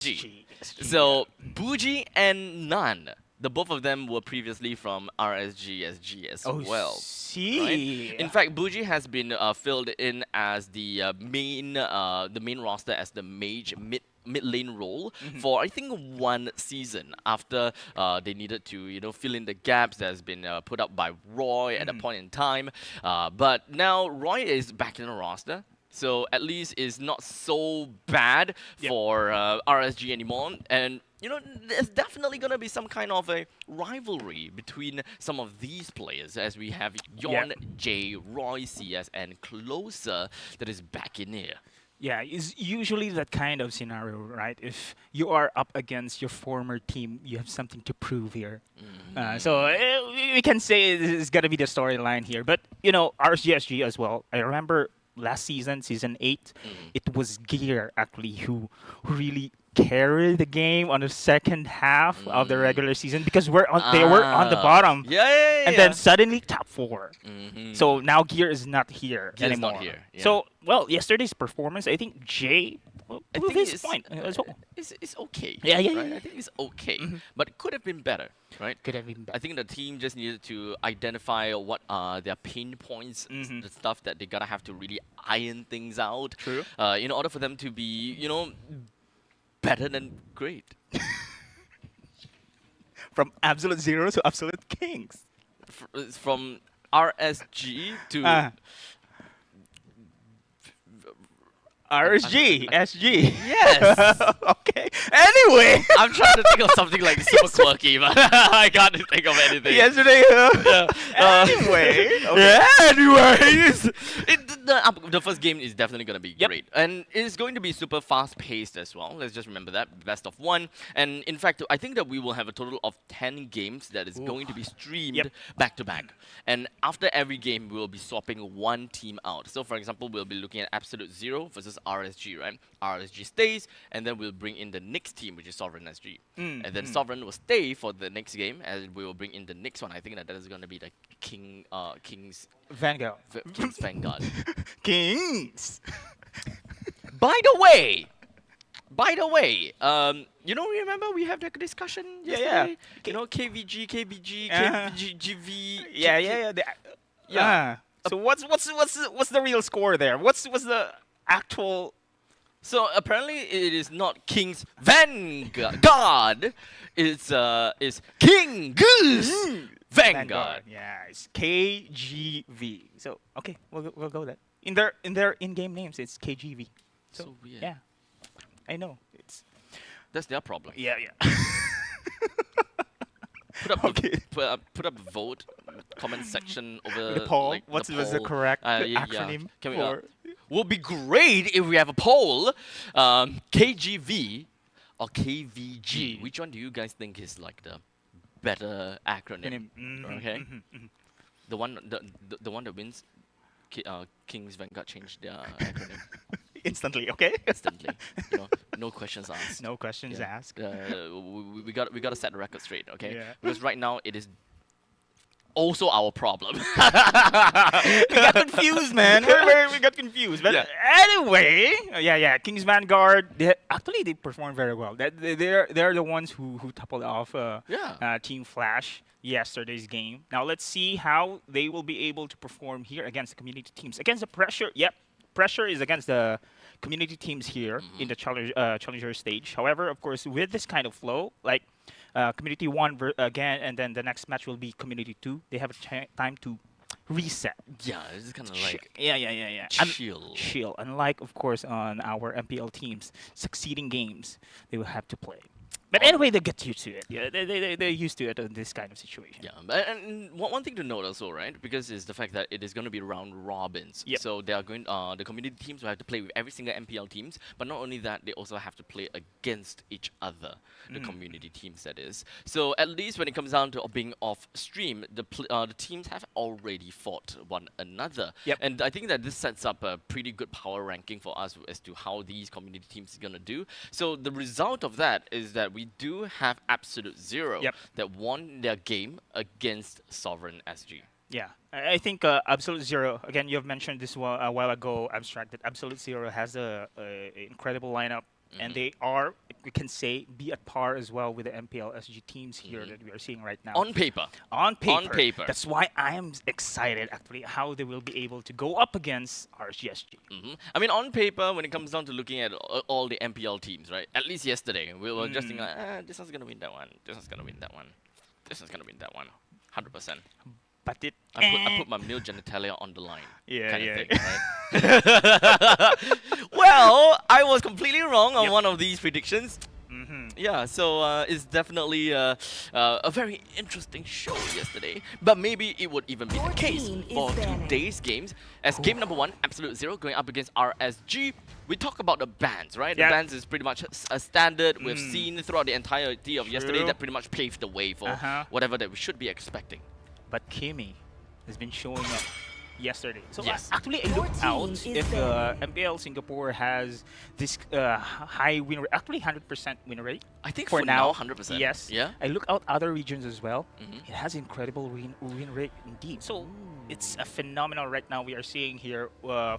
SG. So Bougie and Nan, the both of them were previously from RSG SG as well. See. In fact, Bougie has been filled in as the main roster as the mage mid lane role for I think one season after they needed to fill in the gaps that's been put up by Roy at a point in time. But now Roy is back in the roster. So at least it's not so bad for RSG anymore. And there's definitely going to be some kind of a rivalry between some of these players as we have Yon, Jay, Roy, CS, and Closer that is back in here. Yeah, it's usually that kind of scenario, right? If you are up against your former team, you have something to prove here. So we can say it's going to be the storyline here. But, RSGSG as well. I remember last season, season 8, it was Gear actually who really carried the game on the second half of the regular season because they were on the bottom. And then suddenly top 4. So now Gear is not here anymore. Not here. So, well, yesterday's performance, I think Jay proved his point as well. It's okay. Yeah. I think it's okay. But it could have been better, right? Could have been better. I think the team just needed to identify what are their pain points, the stuff that they gotta have to really iron things out. True. In order for them to be, better than great. From Absolute Zero to Absolute Kings. From RSG to RSG, SG. Yes. Okay. Anyway, I'm trying to think of something like super quirky, but I can't think of anything. Yesterday. Anyway. Okay. Anyways, the first game is definitely going to be great. And it's going to be super fast-paced as well. Let's just remember that. Best of 1. And in fact, I think that we will have a total of 10 games that is going to be streamed back-to-back. And after every game, we'll be swapping one team out. So, for example, we'll be looking at Absolute Zero versus RSG, right? RSG stays, and then we'll bring in the next team, which is Sovereign SG. And then Sovereign will stay for the next game, and we will bring in the next one. I think that is going to be the King's Vanguard. King's Vanguard. Kings. By the way, remember we have that discussion yesterday? KVG, KBG, KVG, Yeah. So what's the real score there? What's the actual? So apparently it is not King's Vanguard. It's King Goose Vanguard. Yeah, it's KGV. So okay, we'll go that. In their in-game names, it's KGV. So weird. Yeah, I know. That's their problem. Yeah. Put up a vote comment section over the poll. Like, What's the correct acronym for? Would be great if we have a poll. KGV or KVG. Which one do you guys think is like the better acronym? Okay. The one that wins. King's Vanguard changed their acronym. Instantly, okay? Instantly. No questions asked. No questions asked. We got to set the record straight, okay? Yeah. Because right now it is also our problem. We got confused, man. we got confused. But anyway, King's Vanguard. They performed very well. They're the ones who toppled off Team Flash yesterday's game. Now let's see how they will be able to perform here against the community teams. Against the pressure, pressure is against the community teams here in the challenger stage. However, of course, with this kind of flow, like community 1 again, and then the next match will be community 2. They have a time to reset. Yeah, it's kind of like chill. Unlike, of course, on our MPL teams, succeeding games, they will have to play. But anyway, they get used to it. Yeah, they're used to it in this kind of situation. Yeah, and one thing to note also, right? Because it's the fact that it is going to be round robins. So they are going. The community teams will have to play with every single MPL teams. But not only that, they also have to play against each other. The community teams, that is. So at least when it comes down to being off stream, the teams have already fought one another. And I think that this sets up a pretty good power ranking for us as to how these community teams are going to do. So the result of that is that we do have Absolute Zero that won their game against Sovereign SG. Yeah, I think Absolute Zero, again, you have mentioned this a while ago, Abstract, that Absolute Zero has a incredible lineup and they are, we can say, be at par as well with the MPL SG teams here that we are seeing right now. On paper. On paper. On paper. That's why I am excited, actually, how they will be able to go up against RSGSG. I mean, on paper, when it comes down to looking at all the MPL teams, right? At least yesterday, we were just thinking, like, this one's going to win that one. This one's going to win that one. This one's going to win that one. 100%. But it... I put my male genitalia on the line. Yeah, kind yeah. of thing, right? Well, I was completely wrong on one of these predictions. Yeah, so it's definitely a very interesting show yesterday. But maybe it would even be the case for today's games. As game number 1, Absolute Zero, going up against RSG. We talk about the bans, right? The bans is pretty much a standard we've seen throughout the entirety of yesterday that pretty much paved the way for whatever that we should be expecting. But Kimmy has been showing up yesterday. So Yes. actually, I looked out if MPL Singapore has this high win rate, actually 100% win rate. I think for now, now, 100%. Yes. Yeah. I look out other regions as well. It has incredible win rate indeed. So it's a phenomenal right now we are seeing here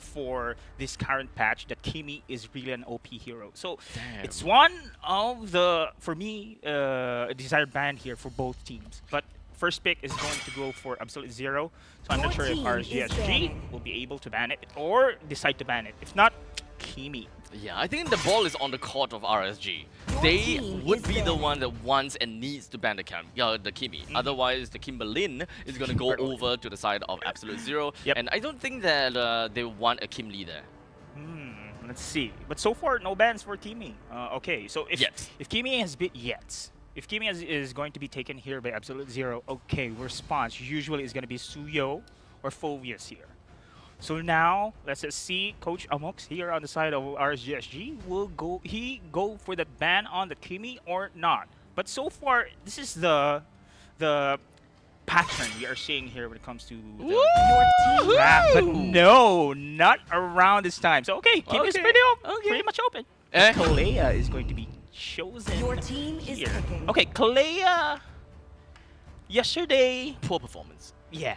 for this current patch that Kimmy is really an OP hero. So it's one of the, for me, a desired ban here for both teams. But first pick is going to go for Absolute Zero. So I'm not sure if RSGSG will be able to ban it or decide to ban it. If not, Kimmy. Yeah, I think the ball is on the court of RSG. They would be the one that wants and needs to ban the Kimmy. Otherwise, the Kimberlin is going to go over to the side of Absolute Zero. And I don't think that they want a Kim Lee there. Let's see. But so far, no bans for Kimmy. Okay, so if Kimmy has been if Kimmy is going to be taken here by Absolute Zero, okay, response usually is going to be Suyo or Phobius here. So now, let's just see Coach Amox here on the side of RSGSG. Will go for the ban on the Kimmy or not? But so far, this is the pattern we are seeing here when it comes to the draft. But no, not around this time. So okay, Kimmy is pretty much open. Kalea is going to be chosen. Your team is picking. Okay, Kalea. Yesterday, Poor performance. yeah,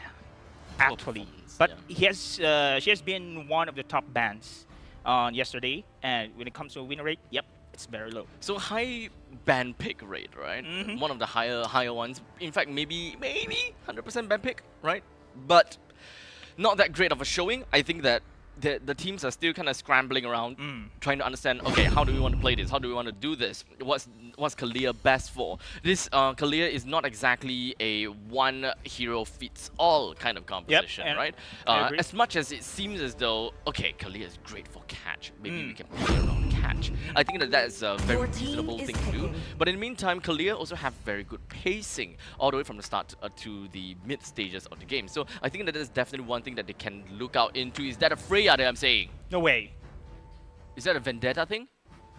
actually, but she has been one of the top bans on yesterday, and when it comes to a win rate, yep, it's very low. So high ban pick rate, right? One of the higher ones. In fact, maybe 100% ban pick, right? But not that great of a showing. I think that the teams are still kind of scrambling around, trying to understand, okay, how do we want to play this? How do we want to do this? What's Kalea best for? This Kalea is not exactly a one hero fits all kind of composition, right? As much as it seems as though, okay, Kalea is great for catch. Maybe we can play around catch. I think that is a very reasonable thing to do. But in the meantime, Kalea also have very good pacing all the way from the start to the mid stages of the game. So I think that is definitely one thing that they can look out into. Is that a Freya that I'm saying? No way. Is that a Vendetta thing?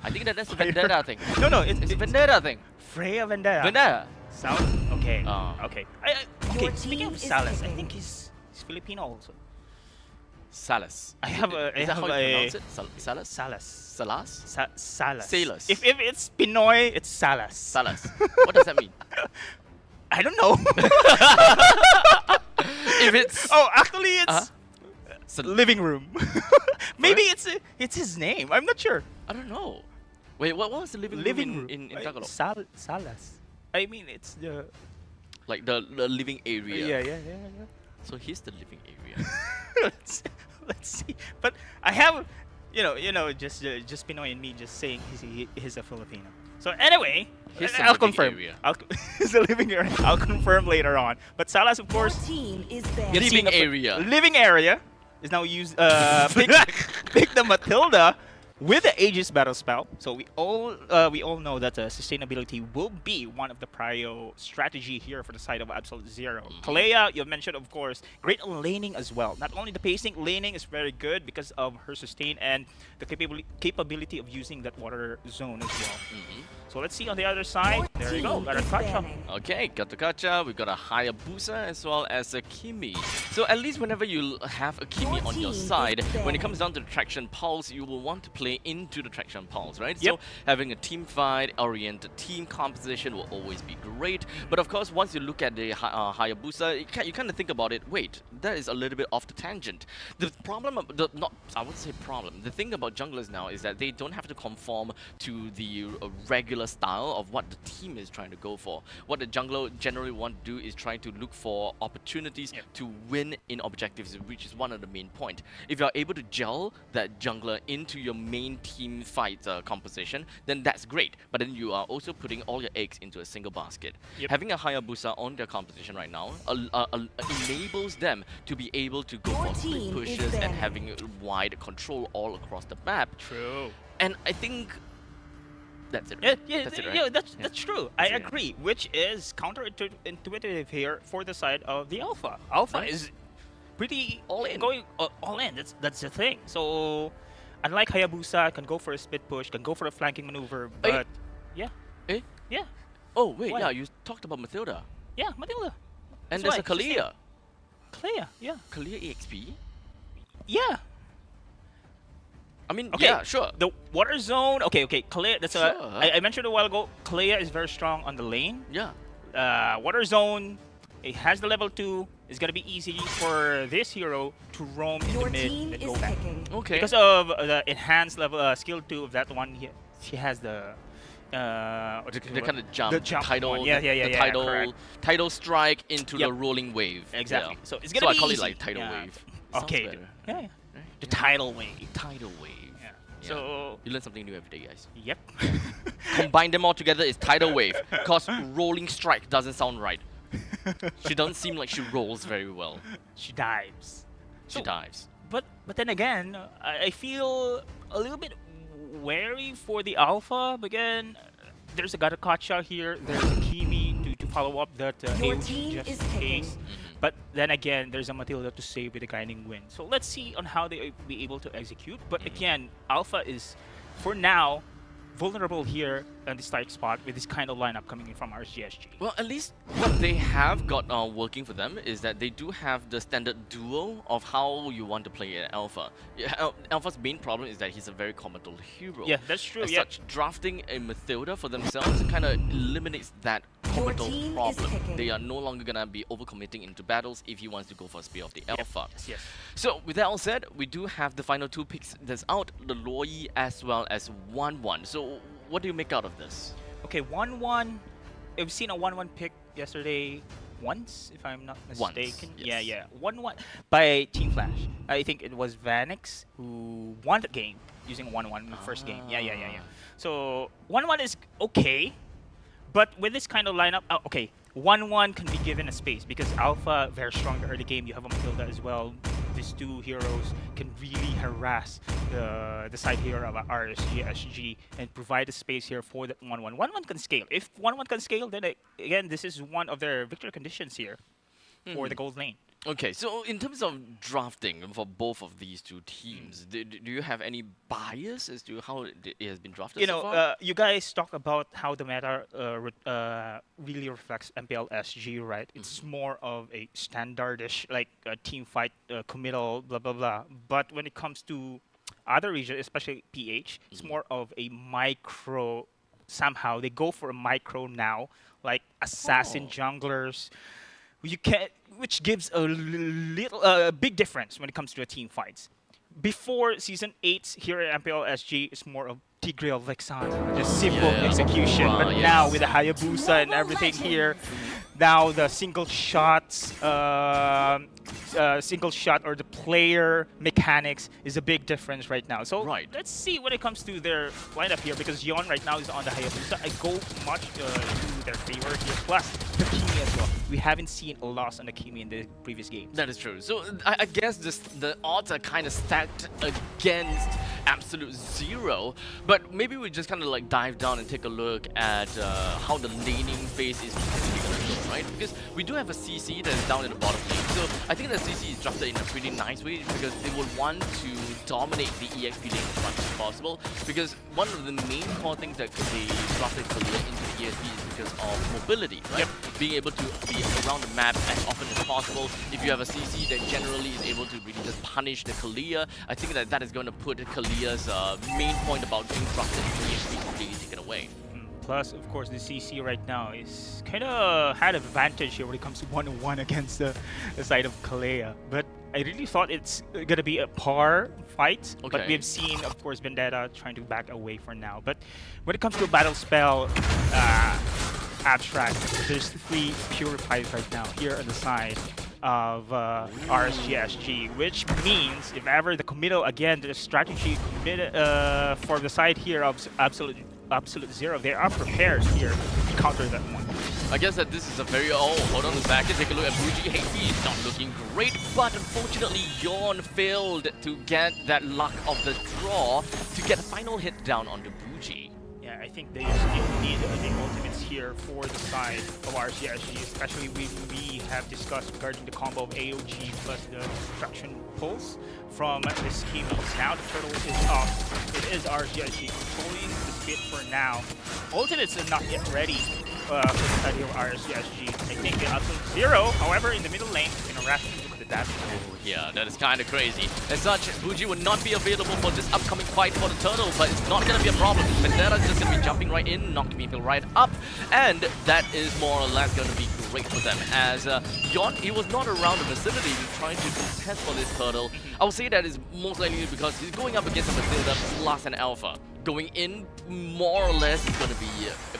I think that's a Vendetta thing. No, it's a Vendetta thing. Freya Vendetta. Vendetta. Sound okay. Okay. Okay. Your Speaking team of is Salas, I picking. think he's Filipino also. Salas. I have a. Is that how you pronounce it? Salas? Salas. Salas? Salas. Salas. If it's Pinoy, it's Salas. Salas. What does that mean? I don't know. If it's actually it's living room. Maybe it's his name. I'm not sure. I don't know. Wait, what was the living room in Tagalog? Salas. I mean, it's the Like the living area. Yeah. So here's the living area. let's see. But I have, just Pinoy and me just saying he's a Filipino. So anyway, Here's the I'll living confirm. area. He's a living area. I'll confirm later on. But Salas, of course, Team is banned. Living seen area. Living area is now used. Pick the Matilda with the Aegis battle spell. So we all know that sustainability will be one of the prio strategy here for the side of Absolute Zero. Kalea, you mentioned, of course, great on laning as well. Not only the pacing, laning is very good because of her sustain and the capability of using that water zone as well. So So let's see on the other side. There you go. Team Got a is Kacha. banning. Okay, got the Gacha, we got a Hayabusa as well as a Kimi. So at least whenever you have a Kimi Your on your team is side, when it banning. comes down to the Traction Pulse, you will want to play into the Traction Pulse, right? Yep. So having a team fight, oriented team composition will always be great. But of course, once you look at the Hayabusa, you kind of think about it, wait, that is a little bit off the tangent. The problem, I wouldn't say problem, the thing about junglers now is that they don't have to conform to the regular style of what the team is trying to go for. What the jungler generally want to do is try to look for opportunities to win in objectives, which is one of the main point. If you're able to gel that jungler into your main team fight composition, then that's great. But then you are also putting all your eggs into a single basket. Yep. Having a Hayabusa on their composition right now enables them to be able to go Your for split team is pushes and banning. having wide control all across the map. True. And I think that's it. Yeah, Right? yeah, That's it, yeah, right? that's true. I That's it. agree, which is counterintuitive here for the side of the Alpha. Alpha Right. is pretty All in. going all in. That's the thing. So, unlike Hayabusa, can go for a split push, can go for a flanking maneuver, but yeah, Eh? yeah, Oh, wait, What? yeah, you talked about Matilda. yeah, Matilda. And That's there's a why, she's Kalia. Clea, yeah, Kalia EXP? yeah. I mean, Okay, yeah, sure. The water zone. Okay. Clea. That's Sure. I mentioned a while ago. Clea is very strong on the lane. Yeah. Water zone. It has the level 2. It's gonna be easy for this hero to roam in Your the mid team and is go back. picking. Okay. Because of the enhanced level skill 2 of that one, she has the the kind of jump, the jump tidal, one. Yeah, the correct. tidal strike into Yep. the rolling wave. Exactly. Yeah. So it's So gonna I be call easy. it like tidal Yeah. wave. Sounds Okay. better, Yeah. right? The tidal wave. Tidal wave. Yeah. Yeah. So You learn something new every day, guys. yep. Combine them all together is tidal wave. Cause rolling strike doesn't sound right. She doesn't seem like she rolls very well. She dives. She So- dives. But then again, I feel a little bit wary for the Alpha. But again, there's a Gatakacha here. There's a Kimi to follow up that Your AoE team just is in picking. case. But then again, there's a Matilda to save with the guiding wind. So let's see on how they be able to execute. But again, Alpha is, for now, vulnerable here on the strike spot with this kind of lineup coming in from RGSG. Well, at least what they have got working for them is that they do have the standard duo of how you want to play an Alpha. Yeah, Alpha's main problem is that he's a very commandable hero. Yeah, that's true. As Yeah. such, drafting a Matilda for themselves kind of eliminates that Your commandable team is problem. picking. They are no longer going to be overcommitting into battles if he wants to go for a spear of the Alpha. Yes. So with that all said, we do have the final 2 picks that's out, the Loi as well as 1-1. So what do you make out of this? Okay, 1-1. We've seen a 1-1 pick yesterday once, if I'm not Once, mistaken. yes. Yeah. 1-1 by Team Flash. I think it was Vanix who won the game using 1-1 in the first game. Yeah. Ah. So 1-1 is okay, but with this kind of lineup, okay, 1-1 can be given a space because Alpha very strong in the early game. You have a Matilda as well. These 2 heroes can really harass the side hero of RSG, SG, and provide a space here for the 1-1. 1-1 can scale. If 1-1 can scale, then again, this is one of their victory conditions here for the gold lane. Okay, so in terms of drafting for both of these 2 teams, do you have any bias as to how it has been drafted You so know, far? you guys talk about how the meta really reflects MPL SG, right? It's more of a standardish, like team fight, committal, blah blah blah. But when it comes to other regions, especially PH, it's more of a micro. Somehow they go for a micro now, like assassin Oh. junglers. You can, which gives a little, big difference when it comes to a team fights. Before season 8 here at MPL SG, it's more of Tigreal Vexan, just simple Yeah. execution. But Yes. now with the Hayabusa and everything here, now the single shots, single shot or the player mechanics is a big difference right now. So Right. let's see when it comes to their lineup here, because Yon right now is on the Hayabusa. I go much to their favor here. Plus the Kimi as well. We haven't seen a loss on the Kimi in the previous games. That is true. So I guess the odds are kind of stacked against absolute 0. But maybe we just kind of like dive down and take a look at how the laning phase is potentially going to go, right? Because we do have a CC that is down in the bottom lane. So I think the CC is drafted in a pretty nice way because they will want to dominate the EXP lane as much as possible. Because one of the main core things that they drafted Kalia into EXP is because of mobility, right? Being able to be around the map as often as possible. If you have a CC that generally is able to really just punish the Kalia, I think that that is going to put Kalia's main point about being drafted into EXP completely taken away. Plus, of course, the CC right now is kind of had an advantage here when it comes to 1-on-1 against the side of Kalea. But I really thought it's gonna be a par fight. Okay. But we have seen, of course, Vendetta trying to back away for now. But when it comes to a battle spell, abstract, there's 3 purifiers right now here on the side of RSG, which means if ever the committal, again, the strategy committed for the side here of Absolute Zero, they are prepared here to counter that one. I guess that this is a very... Oh, hold on a second. Take a look at Buji. Hey, he's not looking great, but unfortunately, Yawn failed to get that luck of the draw to get a final hit down onto Buji. Yeah, I think they still need the ultimates here for the side of RCSG, especially we have discussed regarding the combo of AOG plus the Destruction Pulse from the Schemies. Now the turtle is up. It is RCSG controlling the spit for now. Ultimates are not yet ready for the side of RCSG. I think the Absolute Zero, however, in the middle lane, is going to rush into the dash. Oh, yeah, that is kind of crazy. As such, Buji will not be available for this upcoming fight for the turtle, but it's not going to be a problem. Vendetta is just going to be jumping right in, knocking people right up, and that is more or less going to be great for them. As Yon, he was not around the vicinity trying to contest for this turtle. I would say that is most likely because he's going up against a Matilda plus an Alpha. Going in, more or less, is going to be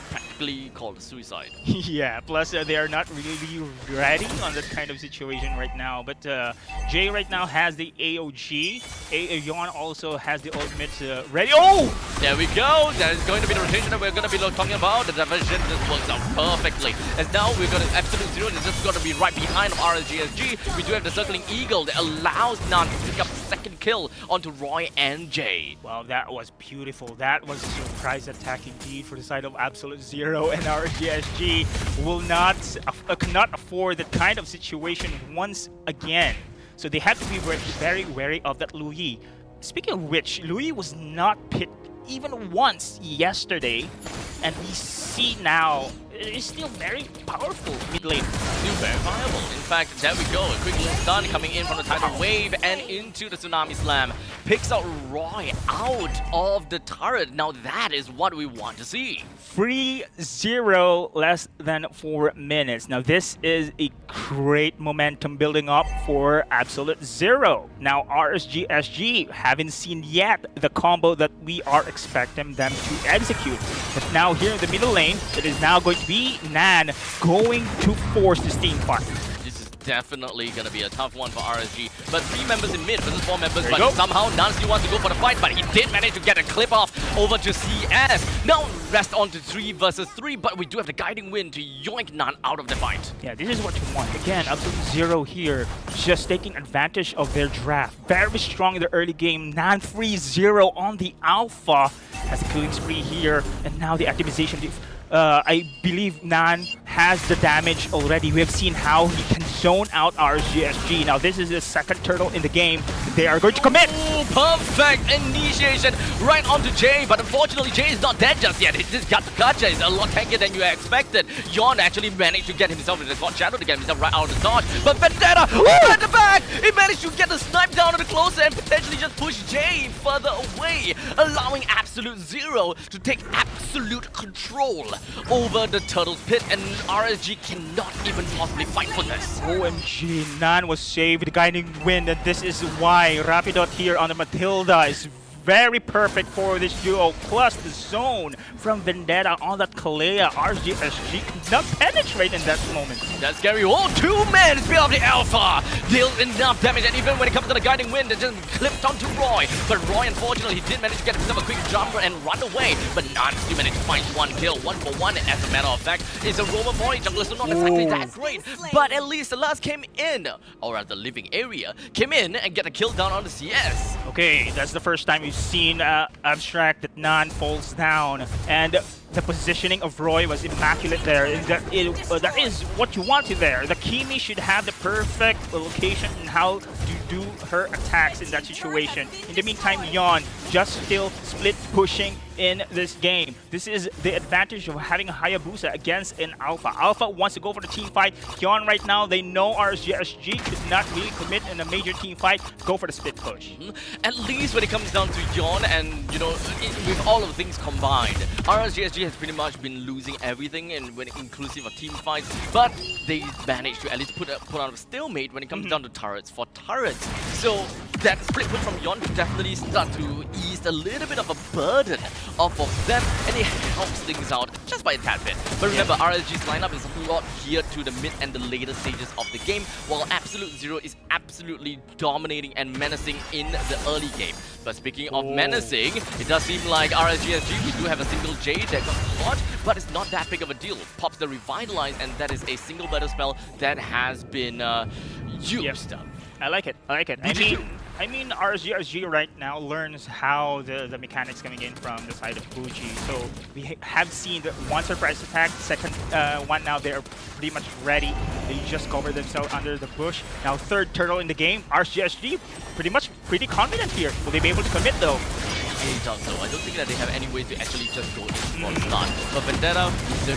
practically called a suicide. Yeah, plus they are not really ready on that kind of situation right now. But Jay right now has the AOG. Yon also has the ultimate ready. Oh! There we go. That is going to be the rotation that we're going to be talking about. The diversion just works out perfectly. As now we're going to Absolute Zero. It's just going to be right behind RSGSG. We do have the circling eagle that allows Nan to pick up the second kill onto Roy and Jay. Wow, that was beautiful. That was a surprise attack indeed for the side of Absolute Zero, and RSGSG will cannot afford that kind of situation once again. So they have to be very wary of that Louis. Speaking of which, Louis was not picked even once yesterday, and we see now it is still very powerful mid lane. Still very viable. In fact, there we go. A quick little stun coming in from the tidal wave and into the Tsunami Slam. Picks out Roy out of the turret. Now that is what we want to see. 3-0, less than 4 minutes. Now this is a great momentum building up for Absolute Zero. Now RSGSG haven't seen yet the combo that we are expecting them to execute. But now here in the middle lane, it is now going to be Nan going to force this team fight. This is definitely going to be a tough one for RSG. But 3 members in mid versus 4 members. There But you go. somehow Nan still wants to go for the fight. But he did manage to get a clip off over to CS. Now rest on to 3 versus 3. But we do have the guiding win to yoink Nan out of the fight. Yeah, this is what you want. Again, Absolute Zero here, just taking advantage of their draft. Very strong in the early game. Nan 3-0 on the Alpha. Has a killing spree here. And now the activization. I believe Nan has the damage already. We have seen how he can zone out RSGSG. Now this is the second turtle in the game. They are going to commit. Ooh, perfect initiation right onto Jay, but unfortunately Jay is not dead just yet. This gotcha is a lot tankier than you expected. Yon actually managed to get himself in the spot shadow to get himself right out of the dodge, but Vendetta at the back, he managed to get the snipe down to the closer and potentially just push Jay further away, allowing Absolute Zero to take absolute control over the Turtle's Pit, and RSG cannot even possibly fight for this. OMG, Nan was saved, the guiding wind, and this is why Rapidot here on the Matilda is very perfect for this duo, plus the zone from Vendetta on that Kalea. RSG cannot penetrate in that moment. That's scary. Oh, 2 men speed off the Alpha. Deals enough damage, and even when it comes to the guiding wind, it just clipped onto Roy. But Roy, unfortunately, he did manage to get himself a quick jumper and run away. But Nan still managed to find 1 kill, 1-for-1. As a matter of fact, it's a Roman Boy jungler, so not exactly that great. But at least the last came in, or at the living area, came in and get a kill down on the CS. Okay, that's the first time we've seen Abstract that Nan falls down. And The positioning of Roy was immaculate there. That is what you wanted there. The Kimi should have the perfect location and how to do her attacks in that situation. In the meantime, Yon just still split pushing in this game. This is the advantage of having a Hayabusa against an Alpha. Alpha wants to go for the team fight. Yon right now, they know RSG could not really commit in a major team fight. Go for the split push. At least when it comes down to Yon and, you know, with all of the things combined, RSG has pretty much been losing everything, and when inclusive of team fights, but they managed to at least put out a stalemate when it comes down to turrets for turrets. So that split push from Yon could definitely start to ease a little bit of a burden off of them, and it helps things out just by a tad bit. But remember, RSG's lineup is a lot geared to the mid and the later stages of the game, while Absolute Zero is absolutely dominating and menacing in the early game. But speaking of menacing, it does seem like RSG, we do have a single J that got caught, but it's not that big of a deal. Pops the Revitalize, and that is a single battle spell that has been used. I like it. I mean, RSG right now learns how the mechanics coming in from the side of Fuji. So we have seen that one surprise attack, second one now they're pretty much ready. They just cover themselves under the bush. Now third turtle in the game, RSG pretty confident here. Will they be able to commit though? I doubt so. I don't think that they have any way to actually just go in for the start. But Vendetta, with the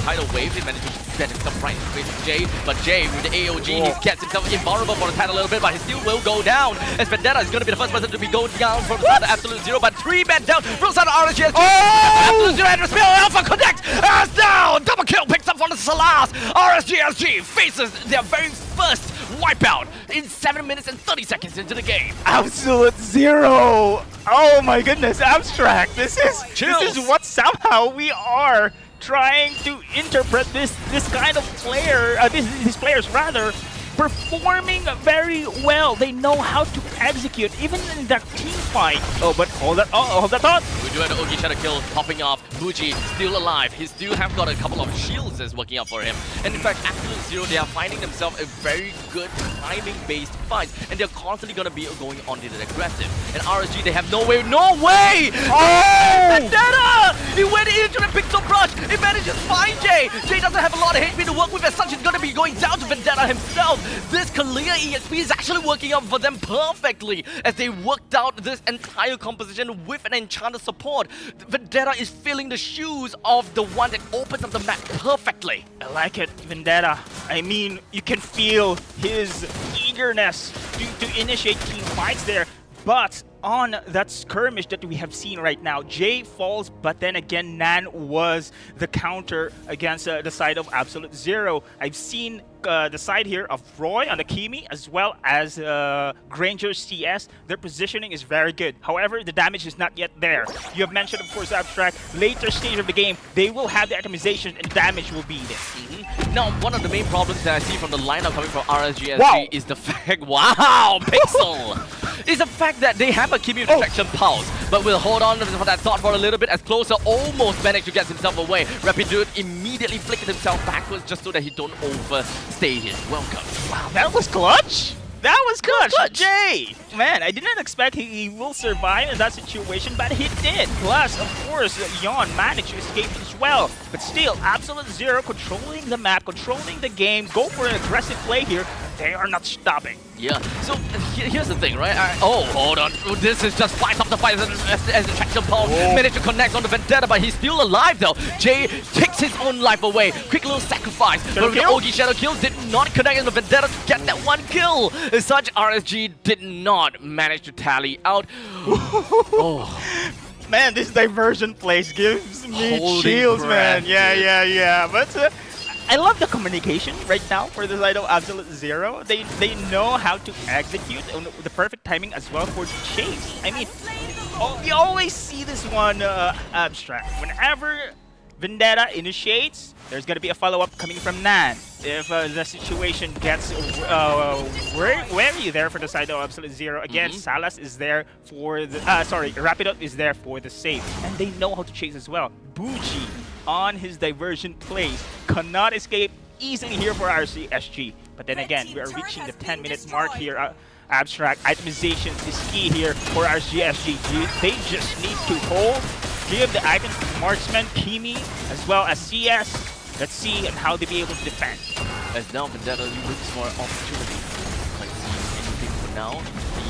tidal wave, they managed to get himself right into Jay. But Jay, with the AOG, he gets himself invulnerable for the tad a little bit, but he still will go down. As Vendetta is going to be the first person to be going down from the side of Absolute Zero, but 3 men down from the side of RSG. Absolute Zero and Spill Alpha connect as down. Double kill picks up from the Salas. RSG faces their very first wipeout in 7 minutes and 30 seconds into the game. Absolute Zero! Oh my goodness, Abstract! This is what somehow we are trying to interpret this kind of player, these players rather, performing very well. They know how to execute, even in that team fight. Oh, but hold that thought. We do have the Ogi Shadow kill popping off. Buji still alive. He still have got a couple of shields that's working out for him. And in fact, Absolute Zero, they are finding themselves a very good timing-based fight, and they're constantly gonna be going on to the aggressive. And RSG, they have no way! Oh! Vendetta! He went into the pixel brush. He managed to find Jay. Jay doesn't have a lot of HP to work with, as such he's gonna be going down to Vendetta himself. This Kalia EXP is actually working out for them perfectly as they worked out this entire composition with an enchanter support. Vendetta is filling the shoes of the one that opens up the map perfectly. I like it, Vendetta. I mean, you can feel his eagerness to initiate team fights there. But on that skirmish that we have seen right now, Jay falls, but then again, Nan was the counter against the side of Absolute Zero. I've seen the side here of Roy on the Kimi as well as Granger CS. Their positioning is very good. However, the damage is not yet there. You have mentioned, of course, Abstract. Later stage of the game, they will have the itemization and damage will be there. Now, one of the main problems that I see from the lineup coming from RSG is the fact, Pixel! is the fact that they have a Kimi Reflection Pulse, but we'll hold on for that thought for a little bit as Closer almost managed to get himself away. Rapidude immediately flicked himself backwards just so that he don't overstay his welcome. Wow, that was clutch! That was clutch! Jay! Man, I didn't expect he will survive in that situation, but he did. Plus, of course, Yon managed to escape as well. But still, Absolute Zero controlling the map, controlling the game, go for an aggressive play here. They are not stopping. Yeah, so here's the thing, right? Hold on. This is just fight after fight as the Traction Pulse managed to connect on the Vendetta, but he's still alive though. Jay takes his own life away. Quick little sacrifice. But the Ogi Shadow kill did not connect on the Vendetta to get that one kill. As such, RSG did not manage to tally out. Man, this diversion place gives me chills, man. Yeah. But I love the communication right now for the side of Absolute Zero. They know how to execute the perfect timing as well for the chase. I mean, we always see this one Abstract. Whenever Vendetta initiates, there's going to be a follow-up coming from Nan. If the situation gets wary there for the side of Absolute Zero, again, Salas is there for the... Rapidude is there for the save. And they know how to chase as well. Buji on his diversion plays cannot escape easily here for RCSG. But then again, we are reaching the 10-minute mark here. Abstract itemization is key here for RCSG. They just need to hold give the icon to Marksman, Kimi, as well as CS. Let's see how they be able to defend. As now Vendetta looks for an opportunity. Like seeing anything for now.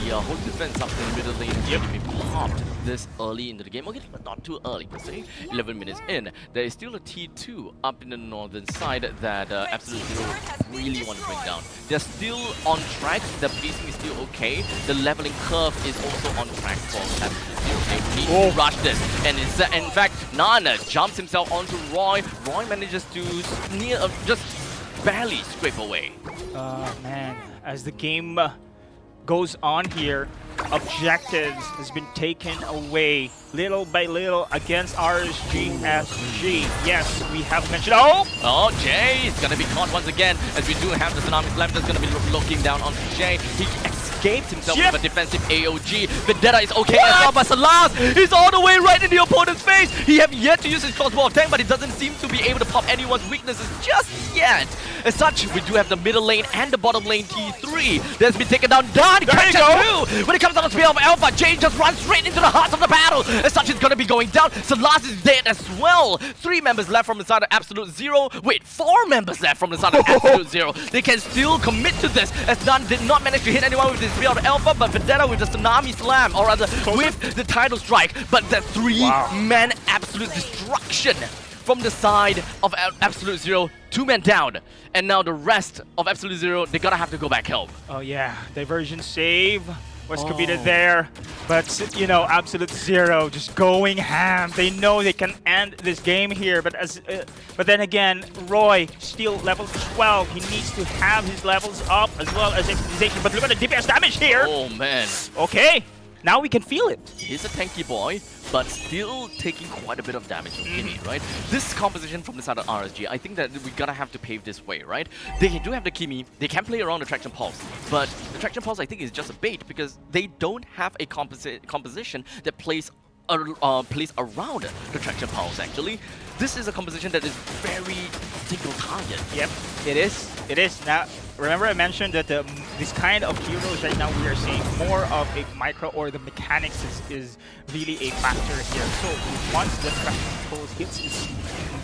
The whole defense up in the middle lane has already been popped this early into the game. Okay, but not too early per se. 11 minutes in. There is still a T2 up in the northern side that Absolute Zero really want to bring down. They're still on track. The pacing is still okay. The leveling curve is also on track for Absolute Zero. They need to rush this. And in fact, Nana jumps himself onto Roy. Roy manages to just barely scrape away. Man, as the game goes on here, objectives has been taken away little by little against RSG SG. Yes, we have mentioned. Oh, Jay is gonna be caught once again, as we do have the Tsunami Slam that's gonna be looking down onto Jay. He escaped himself with a defensive AOG. Vendetta is okay as well, but Salas is all the way right in the opponent's face. He have yet to use his crossbow attack, but he doesn't seem to be able to pop anyone's weaknesses just yet. As such, we do have the middle lane and the bottom lane T3 that's been taken down. Done! Catch it too! When it comes down to Spear of Alpha, Jay just runs straight into the heart of the battle. As such, it's gonna be going down. Salas is dead as well. 3 members left from the side of Absolute Zero. Wait, 4 members left from the side of Absolute Zero. They can still commit to this, as None did not manage to hit anyone with his Spear of Alpha, but Vendetta with the Tsunami Slam, or rather with the Tidal Strike. But the 3-man absolute destruction from the side of Absolute Zero. 2 men down. And now the rest of Absolute Zero, they gotta have to go back home. Oh yeah, diversion save was committed there. But, you know, Absolute Zero just going ham. They know they can end this game here. But then again, Roy still level 12. He needs to have his levels up as well as immunization. But look at the DPS damage here. Oh man. Okay, now we can feel it. He's a tanky boy, but still taking quite a bit of damage from Kimi, right? This composition from the side of RSG, I think that we gotta have to pave this way, right? They do have the Kimi, they can play around the Traction Pulse, but the Traction Pulse I think is just a bait because they don't have a composition that plays around the Traction Pulse actually. This is a composition that is very single target. Yep, it is. It is. Now, remember I mentioned that this kind of heroes right now we are seeing more of a micro, or the mechanics is really a factor here. So once the Traction Pulse hits his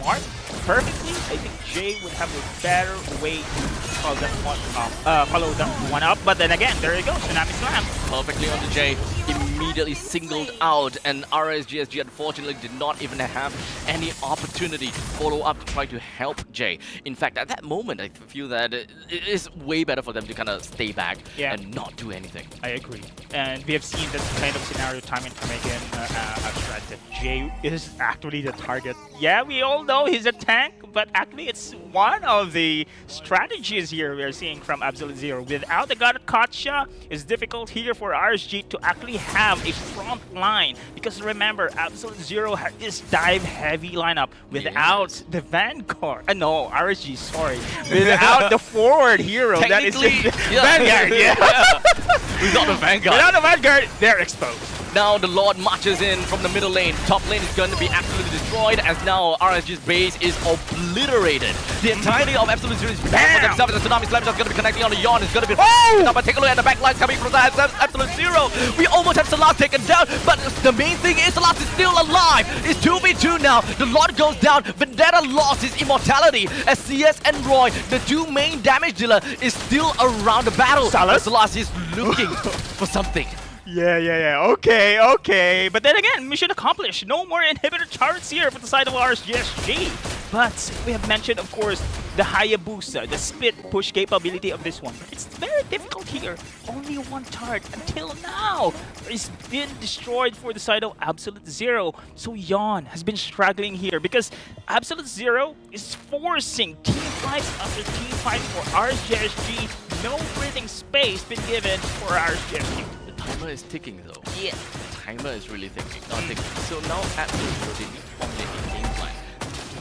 mark perfectly, I think Jay would have a better way to follow that one up. But then again, there you go, Tsunami Slam. Perfectly on the Jay, immediately singled out, and RSGSG unfortunately did not even have any opportunity to follow up to try to help Jay. In fact, at that moment, I feel that it is way better for them to kind of stay back and not do anything. I agree. And we have seen this kind of scenario time and time again, Abstract, that Jay is actually the target. Yeah, we all know he's a tank, but actually it's one of the strategies here we are seeing from Absolute Zero. Without the God Katcha, it's difficult here for RSG to actually have a front line, because remember, Absolute Zero had this dive-heavy lineup without the Vanguard. No, RSG, sorry. Without the forward hero. That is Vanguard, Without the Vanguard. Without the Vanguard, they're exposed. Now the Lord marches in from the middle lane. Top lane is going to be absolutely destroyed, as now RSG's base is obliterated. The entirety of Absolute Zero is bad for themselves. The Tsunami Slam is going to be connecting on the Yawn. It's going to be but take a look at the backlines coming from the Absolute Zero. We almost have Salas taken down, but the main thing is Salas is still alive. It's 2v2 now. The Lord goes down. Vendetta lost his immortality, as CS and Roy, the 2 main damage dealer, is still around the battle. Salas is looking for something. Yeah. Okay. But then again, mission accomplished. No more inhibitor charts here for the side of RSGSG. But we have mentioned, of course, the Hayabusa, the split push capability of this one. It's very difficult here. Only 1 tart until now is been destroyed for the side of Absolute Zero. So Yawn has been struggling here because Absolute Zero is forcing team fights after team fights for RSGSG. No breathing space been given for RSGSG. Timer is ticking though. Yeah. Timer is really ticking. So now Absolute Zero, they need to formulate a game plan.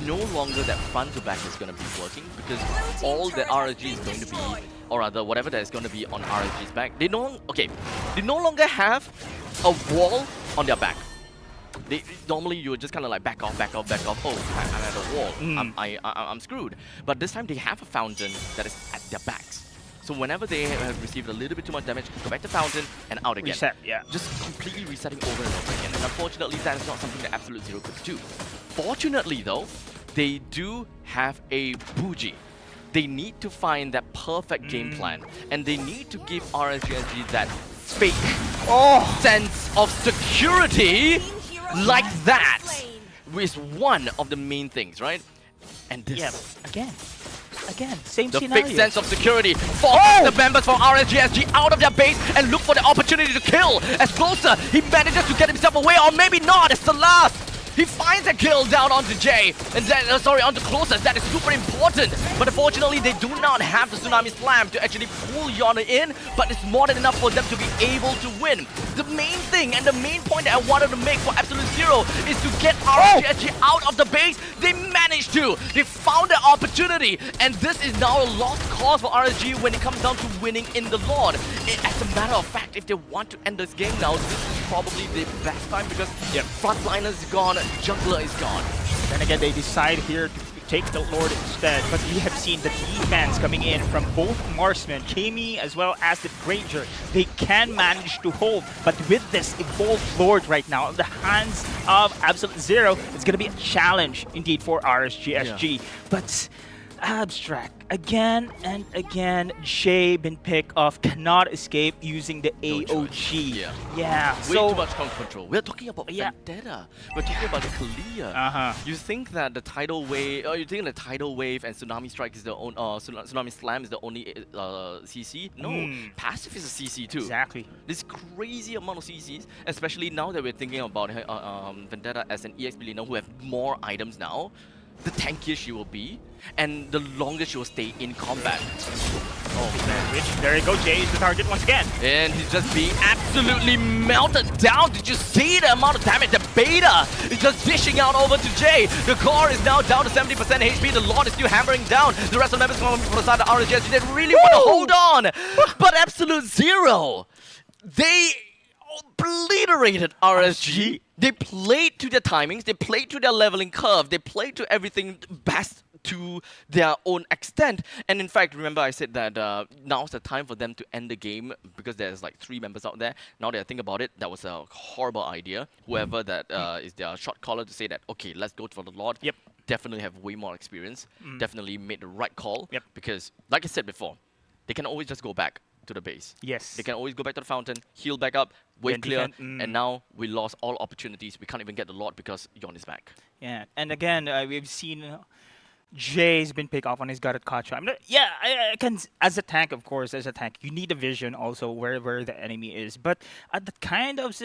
No longer that front to back is going to be working, because all that RSG is going to be, or rather whatever that is going to be on RSG's back, they no longer have a wall on their back. Normally you would just kind of like back off. Oh, I'm at a wall. I'm screwed. But this time they have a fountain that is at their backs. So whenever they have received a little bit too much damage, go back to Fountain and out again. Reset, yeah. Just completely resetting over and over again. And unfortunately, that is not something that Absolute Zero could do. Fortunately, though, they do have a bougie. They need to find that perfect game plan, and they need to give RSGSG that fake sense of security like that is one of the main things, right? And this, Again, same the scenario. fake sense of security, forces the members from RSGSG out of their base and look for the opportunity to kill. As Closer, he manages to get himself away, or maybe not. It's the last. He finds a kill down onto Jay, and then, onto Closer. That is super important. But unfortunately, they do not have the Tsunami Slam to actually pull Yona in, but it's more than enough for them to be able to win. The main thing and the main point that I wanted to make for Absolute Zero is to get RSGSG out of the base. They managed to. They found the opportunity, and this is now a lost cause for RSG when it comes down to winning in the Lord. As a matter of fact, if they want to end this game now, this is probably the best time because frontliner is gone, jungler is gone. Then again, they decide here to take the Lord instead, but we have seen the defense coming in from both marksmen, Kami as well as the Granger. They can manage to hold, but with this evolved Lord right now in the hands of Absolute Zero, it's going to be a challenge indeed for RSGSG. Yeah. But Abstract, again and again, Jay been picked off, cannot escape using the No AOG. choice. Yeah, Way so too much control. We're talking about Vendetta. We're talking about the Kalia. You think that the tidal wave, you think the tidal wave and tsunami strike is the only, tsunami slam is the only CC? No, passive is a CC too. exactly. This crazy amount of CCs, especially now that we're thinking about Vendetta as an EXP laner who have more items now. The tankier she will be, and the longer she will stay in combat. Oh man, there you go, Jay is the target once again. And he's just being absolutely melted down. Did you see the amount of damage? The beta is just dishing out over to Jay. The core is now down to 70% HP. The Lord is still hammering down. The rest of the members from the side of RSGSG, they really want to hold on. But Absolute Zero, they obliterated RSG. They played to their timings, they played to their leveling curve, they played to everything best to their own extent. And in fact, remember I said that now's the time for them to end the game because there's like 3 members out there. Now that I think about it, that was a horrible idea. Whoever that is their shot caller to say that, okay, let's go for the Lord. Yep. Definitely have way more experience. Definitely made the right call. Yep. Because like I said before, they can always just go back to the base. Yes. They can always go back to the fountain, heal back up, wave Then clear, defend, and now we lost all opportunities. We can't even get the Lord because Yon is back. Yeah, and again, we've seen Jay's been picked off on his gutted Kacha. I can, as a tank, of course, as a tank, you need a vision also where the enemy is. But at that kind of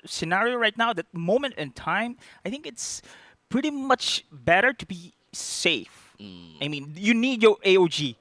scenario right now, that moment in time, I think it's pretty much better to be safe. I mean, you need your AOG.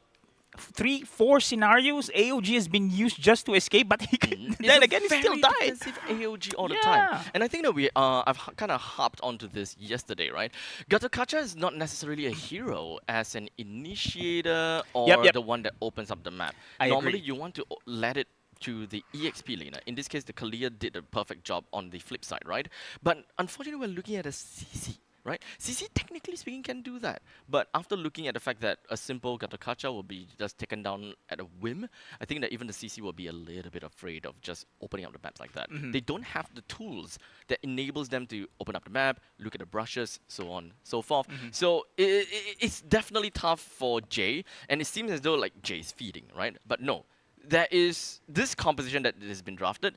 3, 4 scenarios, AOG has been used just to escape, but he can, then again, he still died. Defensive AOG all the time. And I think that I've kind of harped onto this yesterday, right? Gatakacha is not necessarily a hero as an initiator or the one that opens up the map. Normally, you want to let it to the EXP laner. In this case, the Kalia did a perfect job on the flip side, right? But unfortunately, we're looking at a CC. Right? CC, technically speaking, can do that. But after looking at the fact that a simple Gatakacha will be just taken down at a whim, I think that even the CC will be a little bit afraid of just opening up the maps like that. They don't have the tools that enables them to open up the map, look at the brushes, so on, so forth. So it's definitely tough for Jay, and it seems as though like Jay's feeding, right? But no, there is this composition that has been drafted.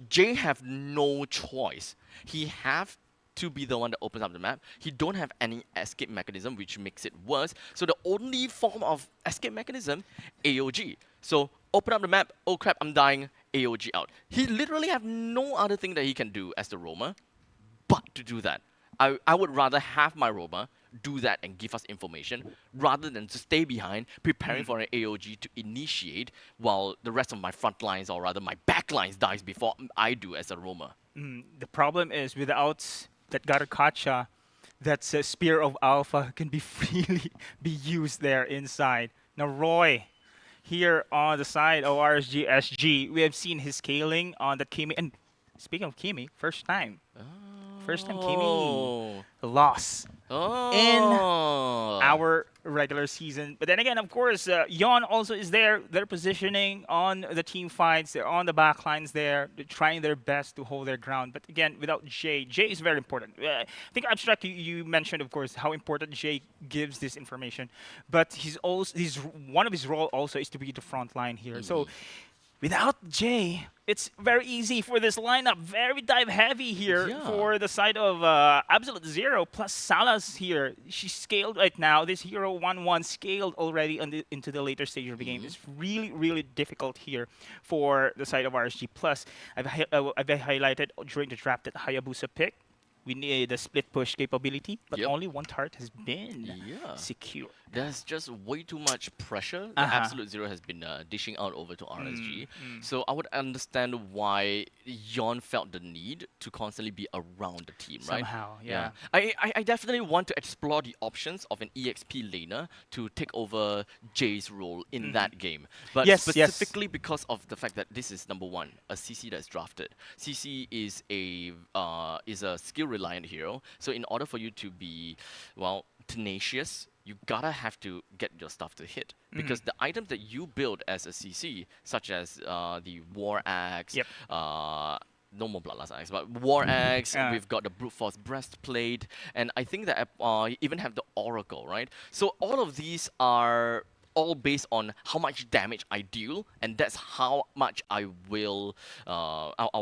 Jay have no choice. He have to be the one that opens up the map. He don't have any escape mechanism, which makes it worse. So the only form of escape mechanism, AOG. So open up the map, oh crap, I'm dying, AOG out. He literally have no other thing that he can do as the roamer, but to do that. I would rather have my roamer do that and give us information rather than to stay behind preparing for an AOG to initiate while the rest of my front lines, or rather my back lines, dies before I do as a roamer. The problem is without that Gatakacha, that Spear of Alpha can be freely be used there inside. Now Roy, here on the side of RSGSG, we have seen his scaling on that Kimi. And speaking of Kimi, first time First time Kimmy Oh. lost in Oh. our regular season. But then again, of course, Yon also is there. They're positioning on the team fights. They're on the back lines there. They're trying their best to hold their ground. But again, without Jay is very important. I think Abstract, you mentioned, of course, how important Jay gives this information. But one of his role also is to be the front line here. So without Jay, it's very easy for this lineup. Very dive heavy here Yeah. for the side of Absolute Zero plus Salas here. She's scaled right now. This hero 1-1 scaled already into the later stage of the game. It's really, really difficult here for the side of RSG. Plus, I've highlighted during the draft that Hayabusa pick. We need the split push capability, but Yep. only one turret has been Yeah. secure. There's just way too much pressure that Absolute Zero has been dishing out over to RSG. So I would understand why Yon felt the need to constantly be around the team, right? Somehow, yeah. I definitely want to explore the options of an EXP laner to take over Jay's role in that game. But Yes, specifically because of the fact that this is number one, a CC that's drafted. CC is a skill reliant hero. So in order for you to be, well, tenacious, you gotta have to get your stuff to hit. Because the items that you build as a CC, such as the War Axe, Yep. no more Bloodlust Axe, but War Axe, we've got the Brute Force Breastplate, and I think that even have the Oracle, right? So all of these are all based on how much damage I deal, and that's how much I will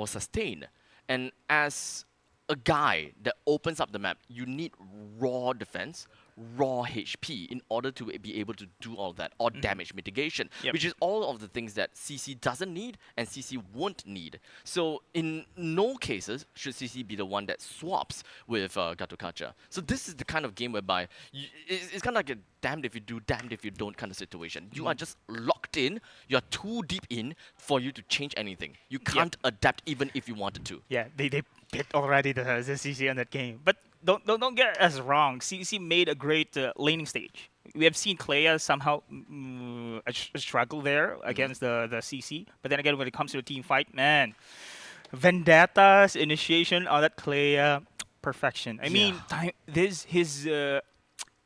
sustain. And as a guy that opens up the map, you need raw defense, raw HP in order to be able to do all that, or damage mitigation, which is all of the things that CC doesn't need and CC won't need. So in no cases should CC be the one that swaps with Gatokacha. So this is the kind of game whereby it's kind of like a damned if you do, damned if you don't kind of situation. You are just locked in, you're too deep in for you to change anything. You can't adapt even if you wanted to. Yeah, they picked already the CC on that game. But don't get us wrong. CC made a great laning stage. We have seen Clea somehow struggle there against the CC. But then again, when it comes to the team fight, man, Vendetta's initiation on that Clea, perfection. I mean, his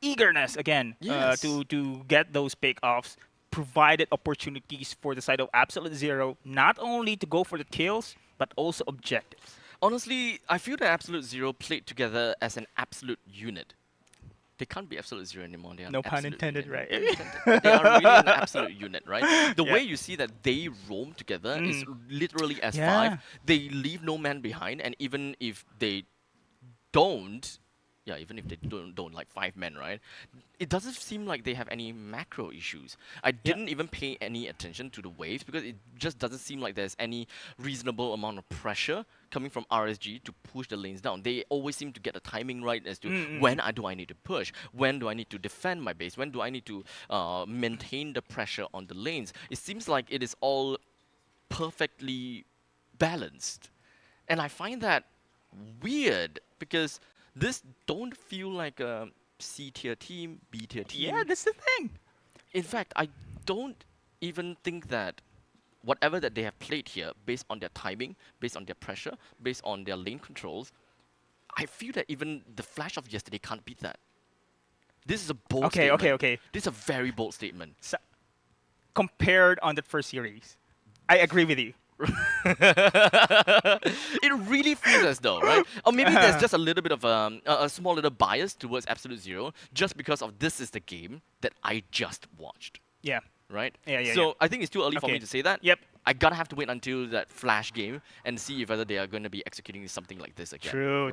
eagerness again to get those pick-offs provided opportunities for the side of Absolute Zero, not only to go for the kills, but also objectives. Honestly, I feel that Absolute Zero played together as an absolute unit. They can't be Absolute Zero anymore. They are No pun absolute intended, unit. right? They are really an absolute unit, right? The way you see that they roam together is literally as five. They leave no man behind, and even if they don't, even if they don't like 5 men, right? It doesn't seem like they have any macro issues. I didn't even pay any attention to the waves because it just doesn't seem like there's any reasonable amount of pressure coming from RSG to push the lanes down. They always seem to get the timing right as to when do I need to push, when do I need to defend my base, when do I need to maintain the pressure on the lanes. It seems like it is all perfectly balanced. And I find that weird because this don't feel like a C tier team, B tier team. Yeah, that's the thing. In fact, I don't even think that whatever that they have played here, based on their timing, based on their pressure, based on their lane controls, I feel that even the Flash of yesterday can't beat that. This is a bold statement. Okay. This is a very bold statement. So, compared on the first series, I agree with you. It really feels as though, right? Or maybe there's just a little bit of a small little bias towards Absolute Zero, just because of this is the game that I just watched, Yeah. right? Yeah. So I think it's too early for me to say that. Yep. I gotta have to wait until that Flash game and see if whether they are going to be executing something like this again. True.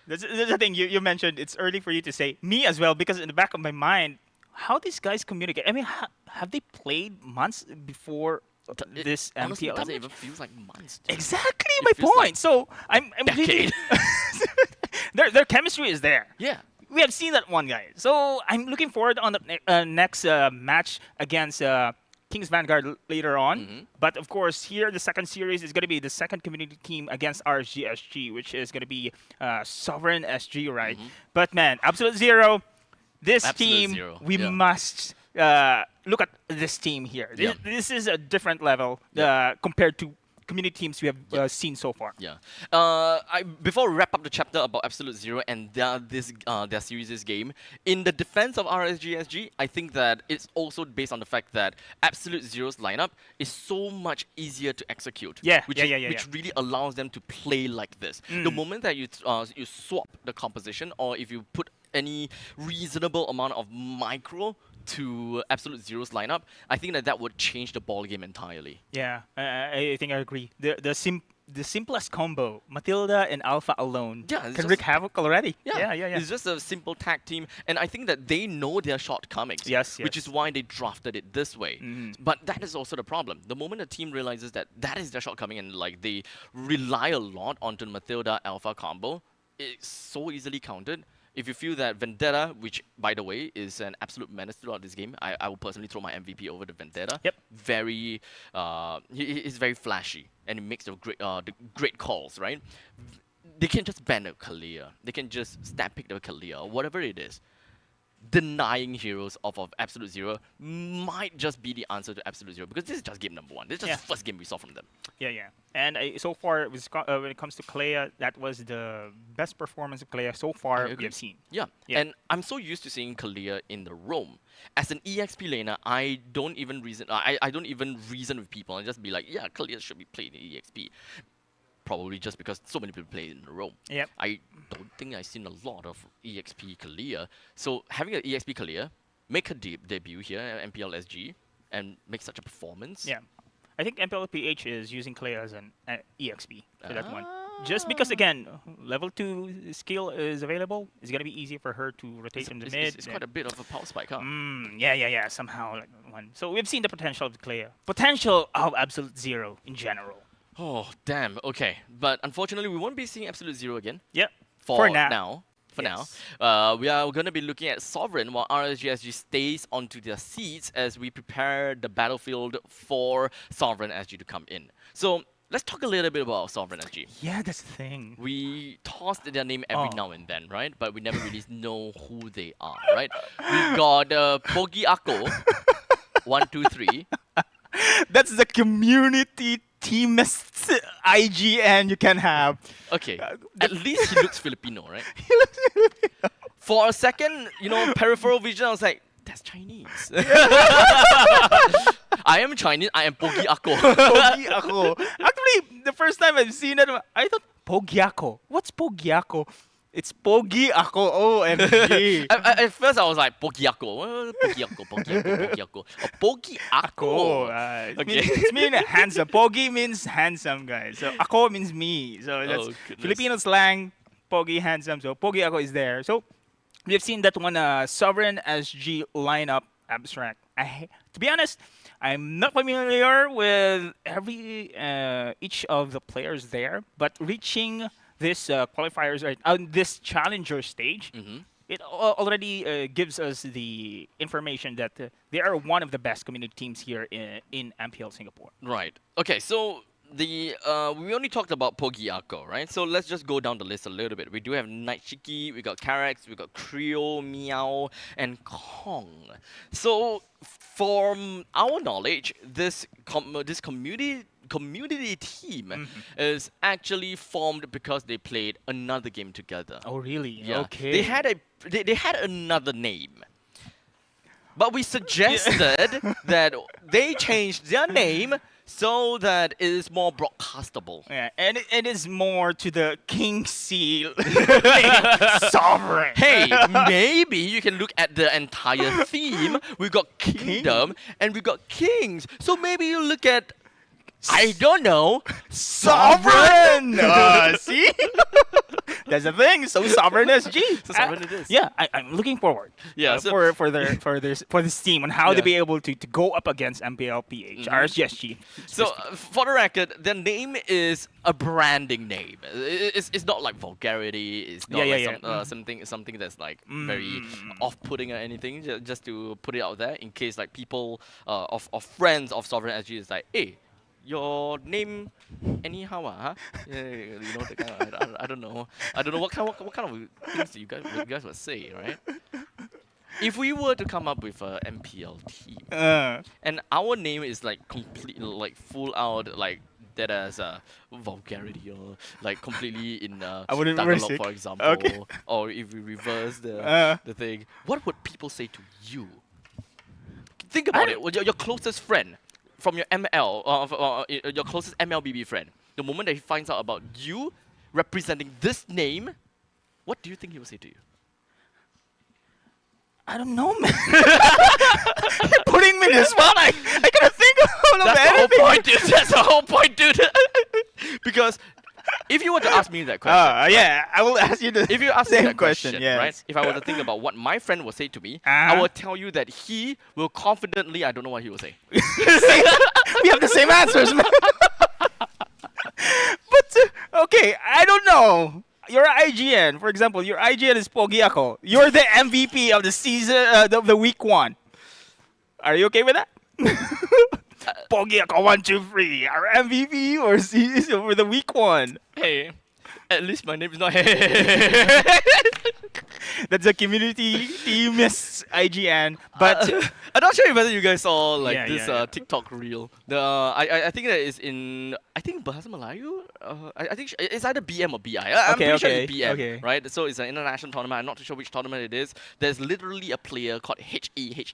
That's the thing you mentioned. It's early for you to say. Me as well, because in the back of my mind, how these guys communicate. I mean, have they played months before this Honestly, MPL? it doesn't even feel like months. Exactly It my feels point. like So I'm really decade. their chemistry is there. Yeah. We have seen that one, guys. So I'm looking forward on the next match against King's Vanguard later on. But of course, here the second series is going to be the second community team against RSG SG, which is going to be Sovereign SG, right? But man, Absolute Zero, this Absolute team, Zero, we yeah. must look at this team here. This is a different level compared to community teams we have seen so far. Yeah. Before we wrap up the chapter about Absolute Zero and their series game, in the defense of RSGSG, I think that it's also based on the fact that Absolute Zero's lineup is so much easier to execute. Yeah, Which yeah, which really allows them to play like this. The moment that you swap the composition, or if you put any reasonable amount of micro to Absolute Zero's lineup, I think that would change the ball game entirely. Yeah, I think I agree. The simplest combo, Matilda and Alpha alone, Yeah, it's can wreak just- havoc already. Yeah, yeah. It's just a simple tag team, and I think that they know their shortcomings. Yes, Which yes. is why they drafted it this way. But that is also the problem. The moment a team realizes that that is their shortcoming and like they rely a lot onto the Matilda Alpha combo, it's so easily countered. If you feel that Vendetta, which by the way is an absolute menace throughout this game, I will personally throw my MVP over the Vendetta. Yep. He's very flashy and he makes the great calls, right? They can just ban a Kalia. They can just stab pick the Kalia or whatever it is. Denying heroes off of Absolute Zero might just be the answer to Absolute Zero because this is just game number 1. This is just Yeah. the first game we saw from them. Yeah. And so far, when it comes to Clea, that was the best performance of Clea so far we agree. have seen. Yeah. Yeah. And I'm so used to seeing Kalia in the roam. As an EXP laner, I don't even reason with people and just be like, yeah, Kalia should be played in EXP. Probably just because so many people play it in a row. Yep. I don't think I've seen a lot of EXP Kalia. So having an EXP Kalia, make a debut here at MPL SG, and make such a performance. Yeah. I think MPLPH is using Clea as an EXP for that one. Just because, again, level 2 skill is available, it's going to be easy for her to rotate in the mid. It's quite a bit of a power spike, huh? Yeah, somehow. Like one. So we've seen the potential of Clea. Potential of Absolute Zero in general. Oh, damn. Okay. But unfortunately, we won't be seeing Absolute Zero again. Yeah. For now. now. Yes. We are going to be looking at Sovereign while RSGSG stays onto their seats as we prepare the battlefield for Sovereign SG to come in. So let's talk a little bit about Sovereign SG. Yeah, that's the thing. We tossed their name every Oh. now and then, right? But we never really know who they are, right? We got Pogi Ako, 1, 2, 3. That's the community teamest IGN you can have. Okay, at least he looks Filipino, right? For a second, peripheral vision, I was like, that's Chinese. I am Chinese, I am Pogi Ako. Pogiako. Actually, the first time I've seen it, I thought Pogiako. What's Pogiako? It's Pogiako. OMG. At first, I was like, Pogiako. Pogiako. Pogiako. Okay. It's mean handsome. Pogi means handsome, guys. So Ako means me. So that's goodness. Filipino slang. Pogi handsome. So Pogiako is there. So we have seen that one Sovereign SG lineup abstract. To be honest, I'm not familiar with each of the players there, but reaching this qualifiers this challenger stage, it already gives us the information that they are one of the best community teams here in MPL Singapore. Right. Okay, so we only talked about Pogiako, right? So let's just go down the list a little bit. We do have Nightshiki, we got Carax, we got Creo, Meow, and Kong. So from our knowledge, this community team is actually formed because they played another game together. Oh, really? Yeah. Okay. They had another name. But we suggested that they change their name so that it is more broadcastable. Yeah, and it is more to the King Seal Sovereign. Hey, maybe you can look at the entire theme. We got Kingdom and we got Kings. So maybe you look at, I don't know, Sovereign! See? That's the thing. So Sovereign SG. So Sovereign it is. Yeah, I'm looking forward. Yeah, for this team and how Yeah. to be able to go up against MPLPH, RSGSG. So, for the record, their name is a branding name. It's not like vulgarity. It's not something that's like very off-putting or anything. Just to put it out there, in case like people of friends of Sovereign SG is like, hey, your name anyhow, huh? Yeah, that kind of, I don't know. I don't know what kind of things you guys would say, right? If we were to come up with a MPL team, and our name is like completely like full out like that has vulgarity or like completely in I wouldn't reverse Tagalog, it. for example, Okay. or if we reverse the thing, what would people say to you? Think about it. Your closest friend from your ML, your closest MLBB friend. The moment that he finds out about you representing this name, what do you think he will say to you? I don't know, man. You're putting me in the spot. I cannot think of That's the whole anything. point, dude. That's the whole point, dude. Because if you were to ask me that question, Yeah, I will ask you the if you ask me same that question, yes. right? If I were to think about what my friend will say to me, Uh-huh. I will tell you that he will confidently. I don't know what he will say. We have the same answers, man. But okay, I don't know. Your IGN, for example, your IGN is Pogi ako. You're the MVP of the season, the week 1. Are you okay with that? Pogi ako 1, 2, 3. Our MVP or season for the week 1. Hey, at least my name is not. That's a community team's IGN, but I'm not sure whether you guys saw like Yeah, this yeah. TikTok reel. I think that is in Bahasa Melayu. I think it's either BM or BI. I'm Okay, pretty sure okay, it's BM, okay. right? So it's an international tournament. I'm not too sure which tournament it is. There's literally a player called HE.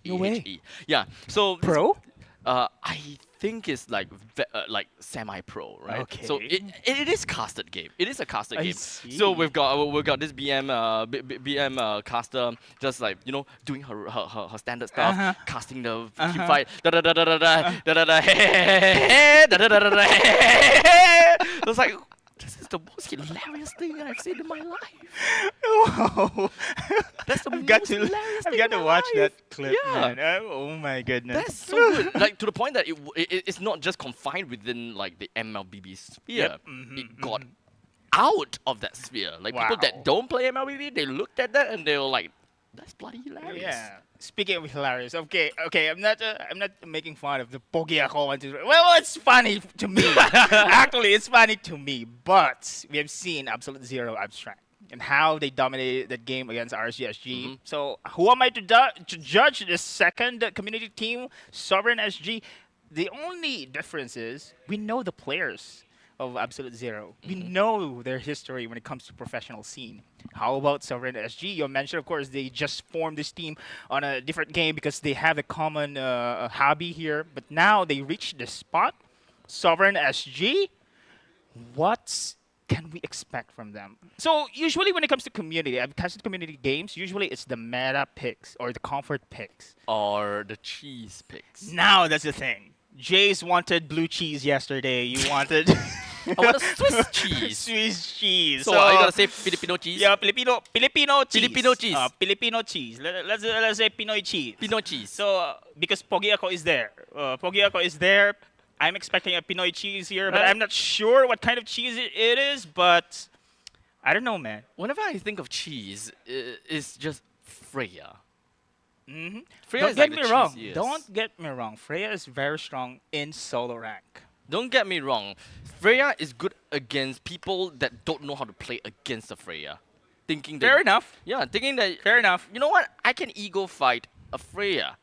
No way. Yeah. So this- pro. I think it's like semi-pro, right? Okay. So it is casted game. It is a casted I game. see. So we've got this BM caster just like doing her standard stuff, Uh-huh. casting the Uh-huh. fight. Da da da da da da da da da da da da da da. It was like, this is the most hilarious thing I've seen in my life. Wow. That's the I've got most to, hilarious I've thing got in to my watch life. that clip, Yeah. man. Oh my goodness. That's so good. Like to the point that it's not just confined within like the MLBB sphere. Yep. Mhm, It got out of that sphere. Like people Wow. that don't play MLBB, they looked at that and they were like, "That's bloody hilarious." Yeah. Speaking of hilarious, okay. I'm not making fun of the Pogi ako 1, 2, 3. Well, it's funny to me. Actually, it's funny to me. But we have seen Absolute Zero Abstract and how they dominated that game against RSG. So who am I to judge the second community team, Sovereign SG? The only difference is we know the players of Absolute Zero. We know their history when it comes to professional scene. How about Sovereign SG? You mentioned, of course, they just formed this team on a different game because they have a common hobby here. But now they reached the spot. Sovereign SG, what can we expect from them? So usually when it comes to community, I've tested community games. Usually it's the meta picks or the comfort picks. Or the cheese picks. Now that's the thing. Jace wanted blue cheese yesterday. You wanted I want a Swiss cheese. Swiss cheese. So are you gonna say Filipino cheese? Yeah, Filipino cheese. Filipino cheese. Filipino cheese. Let's say Pinoy cheese. Pinoy cheese. So because Pogi ako is there. I'm expecting a Pinoy cheese here, but Right. I'm not sure what kind of cheese it is. But I don't know, man. Whenever I think of cheese, it's just Freya. hmm Freya Don't is get like me the wrong. cheesiest. Don't get me wrong. Freya is very strong in solo rank. Don't get me wrong. Freya is good against people that don't know how to play against the Freya. Thinking that Fair enough. Yeah, thinking that Fair enough. you know what? I can ego fight a Freya.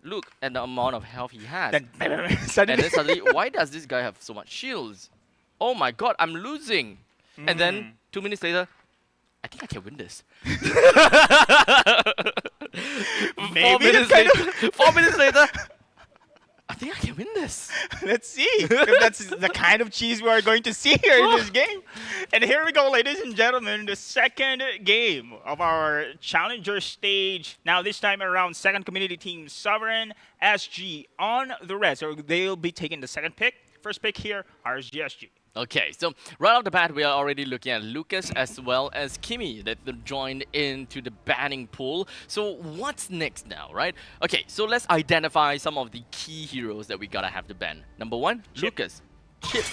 Look at the amount of health he has. Then And suddenly, then suddenly, why does this guy have so much shields? Oh my god, I'm losing. And then 2 minutes later, I think I can win this. Maybe 4 minutes later, I think I can win this. Let's see if that's the kind of cheese we are going to see here in this game. And here we go, ladies and gentlemen, the second game of our Challenger stage. Now, this time around, second community team, Sovereign SG on the red. So they'll be taking the second pick. First pick here, RSG. Okay, so right off the bat, we are already looking at Lucas as well as Kimmy that joined into the banning pool. So what's next now, right? Okay, so let's identify some of the key heroes that we gotta have to ban. Number 1, Chip. Lucas, Chip,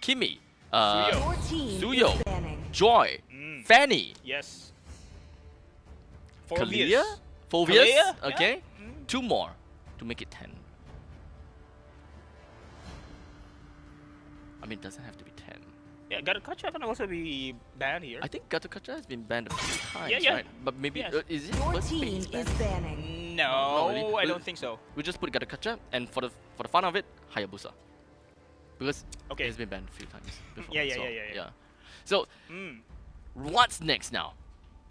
Kimmy, Your team Suyo. is banning. Joy, Fanny, Yes. Kalia, Phobius, Kalia, yeah. okay? 2 more to make it 10. I mean, it doesn't have to be 10. Yeah, Gattaca can also be banned here. I think Gattaca has been banned a few times, Yeah, yeah. right? But maybe Yes. Is it Your first team phase is banned? banning. No, really. I don't think so. We just put Gattaca, and for the fun of it, Hayabusa, because Okay. it's been banned a few times before. Yeah, yeah, so, yeah, yeah, yeah. So Mm. what's next now?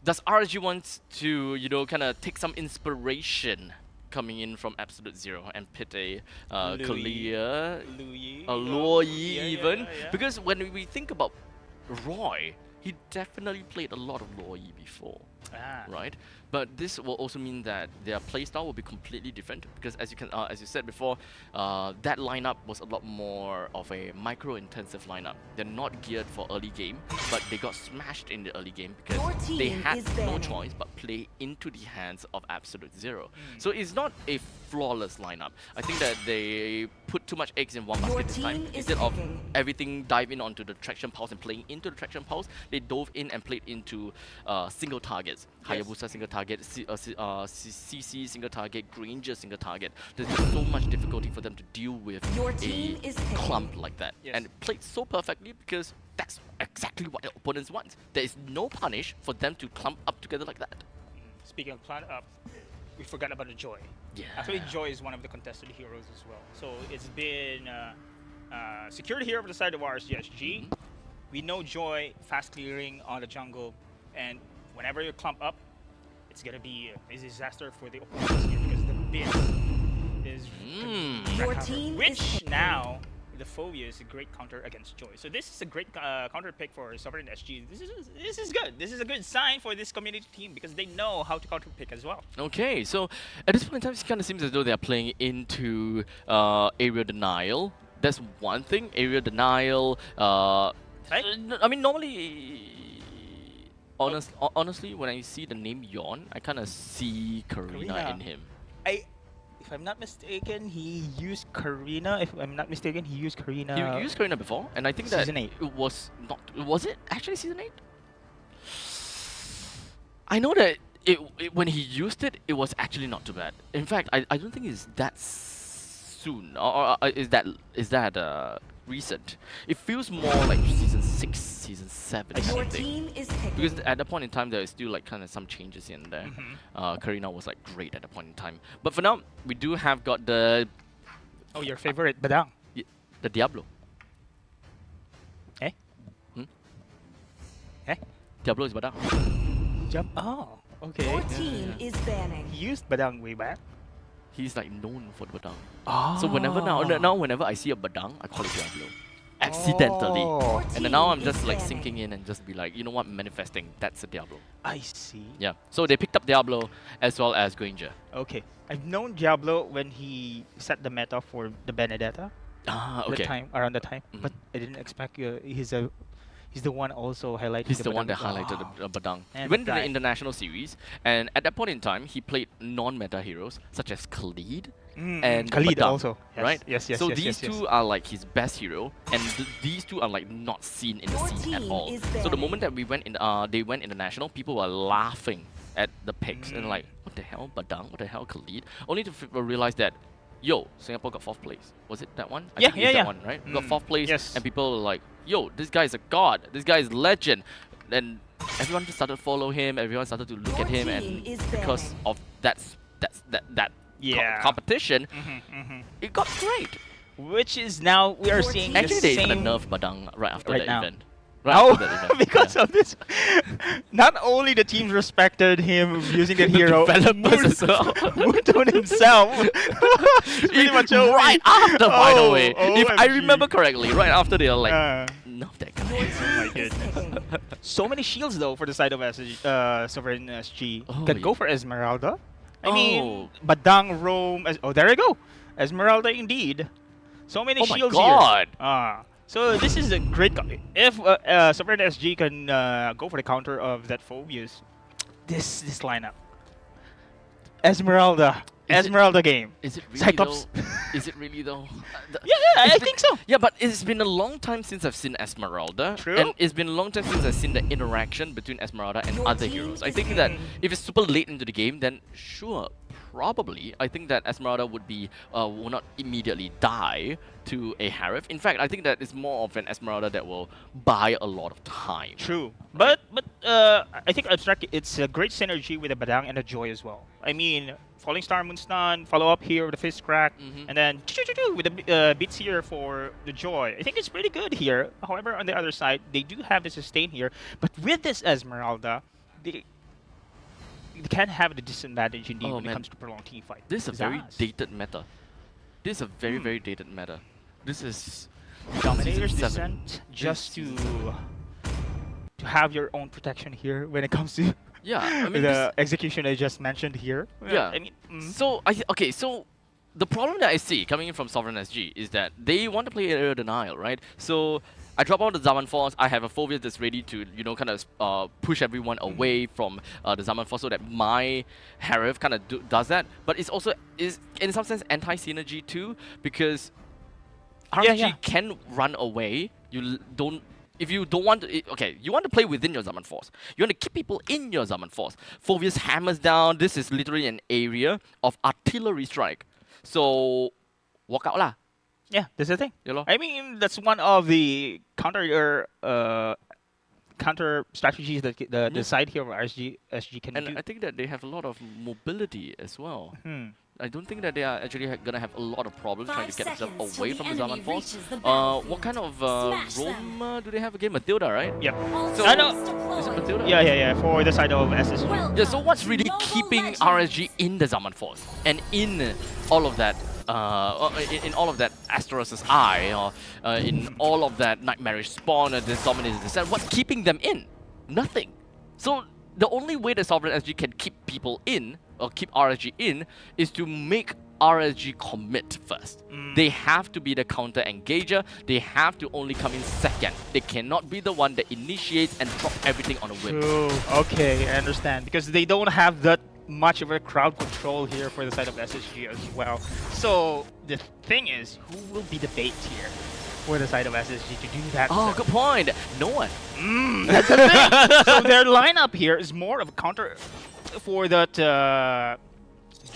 Does RSG want to, kind of take some inspiration coming in from Absolute Zero and pit a Louis. Kalia, Louis. a Luo Yi Yeah, yeah, even? yeah, yeah. Because when we think about Roy, he definitely played a lot of Luo Yi before, Ah. right? But this will also mean that their playstyle will be completely different because, as you said before, that lineup was a lot more of a micro-intensive lineup. They're not geared for early game, but they got smashed in the early game Your because team they had is no banning. choice but play into the hands of Absolute Zero. So it's not a flawless lineup. I think that they put too much eggs in one Your basket this time. team is Instead of picking. everything diving onto the traction pulse and playing into the traction pulse, they dove in and played into single targets. Yes. Hayabusa single target, CC single target, Granger single target. There's just so much difficulty for them to deal with Your a team is picking. clump like that. Yes. And it played so perfectly because that's exactly what the opponents want. There is no punish for them to clump up together like that. Speaking of plan up, we forgot about the Joy. Yeah. Actually, Joy is one of the contested heroes as well. So it's been secured here for the side of RSG. We know Joy fast clearing on the jungle, and whenever you clump up, it's gonna be a disaster for the opponents here because the bit is Your counter, team is which picking. now the Phobia is a great counter against Joy. So this is a great counter pick for Sovereign SG. This is good. This is a good sign for this community team because they know how to counter pick as well. Okay, so at this point in time, it kind of seems as though they are playing into area denial. That's one thing. Area denial. Right? I mean, normally, honestly, when I see the name Yon, I kind of see Karina Karina. in him. If I'm not mistaken, he used Karina. If I'm not mistaken, he used Karina. You used Karina before, and I think that Season 8. it was not. Was it actually season 8? I know that when he used it, it was actually not too bad. In fact, I don't think it's that soon, or is that recent. It feels more like season 6, season 7 kind Your of thing. team is picking. Because at that point in time, there is still like kind of some changes in there. Mm-hmm. Karina was like great at that point in time. But for now, we do have got the Oh, your favorite, Badang. the Diablo. Eh? Hmm? Eh? Diablo is Badang. Jump. Oh, okay. Your team is banning. He used Badang way back. He's like known for the Badang. Oh. So now whenever I see a Badang, I call it Diablo. Accidentally. Oh, And then now I'm team just is like banning. sinking in and just be like, you know what, manifesting, that's a Diablo. I see. Yeah. So they picked up Diablo as well as Granger. Okay. I've known Diablo when he set the meta for the Benedetta. Ah, okay. Around the time. Mhm. But I didn't expect he's the one also highlighting He's the one that Badang. highlighted the Badang. He And went to the guy. international series, and at that point in time, he played non-meta heroes such as Khalid Mm, and Khalid Badang, also. Yes, right? Yes, yes, so yes, these yes, yes. two are like his best hero, and these two are like not seen in the Your scene at team all. is So the banning. moment that they went international, people were laughing at the picks and like, what the hell, Badang? What the hell, Khalid? Only to realize that, yo, Singapore got 4th place. Was it that one? I Yeah, think yeah, it's yeah. that one, right? We got Mm, 4th place, yes. and people were like, yo, this guy's a god. This guy is legend. And everyone just started to follow him. Everyone started to look Your at him, team and is because banning. of that Yeah. competition, Mm-hmm. it got great. Which is now we are Your seeing team- Actually, the they same. even nerfed Badang right after Right that now. event. Right Oh, after that event. because yeah. of this, not only the teams respected him using the hero, developers as well. Mudon himself. It's pretty much over. right after, by the Oh, way. If I OMG. remember correctly, right after they are like, nerf that guy. Your my team is goodness. picking. So many shields though for the side of Sovereign SG. Oh, Can go yeah. for Esmeralda. I Oh. mean, Badang, Rome. Oh, there you go. Esmeralda indeed. So many Oh my shields god. here. So this is a great. If Sovereign SG can go for the counter of that Phobius, this lineup. Esmeralda. Is it- Esmeralda game. Is it really Cyclops. though? Is it really though? Yeah, I It's been- think so. Yeah, but it's been a long time since I've seen Esmeralda. True. And it's been a long time since I've seen the interaction between Esmeralda and Your other team heroes. I is think that winning. if it's super late into the game, then sure, probably, I think that Esmeralda will not immediately die to a Harif. In fact, I think that it's more of an Esmeralda that will buy a lot of time. True, but I think Abstract, it's a great synergy with the Badang and the Joy as well. I mean, Falling Star, Moonstun, follow up here with the Fist Crack, and then with the Beats here for the Joy. I think it's pretty good here. However, on the other side, they do have the sustain here, but with this Esmeralda, they can have the disadvantage indeed when it comes to prolonged team fight. This is a very dated meta. This is a very, very dated meta. This is Dominator's Season 7. Descent just to have your own protection here when it comes to Yeah, I mean, the execution I just mentioned here. yeah. I mean, So so the problem that I see coming in from Sovereign SG is that they want to play Aerial Denial, right? So I drop out the Zaman Force. I have a Phobius that's ready to, kind of push everyone away from the Zaman Force so that my Harif kind of does that. But it's also is in some sense anti-synergy too, because RNG can run away. If you don't want to, you want to play within your Zaman Force. You want to keep people in your Zaman Force. Phobius hammers down. This is literally an area of artillery strike. So walk out lah. yeah, that's the thing. You know? I mean, that's one of the counter strategies that the side here of SG can And do. I think that they have a lot of mobility as well. I don't think that they are actually going to have a lot of problems trying to get themselves away from the Zaman Force. What kind of roam do they have again? Matilda, right? Yep. So, I know. is it Matilda? Yeah, for the side of SSG. Yeah, so what's really keeping RSG in the Zaman Force and in all of that, in all of that Asteros' Eye, or in all of that Nightmarish Spawn, this Dominator's Descent, what's keeping them in? Nothing. So the only way that Sovereign SG can keep people in, or keep RSG in, is to make RSG commit first. They have to be the counter engager. They have to only come in second. They cannot be the one that initiates and drop everything on a whim. True. Okay, I understand. Because they don't have that much of a crowd control here for the side of SSG as well. So the thing is, who will be the bait here for the side of SSG to do that? Oh, good point. No one. That's the thing. So their lineup here is more of a counter for that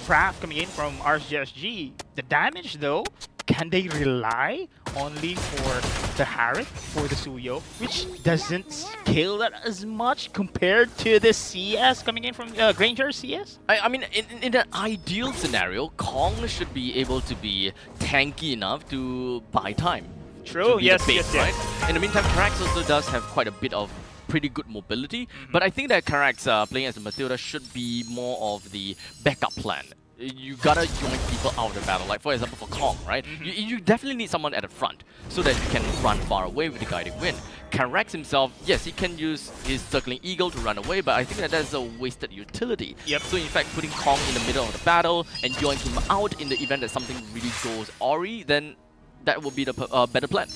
draft coming in from RSG. The damage though, can they rely only for the Harith, for the Suyo, which doesn't scale that as much compared to the CS coming in from Granger CS? I mean, in an ideal scenario, Kong should be able to be tanky enough to buy time. True, to be yes, the bait, yes. right? In the meantime, Carax also does have quite a bit of pretty good mobility, but I think that Carax playing as a Matilda should be more of the backup plan. You gotta join people out of the battle, like for example for Kong, right? You definitely need someone at the front so that you can run far away with the guiding wind. Carax himself, yes, he can use his circling eagle to run away, but I think that that's a wasted utility. Yep. So in fact, putting Kong in the middle of the battle and join him out in the event that something really goes awry, then that would be the better plan.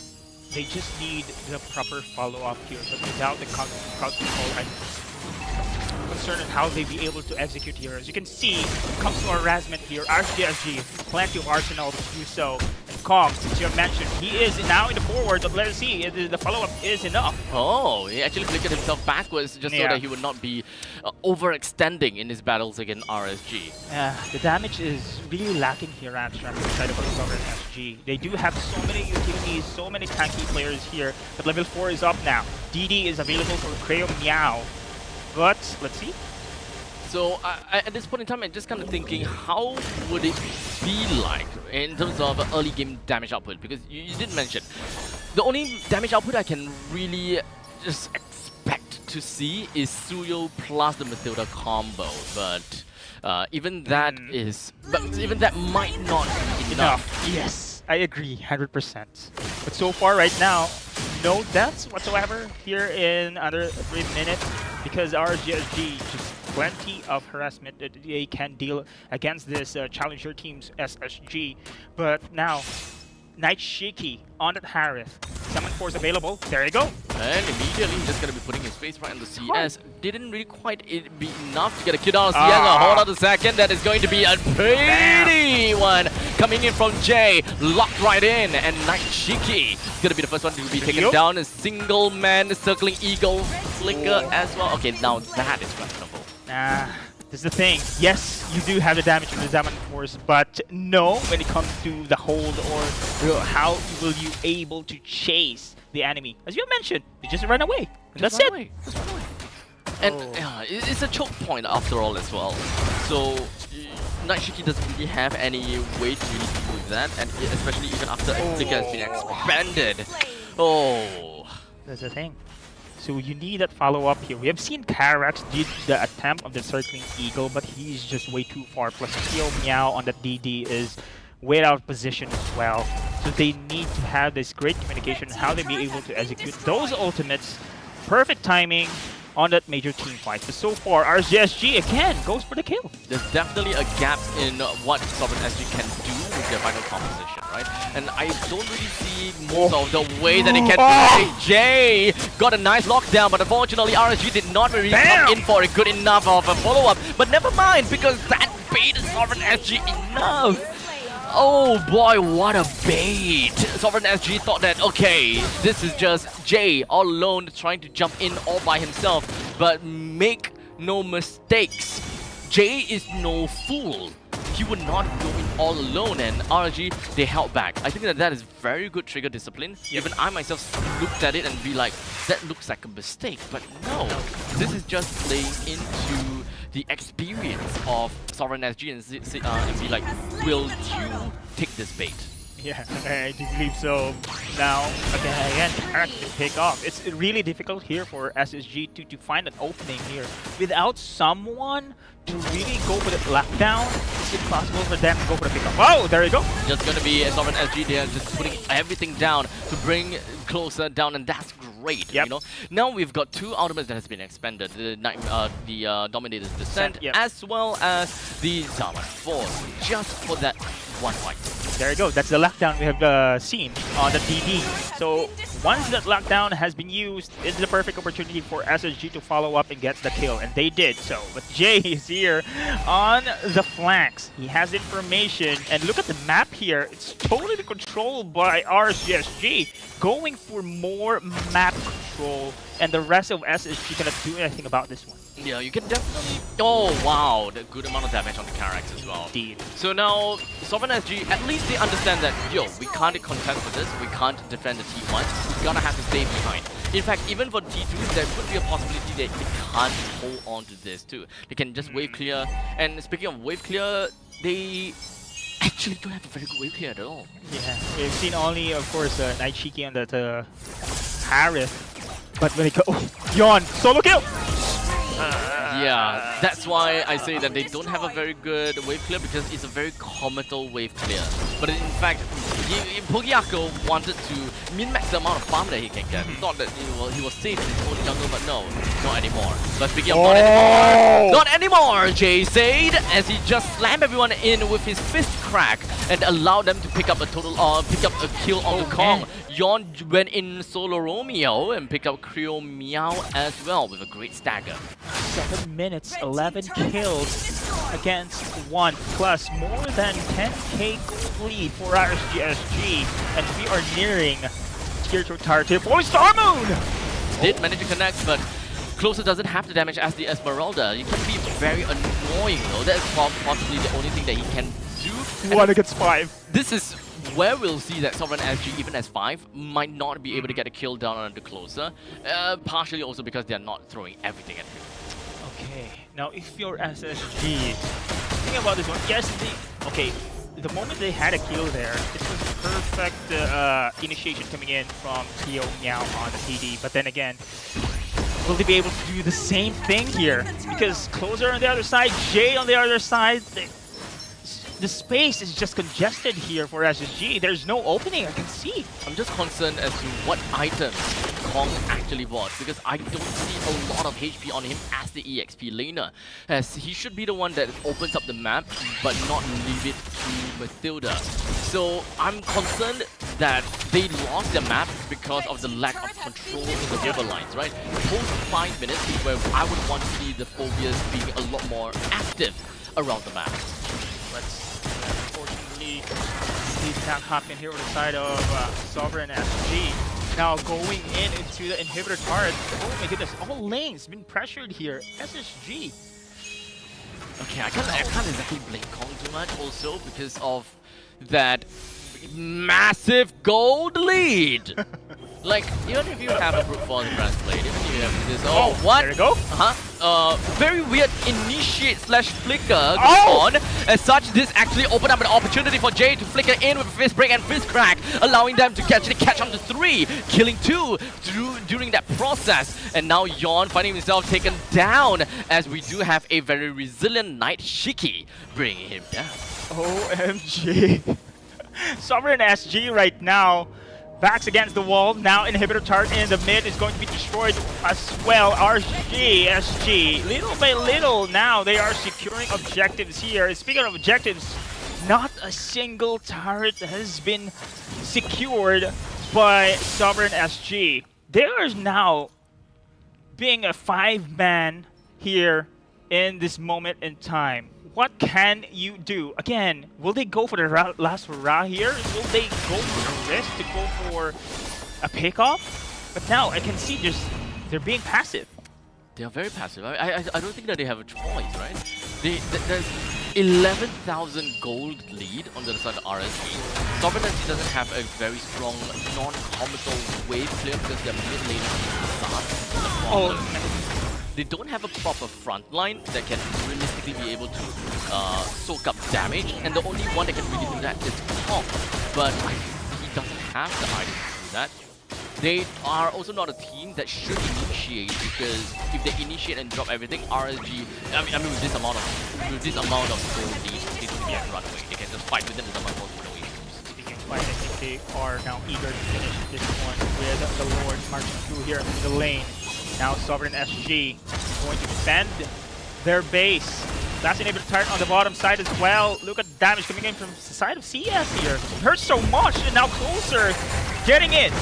They just need the proper follow-up here, but without the crowd control, I'm concerned on how they be able to execute here. As you can see, when it comes to harassment here, RSG, plenty of arsenal to do so. And Kong, since you have mentioned, he is now in the forward, but let's see, the follow-up is enough. Oh, he actually flickered himself backwards just so that he would not be overextending in his battles against RSG. The damage is really lacking here at the side of Sovereign SG. They do have so many utilities, so many tanky players here, but level 4 is up now. DD is available for Creo Meow. But let's see. So at this point in time, I'm just kind of thinking, how would it be like in terms of early game damage output? Because you did mention, the only damage output I can really just expect to see is Suyo plus the Matilda combo. But even that even that might not be enough. Yes, I agree, 100%. But so far right now, no deaths whatsoever here in under 3 minutes, because RSG just plenty of harassment that they can deal against this Challenger team's SSG. But now, Night Shiki on that Harith. Summon Force available. There you go. And immediately he's just going to be putting his face right on the CS. Didn't really quite be enough to get a kill down on CS. Hold on a second. That is going to be a pretty one coming in from Jay. Locked right in. And Night Shiki is going to be the first one to be taken down. A single man circling eagle flicker as well. Okay, now that is questionable. This is the thing. Yes, you do have the damage from the Diamond Force, but no, when it comes to the hold or how will you able to chase the enemy? As you mentioned, you just run away. And that's it. Just run away. And it's a choke point after all as well. So Nightshiki doesn't really have any way to really deal with that, and especially even after Flicker has been expanded. Oh. That's the thing. So you need that follow-up here. We have seen Karax did the attempt of the Circling Eagle, but he's just way too far. Plus Kyo Meow on that DD is way out of position as well. So they need to have this great communication on how they be able to execute those ultimates. Perfect timing on that major team fight. But so far, RSG again goes for the kill. There's definitely a gap in what Sovereign SG can do with their final composition, right? And I don't really see most of the way that they can play. Jay got a nice lockdown, but unfortunately RSG did not really come in for a good enough of a follow-up. But never mind, because that baited Sovereign SG enough. Oh boy, what a bait! Sovereign SG thought that, okay, this is just Jay all alone trying to jump in all by himself. But make no mistakes, Jay is no fool. He would not go in all alone, and RG, they held back. I think that is very good trigger discipline. Even I myself looked at it and be like, that looks like a mistake. But no, this is just playing into the experience of Sovereign SG and be like, will you take this bait? Yeah, I do believe so. Now, again, Karax can pick off. It's really difficult here for SSG to find an opening here. Without someone to really go for the lockdown, it's impossible for them to go for the pickup. Oh, there you go. Just gonna be a Sovereign SG there, just putting everything down to bring closer down, and that's great. You know. Now we've got two ultimates that has been expanded: the Dominator's Descent, as well as the Diamond Force, just for that one fight. There you go. That's the lockdown we have seen on the DD. So once that lockdown has been used, it's the perfect opportunity for SSG to follow up and get the kill, and they did so. But Jay is here on the flanks. He has information, and look at the map here. It's totally controlled by RSG, going for more map control, and the rest of SSG cannot do anything about this one. Yeah, you can definitely... Oh, wow. The good amount of damage on the Karax as well. Indeed. So now, Sovereign SG, at least they understand that, yo, we can't contest with this. We can't defend the T1. We're gonna have to stay behind. In fact, even for T2s, there could be a possibility that they can't hold on to this too. They can just wave clear. And speaking of wave clear, they actually don't have a very good wave clear at all. Yeah, we've seen only, of course, Nightshiki on that Harith. But when it go... Oh, Yon! Solo kill! Yeah, that's why I say that they don't have a very good wave clear, because it's a very comical wave clear. But in fact, Pogiako wanted to min-max the amount of farm that he can get. He thought that he was safe in his own jungle, but no, not anymore. But speaking of not anymore, Jay said, as he just slammed everyone in with his fist crack and allowed them to pick up a kill on the Kong. Yon went in solo Romeo and picked up Creo Meow as well with a great stagger. 7 minutes, 11 kills against 1, plus more than 10k gold lead for RSG, and we are nearing tier 2 tier 4 Star Moon! Did manage to connect, but Closer doesn't have the damage as the Esmeralda. It can be very annoying though. That's possibly the only thing that he can do. 1 against 5. This is where we'll see that Sovereign SG, even as 5, might not be able to get a kill down on the Closer. Partially also because they're not throwing everything at him. Okay, now if you're SSG, think about this one. Yes, the moment they had a kill there, it was perfect initiation coming in from Kyo Meow on the TD. But then again, will they be able to do the same thing here? Because Closer on the other side, Jay on the other side, the space is just congested here for SSG. There's no opening, I can see. I'm just concerned as to what items Kong actually bought, because I don't see a lot of HP on him as the EXP laner, as he should be the one that opens up the map but not leave it to Mathilda. So I'm concerned that they lost their map because of the lack of control in the river lines, right? Post 5 minutes is where I would want to see the Phobias being a lot more active around the map. Unfortunately, he's not hopping here on the side of Sovereign SG. Now going into the inhibitor turret. Oh my goodness, all lanes been pressured here. SSG. Okay, I can't exactly blame Kong too much also because of that massive gold lead. Like, even if you have a brute force breastplate, even if you have this, oh, what? There you go. Very weird initiate slash flicker Oh! on. As such, this actually opened up an opportunity for Jay to flicker in with a fist break and fist crack, allowing them to actually catch on to 3, killing 2 during that process. And now Yon finding himself taken down as we do have a very resilient Knight Shiki bringing him down. OMG. Sovereign SG right now. Backs against the wall. Now inhibitor turret in the mid is going to be destroyed as well. RG, SG, little by little now they are securing objectives here. Speaking of objectives, not a single turret has been secured by Sovereign SG. They are now being a 5-man here in this moment in time. What can you do? Again, will they go for the last hurrah here? Will they go for the risk to go for a pickoff? But now I can see just they're being passive. They are very passive. I don't think that they have a choice, right? There's 11,000 gold lead on the side of RSG. Sovereign SG doesn't have a very strong non-committal wave clear because their mid lane is they don't have a proper front line that can realistically be able to soak up damage, and the only one that can really do that is Kong. But he doesn't have the items to do that. They are also not a team that should initiate, because if they initiate and drop everything, RSG, I mean with this amount of gold lead, they don't need to run away. They can just fight within this amount of gold with no issues. They can fight. I think they are now eager to finish this one with the Lord marching through here in the lane. Now Sovereign SG is going to defend their base. Last inhibitor turret on the bottom side as well. Look at the damage coming in from the side of CS here. It hurts so much, and now Closer getting in.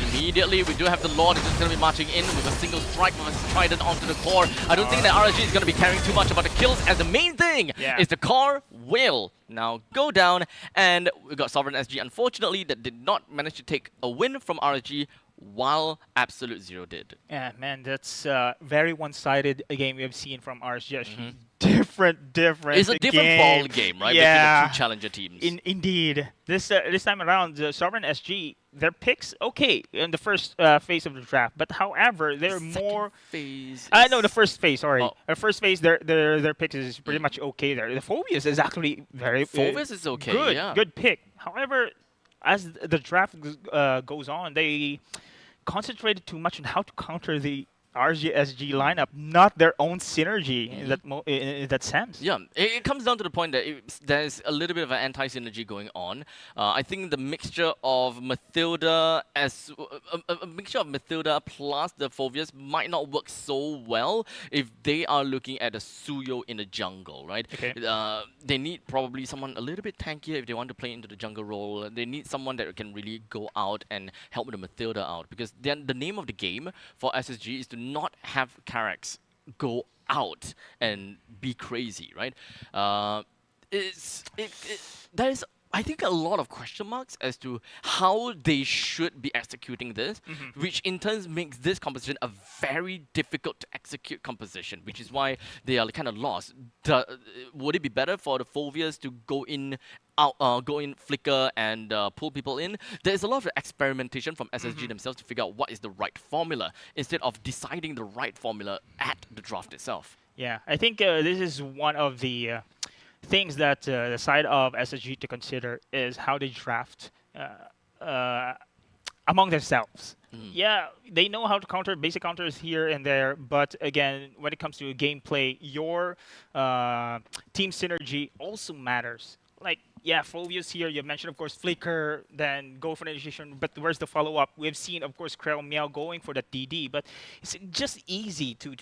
Immediately, we do have the Lord who's just going to be marching in with a single strike with a trident onto the core. I don't think that RSG is going to be caring too much about the kills, as the main thing is the core will now go down. And we got Sovereign SG, unfortunately, that did not manage to take a win from RSG, while Absolute Zero did. Yeah, man, that's very one-sided game we have seen from RSG. Different. It's a different ball game, right? Yeah. Between the two challenger teams. Indeed. This time around, Sovereign SG, their picks okay in the first phase of the draft, but however, they're more. Phase. No, the first phase. Sorry, the first phase. Their picks is pretty much okay there. The Phobius is actually very. Phobius is okay. Good, yeah. good pick. However, as the draft goes on, they concentrated too much on how to counter the RGSG lineup, not their own synergy in that sense. Yeah, it comes down to the point that there's a little bit of an anti-synergy going on. I think the mixture of Mathilda a mixture of Mathilda plus the Phobius might not work so well if they are looking at a Suyo in the jungle, right? Okay. They need probably someone a little bit tankier if they want to play into the jungle role. They need someone that can really go out and help the Mathilda out, because then the name of the game for SSG is to not have Carax go out and be crazy, right? There is, I think, a lot of question marks as to how they should be executing this, which in turn makes this composition a very difficult to execute composition, which is why they are kind of lost. Would it be better for the Phobias to go in flicker and pull people in? There's a lot of experimentation from SSG themselves to figure out what is the right formula, instead of deciding the right formula at the draft itself. Yeah, I think this is one of the things that the side of SSG to consider is how they draft among themselves. Yeah, they know how to counter basic counters here and there, but again, when it comes to gameplay, your team synergy also matters. Like, yeah, Phobius here, you mentioned, of course, Flicker, then go for the initiation, but where's the follow-up? We've seen, of course, Krell Meow going for the DD, but it's just easy to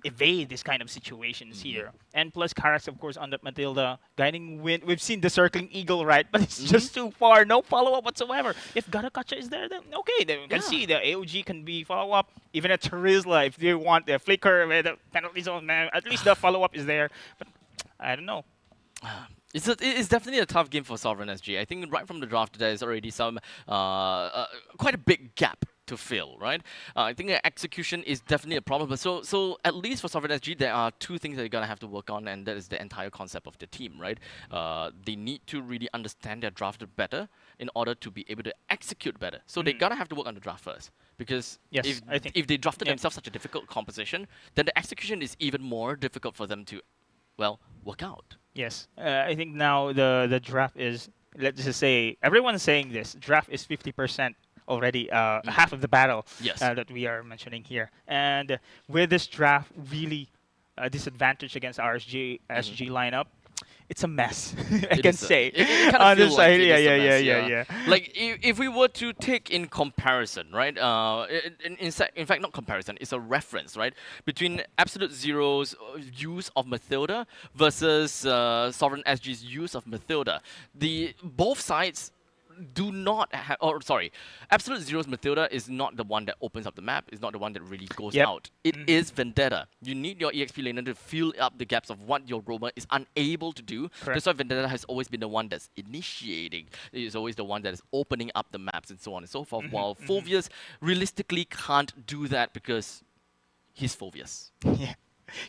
evade this kind of situations here. And plus, Carax, of course, on that Matilda, guiding wind. We've seen the circling eagle, right? But it's just too far, no follow-up whatsoever. If Garakacha is there, then okay, then we can see the AOG can be follow-up. Even a Terizla, if they want the Flicker with the penalty zone, at least the follow-up is there. But I don't know. It's definitely a tough game for Sovereign SG. I think right from the draft, there's already some quite a big gap to fill, right? I think execution is definitely a problem. But so at least for Sovereign SG, there are two things that you're gonna have to work on, and that is the entire concept of the team, right? They need to really understand their draft better in order to be able to execute better. So they gotta have to work on the draft first, because Yes, I think. if they drafted Yeah. themselves such a difficult composition, then the execution is even more difficult for them to, well, work out. Yes, I think now the draft is, let's just say, everyone's saying this, draft is 50% already, half of the battle Yes. that we are mentioning here. And with this draft really disadvantage against RSG SG lineup, it's a mess. I It can is say. it kinda On feel this like side, it yeah, is a yeah, mess, yeah. Like if we were to take in comparison, right? In fact, not comparison. It's a reference, right? Between Absolute Zero's use of Mathilda versus Sovereign SG's use of Mathilda. The both sides do not have, or sorry, Absolute Zero's Mathilda is not the one that opens up the map, is not the one that really goes Yep. out. It is Vendetta. You need your EXP laner to fill up the gaps of what your roamer is unable to do. Correct. That's why Vendetta has always been the one that's initiating. It is always the one that is opening up the maps and so on and so forth, while Phoveus realistically can't do that because he's Phoveus. Yeah.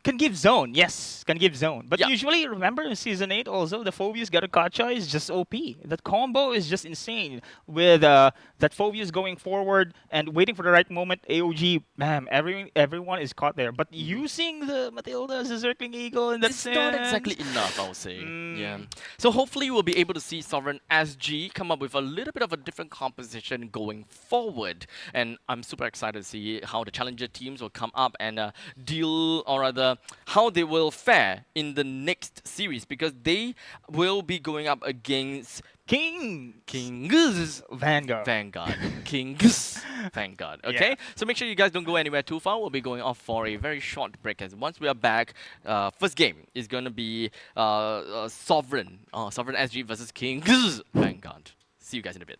Can give zone, yes, can give zone. But Yeah. usually, remember in Season 8 also, the Phoveus Garukacha is just OP. That combo is just insane. With that Phoveus going forward and waiting for the right moment, AOG, man, everyone is caught there. But using the Matilda as a Circling Eagle in that It's not sense, exactly enough, I would say. Yeah. So hopefully we'll be able to see Sovereign SG come up with a little bit of a different composition going forward. And I'm super excited to see how the Challenger teams will come up and deal, or rather, how they will fare in the next series, because they will be going up against King's Vanguard. King's Vanguard. Okay, Yeah. so make sure you guys don't go anywhere too far. We'll be going off for a very short break, as once we are back, first game is going to be Sovereign SG versus King's Vanguard. See you guys in a bit.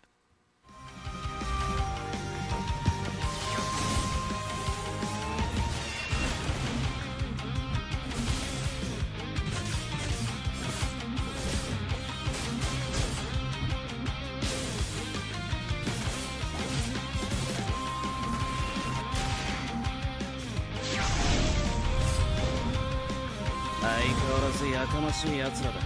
相変わらずやかましい奴らだ。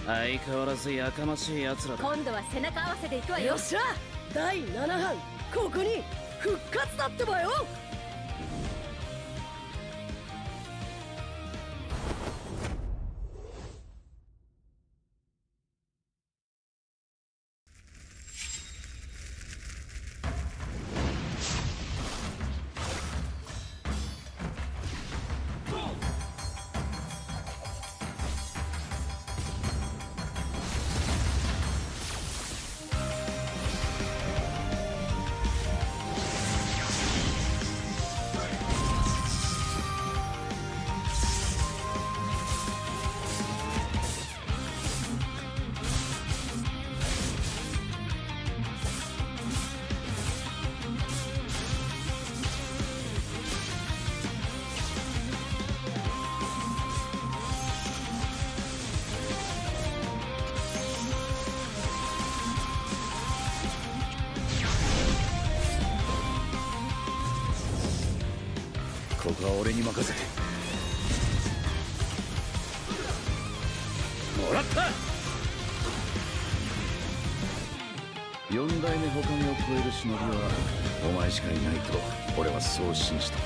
相変わらずやかましい奴らだ。今度は背中合わせでいくわよ。よっしゃ第7班ここに復活だってばよ。ここは俺に任せてもらった。4代目捕獲を超える忍びはお前しかいないと俺はそう信じた。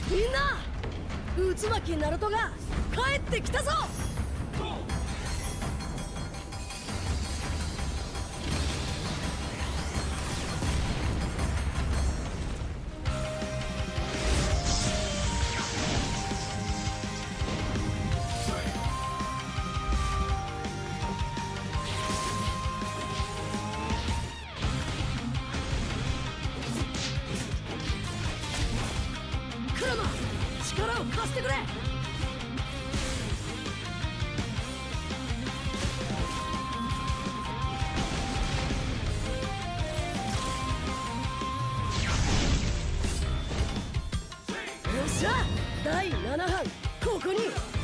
みんな渦巻きナルトが帰ってきたぞ。クラマ力を貸してくれ。よっしゃ第7班ここに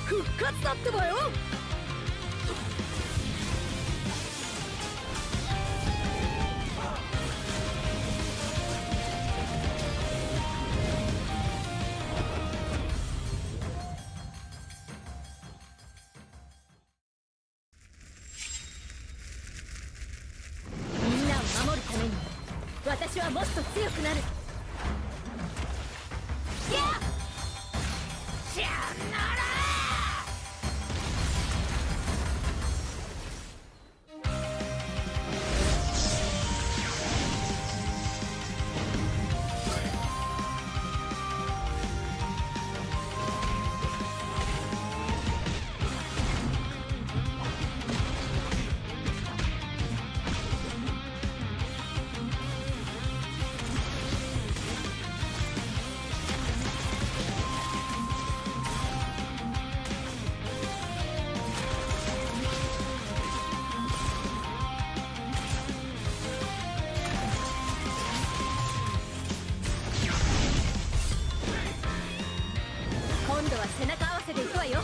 復活だってばよ。みんなを守るために私はもっと強くなる。やっしゃなら今度は背中合わせでいくわよ。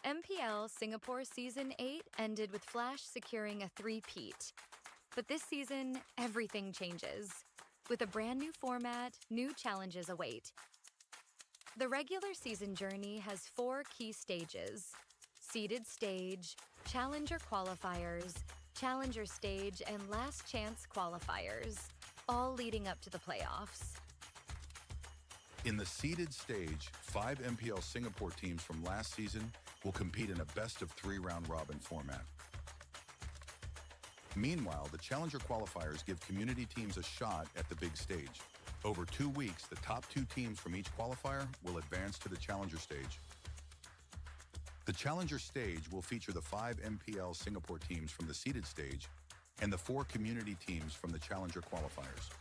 MPL Singapore Season 8 ended with Flash securing a three-peat. But this season, everything changes. With a brand new format, new challenges await. The regular season journey has 4 key stages: seeded stage, Challenger Qualifiers, Challenger Stage, and Last Chance Qualifiers, all leading up to the playoffs. In the seeded stage, 5 MPL Singapore teams from last season will compete in a best-of-3 round-robin format. Meanwhile, the Challenger Qualifiers give community teams a shot at the big stage. Over 2 weeks, the top 2 teams from each qualifier will advance to the Challenger stage. The Challenger stage will feature the 5 MPL Singapore teams from the seeded stage and the 4 community teams from the Challenger Qualifiers.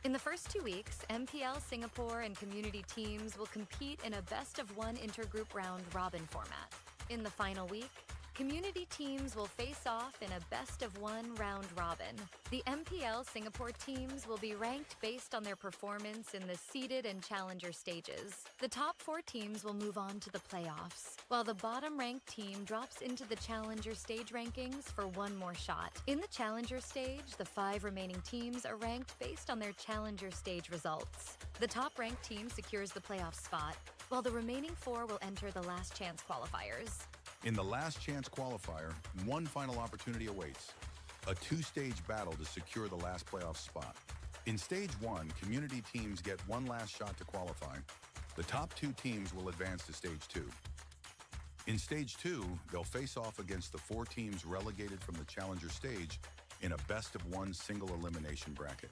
In the first 2 weeks, MPL Singapore and community teams will compete in a best-of-1 intergroup round-robin format. In the final week, community teams will face off in a best-of-1 round-robin. The MPL Singapore teams will be ranked based on their performance in the seeded and challenger stages. The top 4 teams will move on to the playoffs, while the bottom-ranked team drops into the challenger stage rankings for one more shot. In the challenger stage, the 5 remaining teams are ranked based on their challenger stage results. The top-ranked team secures the playoff spot, while the remaining 4 will enter the last chance qualifiers. In the last chance qualifier, one final opportunity awaits: a 2-stage battle to secure the last playoff spot. In stage 1, community teams get one last shot to qualify. The top 2 teams will advance to stage 2. In stage 2, they'll face off against the 4 teams relegated from the challenger stage in a best-of-1 single elimination bracket.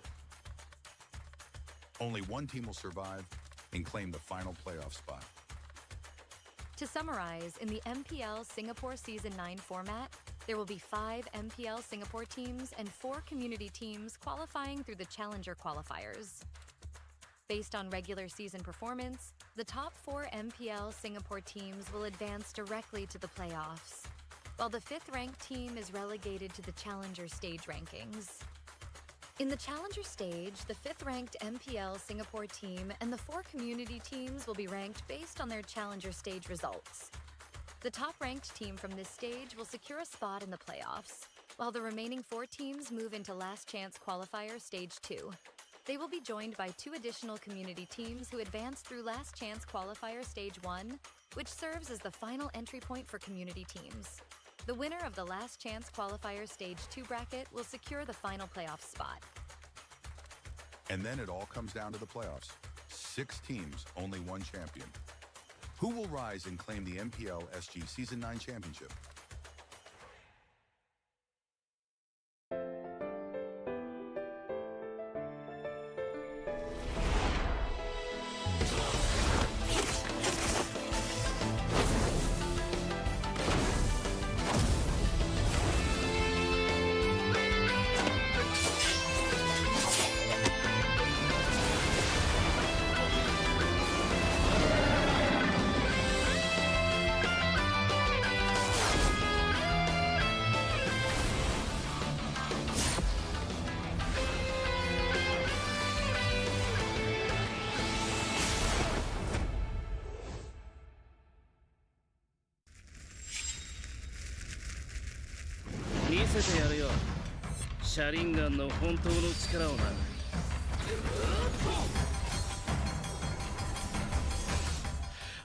Only one team will survive and claim the final playoff spot. To summarize, in the MPL Singapore Season 9 format, there will be 5 MPL Singapore teams and 4 community teams qualifying through the Challenger Qualifiers. Based on regular season performance, the top 4 MPL Singapore teams will advance directly to the playoffs, while the 5th-ranked team is relegated to the Challenger stage rankings. In the Challenger stage, the 5th-ranked MPL Singapore team and the 4 community teams will be ranked based on their Challenger stage results. The top-ranked team from this stage will secure a spot in the playoffs, while the remaining 4 teams move into Last Chance Qualifier Stage 2. They will be joined by 2 additional community teams who advance through Last Chance Qualifier Stage 1, which serves as the final entry point for community teams. The winner of the Last Chance Qualifier Stage 2 bracket will secure the final playoff spot. And then it all comes down to the playoffs. 6 teams, only one champion. Who will rise and claim the MPL SG Season 9 championship?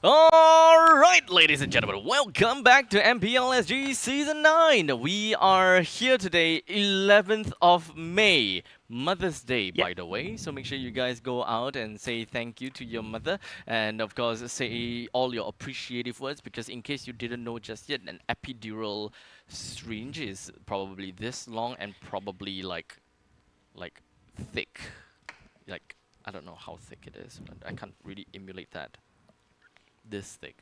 Alright, ladies and gentlemen, welcome back to MPL SG Season 9. We are here today, 11th of May, Mother's Day, by the way. So make sure you guys go out and say thank you to your mother. And of course, say all your appreciative words, because in case you didn't know just yet, an epidural syringe is probably this long and probably like thick. Like, I don't know how thick it is, but I can't really emulate that. This thick.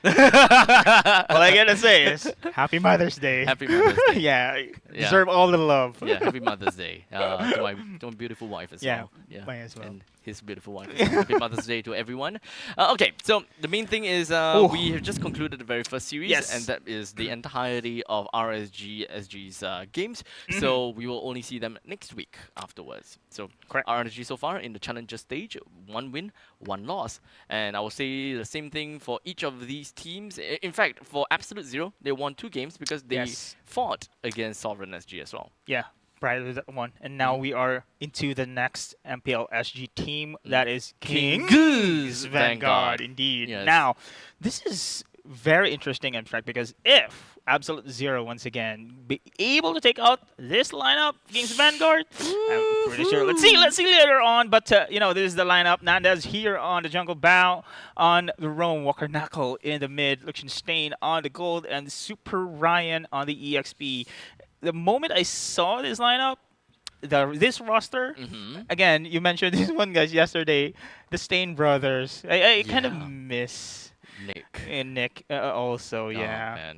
All I gotta say is Happy Mother's Day. Happy Mother's Day. Yeah, you deserve all the love. Yeah, Happy Mother's Day to my beautiful wife as well. Yeah, mine as well. And his beautiful wife as well. Happy Mother's Day to everyone. Okay, so the main thing is we have just concluded the very first series, and that is the entirety of RSG SG's games. So we will only see them next week afterwards. So RSG so far in the Challenger stage, 1 win, 1 loss. And I will say the same thing for each of these teams. In fact, for Absolute Zero, they won 2 games because they fought against Sovereign SG as well. Yeah. prior to that one, and now we are into the next MPL SG team that is King Goose Vanguard. Indeed. Yes. Now, this is very interesting, abstract, because if Absolute Zero once again be able to take out this lineup against Vanguard, I'm pretty sure. Let's see later on. But this is the lineup. Nandez here on the jungle bow, on the Rome, Walker Knuckle in the mid, Liechtenstein on the gold, and Super Ryan on the EXP. The moment I saw this lineup, this roster, again, you mentioned this one, guys, yesterday, the Stain brothers. I kind of miss Nick also, yeah. man.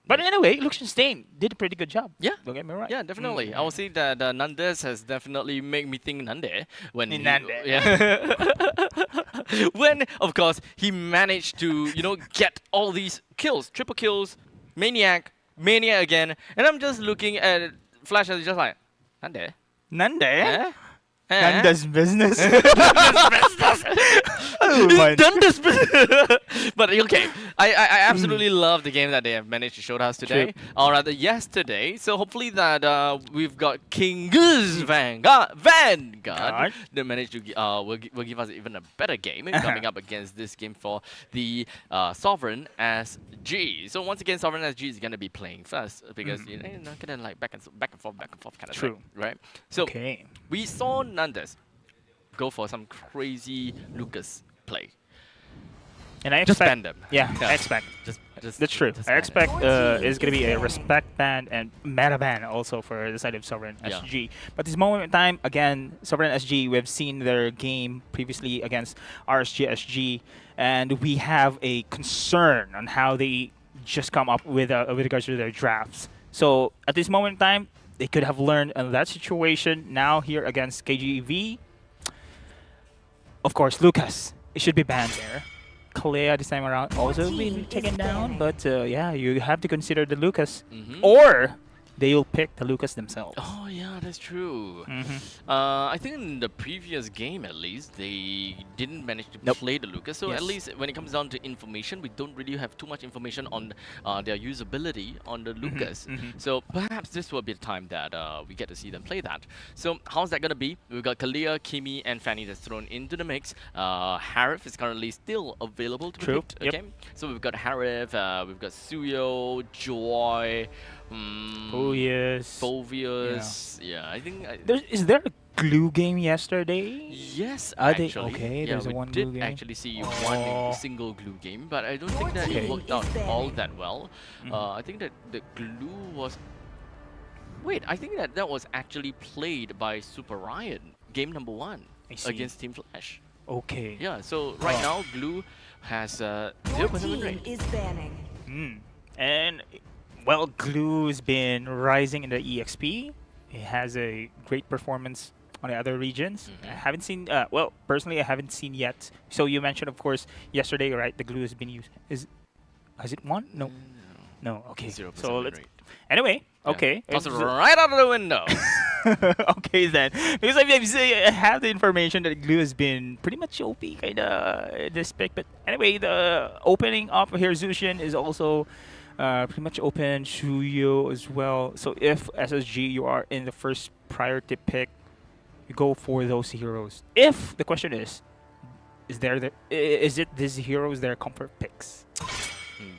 But anyway, Liechtenstein did a pretty good job. Yeah. Don't get me right. Yeah, definitely. I would say that Nandes has definitely made me think Nande when Nande. yeah. When of course he managed to get all these kills, triple kills, maniac again, and I'm just looking at Flash and just like Nande. Nande? Eh? Nanda's business. He's done this business. But okay, I absolutely love the game that they have managed to show us today, or rather yesterday. So hopefully that we've got King Goose Vanguard. They managed to will give us even a better game coming up against this game for the Sovereign SG. So once again, Sovereign SG is gonna be playing first because you're not gonna like back and forth kind of thing, right? So we saw Nandes go for some crazy Lucas play. And I just expect, ban them. Yeah, I expect. That's true. I expect it's going to be a respect ban and meta ban also for the side of Sovereign SG. But this moment in time, again, Sovereign SG, we've seen their game previously against RSG SG, and we have a concern on how they just come up with regards to their drafts. So at this moment in time, they could have learned in that situation. Now here against KGV, of course, Lucas, it should be banned there. Kalea this time around also being taken down, but yeah, you have to consider the Lucas, or they will pick the Lucas themselves. Oh yeah, that's true. I think in the previous game, at least, they didn't manage to play the Lucas. So at least when it comes down to information, we don't really have too much information on their usability on the Lucas. So perhaps this will be the time that we get to see them play that. So how's that going to be? We've got Kalea, Kimi, and Fanny that's thrown into the mix. Harif is currently still available to be picked. Okay, so we've got Harif, we've got Suyo, Joy, Fovius. Yeah, I think. Is there a glue game yesterday? Yes, Are actually. they? Okay, there's we one did glue game. actually see one single glue game, but I don't think that it worked out all that well. I think that the glue was. Wait, I think that was actually played by Super Ryan, game number 1 against Team Flash. Okay. Yeah, so right now glue has 0% win rate. Is banning. And well, Glue's been rising in the EXP. It has a great performance on the other regions. I haven't seen, well, personally, I haven't seen yet. So you mentioned, of course, yesterday, right? The Glue has been used. Has it won? No. No. Okay. 0% so win let's. rate. Anyway. Okay. Toss it right out of the window. Okay then, because I have the information that Glue has been pretty much OP kinda this pick. But anyway, the opening up here, Zushin is also. Pretty much open, Shuyo as well. So if SSG you are in the first priority pick, you go for those heroes. If the question is it these heroes their comfort picks?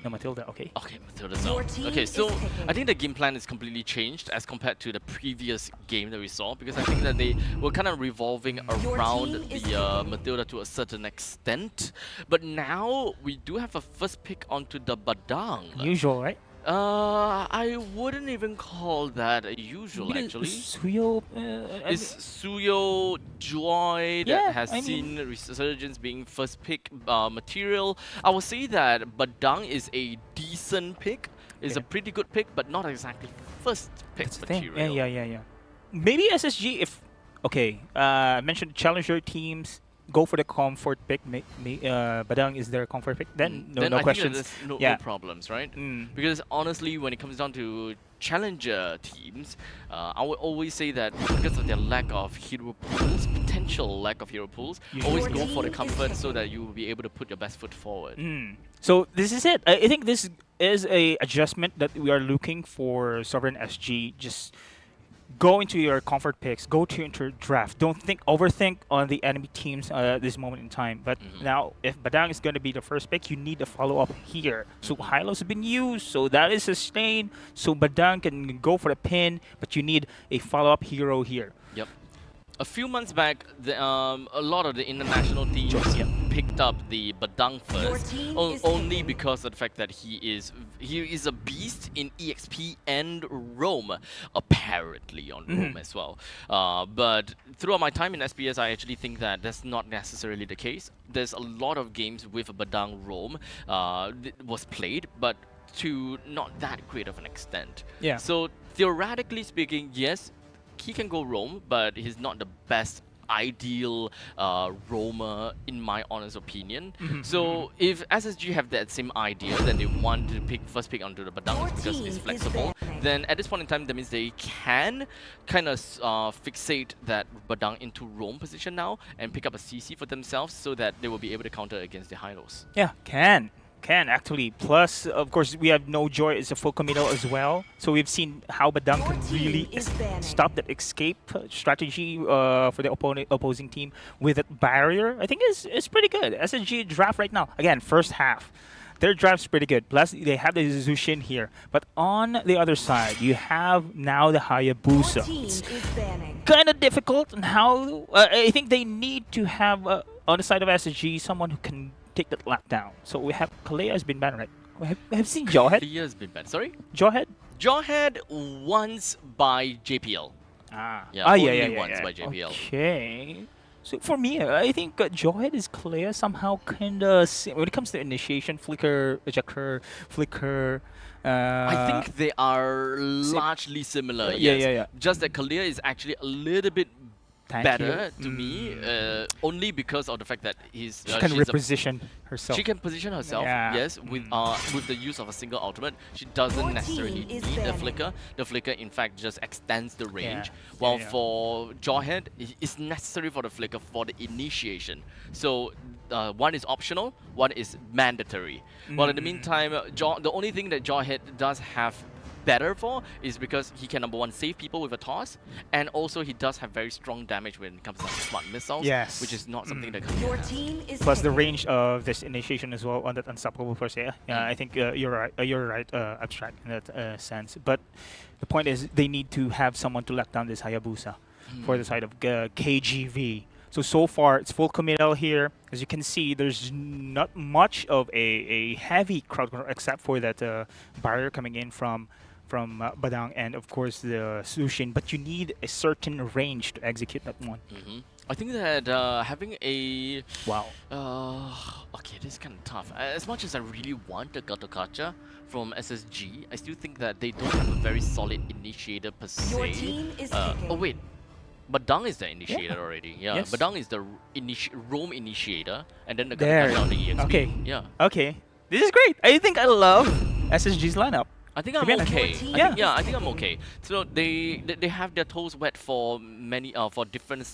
No, Matilda, okay. Okay, Matilda's out. Okay, so I think the game plan is completely changed as compared to the previous game that we saw, because I think that they were kind of revolving around the Matilda to a certain extent. But now we do have a first pick onto the Badang. Usual, right? I wouldn't even call that usual, actually. Suyo, It's Suyo Joy that has seen resurgence being first pick material. I would say that Badang is a decent pick. It's a pretty good pick, but not exactly first pick material. Yeah. Maybe SSG if I mentioned challenger teams. Go for the comfort pick. Badang is their comfort pick. Then no I questions. Think that there's no problems, right? Because honestly, when it comes down to challenger teams, I would always say that because of their lack of hero pools, potential lack of hero pools, always go for the comfort so that you will be able to put your best foot forward. So this is it. I think this is a adjustment that we are looking for Sovereign SG. Just go into your comfort picks. Go to your draft. Don't overthink on the enemy teams at this moment in time. But now, if Badang is going to be the first pick, you need a follow-up here. So Hylos have been used, so that is sustained. So Badang can go for the pin, but you need a follow-up hero here. Yep. A few months back, a lot of the international teams picked up the Badang first, only because of the fact that he is a beast in EXP and Rome, apparently on Rome as well. But throughout my time in SPS, I actually think that that's not necessarily the case. There's a lot of games with Badang Rome was played, but to not that great of an extent. Yeah. So theoretically speaking, yes, he can go roam, but he's not the best ideal roamer in my honest opinion. So if SSG have that same idea, then they want to first pick onto the Badang because it's flexible, then at this point in time that means they can kind of fixate that Badang into roam position now and pick up a CC for themselves so that they will be able to counter against the Hylos. Yeah, can actually. Plus, of course, we have No Joy as a full committal as well. So we've seen how Badang can really stop that escape strategy for the opposing team with that barrier. I think it's pretty good. SSG draft right now, again, first half. Their draft's pretty good. Plus, they have the Zushin here. But on the other side, you have now the Hayabusa. It's kind of difficult on how... I think they need to have, on the side of SSG, someone who can take that lap down. So we have Kalea has been banned, right? We have seen Jawhead. Kalea has been banned. Sorry? Jawhead? Jawhead once by JPL. Yeah, Only once by JPL. Okay. So for me, I think Jawhead is Kalea somehow kind of when it comes to initiation, flicker, ejector, flicker. I think they are largely similar. Yes. Just that Kalea is actually a little bit better to me, only because of the fact that she can reposition herself. She can position herself, yes, with the use of a single ultimate. She doesn't necessarily need a flicker. The flicker, in fact, just extends the range. While for Jawhead, it's necessary for the flicker for the initiation. So one is optional, one is mandatory. While in the meantime, the only thing that Jawhead does have better for is because he can, number one, save people with a toss, and also he does have very strong damage when it comes to smart missiles, which is not something that can plus the range of this initiation as well on that unstoppable force. I think you're right, Abstract, in that sense. But the point is they need to have someone to lock down this Hayabusa for the side of KGV. So far, it's full committal here. As you can see, there's not much of a heavy crowd control except for that barrier coming in from Badang and, of course, the Sushin. But you need a certain range to execute that one. I think that having a... Wow. Okay, this is kind of tough. As much as I really want a Gatokacha from SSG, I still think that they don't have a very solid initiator per se. Oh, wait. Badang is the initiator already. Yeah, Yes. Badang is the roam initiator, and then the Gatokacha on the EXP. Okay. Yeah. Okay. This is great. I think I love SSG's lineup. I think I'm okay. I think I'm okay. So they have their toes wet for many for different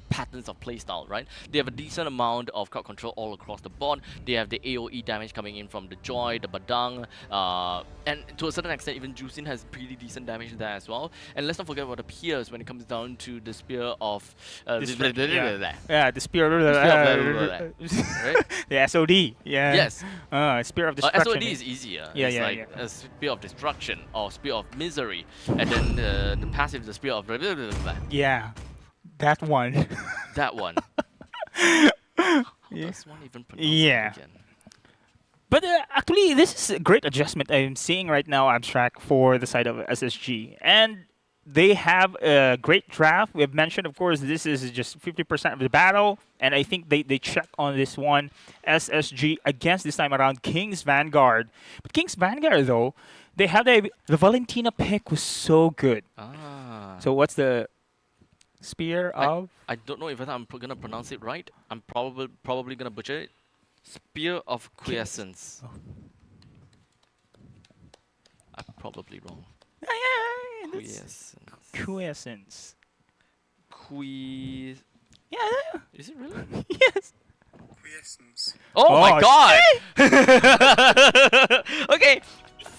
patterns of playstyle, right? They have a decent amount of crowd control all across the board. They have the AoE damage coming in from the Joy, the Badang, and to a certain extent, even Jusin has pretty decent damage there as well. And let's not forget about the Piers when it comes down to the Spear of The Spear right? the SOD. Yeah. Yes. Spear of Destruction. SOD is easier. Yeah, It's yeah, like yeah. a Spear of Destruction or Spear of Misery, and then the passive, the Spear of blah, blah, blah, blah. Yeah. That one. That one. How does one even pronounce it again? But actually, this is a great adjustment I'm seeing right now, Abstract, for the side of SSG. And they have a great draft. We have mentioned, of course, this is just 50% of the battle. And I think they check on this one. SSG against, this time around, King's Vanguard. But King's Vanguard, though, they have the Valentina pick was so good. So what's the... Spear of... I don't know if I'm going to pronounce it right. I'm probably going to butcher it. Spear of Quiescence. I'm probably wrong. Quiescence. Quiescence. Yeah. Is it really? Yes. Oh my god! Okay.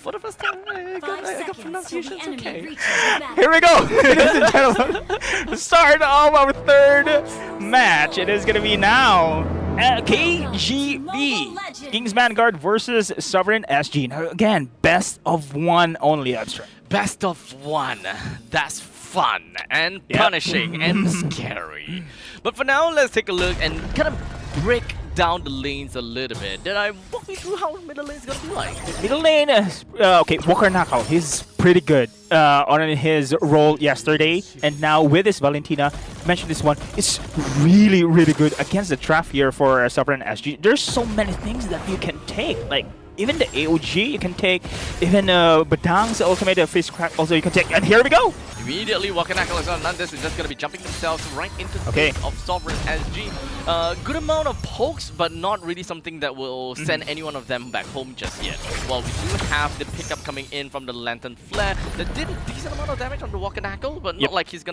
For the first time, I 5 got seconds till the pronunciations enemy okay. reaches the battle. Here we go, ladies and gentlemen. The start of our third match. It is gonna be now KGB King's Vanguard versus Sovereign SG. Now again, best of one only, Abstract. Best of one. That's fun and punishing and scary. But for now, let's take a look and kind of break down the lanes a little bit. Did I walk me through how middle lane is gonna be like? Middle lane, okay, Walker Knockout, he's pretty good on his role yesterday, and now with his Valentina, mentioned this one, it's really, really good against the trap here for Sovereign SG. There's so many things that you can take, like even the AOG you can take, even Badang's ultimate face crack also you can take, and here we go! Immediately, Walker Knuckles and Nandes is just going to be jumping themselves right into the face of Sovereign SG. Good amount of pokes, but not really something that will send any one of them back home just yet. Well, we do have the pickup coming in from the Lantern Flare that did a decent amount of damage on the Walker Knuckle, but not like he's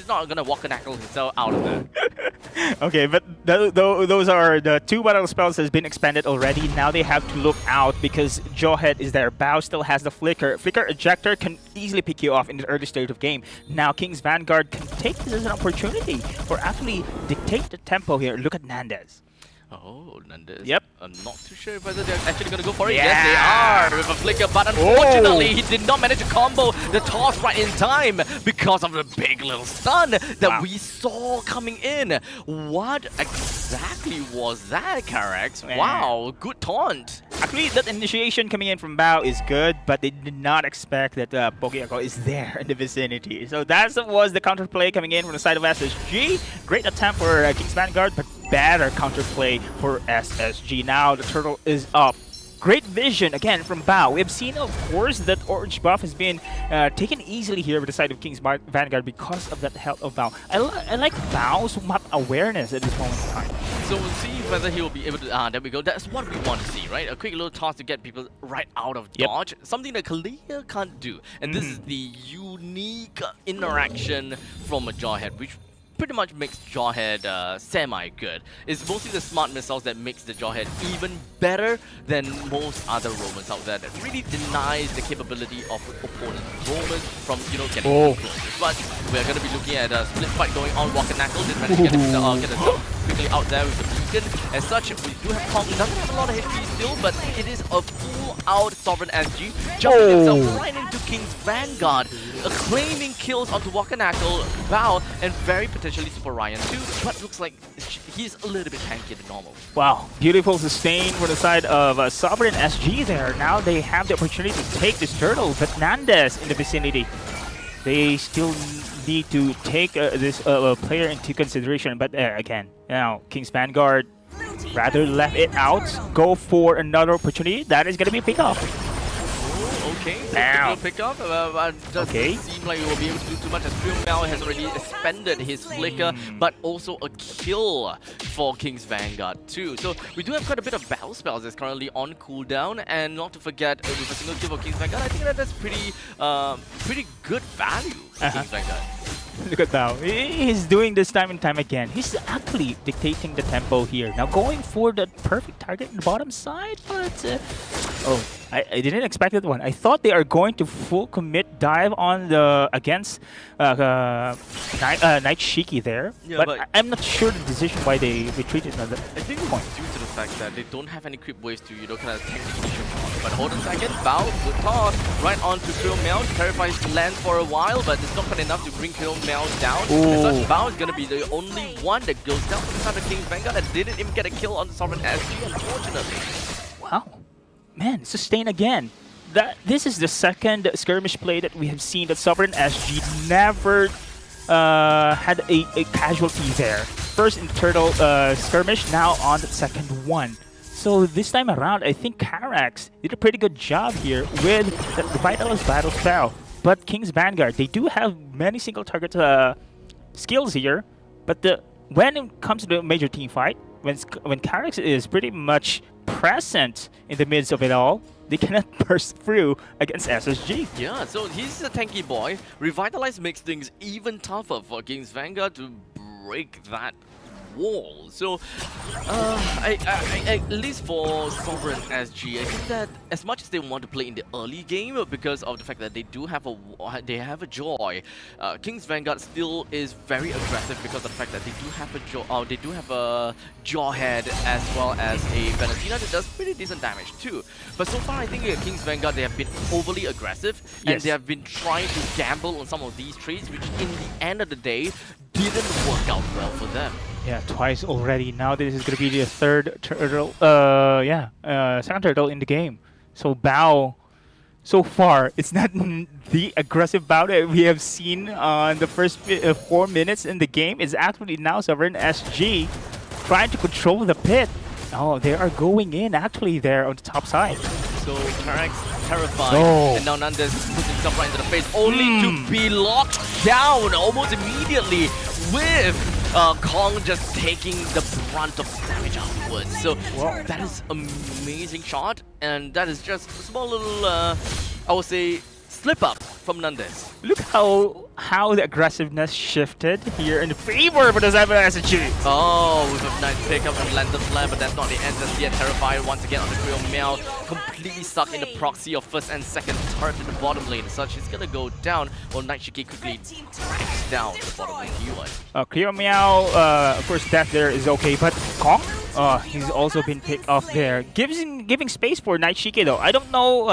not gonna Walker Knuckle himself out of that. Okay, but those are the two battle spells has been expanded already. Now they have to look out because Jawhead is there. Bao still has the Flicker. Flicker Ejector can easily pick you off in the early stage of game. Now King's Vanguard can take this as an opportunity or actually dictate the tempo here. Look at Nandes. Oh, Nandes. Yep. I'm not too sure whether they're actually going to go for it. Yes, they are with a flicker, but unfortunately, he did not manage to combo the toss right in time because of the big little stun that we saw coming in. What exactly was that, Carax? Wow, good taunt. Actually, that initiation coming in from Bao is good, but they did not expect that Pokeako is there in the vicinity. So that was the counterplay coming in from the side of SSG. Great attempt for King's Vanguard, but better counterplay for SSG. Now the turtle is up. Great vision again from Bao. We have seen, of course, that orange buff has been taken easily here with the side of King's Vanguard because of that health of Bao. I like Bao's map awareness at this moment in time. So we'll see whether he will be able to. There we go. That's what we want to see, right? A quick little toss to get people right out of dodge. Something that Kalia can't do. And this is the unique interaction from a Jawhead, which pretty much makes Jawhead semi-good. It's mostly the smart missiles that makes the Jawhead even better than most other Romans out there that really denies the capability of opponent Romans from, getting too close. But we're going to be looking at a split fight going on. Walker Knuckle did manage to get a jump quickly out there with the beacon. As such, we do have Kong. Doesn't have a lot of HP still, but it is a full-out Sovereign SG jumping himself right into King's Vanguard, claiming kills onto Walker Knuckle, Bao, and very potentially Super Ryan too, but looks like he's a little bit tankier than normal. Wow, beautiful sustain for the side of Sovereign SG there. Now they have the opportunity to take this turtle, but Nandes in the vicinity. They still need to take this player into consideration, but again, now King's Vanguard rather left it out, go for another opportunity. That is going to be a pick-off. Okay, so pick up. Doesn't seem like he will be able to do too much as Phil Mel has already expended his flicker, but also a kill for King's Vanguard too. So we do have quite a bit of battle spells that's currently on cooldown, and not to forget with a single kill for King's Vanguard, I think that's pretty good value for King's Vanguard. Look at Bao. He's doing this time and time again. He's actually dictating the tempo here. Now going for the perfect target in the bottom side, but I didn't expect that one. I thought they are going to full commit dive on the against Night Shiki there, but I'm not sure the decision why they retreated at that I think it's due to the fact that they don't have any creep ways to kind of tank the initial toss. But hold on a second, Bao, good toss right onto Krill Mel. Terrifies land for a while, but it's not quite enough to bring Krill Mel down. As such, Bao is going to be the only one that goes down to the side of King's Vanguard and didn't even get a kill on the Sovereign SG, unfortunately. Wow. Man, sustain again. This is the second skirmish play that we have seen that Sovereign SG never had a casualty there. First in the turtle skirmish, now on the second one. So this time around, I think Carax did a pretty good job here with the Vitalist Battle Spell. But King's Vanguard, they do have many single target skills here, but when it comes to the major team fight, when Carax is pretty much present in the midst of it all, they cannot burst through against SSG. Yeah, so he's a tanky boy. Revitalize makes things even tougher for King's Vanguard to break that wall. So, at least for Sovereign SG, I think that as much as they want to play in the early game, because of the fact that they do have a joy, King's Vanguard still is very aggressive because of the fact that they do have a Jawhead as well as a Venetina that does pretty decent damage too. But so far, I think King's Vanguard, they have been overly aggressive, and they have been trying to gamble on some of these trades, which in the end of the day didn't work out well for them. Yeah, twice already. Now this is going to be the third turtle, second turtle in the game. So Bao, so far, it's not the aggressive Bao that we have seen on the first 4 minutes in the game. It's actually now Sovereign SG trying to control the pit. Oh, they are going in actually there on the top side. So Karak's terrified, Oh. and now Nandes puts himself right into the face, only to be locked down almost immediately with Kong just taking the brunt of damage afterwards. So that is amazing shot, and that is just a small little, I would say, slip up from Nandes. Look how the aggressiveness shifted here in favor for the Sovereign SG. Oh, with a nice pickup and Lantern Flare, but that's not the end just yet. Terrified once again on the Creo Meow, completely stuck in the proxy of first and second turret in the bottom lane. So she's gonna go down, while Nightshiki quickly tracks down the bottom lane UI. Creo Meow, of course, death there is okay, but Kong, he's also been picked off there. Giving space for Nightshiki though. I don't know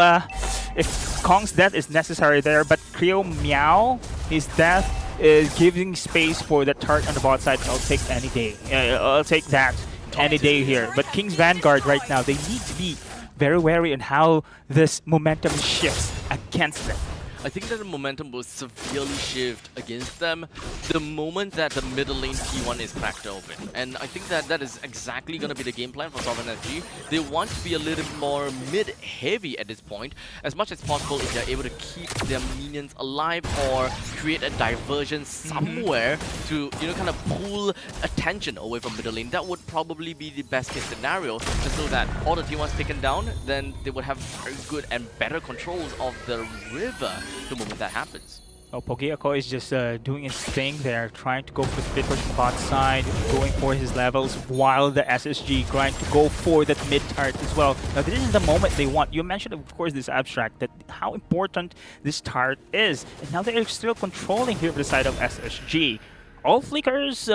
if Kong's death is necessary there, but Creo Meow, his death is giving space for the turret on the bot side. I'll take any day. I'll take that any day here. But King's Vanguard right now, they need to be very wary on how this momentum shifts against them. I think that the momentum will severely shift against them the moment that the middle lane T1 is cracked open. And I think that that is exactly going to be the game plan for Sovereign SG. They want to be a little more mid-heavy at this point, as much as possible if they're able to keep their minions alive or create a diversion somewhere to, you know, kind of pull attention away from middle lane. That would probably be the best case scenario, just so that all the T1s taken down, then they would have very good and better controls of the river the moment that happens. Oh, Pogiako is just doing his thing there, trying to go for the split push on the bot side, going for his levels, while the SSG trying to go for that mid turret as well. Now, this is the moment they want. You mentioned, of course, this abstract, that how important this turret is. And now they're still controlling here for the side of SSG. All flickers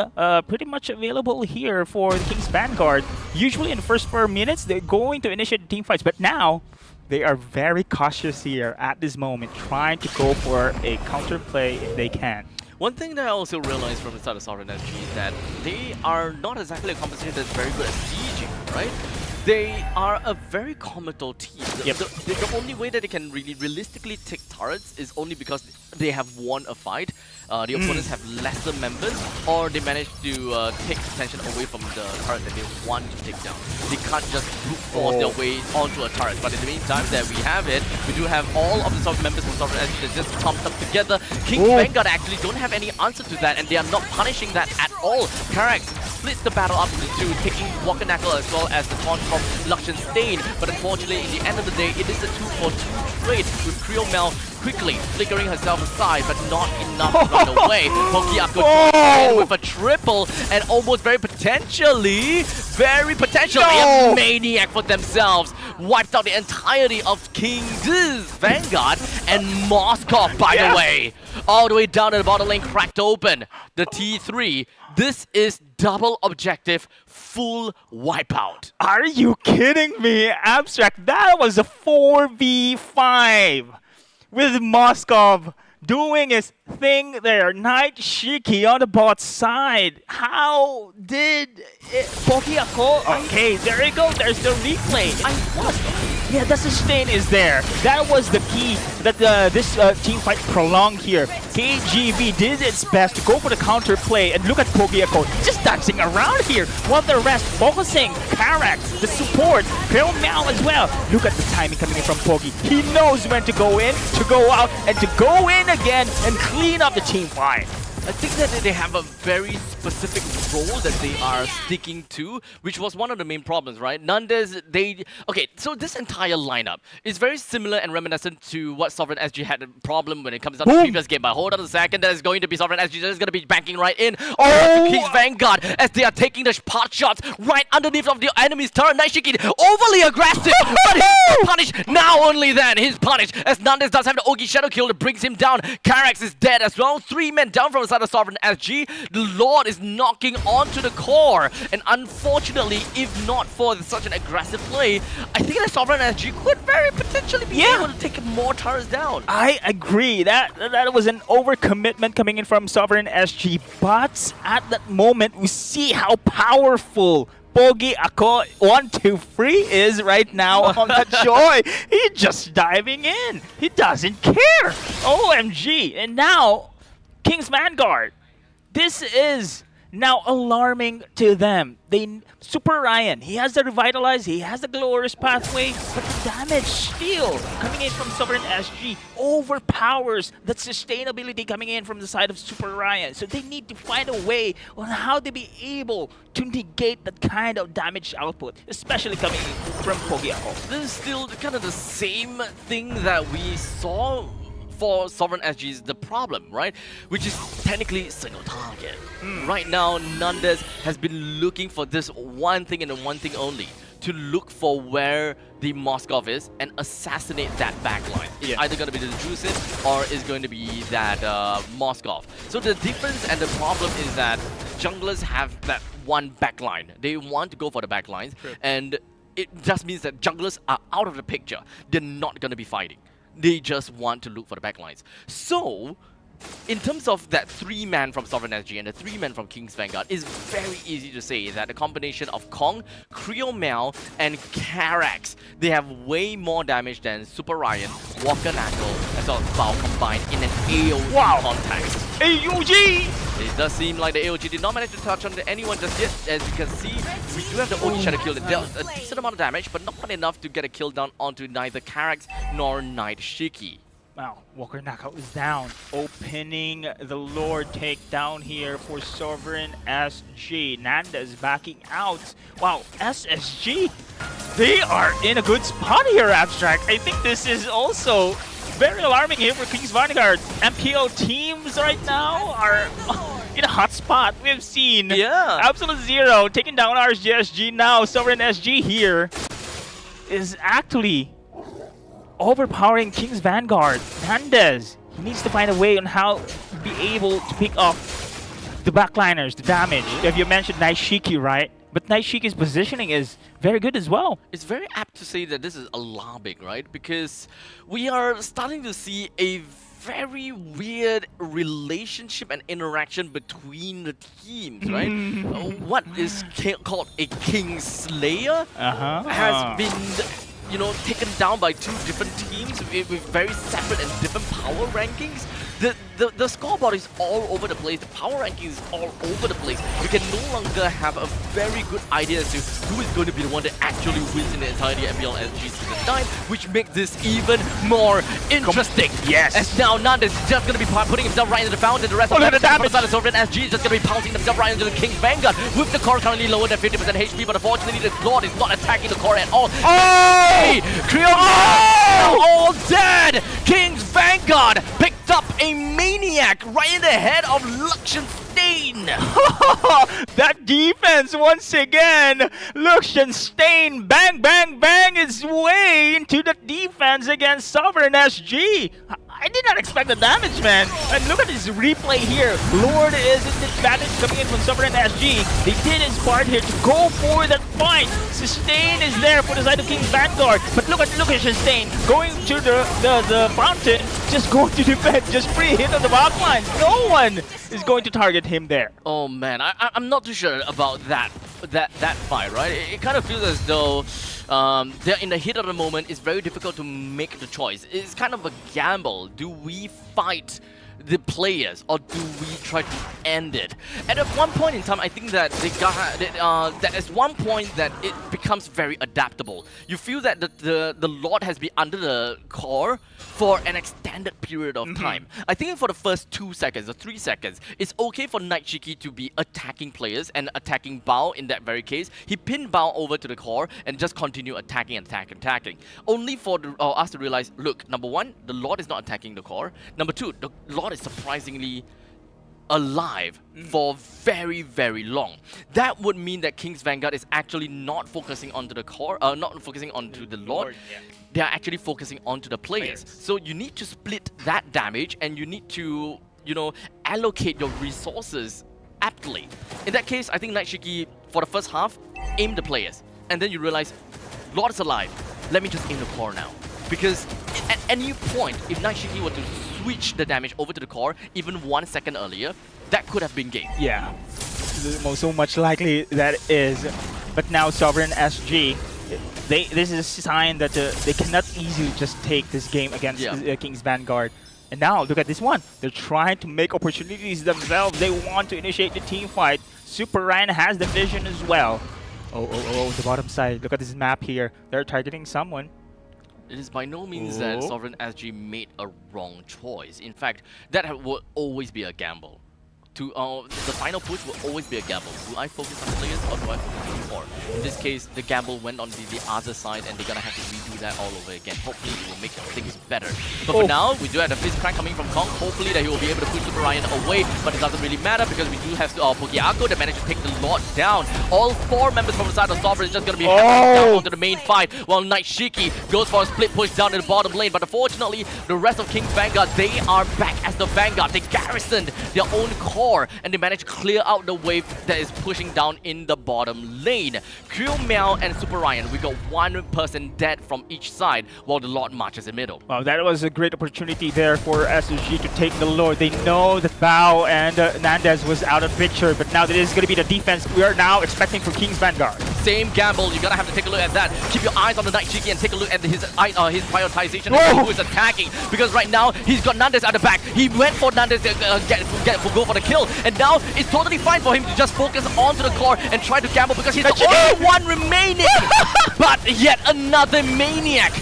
pretty much available here for the King's Vanguard. Usually in the first 4 minutes, they're going to initiate the team fights, but now they are very cautious here at this moment, trying to go for a counterplay if they can. One thing that I also realized from the start of Sovereign SG is that they are not exactly a competition that's very good at sieging, right? They are a very committal team. The only way that they can really realistically take turrets is only because they have won a fight. The opponents have lesser members, or they manage to take attention away from the turret that they want to take down. They can't just brute force their way onto a turret. But in the meantime that we have it, we do have all of the members from Sovereign SG that just clumped up together. King's Vanguard actually don't have any answer to that, and they are not punishing that at all. Karax splits the battle up into two, taking Wakanackle as well as the taunt from Luxion Stain. But unfortunately, in the end of the day, it is a 2-for-2 trade with Creo Mel quickly flickering herself aside, but not enough to run away. Pogiako with a triple and almost very potentially a maniac for themselves. Wiped out the entirety of King's Vanguard and Moskov, by the way. All the way down to the bottom lane, cracked open. The T3. This is double objective, full wipeout. Are you kidding me? Abstract, that was a 4v5 with Moskov doing his thing there. Nightshiki on the bot side. How did Pogiako? Okay, there you go. There's the replay. Yeah, the sustain is there. That was the key that this team fight prolonged here. KGB did its best to go for the counter play, and look at Pogiako just dancing around here while the rest focusing. Karax, the support, Creo Meow as well. Look at the timing coming in from Pogi. He knows when to go in, to go out, and to go in again and clean up the team fight. I think that they have a very specific role that they are sticking to, which was one of the main problems, right? Nandes, okay, so this entire lineup is very similar and reminiscent to what Sovereign SG had a problem when it comes down to the previous game. But hold on a second, that is going to be Sovereign SG that is going to be banking right in. Oh, to King's Vanguard as they are taking the pot shots right underneath of the enemy's turret. Naishiki overly aggressive, but he's punished. Now only then he's punished as Nandes does have the Ogi Shadow Kill that brings him down. Karax is dead as well. 3 men down from the side of Sovereign SG. The Lord is knocking onto the core, and unfortunately, if not for such an aggressive play, I think that Sovereign SG could very potentially be able to take more turrets down. I agree. That was an overcommitment coming in from Sovereign SG, but at that moment, we see how powerful Pogi Ako 123 is right now on that joy. He's just diving in. He doesn't care. OMG. And now, King's Vanguard. This is now alarming to them. Super Ryan, he has the Revitalize, he has the Glorious Pathway, but the damage still coming in from Sovereign SG overpowers that sustainability coming in from the side of Super Ryan. So they need to find a way on how to be able to negate that kind of damage output, especially coming from Pogi Ako. This is still kind of the same thing that we saw for Sovereign SG is the problem, right? Which is technically single target. Right now, Nandes has been looking for this one thing and one thing only, to look for where the Moskov is and assassinate that backline. It's either going to be the Drusin or it's going to be that Moskov. So the difference and the problem is that junglers have that one backline. They want to go for the backlines, and it just means that junglers are out of the picture. They're not going to be fighting. They just want to look for the backlines. So, in terms of that 3-man from Sovereign SG and the 3-man from King's Vanguard, it's very easy to say that the combination of Kong, Creo Mel, and Karax, they have way more damage than Super Ryan, Walker Knuckle, as well as Bao combined in an AoE context. AUG! It does seem like the AOG did not manage to touch on anyone just yet. As you can see, we do have the Ogi Shadow Kill that dealt a decent amount of damage, but not enough to get a kill down onto neither Karax nor Naishiki. Wow, Walker Knockout is down, opening the Lord takedown here for Sovereign SG. Nandes backing out. Wow, SSG, they are in a good spot here, Abstract. I think this is also very alarming here for King's Vanguard. MPL teams right now are in a hot spot. We've seen Absolute Zero taking down RSGSG. Now Sovereign SG here is actually overpowering King's Vanguard. Nandes, he needs to find a way on how to be able to pick up the backliners, the damage. If you mentioned Naishiki, right? But Naishiki's positioning is very good as well. It's very apt to say that this is alarming, right? Because we are starting to see a very weird relationship and interaction between the teams, right? What is called a King Slayer has been, you know, taken down by 2 different teams with very separate and different power rankings. The scoreboard is all over the place. The power ranking is all over the place. We can no longer have a very good idea as to who is going to be the one that actually wins in the entirety of MPL SG Season 9, which makes this even more interesting. Yes. As now Nandes is just going to be putting himself right into the fountain. The rest of the damage side of Sovereign SG is just going to be pouncing themselves right into the King's Vanguard with the core currently lower than 50% HP, but unfortunately the Lord is not attacking the core at all. Hey! Creo all dead! King's Vanguard picked up a maniac right in the head of Luxian Stain. That defense once again. Luxian Stain bang bang bang his way into the defense against Sovereign SG. I did not expect the damage, man. And look at this replay here. Lord is in disadvantage coming in from Sovereign SG. They did his part here to go for that fight. Sustain is there for the side of King's Vanguard. But look at Sustain going to the fountain, just going to defend, just free hit on the back line. No one is going to target him there. Oh man, I'm not too sure about that fight, right? It kind of feels as though they're in the heat of the moment. It's very difficult to make the choice. It's kind of a gamble. Do we fight the players, or do we try to end it? And at one point in time, I think that that is one point that it becomes very adaptable. You feel that the Lord has been under the core for an extended period of time. I think for the first 2 seconds or 3 seconds, it's okay for Night Shiki to be attacking players and attacking Bao in that very case. He pinned Bao over to the core and just continue attacking. Only for us to realize, look, number one, the Lord is not attacking the core. Number two, the Lord is surprisingly alive for very, very long. That would mean that King's Vanguard is actually not focusing onto the core, not focusing onto the Lord. They are actually focusing onto the players. So you need to split that damage, and you need to, you know, allocate your resources aptly. In that case, I think Night Shiki, for the first half, aim the players. And then you realize, Lord is alive. Let me just aim the core now. Because at any point, if Night Shiki were to switch the damage over to the core even 1 second earlier, that could have been game. Yeah, so much likely that is. But now Sovereign SG, this is a sign that they cannot easily just take this game against King's Vanguard. And now look at this one. They're trying to make opportunities themselves. They want to initiate the team fight. Super Ryan has the vision as well. Oh, the bottom side. Look at this map here. They're targeting someone. It is by no means that Sovereign SG made a wrong choice. In fact, that will always be a gamble. The final push will always be a gamble. Do I focus on players or do I focus on core? In this case, the gamble went on the other side, and they're gonna have to redo that all over again. Hopefully, it will make things better. But for now, we do have the fist crank coming from Kong. Hopefully, that he will be able to push Super Ryan away, but it doesn't really matter because we do have Pogiako that managed to take the Lord down. All 4 members from the side of Sovereign is just gonna be down onto the main fight, while Night Shiki goes for a split push down in the bottom lane. But unfortunately, the rest of King's Vanguard, they are back as the Vanguard. They garrisoned their own core, and they managed to clear out the wave that is pushing down in the bottom lane. Krill Meow and Super Ryan, we got 1 person dead from each side while the Lord marches in middle. Wow, that was a great opportunity there for SSG to take the Lord. They know that Bao and Nandez was out of picture, but now that is going to be the defense we are now expecting for King's Vanguard. Same gamble, you're gonna have to take a look at that. Keep your eyes on the Night Shiki and take a look at his prioritization of who is attacking. Because right now, he's got Nandez at the back. He went for Nandez to go for the kill. And now, it's totally fine for him to just focus onto the core and try to gamble because he's the only one remaining. But yet another maniac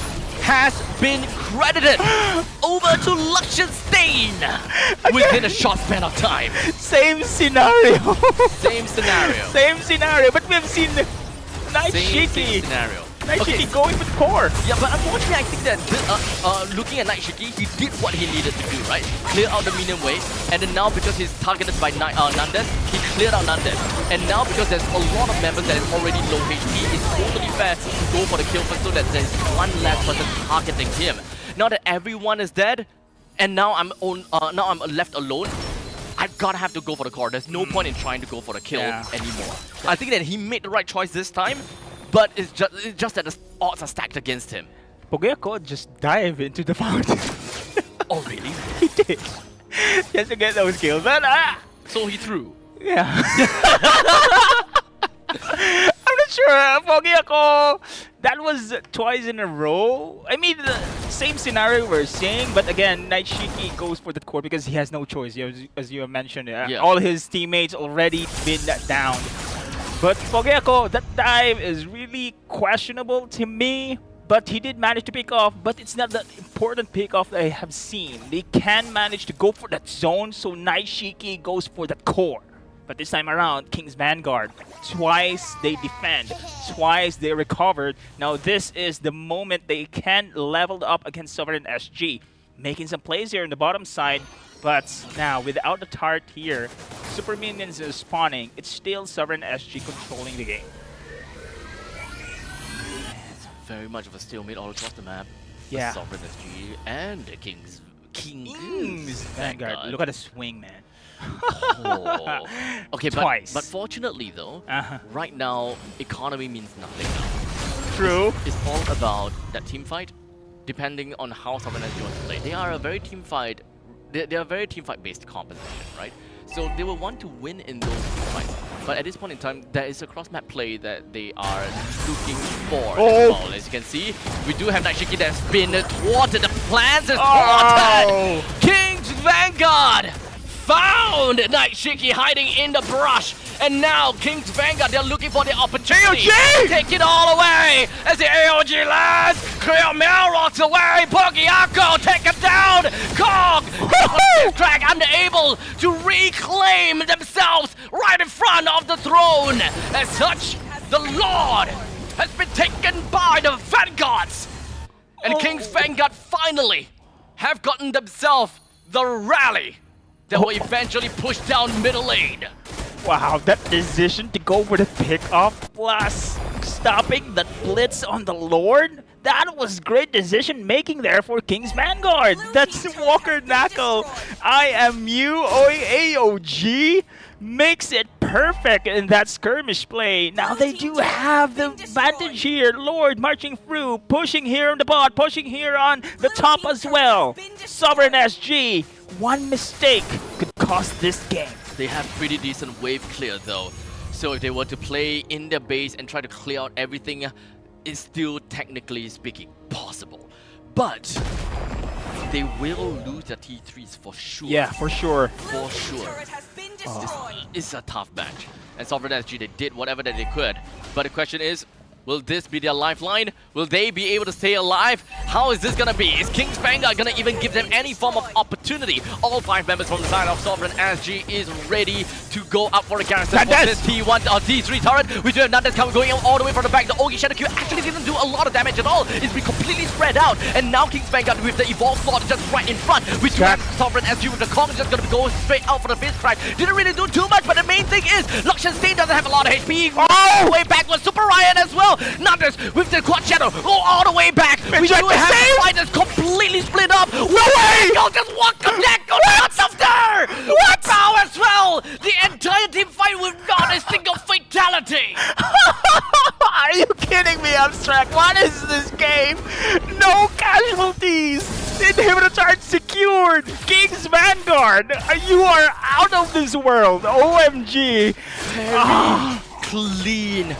has been credited over to Luxionstein within a short span of time. Same scenario. Same scenario. Same scenario, but we've seen Night Shiki. Same scenario. Night Shiki going for the core. Yeah, but unfortunately, I think that looking at Night Shiki, he did what he needed to do, right? Clear out the minion wave, and then now because he's targeted by Nandez, he cleared out Nandez. And now because there's a lot of members that is already low HP, it's totally fair to go for the kill so that there's one less person targeting him. Now that everyone is dead, and now I'm left alone, I've gotta have to go for the core. There's no point in trying to go for the kill anymore. I think that he made the right choice this time, but it's just that the odds are stacked against him. Pogiako just dive into the fountain. Oh really? He did. Just to get those kills. But, so he threw. Yeah. I'm not sure. Pogiako, that was twice in a row. I mean, the same scenario we're seeing, but again, Night Shiki goes for the core because he has no choice. As you have mentioned, all his teammates already been down. But Pogiako, that dive is really questionable to me. But he did manage to pick off, but it's not that important pick off that I have seen. They can manage to go for that zone, so Night Shiki goes for that core. But this time around, King's Vanguard, twice they defend, twice they recovered. Now this is the moment they can level up against Sovereign SG. Making some plays here on the bottom side, but now without the tart here, Super Minions is spawning. It's still Sovereign SG controlling the game. It's very much of a stalemate all across the map. Yeah. Sovereign SG and the King's Vanguard. Look at the swing, man. Oh. Okay, but fortunately though, right now economy means nothing now. True. It's all about that team fight. Depending on how Sovereign SG wants to play, they are a very team fight. They are very team fight based composition, right? So they will want to win in those team fights. But at this point in time, there is a cross-map play that they are looking for as well. As you can see, we do have Night Shiki that's been thwarted. The plans is thwarted! King's Vanguard found Night Shiki hiding in the brush. And now King's Vanguard, they're looking for the opportunity. AOG! Take it all away as the AOG lands. Clear Melrock's away. Pogiako take it down. Kong, Drag unable to reclaim themselves right in front of the throne. As such, the Lord has been taken by the Vanguards. And King's Vanguard finally have gotten themselves the rally that will eventually push down middle lane. Wow, that decision to go for the pickup plus stopping that blitz on the Lord, that was great decision making there for King's Vanguard. That's Walker Knuckle. IMU AOG makes it perfect in that skirmish play. Now they do have the advantage here. Lord marching through, pushing here on the bot, pushing here on the top as well. Sovereign SG, one mistake could cost this game. They have pretty decent wave clear though. So if they were to play in their base and try to clear out everything, it's still technically speaking possible. But they will lose their T3s for sure. Yeah, for sure. For sure. It's a tough match. And Sovereign SG, they did whatever that they could. But the question is, will this be their lifeline? Will they be able to stay alive? How is this gonna be? Is King's Vanguard gonna even give them any form of opportunity? All 5 members from the side of Sovereign SG is ready to go up for the garrison for this T1 or T3 turret. We do have Nandes coming going all the way from the back. The Ogi Shadow Q actually didn't do a lot of damage at all. It's been completely spread out. And now King's Vanguard with the Evolved Slot just right in front. We do have Sovereign SG with the Kong just gonna go straight out for the Fist Strike. Didn't really do too much, but the main thing is Luxian Stain doesn't have a lot of HP. Oh! Way back was Super Ryan as well. Nandes with the Quad Shadow, go all the way back. We do have the fighters completely split up. No way! Go just walk the deck, go nuts up there! What? Power as well! The entire team fight with not a single fatality! Are you kidding me, Abstract? What is this game? No casualties! Inhibitor charge secured! King's Vanguard! You are out of this world! OMG! Very clean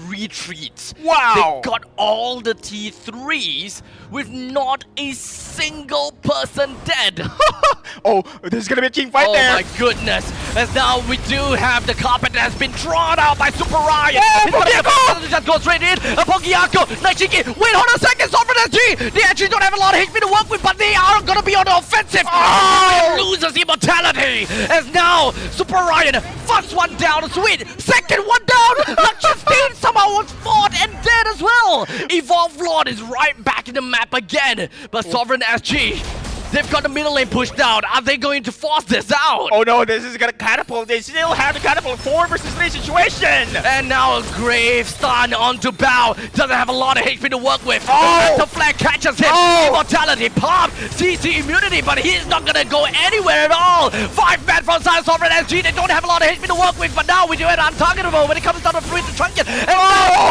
retreats. Wow! They got all the T3s with not a single person dead. Oh, there's gonna be a team fight there! Oh my goodness! As now we do have the carpet that has been drawn out by Super Ryan. Oh, Pogiako! Just go straight in. Pogiako, Naichiki. Wait, hold on a second. Sovereign SG. They actually don't have a lot of HP to work with, but they are gonna be on the offensive. Oh! Loses immortality. As now Super Ryan first one down, sweet. Second one down. Luxian Stain somehow was fought and dead as well. Evolved Lord is right back in the map again, but Sovereign SG. They've got the middle lane pushed down. Are they going to force this out? Oh no, this is gonna catapult. They still have the catapult 4 versus 3 situation. And now a grave stun onto Bao. Doesn't have a lot of HP to work with. Oh! The flag catches him. Immortality pop. CC immunity, but he's not gonna go anywhere at all. 5 men from side Sovereign SG. They don't have a lot of HP to work with, but now we do it untargetable when it comes down to Fruit the Trunket. And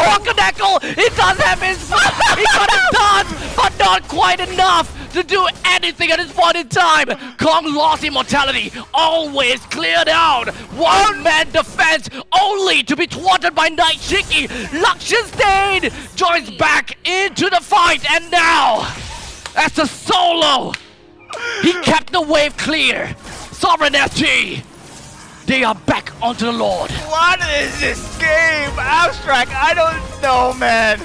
Rockanackle, he does have his he got it done, but not quite enough to do anything at this point in time. Kong lost immortality, always cleared out. One-man defense only to be thwarted by Night Shiki. Luxian Stain joins back into the fight, and now, as a solo, he kept the wave clear. Sovereign SG, they are back onto the Lord. What is this game? Abstract, I don't know, man.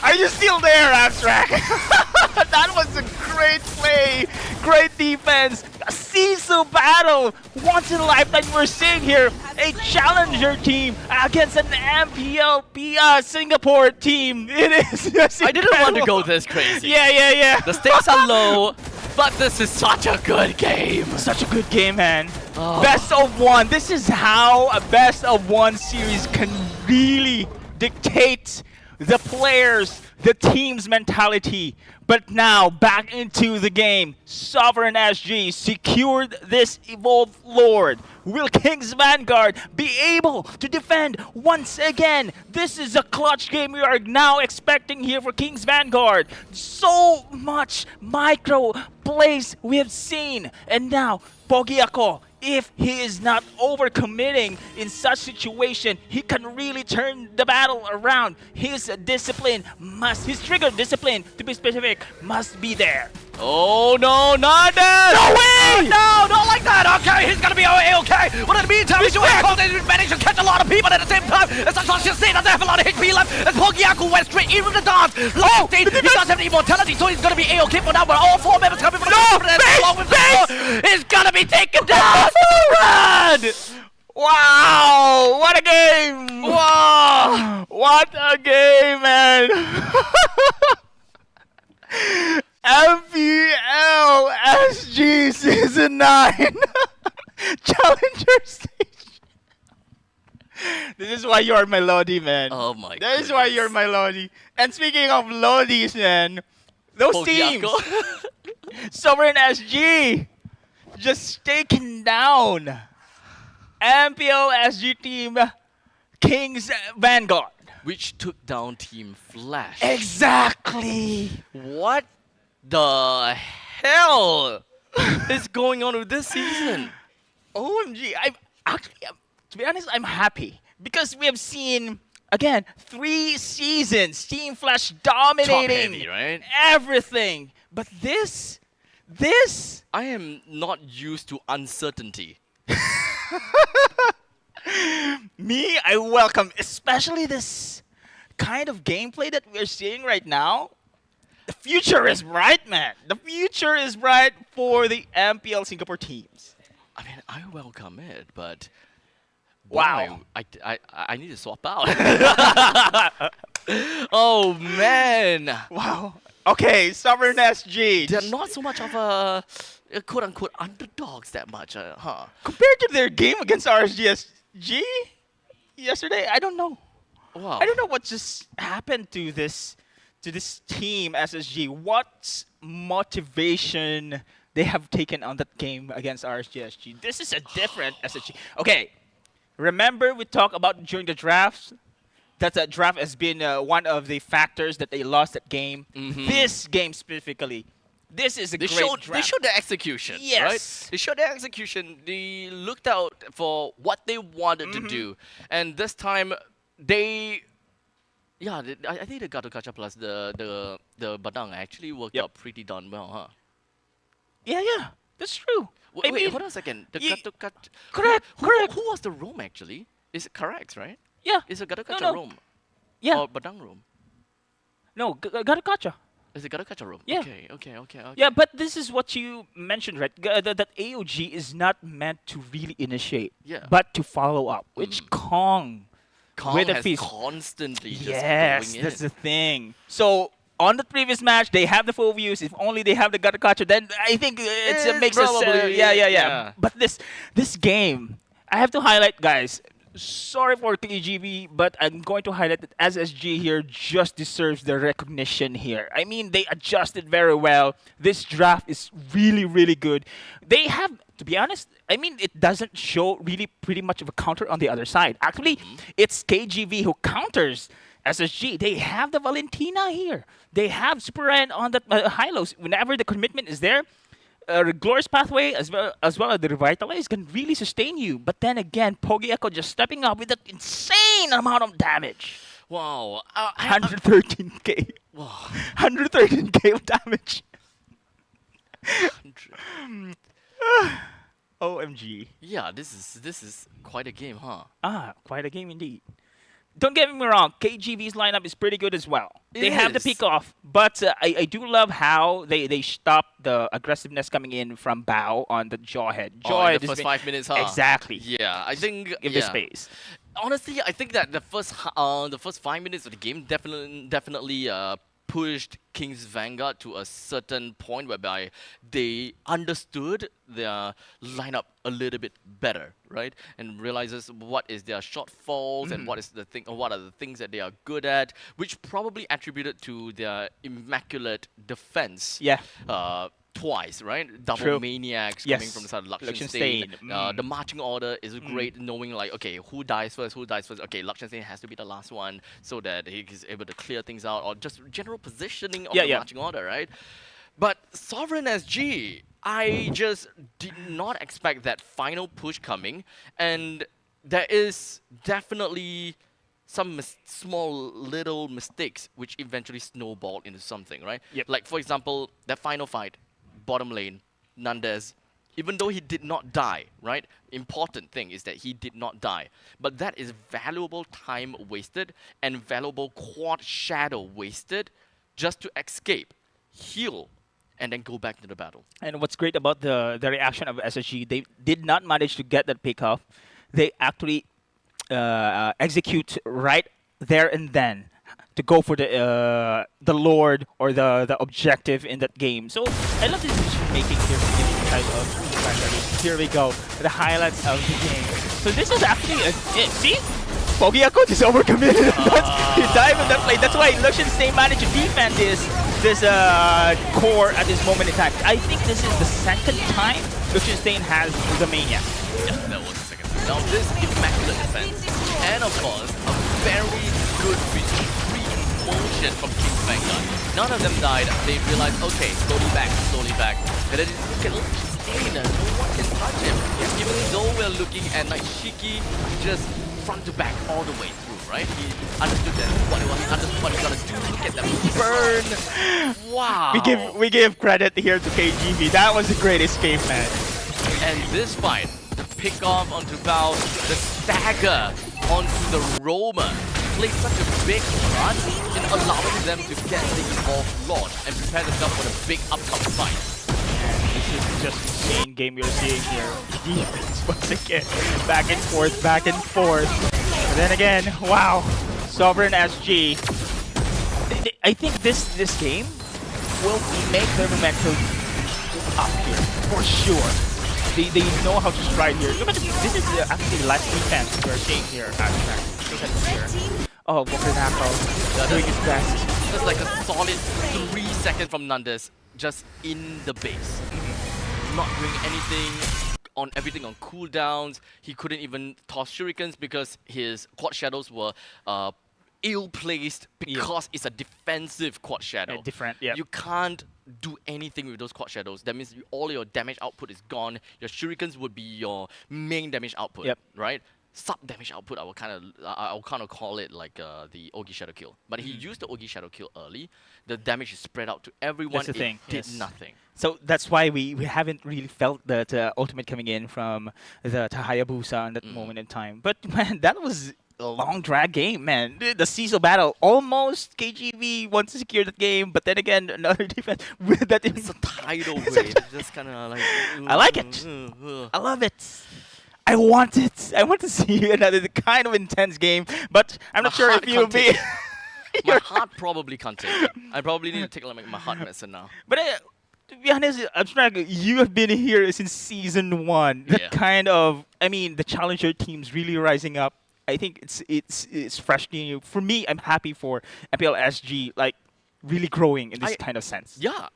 Are you still there, Abstract? That was a great play, great defense, a Sisu battle, once in a lifetime. We're seeing here a challenger team against an MPL Singapore team. It is just I didn't want to incredible. go this crazy. Yeah. The stakes are low, but this is such a good game. Such a good game, man. Best of one. This is how a best of one series can really dictate the players, the team's mentality. But now, back into the game. Sovereign SG secured this Evolved Lord. Will King's Vanguard be able to defend once again? This is a clutch game we are now expecting here for King's Vanguard. So much micro plays we have seen. And now, Pogiako, if he is not overcommitting in such situation, he can really turn the battle around. His discipline his trigger discipline, to be specific, must be there. Oh no, not that! No way! No, not like that! Okay, his they managed to catch a lot of people at the same time. As Sunshine State doesn't have a lot of HP left. As Pogiaku went straight into the dance. Lock State, he doesn't have immortality, so he's gonna be A-OK for now. But all 4 members coming from the is gonna be taken down. Run! Wow! What a game! Wow! What a game, man! MPL SG Season 9 Challenger Stage. This is why you're my Lodi, man. Oh my god. That is why you're my Lodi. And speaking of Lodis, man, those teams, Sovereign SG, just taking down MPL SG team Kings Vanguard. Which took down Team Flash. Exactly. What the hell is going on with this season? OMG. To be honest, I'm happy because we have seen, again, 3 seasons, Team Flash dominating Top heavy, right? everything. But this, I am not used to uncertainty. me, I welcome, especially this kind of gameplay that we're seeing right now. The future is bright, man. The future is bright for the MPL Singapore teams. I mean, I welcome it, but Wow. boy, I need to swap out. Oh man, Wow. Okay, Sovereign SG. they're not so much of a quote-unquote underdogs that much, huh? Compared to their game against RSGSG yesterday, I don't know. Wow. I don't know what just happened to this team SSG. What motivation they have taken on that game against RSGSG. This is a different SSG. Okay, remember we talked about during the drafts that the draft has been one of the factors that they lost that game. This game specifically, this is a great draft. They showed their exexecution, Yes. right? They showed their execution. They looked out for what they wanted to do, and this time I think the Gatokacha plus the Badang actually worked Yep. out pretty darn well, huh? Yeah, that's true. I Wait, mean, hold on a second. The ye- Gatokacha. correct. Who was the roam actually? Is it correct, right? Yeah. Is it Gatokacha no. roam Yeah. or Badang roam? No, Gatokacha. Is it Gatokacha roam? Yeah. Okay. Yeah, but this is what you mentioned, right? That AOG is not meant to really initiate, Yeah. but to follow up, which Kong Kong with the has feast. constantly just Yes, going that's in. the thing. So on the previous match, they have the full views. If only they have the Gatokacha, then I think it makes us. probably, Yeah. yeah. But this game, I have to highlight, guys. Sorry for KGB, but I'm going to highlight that SSG here just deserves the recognition here. I mean, they adjusted very well. This draft is really, really good. They have, to be honest, I mean, it doesn't show really pretty much of a counter on the other side. Actually, it's KGB who counters SSG. They have the Valentina here. They have Super Ryan on the high-lows. Whenever the commitment is there, the Glorious Pathway as well as the Revitalize can really sustain you. But then again, Pogi Echo just stepping up with that insane amount of damage. Wow. 113k. Wow. 113k of damage. 100. OMG. Yeah, this is quite a game, huh? Quite a game indeed. Don't get me wrong, KGV's lineup is pretty good as well. They have the is. pick off, but I do love how they stop the aggressiveness coming in from Bao on the Jawhead. Oh, Jawhead in the has first been- 5 minutes, huh? Exactly. Yeah, I think Give the space. Honestly, I think that the first 5 minutes of the game definitely pushed King's Vanguard to a certain point whereby they understood their lineup a little bit better, right? And realizes what is their shortfalls and what are the things that they are good at, which probably attributed to their immaculate defense. Yeah. Twice, right? Double True. maniacs Yes. coming from the side of Lakshan Lakshan Stain. Stain. The marching order is great, knowing like, okay, who dies first? Okay, Lakshan Stain has to be the last one so that he is able to clear things out, or just general positioning of the marching order, right? But Sovereign SG, I just did not expect that final push coming, and there is definitely some small little mistakes which eventually snowballed into something, right? Yep. Like, for example, that final fight, bottom lane, Nandez Even though he did not die, right? Important thing is that he did not die. But that is valuable time wasted and valuable quad shadow wasted just to escape, heal, and then go back to the battle. And what's great about the reaction of SSG, they did not manage to get that pick off. They actually execute right there and then to go for the Lord or the objective in that game. So I love this decision making here from the type of here we go, the highlights of the game. So this was actually see? Pogi ako just overcommitted. He dived on that play. That's why Lucian Stain managed to defend this core at this moment in time. I think this is the second time Lucian Stain has the Mania. Yeah, that was the second time. Now this immaculate defense, and of course, a very good retreat motion from King's Vanguard. None of them died. They realized, okay, slowly back. And then look at Lucian Stain, no one can touch him. Even though we're looking at like Shiki just front to back all the way through, right? He understood that what he's gonna do. Look at them burn. Wow. We give credit here to KGB. That was a great escape, man. And this fight, the pick off onto Val, the stagger onto the Roamer, played such a big part in allowing them to get the Evolve launch and prepare themselves for the big upcoming fight. This is just insane game you're seeing here. Defense once again, back and forth. And then again, wow, Sovereign SG. I think this game will make their momentum up here for sure. They know how to stride here. Look at this is actually the last defense we're seeing here. Look at here. Oh, Bokanako doing his best. Just like a solid 3 seconds from Nandus, just in the base. Not doing anything, on everything on cooldowns. He couldn't even toss shurikens because his quad shadows were ill-placed because it's a defensive quad shadow. Different, yeah. You can't do anything with those quad shadows. That means all your damage output is gone. Your shurikens would be your main damage output, right? Sub-damage output, I will kind of call it like the Ogi Shadow Kill. But he used the Ogi Shadow Kill early. The damage is spread out to everyone. That's the thing. Did nothing. So that's why we haven't really felt that ultimate coming in from the Hayabusa in that moment in time. But man, that was a long drag game, man. The Cecil battle, almost KGB wants to secure that game, but then again, another defense with that. It's a tidal wave. Just kind of like. I like it. I love it. I want it. I want to see another kind of intense game, but I'm not sure if you'll be. My heart probably can't take it. I probably need to take like my heart medicine now. But to be honest, Abstract, you have been here since season 1. That kind of, I mean, the Challenger team's really rising up. I think it's fresh new. For me, I'm happy for MPL SG, like really growing in this kind of sense. Yeah,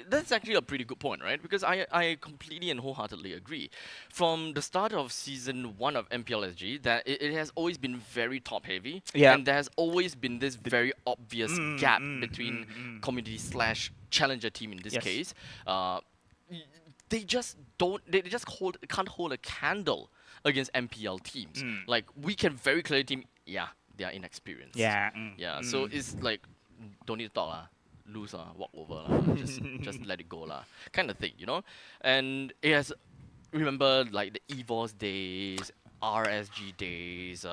that's actually a pretty good point, right? Because I completely and wholeheartedly agree. From the start of season 1 of MPL SG, that it has always been very top heavy, and there has always been this very obvious gap between community / challenger team in this case. They just can't hold a candle against MPL teams. Like we can very clearly team, they are inexperienced. So it's like, don't need to talk lose walk over just let it go kind of thing, you know. And it has, remember like the EVOS days, RSG days,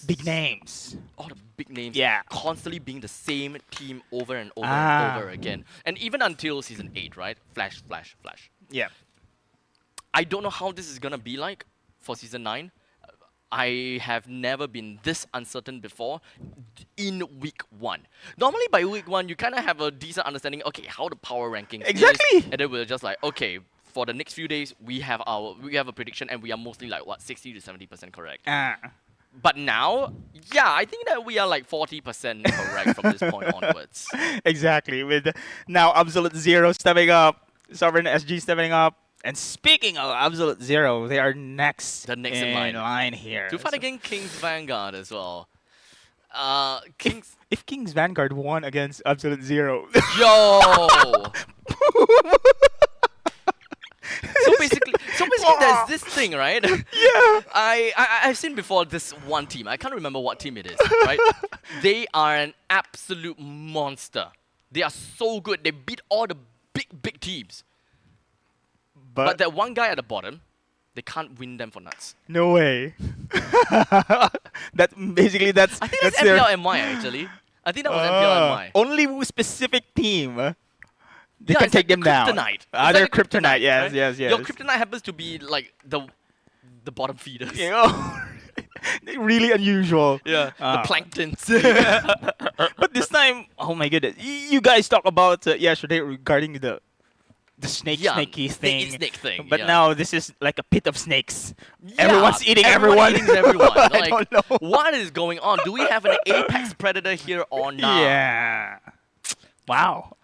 big names, all the big names, constantly being the same team over and over and over again, and even until season 8, right? Flash. I don't know how this is gonna be like for season 9. I have never been this uncertain before in week 1. Normally by week 1, you kind of have a decent understanding, okay, how the power rankings is, and then we're just like, okay, for the next few days, we have a prediction, and we are mostly like, what, 60 to 70% correct. But now, I think that we are like 40% correct from this point onwards. Exactly, with now Absolute Zero stepping up, Sovereign SG stepping up. And speaking of Absolute Zero, they are next in line here. To fight against King's Vanguard as well. If King's Vanguard won against Absolute Zero. Yo! So basically there's this thing, right? Yeah. I've seen before this one team. I can't remember what team it is, right? They are an absolute monster. They are so good. They beat all the big teams. But that one guy at the bottom, they can't win them for nuts. no way. That's I think that's their MPL MY actually. I think that was MPL MY. only specific team. They Yeah, can it's take like them the down. kryptonite. It's They're like the kryptonite. Yes, right? yes, yes. Your kryptonite happens to be like the bottom feeders. Yeah. They're really unusual. Yeah, Ah. the planktons. But this time, oh my goodness, you guys talk about yesterday regarding the snaky thing. Snake thing. But yeah. now this is like a pit of snakes. Yeah, Everyone's eating everyone. Eating everyone. I Like, don't know. what is going on? Do we have an apex predator here or not? Yeah. Wow.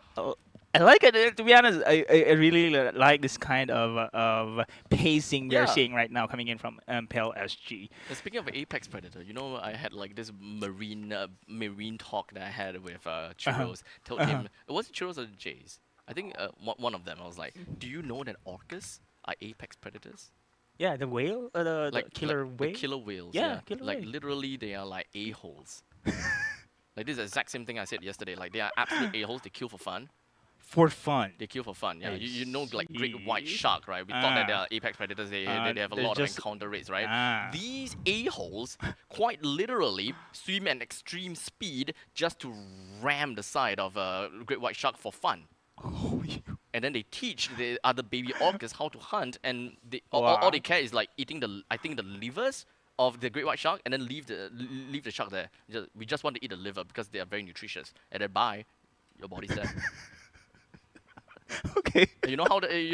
I like it. To be honest, I really like this kind of pacing they're Yeah. seeing right now coming in from MPL SG. Speaking of apex predator, you know, I had like this marine talk that I had with Churros. Told him, was it Churros or Jays? I think one of them. I was like, do you know that orcas are apex predators? Yeah, the whale, the killer whale. The killer whales. Yeah, killer like whale. literally, they are like a-holes. Like this is the exact same thing I said yesterday. Like they are absolute a-holes. They kill for fun. For fun. They kill for fun. Yeah, I you know like great white see. shark, right? We thought that they Ah. are apex predators. They have a they're lot of just- encounter rates, right? Ah. These a-holes quite literally swim at extreme speed just to ram the side of a great white shark for fun. And then they teach the other baby orcas how to hunt, and all they care is like eating the livers of the great white shark, and then leave the shark there. We just want to eat the liver because they are very nutritious. And then bye, your body's dead. Okay. And you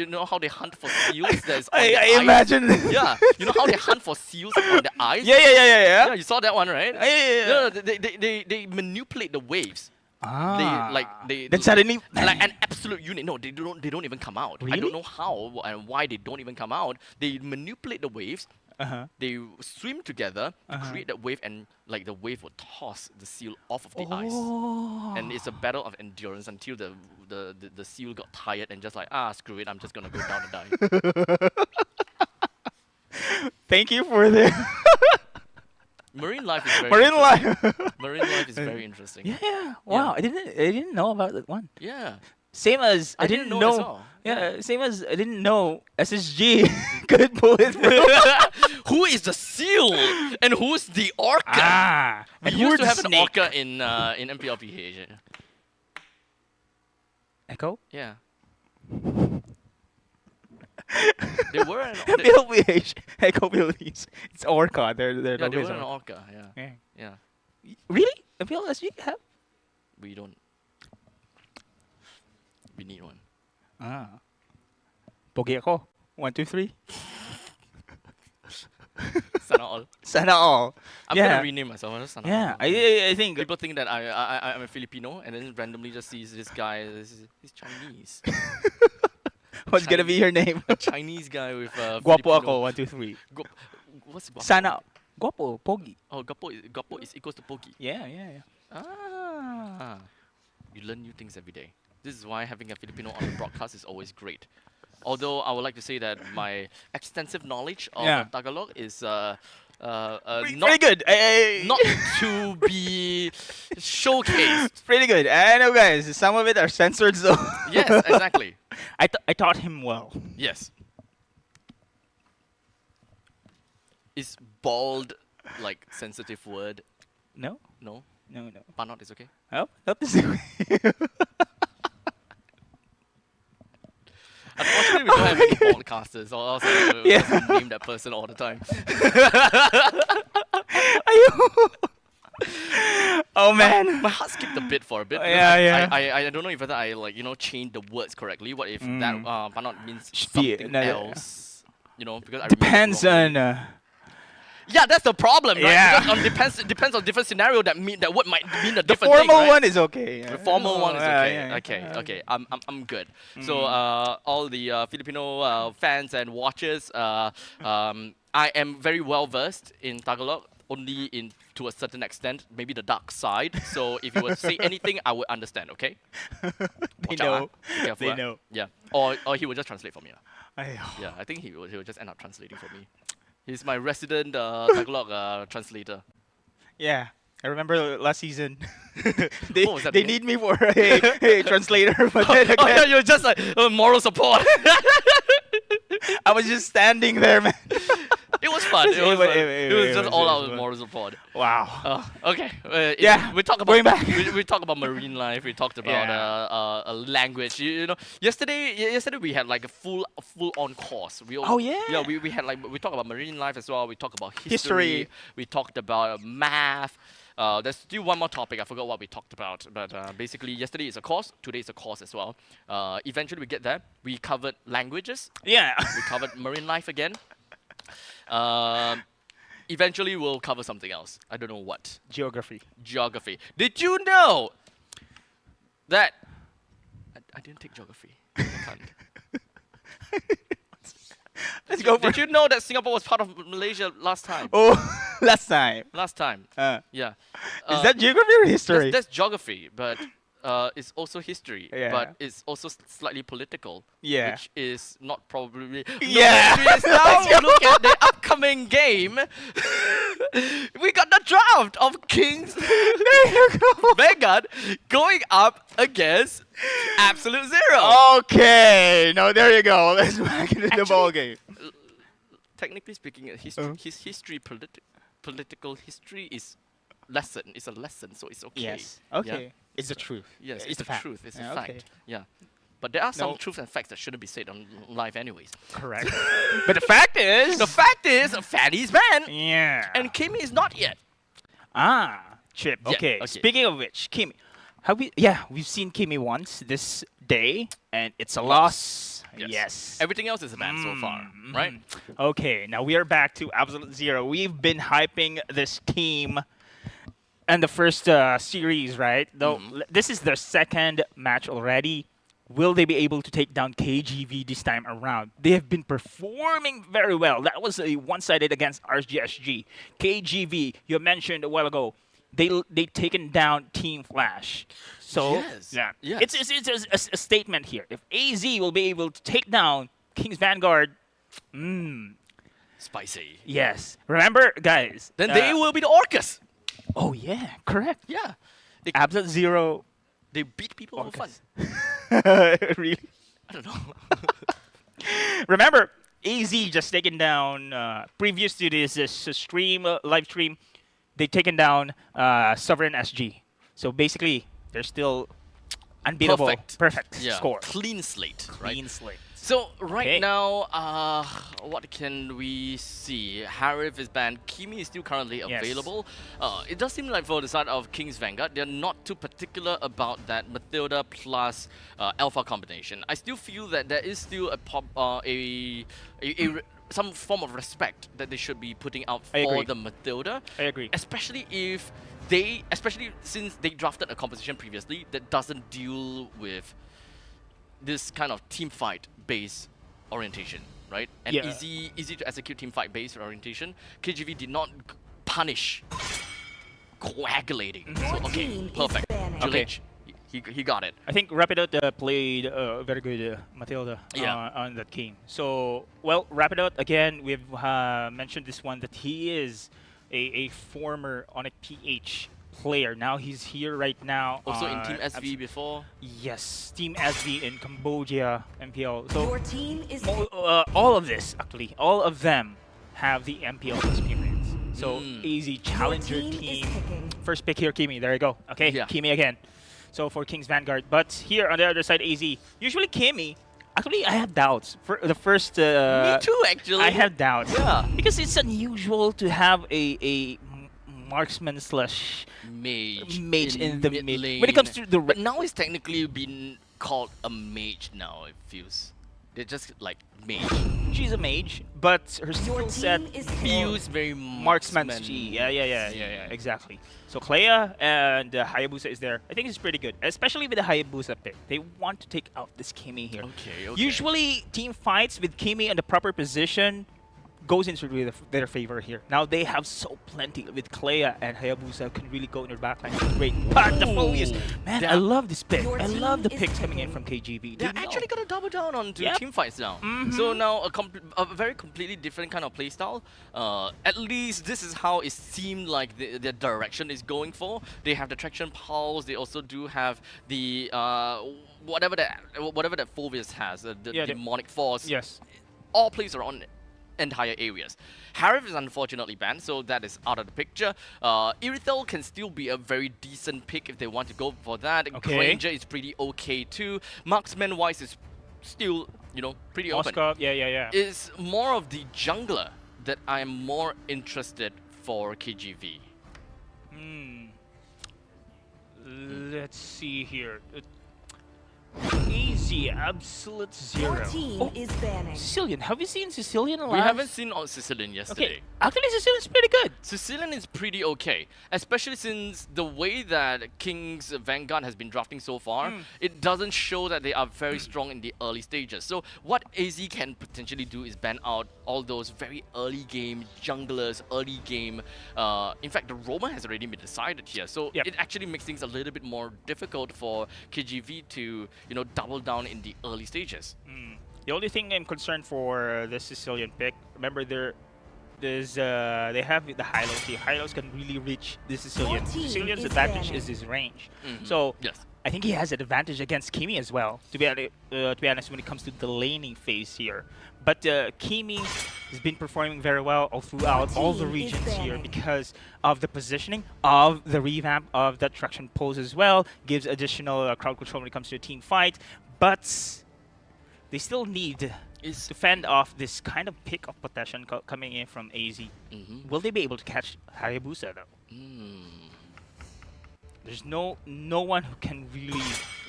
know how they hunt for seals? There's on I the ice? imagine. Yeah, you know how they hunt for seals on the ice? Yeah. Yeah, you saw that one, right? Yeah. No, they manipulate the waves. Ah. They Then suddenly, like an absolute unit. No, they don't even come out. I Really? don't know how and why they don't even come out. They manipulate the waves. Uh-huh. They swim together to create that wave, and like the wave will toss the seal off of the ice. Oh. And it's a battle of endurance until the seal got tired and just like, screw it, I'm just gonna go down and die. Thank you for the Marine life is very marine interesting. life. Marine life is very interesting. Yeah. Wow. I didn't know about that one. Yeah. Same as I didn't didn't know as know. well. Yeah. Same as I didn't know SSG could bulletproof. Who is the seal and who's the orca? We and who are used to the have an snake? orca in MPL PH. Echo. Yeah. They were an orca. MLBH. Echo Philippines. It's Orca. They're Yeah, they logos were an are- orca. Yeah. Yeah. Yeah. Really? MPL SG have? We don't. We need one. Pogi ako. 1, 2, 3. Sana all. Sana all. I'm Yeah. gonna rename myself. I'm just Sana Yeah. all. I think. People think that I'm a Filipino, and then randomly just sees this guy. He's Chinese. What's gonna be your name? A Chinese guy with Guapo Filipino. ako. 1, 2, 3. What's guapo? Sana. Guapo. Pogi. Oh, guapo is equals to pogi. Yeah. You learn new things every day. This is why having a Filipino on the broadcast is always great. Although I would like to say that my extensive knowledge of Yeah. Tagalog is Pretty good. not to be showcased. Pretty good. I know, guys. Some of it are censored, so. Yes, exactly. I taught him well. Yes. Is bald like sensitive word? No. No. No. Panot is okay. Oh, not this way. Unfortunately, we don't have any podcasters, or else I would Yeah. just name that person all the time. Oh man. My heart skipped a bit for a bit. because Yeah. I don't know if whether I changed the words correctly. What if that panot means Should be something another- else? You know, because I remembered Depends wrongly. on. Yeah, that's the problem, right? Yeah. Because it depends on different scenario. That word might mean a The different thing, formal right? one is okay. The formal one is okay. Yeah. Okay. I'm good. So all the Filipino fans and watchers, I am very well versed in Tagalog, only to a certain extent, maybe the dark side. So if you were to say anything, I would understand. Okay. They Watch out, know. Be careful, They know. Yeah. Or he will just translate for me. Ay, Yeah. I think he will just end up translating for me. He's my resident Tagalog translator. Yeah. I remember last season. they What was that they mean? need me for a translator, but then Oh yeah, again, you're just like moral support. I was just standing there, man. It was fun. It was, wa- fun. It was just was all really out fun. moral support. Wow. Okay. Yeah, We talk about going back. we talk about marine life. We talked about Yeah. language. You know, yesterday we had like a full on course. Oh, yeah. Yeah. We had like we talked about marine life as well. We talked about history. History. We talked about math. There's still one more topic. I forgot what we talked about. But basically, yesterday is a course. Today is a course as well. Eventually, we get there. We covered languages. Yeah. We covered marine life again. Eventually, we'll cover something else. I don't know what. Geography. Geography. Did you know that I didn't take geography? I can't. Let's go for Did you know that Singapore was part of Malaysia last time? Oh, last time. Last time. Yeah. Is that geography or history? That's geography, but it's also history. Yeah. But it's also slightly political. Yeah. Which is not probably. Yeah. No, serious now. Look at the upcoming game. We got the draft of Kings Vanguard going up against Absolute Zero. Okay. No, there you go. Let's back into the ball game. Technically speaking, his history, political history is lesson. It's a lesson, so it's okay. Yes. Yeah? Okay. It's the truth. Yes, It's it's a the fact. truth. It's Yeah, a fact. okay. Yeah. But there are some No. truths and facts that shouldn't be said on live anyways. Correct. But the fact is. The fact is, Fanny's man, Yeah. and Kimmy is not yet. Chip. Yeah, Okay. okay. Speaking of which, Kimmy. We've seen Kimmy once this day, and it's a loss. Yes. Everything else is a ban so far, right? Okay, now we are back to Absolute Zero. We've been hyping this team and the first series, right? Though this is their second match already. Will they be able to take down KGV this time around? They have been performing very well. That was a one-sided against RGSG. KGV, you mentioned a while ago, they taken down Team Flash. So Yes, yeah, yes. it's a statement here. If AZ will be able to take down King's Vanguard, Spicy. yes. Remember, guys. Then they will be the Orcas. Oh yeah, correct. Yeah. They, Absolute Zero. they beat people for fun. Really? I don't know. Remember, AZ just taken down previous to this live stream. They taken down Sovereign SG. So basically, they're still unbeatable. Perfect Yeah. score. Clean slate, right? Clean slate. So right Okay. now, what can we see? Harif is banned. Kimi is still currently Yes. available. It does seem like for the side of King's Vanguard, they're not too particular about that Matilda plus Alpha combination. I still feel that there is still some form of respect that they should be putting out I for agree. the Matilda. I agree. Especially since they drafted a composition previously that doesn't deal with this kind of team fight based orientation, right? And Yeah. easy to execute team fight based orientation. KGV did not punish coagulating. So okay, team is perfect. banished. Okay. Julich, he got it. I think Rapidot played very good Matilda Yeah. on that game. So, well, Rapidot, again, we've mentioned this one that he is a former Onyx PH player. Now he's here right now. Also in Team Abs- SV before. Yes, Team SV in Cambodia, MPL. So Your team is all of this, actually, all of them have the MPL experience. So Mm. easy Challenger team is team. picking. First pick here, Kimi. There you go. Okay, Yeah. Kimi again. So for King's Vanguard. But here on the other side, AZ. Usually Kimi, actually I had doubts. For the first... Me too, actually. I had doubts. Yeah. Because it's unusual to have a marksman slash Mage in the mid mid. lane. When it comes to the... But now it's technically been called a mage now, it feels. They're just like mage. She's a mage, but her skill set team is Feels very marksman's G. Yeah, exactly. So Clea and Hayabusa is there. I think it's pretty good, especially with the Hayabusa pick. They want to take out this Kimi here. Okay. Usually, team fights with Kimi in the proper position goes into their favor here. Now they have so plenty with Clea and Hayabusa can really go in their backline. It's great. But the focus, man, I love this pick. Your I love the team is picks coming in picking. from KGB. They're They know. actually gonna double down on Yep. team fights now. So now a very completely different kind of playstyle. At least this is how it seemed like their direction is going for. They have the traction pulse. They also do have the whatever that Fulvius has, the Yeah, the- demonic force. Yes. all plays around entire areas. Harif is unfortunately banned, so that is out of the picture. Irithel can still be a very decent pick if they want to go for that. Okay. Granger is pretty okay too. Marksman-wise is still, pretty open. Oscar, yeah. It's more of the jungler that I'm more interested for KGV. Let's see here. Easy, absolute Your zero. team is banning. Sicilian. Have you seen Sicilian alive? We haven't seen Sicilian yesterday. Okay, actually Sicilian's pretty good. Sicilian is pretty okay, especially since the way that King's Vanguard has been drafting so far, it doesn't show that they are very strong in the early stages. So what AZ can potentially do is ban out all those very early game junglers, early game. In fact, the Roma has already been decided here, so Yep. it actually makes things a little bit more difficult for KGV to, double down in the early stages. The only thing I'm concerned for the Sicilian pick, remember they have the Hylos here. Hylos can really reach the Sicilian. Your team Sicilian's is advantage banning. is his range. Mhm. So Yes. I think he has an advantage against Kimi as well, to be honest, when it comes to the laning phase here. But Kimi has been performing very well all throughout all the team is regions here banning. because of the positioning of the revamp of that traction pose as well. Gives additional crowd control when it comes to a team fight. But they still need Is to fend off this kind of pick of possession coming in from AZ. Will they be able to catch Hayabusa though? There's no one who can really.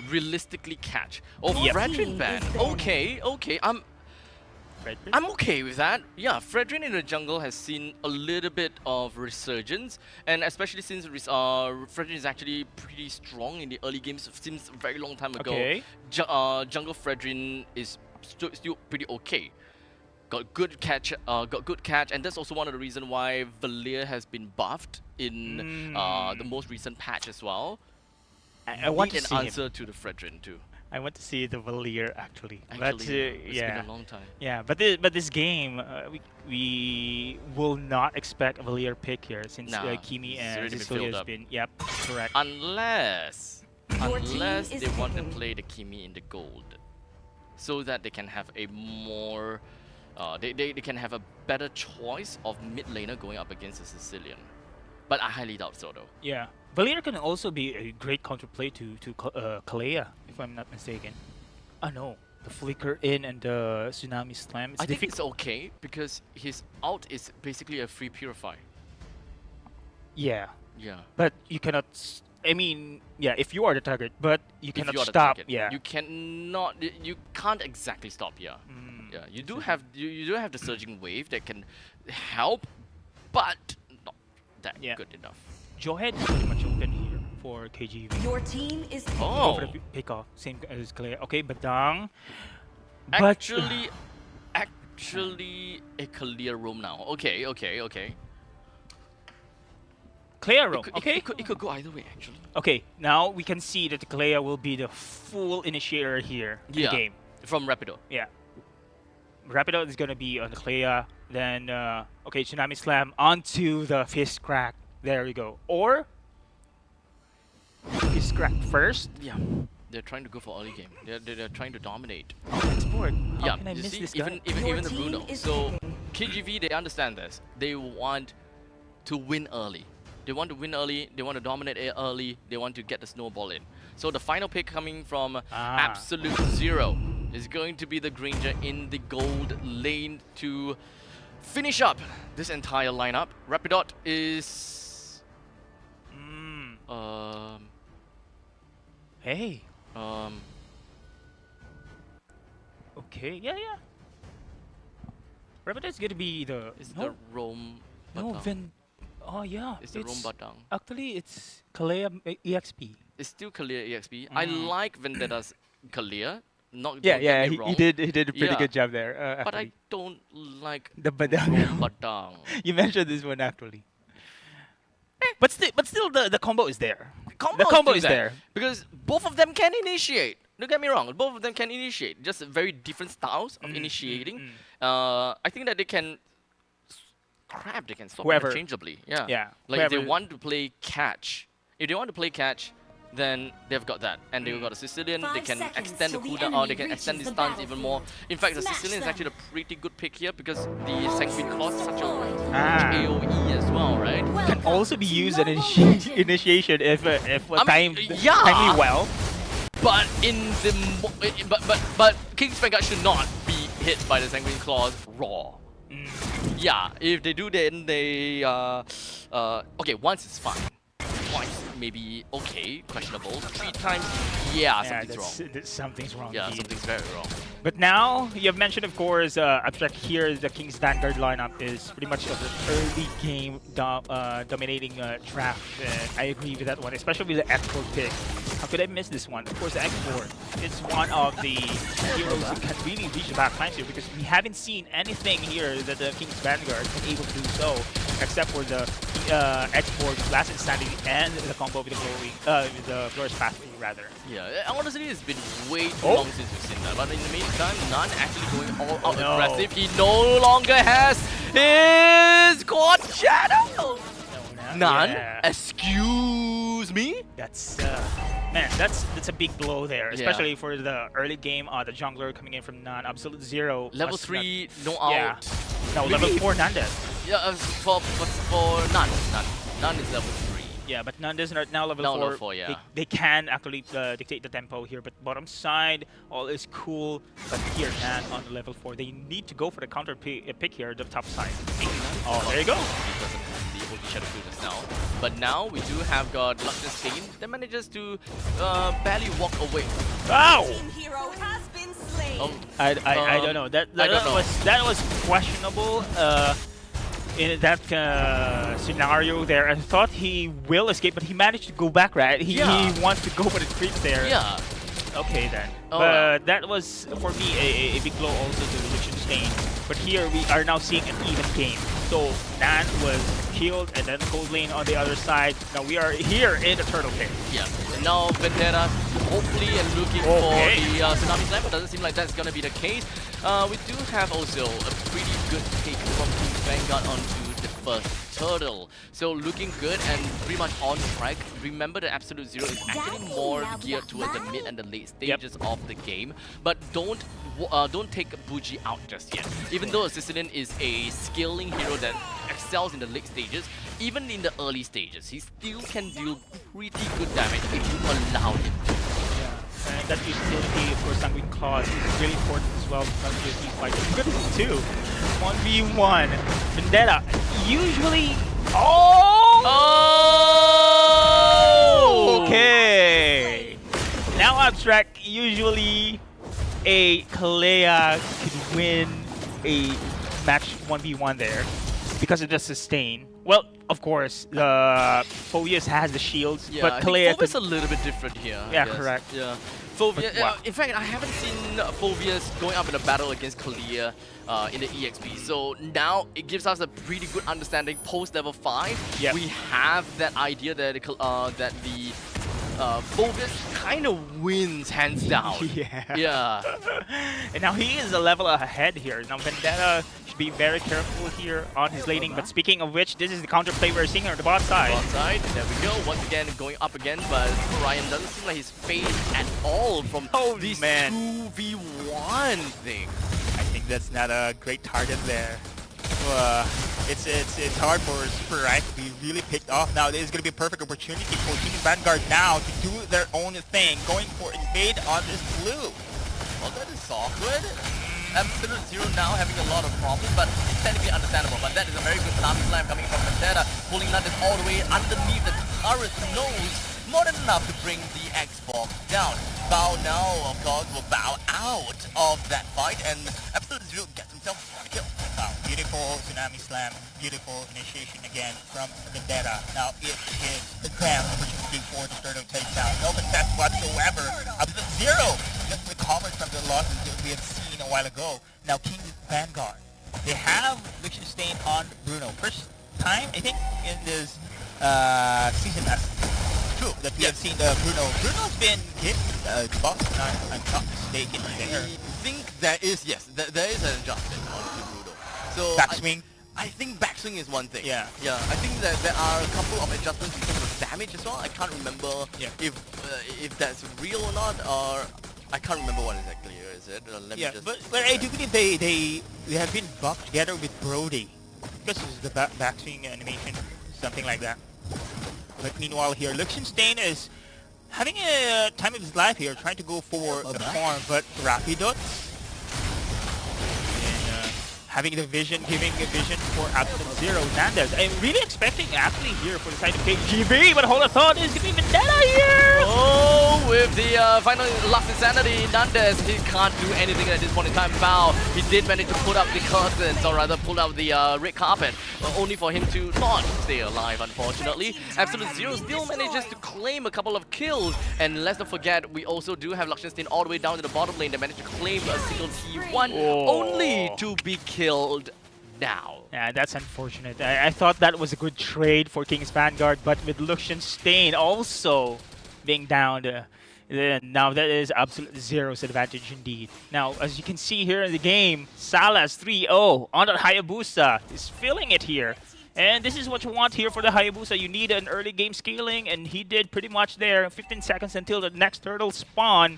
realistically catch. Oh, Yep. Fredrin Team ban. is banned. Okay. I'm okay with that. Yeah, Fredrin in the jungle has seen a little bit of resurgence, and especially since Fredrin is actually pretty strong in the early games since a very long time ago. Okay. Jungle Fredrin is still pretty okay. Got good catch, and that's also one of the reasons why Valir has been buffed in the most recent patch as well. I want to Need see an him. answer to the Fredrin too. I want to see the Valir actually. Actually, it's yeah. been a long time. Yeah, but this game, we will not expect a Valir pick here since Nah, Kimi it's and already been Cecilia filled has up. been. Yep, correct. Unless Your team they is want to picking. play the Kimi in the gold, so that they can have a more, they can have a better choice of mid laner going up against the Sicilian. But I highly doubt so though. Yeah, Valir can also be a great counterplay to Kalea, if I'm not mistaken. No, the flicker in and the tsunami slam. It's I think difficult. it's okay because his ult is basically a free purify. Yeah, Yeah. but you cannot. I mean, yeah, if you are the target, but you If cannot you are the stop. target, Yeah. You cannot. You can't exactly stop here. Yeah. You do have the surging wave that can help, but not that Yeah. good enough. Jawhead is pretty much open here for KGV. Your team is Go Oh. for the pick off, same as Kalea. Okay, Badang. Actually, a clear roam now. Okay. Kalea roam. It could go either way actually. Okay, now we can see that Kalea will be the full initiator here in the game. From Rapido. Yeah. Rapido is gonna be on the Kalea. Then okay, Tsunami Slam onto the Fist Crack. There we go. Or Fist Crack first. Yeah. They're trying to go for early game. They're trying to dominate. Export. How Yeah. can I You miss see, this even guy? even Your even the team Bruno. is So picking. KGV, they understand this. They want to win early. They want to win early. They want to dominate early. They want to get the snowball in. So the final pick coming from Absolute Zero is going to be the Granger in the gold lane to finish up this entire lineup. Rapidot is Hey. Okay. Yeah. Rapido is gonna be the. is no, the Rome no, Batang. Ven. Oh yeah. It's the Rome Batang. Actually, it's Kalea EXP. It's still Kalia EXP. I like Vendetta's Kalia. Not Yeah, don't get me he wrong, did a pretty Yeah. good job there. but I actually. don't like The Badang. Rome Batang. You mentioned this one actually. But still, the combo is there. The Combo combo still is there. because both of them can initiate. Don't get me wrong, both of them can initiate. Just very different styles of initiating. I think that they can swap Whoever. interchangeably. Yeah. Yeah, Like if they whoever- want to play catch. If they want to play catch, then they've got that. And they've got a Sicilian, they 5 can seconds extend the till the cooldown, or they enemy can extend the reaches the stuns even more. battlefield. In fact, the Smash Sicilian is them. actually a pretty good pick here because the Sanguine Claws is such a Ah. AoE as well, right? Can also be used as an initiation if timed yeah. timely well. But in the but King's Vanguard should not be hit by the Sanguine Claws raw. Yeah, if they do, then they okay, once it's fine. Twice maybe okay, questionable. 3 times, yeah, something's wrong. Something's wrong. Yeah, indeed. something's very wrong. But now, you have mentioned, of course, Abstract here, the King's Vanguard lineup is pretty much of the early game dominating draft. I agree with that one, especially with the export pick. How could I miss this one? Of course, the export is one of the heroes who can really reach the back lines here because we haven't seen anything here that the King's Vanguard can able to do so, except for the export, Last Insanity, and the combo with the Glorious Pathway, rather. Yeah, honestly, it's been way too Oh. long since we've seen that. But in the meantime, Nan actually going all out No. aggressive. He no longer has his quad shadow. Nan, Yeah. excuse me. That's man, that's a big blow there, Yeah. especially for the early game. The jungler coming in from Nan, Absolute Zero. Level must 3, no not- Yeah. out. No, Maybe level if- 4 Nandes. Yeah, for Nan is level 3. Yeah, but Nandes are now level Now 4. level 4, yeah. They can actually dictate the tempo here, but bottom side, all is cool. But here, Nan on the level 4, they need to go for the counter pick here, the top side. Oh, there you go. He doesn't have the OG Shadow Field just now. But now we do have got Luxus Stain that manages to barely walk away. Wow! hero has been slain. Oh, I don't know. That I don't know. that was questionable. In that scenario there, I thought he will escape, but he managed to go back, right? He wants to go for the creep there. yeah. Okay then. Oh, But that was, for me, a big blow also to Liechtenstein. But here we are now seeing an even game. So Nan was killed, and then Cold Lane on the other side. Now we are here in the turtle pit. Yeah, and now Vendetta hopefully and looking Okay. for the Tsunami Slam, but doesn't seem like that's gonna be the case. We do have also a pretty good take from King's Vanguard onto the first turtle. So looking good and pretty much on track. Remember the Absolute Zero is actually more geared towards the mid and the late stages of the game, but don't take Buji out just yet. Even though a Sicilian is a scaling hero that excels in the late stages, even in the early stages, he still can deal pretty good damage if you allow him to. And that utility for Sanguine Claws is really important as well because of the team fight. Good too. 1v1. Vendetta usually. Oh! Okay. Now Abstract usually a Kalea could win a match 1v1 there because of the sustain. Well, of course, the Phobius has the shields, Yeah, but I Kalea think Phobius a little bit different here. I Yeah, guess. correct. Yeah. Phobius, Wow. in fact, I haven't seen Phobius going up in a battle against Kalia in the EXP. So now it gives us a pretty good understanding post level 5. Yep. We have that idea that the Phobius kind of wins hands down. Yeah. Yeah. And now he is a level ahead here. Now Vendetta should be very careful here on his laning. But speaking of which, this is the counter play we're seeing on the bot side. Bot side, there we go. Once again, going up again, but Ryan doesn't seem like he's phased at all from this 2v1 thing. I think that's not a great target there. It's hard for Super Ryan to be really picked off now. This is going to be a perfect opportunity for Team Vanguard now to do their own thing, going for invade on this blue. Well, that is awkward. Absolute Zero now having a lot of problems, but it's technically understandable. But that is a very good Tsunami Slam coming from Vendetta, pulling Nandis all the way underneath the turret nose. More than enough to bring the Xbox down. Bao now, of course, will bow out of that fight, and Absolute Zero gets himself a kill. Wow, beautiful Tsunami Slam, beautiful initiation again from Vendetta. Now it is the grand opportunity for the Sturdo takedown. No contest whatsoever. Absolute Zero just recovers from the losses that we had seen a while ago. Now King's Vanguard. They have Liechtenstein on Bruno. First time, I think, in this season as true that we have seen Bruno. Bruno's been hit buff, I'm not mistaken there. I think there is, yes, there is an adjustment on the Bruno. So Backswing. I think backswing is one thing. Yeah. Yeah, I think that there are a couple of adjustments in terms of damage as well. I can't remember Yeah. if that's real or not, or I can't remember what exactly is it. Let me Yeah, just but I do believe they have been buffed together with Brody. Because it's the backswing animation, something like that. But meanwhile here, Liechtenstein is having a time of his life here, trying to go for the farm, but Rapidots having the vision, giving a vision for Absolute Zero. Nandes, I'm really expecting actually here for the side of KGB, but hold on, thought is going to be Vendetta here! Oh, with the final last insanity, Nandes, he can't do anything at this point in time. Bao, he did manage to put up the curtains, or rather pull out the red carpet, only for him to not stay alive, unfortunately. Absolute Zero still manages to claim a couple of kills, and let's not forget, we also do have Liechtenstein all the way down to the bottom lane that managed to claim a single T1, only to be killed now. Yeah, that's unfortunate. I thought that was a good trade for King's Vanguard, but with Liechtenstein also being down, now that is Absolute Zero's advantage indeed. Now, as you can see here in the game, Salas 3-0 on that Hayabusa is filling it here. And this is what you want here for the Hayabusa. You need an early game scaling, and he did pretty much there. 15 seconds until the next turtle spawn.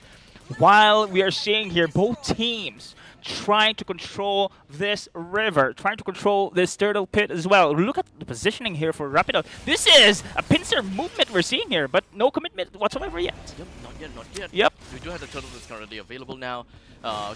While we are seeing here both teams trying to control this river, trying to control this turtle pit as well. Look at the positioning here for Rapido. This is a pincer movement we're seeing here, but no commitment whatsoever yet. Yep, not yet, not yet. Yep. We do have the turtle that's currently available now.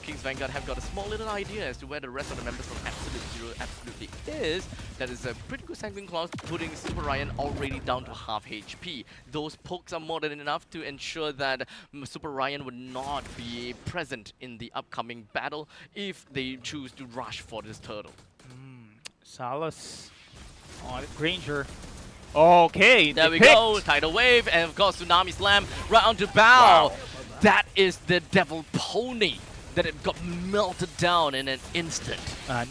King's Vanguard have got a small little idea as to where the rest of the members from Absolute Zero absolutely is. That is a pretty good sanguine clause, putting Super Ryan already down to half HP. Those pokes are more than enough to ensure that Super Ryan would not be present in the upcoming battle if they choose to rush for this turtle. Salas on Granger. Okay, There we picked. go, Tidal Wave, and of course Tsunami Slam right onto Bao. Wow. That is the Devil Pony that it got melted down in an instant.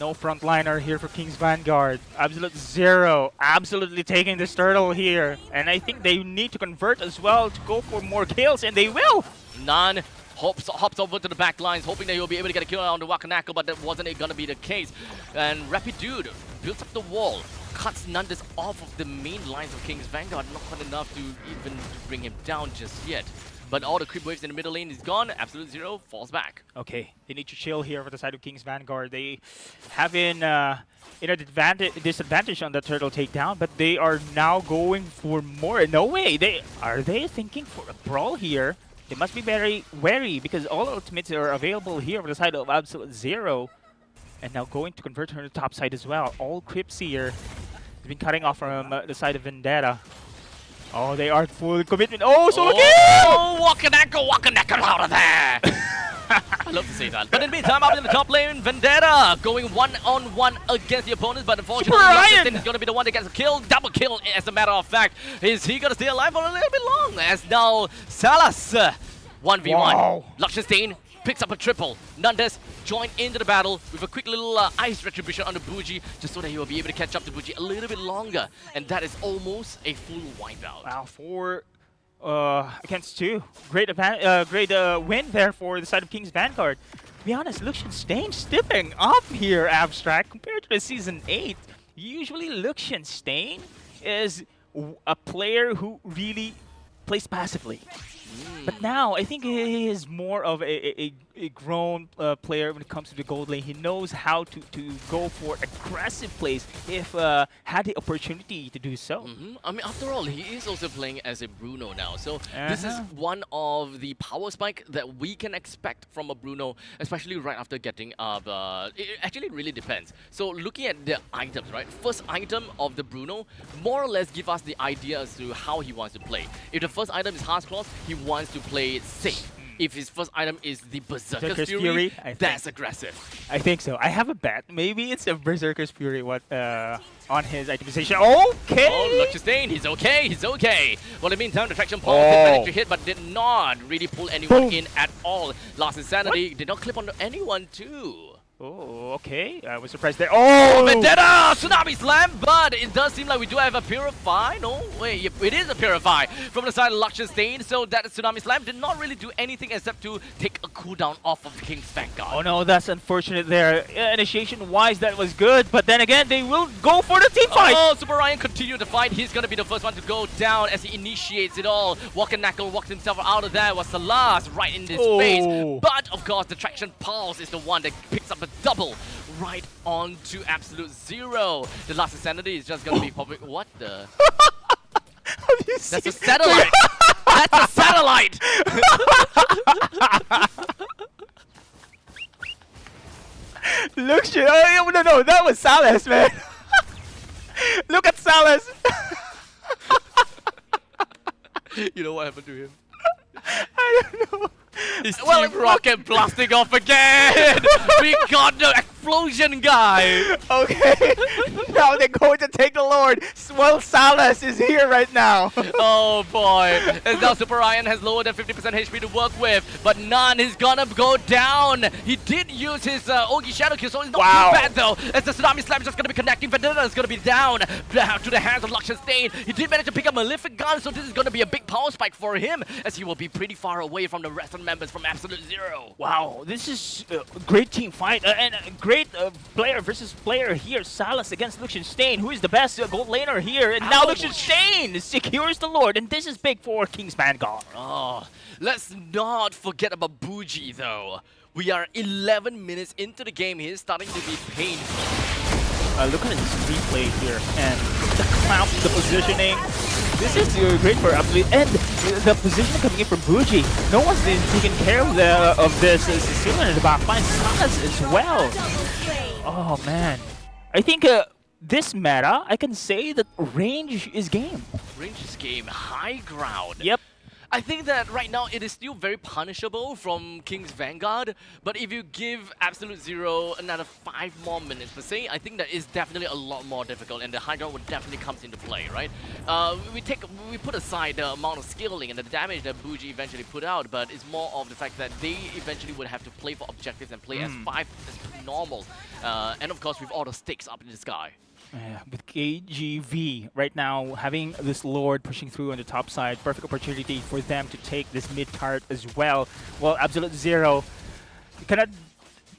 No frontliner here for King's Vanguard. Absolute Zero absolutely taking this turtle here. And I think they need to convert as well to go for more kills, and they will. Nan hops over to the back lines, hoping that he'll be able to get a kill on the Wakanako, but that wasn't going to be the case. And Rapidude builds up the wall, cuts Nandes off of the main lines of King's Vanguard, not enough to even bring him down just yet. But all the creep waves in the middle lane is gone. Absolute Zero falls back. Okay, they need to chill here for the side of King's Vanguard. They have been in a disadvantage on the turtle takedown, but they are now going for more. No way. Are they thinking for a brawl here? They must be very wary because all ultimates are available here for the side of Absolute Zero. And now going to convert her to the top side as well. All creeps here. They've been cutting off from the side of Vendetta. Oh, they are full commitment. Oh, solo kill! Oh, Wakanako out of there! I love to say that. But in the meantime, up in the top lane, Vendetta going one-on-one against the opponents, but unfortunately, Liechtenstein is going to be the one that gets a kill. Double kill, as a matter of fact. Is he going to stay alive for a little bit long? As now, Salas 1v1. Wow. Liechtenstein picks up a triple. Nandes joined into the battle with a quick little ice retribution on the Bougie, just so that he will be able to catch up to Bougie a little bit longer. And that is almost a full wipeout. Wow, 4 against 2. Great win there for the side of King's Vanguard. To be honest, Liechtenstein stepping up here, Abstract, compared to the Season 8. Usually Liechtenstein is a player who really plays passively. But now, I think he is more of a grown player when it comes to the gold lane. He knows how to go for aggressive plays if had the opportunity to do so. I mean, after all, he is also playing as a Bruno now. So this is one of the power spike that we can expect from a Bruno, especially right after getting it actually really depends. So looking at the items, right? First item of the Bruno more or less give us the idea as to how he wants to play. If the first item is Heart's Claws, he wants to play it safe. If his first item is the Berserker's Fury, that's aggressive. I think so. I have a bet. Maybe it's a Berserker's Fury on his itemization. Okay! Oh, Liechtenstein, he's okay, he's okay. Well, in the meantime, the Traction Pulse did manage to hit, but did not really pull anyone in at all. Last Insanity did not clip onto anyone too. Oh, okay. I was surprised there. Oh! Vendetta! Tsunami Slam, but it does seem like we do have a Purify. No, wait, yep, it is a Purify from the side of Luxionstein. So that Tsunami Slam did not really do anything except to take a cooldown off of King's Vanguard. Oh no, that's unfortunate there. Initiation-wise, that was good, but then again, they will go for the team fight! Oh, Super Ryan continued to fight. He's gonna be the first one to go down as he initiates it all. Walker walked himself out of there. Was the last right in this space. But of course, the Traction Pulse is the one that picks up a double right onto Absolute Zero. The last Insanity is just gonna be popping. What the? That's a satellite! That's a satellite! Look, shit. Oh, no, that was Salas, man. Look at Salas. You know what happened to him? I don't know. His Team Rocket blasting off again! We got the explosion guy! Okay, now they're going to take the Lord. Well, Salas is here right now. Oh boy! And now Super Ryan has lower than 50% HP to work with, but none is gonna go down! He did use his Ogi Shadow Kill, so it's not too bad though! As the Tsunami Slam is just gonna be connecting, Vendetta is gonna be down to the hands of Luxionstein. He did manage to pick up Malefic Gun, so this is gonna be a big power spike for him, as he will be pretty far away from the rest of the members from Absolute Zero. Wow, this is a great team fight and a great player versus player here. Salas against Luxionstein, who is the best gold laner here, and now Luxionstein secures the Lord, and this is big for King's Vanguard. Oh, let's not forget about Bougie though. We are 11 minutes into the game. He's starting to be painful. Look at his replay here, and the clamp, the positioning. This is great for Absolute, and the position coming in from Bougie. No one's been taking care of this Sicilian in the back line. Salas as well. Oh man, I think this meta, I can say that range is game. Range is game, high ground. Yep. I think that right now it is still very punishable from King's Vanguard, but if you give Absolute Zero another 5 more minutes per se, I think that is definitely a lot more difficult, and the high ground would definitely comes into play, right? We put aside the amount of scaling and the damage that Bougie eventually put out, but it's more of the fact that they eventually would have to play for objectives and play as 5 as normal, and of course with all the stakes up in the sky. Yeah, with KGV right now having this Lord pushing through on the top side, perfect opportunity for them to take this mid card as well. Well, Absolute Zero cannot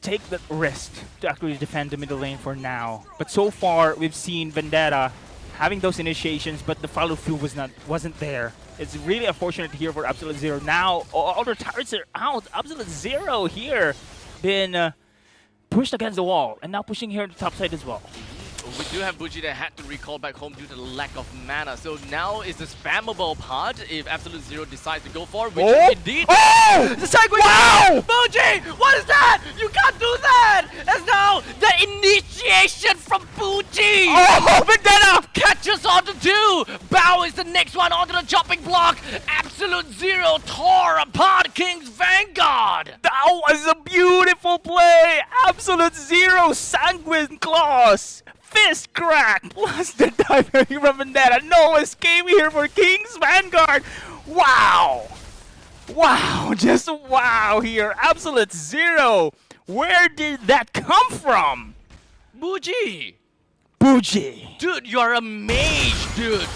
take the risk to actually defend the middle lane for now. But so far, we've seen Vendetta having those initiations, but the follow through wasn't there. It's really unfortunate here for Absolute Zero. Now all their turrets are out. Absolute Zero here been pushed against the wall, and now pushing here on the top side as well. We do have Bougie that had to recall back home due to the lack of mana. So now is the spammable part if Absolute Zero decides to go for it, which indeed... Oh! The cycle! Wow! Bougie! What is that? You can't do that! As now, the initiation from Bougie! Oh, Vendetta! Catches on to 2! Bao is the next one onto the chopping block! Absolute Zero tore apart King's Vanguard! That was a beautiful play! Absolute Zero, Sanguine Claws! Fist crack plus the diving from Vendetta. No escape here for King's Vanguard. Wow. Wow. Just wow here. Absolute Zero. Where did that come from? Bougie! Bougie. Dude, you are a mage, dude!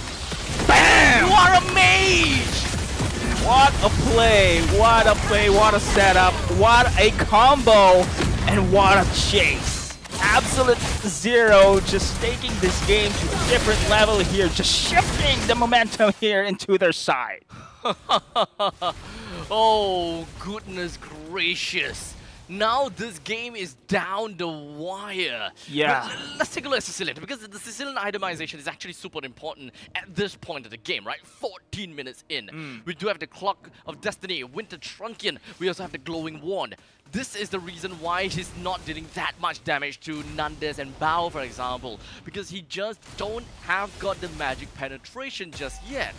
Bam! You are a mage! What a play. What a play. What a setup. What a combo. And what a chase. Absolute Zero just taking this game to a different level here, just shifting the momentum here into their side. Oh, goodness gracious. Now this game is down the wire. Yeah. But let's take a look at Sicilian, because the Sicilian itemization is actually super important at this point of the game, right? 14 minutes in. We do have the Clock of Destiny, Winter Trunkian. We also have the Glowing Wand. This is the reason why he's not dealing that much damage to Nandes and Bao, for example, because he just don't have got the magic penetration just yet.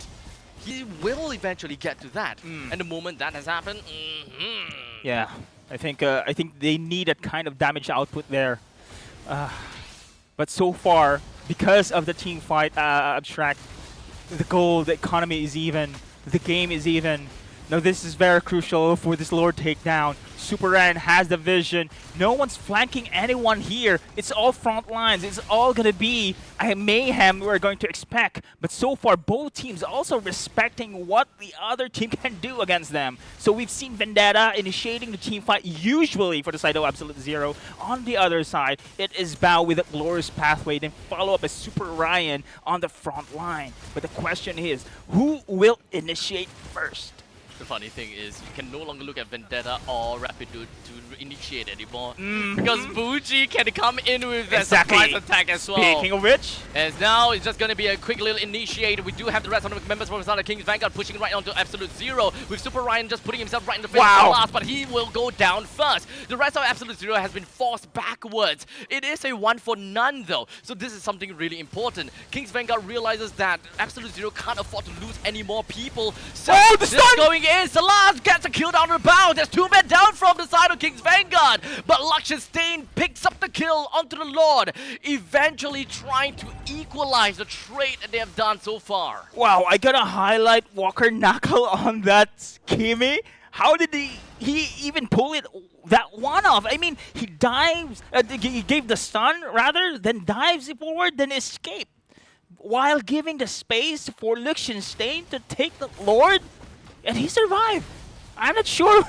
He will eventually get to that, and the moment that has happened, Yeah, I think they need that kind of damage output there. But so far, because of the team fight, Abstract, the goal, the economy is even, the game is even. Now this is very crucial for this Lord takedown. Super Ryan has the vision. No one's flanking anyone here. It's all front lines. It's all going to be a mayhem we're going to expect. But so far, both teams also respecting what the other team can do against them. So we've seen Vendetta initiating the team fight usually for the side of Absolute Zero. On the other side, it is Bao with a glorious pathway, then follow up as Super Ryan on the front line. But the question is, who will initiate first? The funny thing is, you can no longer look at Vendetta or Rapidude to initiate anymore. Because Buji can come in with that surprise attack as well. Speaking of which, as now it's just going to be a quick little initiate. We do have the rest of the members from the King's Vanguard pushing right onto Absolute Zero, with Super Ryan just putting himself right in the face of the last, but he will go down first. The rest of Absolute Zero has been forced backwards. It is a 1-for-none though, so this is something really important. King's Vanguard realizes that Absolute Zero can't afford to lose any more people. So the this stun! going in, Salas gets a kill down the bow. There's 2 men down from the side of King's Vanguard, but Lakshastain picks up the kill onto the Lord, eventually trying to equalize the trade that they have done so far. wow, I gotta highlight Walker Knuckle on that Kimi. How did he even pull it that one off? I mean, he dives, he gave the stun rather, then dives forward, then escape, while giving the space for Liechtenstein to take the Lord, and he survived. I'm not sure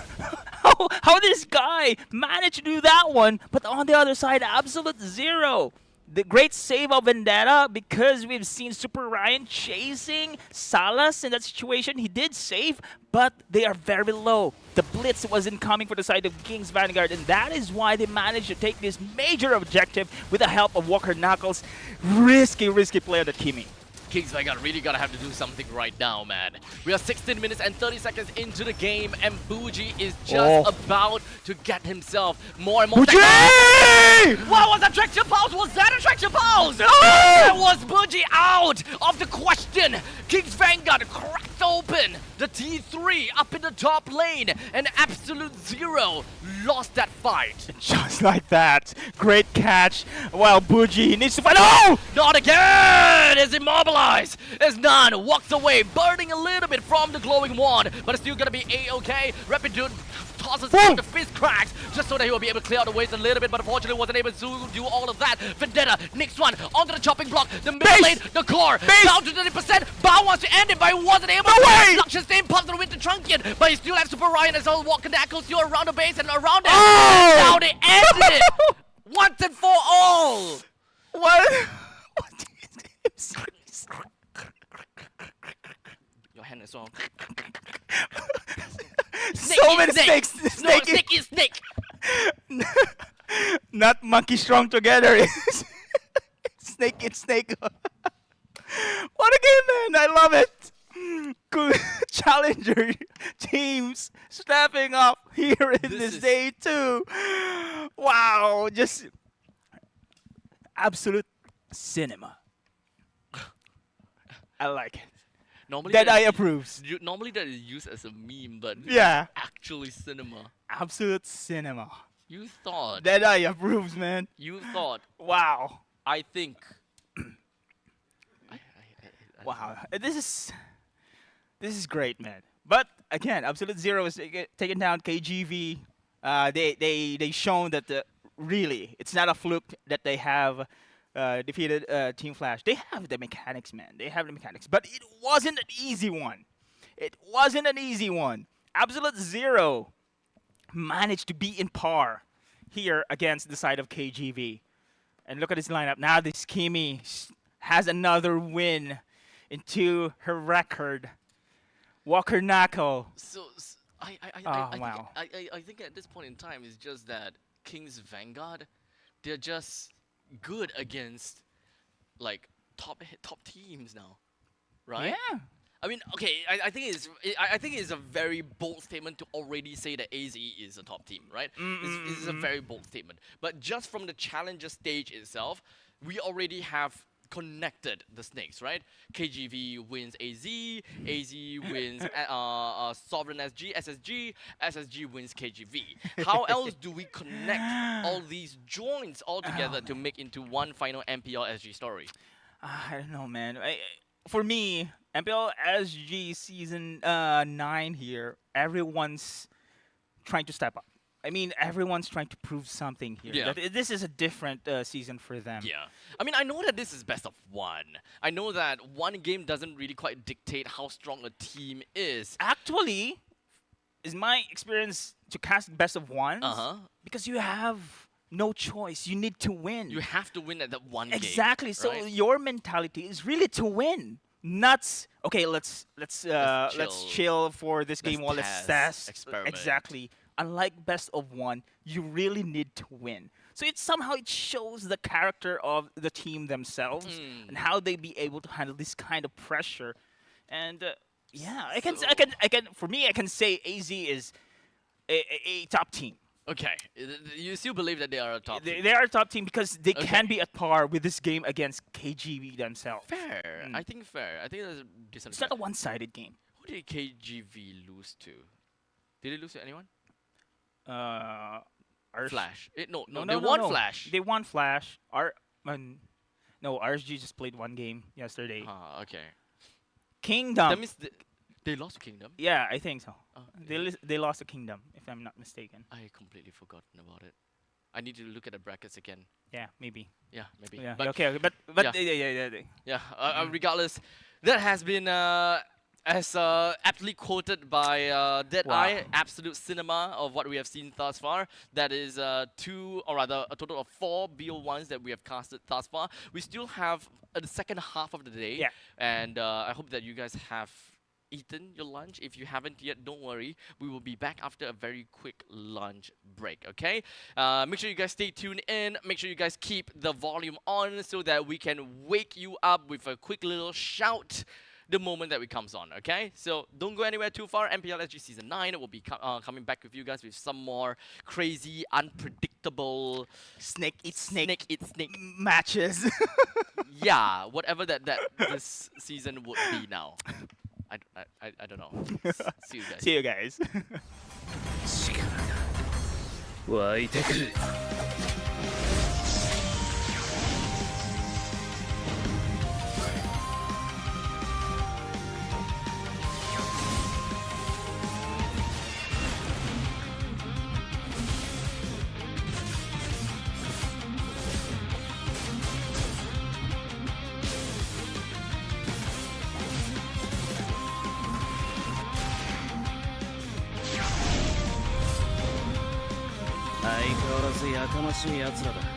how this guy managed to do that one, but on the other side, Absolute Zero. The great save of Vendetta, because we've seen Super Ryan chasing Salas in that situation. He did save, but they are very low. The blitz wasn't coming for the side of King's Vanguard, and that is why they managed to take this major objective with the help of Walker Knuckles. Risky play of the Kimi. King's Vanguard really gotta have to do something right now, man. We are 16 minutes and 30 seconds into the game, and Buji is just about to get himself more and more. Buji! What was that traction pulse? Was that a traction pulse? That was Buji out of the question. King's Vanguard cracked open the T3 up in the top lane, and Absolute Zero lost that fight. Just like that. Great catch. While Buji needs to fight. Oh! Not again! Is immobilized! As Nan walks away, burning a little bit from the glowing wand, but it's still gonna be A-okay. Rapidude tosses down the fist cracks just so that he will be able to clear out the ways a little bit, but unfortunately wasn't able to do all of that. Vendetta, next one, onto the chopping block, the mid lane, the core, down to 30%. Bao wants to end it, but he wasn't able to. Luxionstein pops the Winter Trunkian, but he still has Super Ryan as well. Walker Knuckles still around the base and around it. And now they ended it! Once and for all! What? Your hand as well. So many snakes. No, snake is snake. Not monkey strong together. Snake and snake. What a game, man! I love it. Good Challenger teams stepping up here in this day too. Wow, just absolute cinema. I like it. Normally Deadeye approves. Normally that is used as a meme, but Yeah. actually cinema. Absolute cinema. You thought. Deadeye approves, man. You thought. Wow. I think. Wow. This is great, man. But again, Absolute Zero is taking down KGV. They shown that really it's not a fluke that they have defeated Team Flash. They have the mechanics, man. They have the mechanics. But it wasn't an easy one. It wasn't an easy one. Absolute Zero managed to be in par here against the side of KGV. And look at his lineup. Now this Kimi has another win into her record. Walker Knuckle. So I think at this point in time it's just that King's Vanguard, they're just good against like top teams now, right? Yeah. I mean, okay, I think it's a very bold statement to already say that AZ is a top team, right? This is a very bold statement. But just from the challenger stage itself, we already have connected the snakes, right? KGV wins AZ, AZ wins Sovereign SG, SSG wins KGV. How else do we connect all these joints all together to make into one final MPL SG story? I don't know, man. For me, MPL SG season 9 here. Everyone's trying to step up. I mean, everyone's trying to prove something here. Yeah. That this is a different season for them. Yeah. I mean, I know that this is best of one. I know that one game doesn't really quite dictate how strong a team is. Actually, is my experience to cast best of ones because you have no choice. You need to win. You have to win at that one game. Exactly. So right? your mentality is really to win. Not okay. Let's chill for this game while let's test. experiment. Exactly. Unlike best of one, you really need to win. So it shows the character of the team themselves and how they be able to handle this kind of pressure. And yeah, I can for me I can say AZ is a top team. Okay. You still believe that they are a top team? They are a top team because they can be at par with this game against KGV themselves. Fair. I think fair. I think that's a decent. It's not a one-sided game. Who did KGV lose to? Did they lose to anyone? Flash. No, they won Flash. They won Flash. No, RSG just played one game yesterday. Ah, okay. Kingdom. That means they lost to Kingdom? Yeah, I think so. Oh, They lost to Kingdom, if I'm not mistaken. I completely forgotten about it. I need to look at the brackets again. Yeah, maybe. Yeah, maybe. Yeah, But okay, but yeah. yeah. Regardless, that has been as aptly quoted by Deadeye, absolute cinema of what we have seen thus far. That is a total of 4 BO1s that we have casted thus far. We still have the second half of the day. Yeah. And I hope that you guys have eaten your lunch. If you haven't yet, don't worry. We will be back after a very quick lunch break, okay? Make sure you guys stay tuned in. Make sure you guys keep the volume on so that we can wake you up with a quick little shout the moment that it comes on, okay? So don't go anywhere too far. MPL SG Season 9 will be coming back with you guys with some more crazy, unpredictable Snake eat snake matches. Yeah, whatever that this season would be now. I don't know. See you guys. See you guys. 湧いてくる 相変わらずやかましい奴らだ 「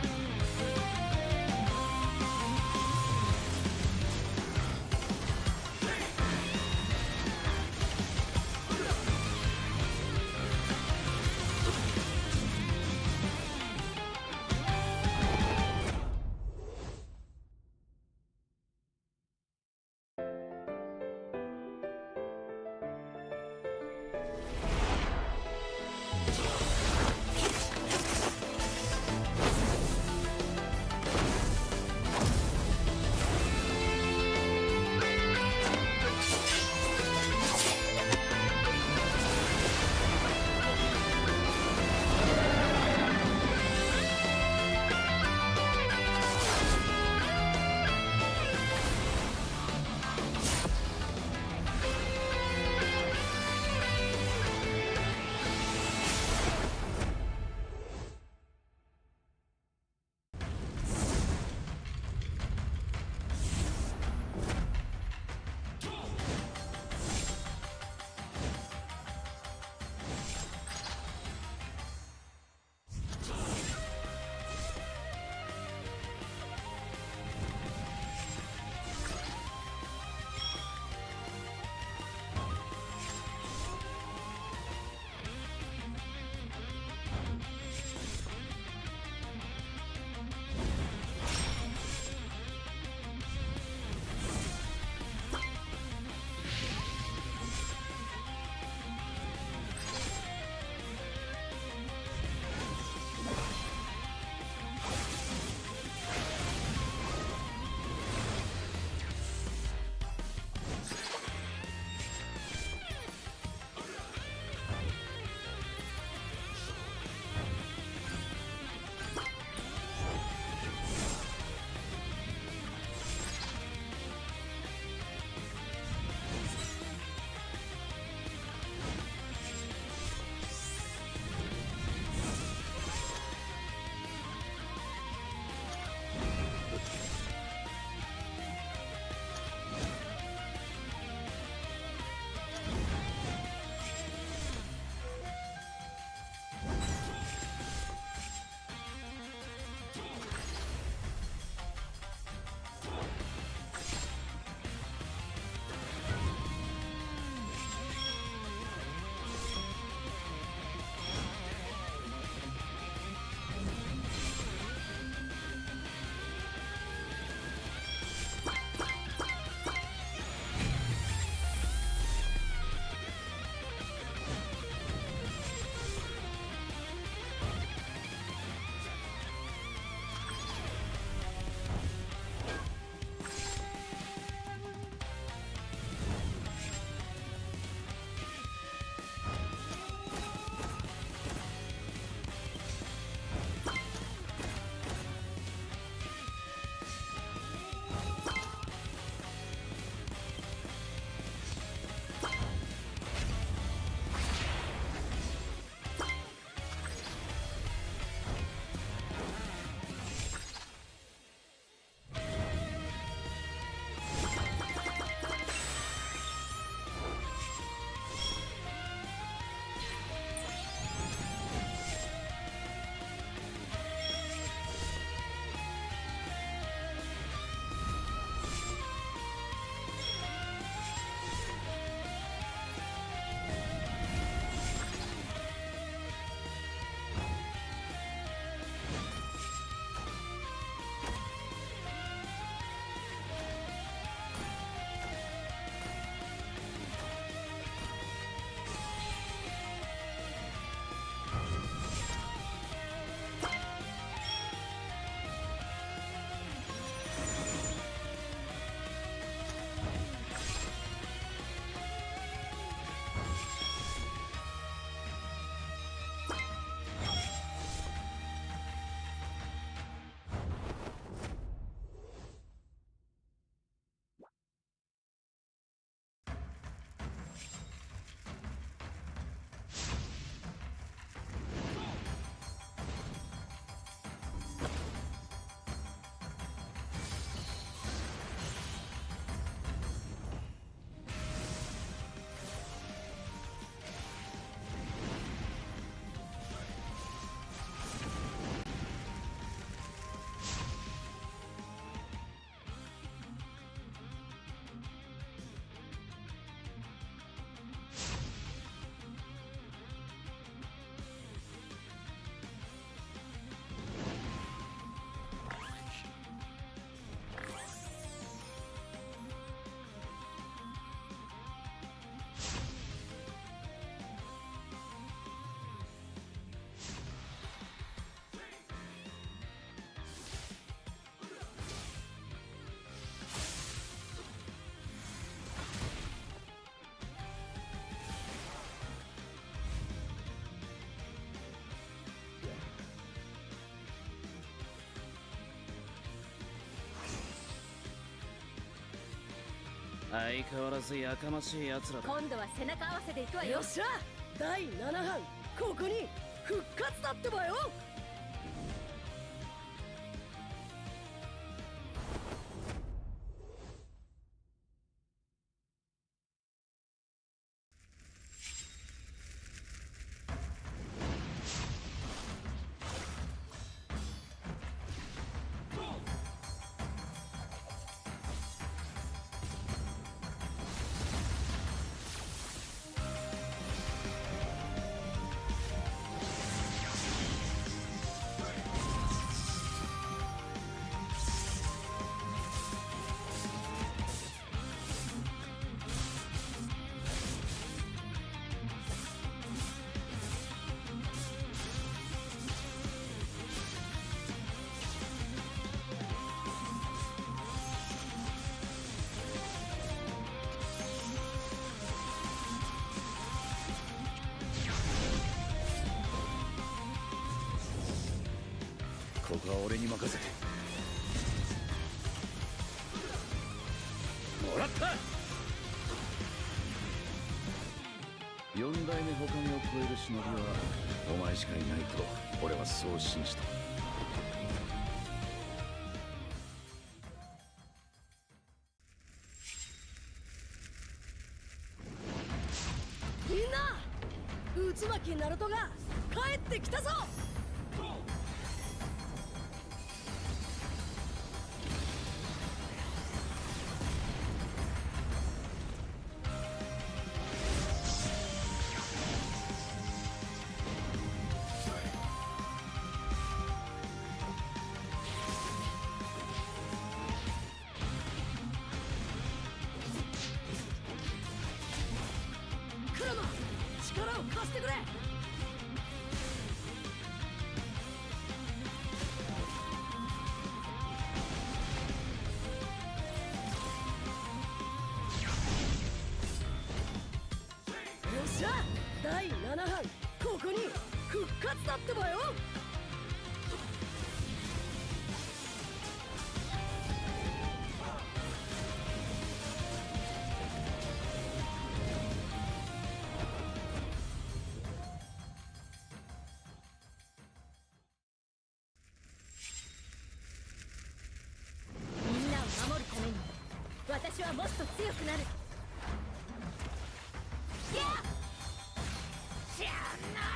相変わらずやかましい奴らだ。今度は背中合わせでいくわよ。よっしゃ第7班ここに復活だってばよ。ここは俺に任せてもらった。4代目他にを超える忍びはお前しかいないと俺はそう信じた。みんな内巻ナルトが帰ってきたぞ。クラマ力を貸してくれ。よっしゃ第7班ここに復活だってばよ。みんなを守るために私はもっと強くなる。やっじゃあなら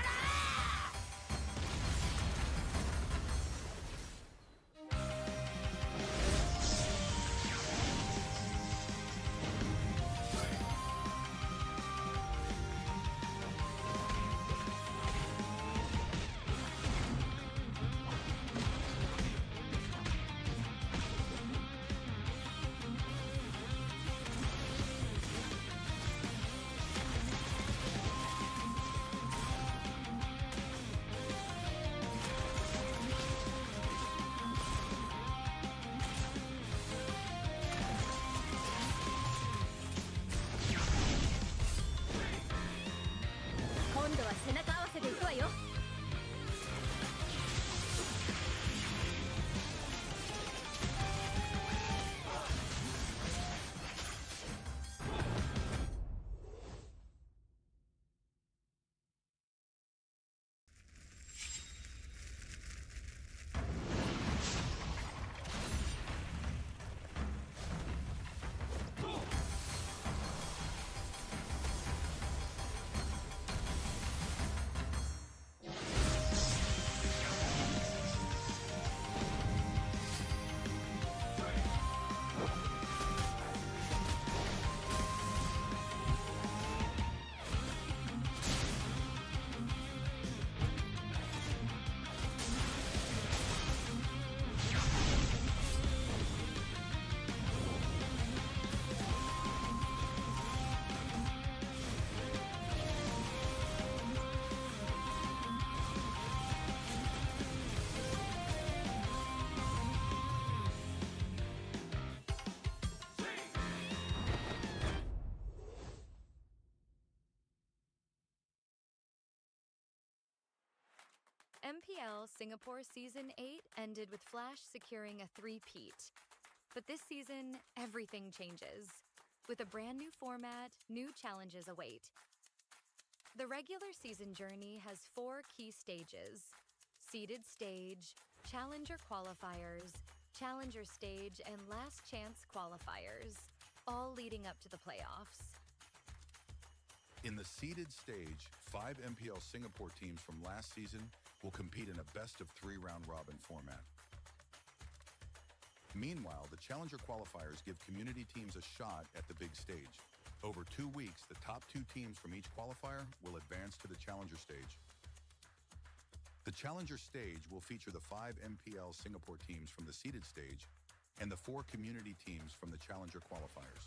今度は背中合わせでいくわよ。MPL Singapore Season 8 ended with Flash securing a three-peat. But this season, everything changes. With a brand new format, new challenges await. The regular season journey has 4 key stages: seeded stage, Challenger Qualifiers, Challenger Stage, and Last Chance Qualifiers, all leading up to the playoffs. In the seeded stage, 5 MPL Singapore teams from last season will compete in a best-of-3 round-robin format. Meanwhile, the Challenger Qualifiers give community teams a shot at the big stage. Over 2 weeks, the top 2 teams from each qualifier will advance to the Challenger stage. The Challenger stage will feature the 5 MPL Singapore teams from the seeded stage and the 4 community teams from the Challenger Qualifiers.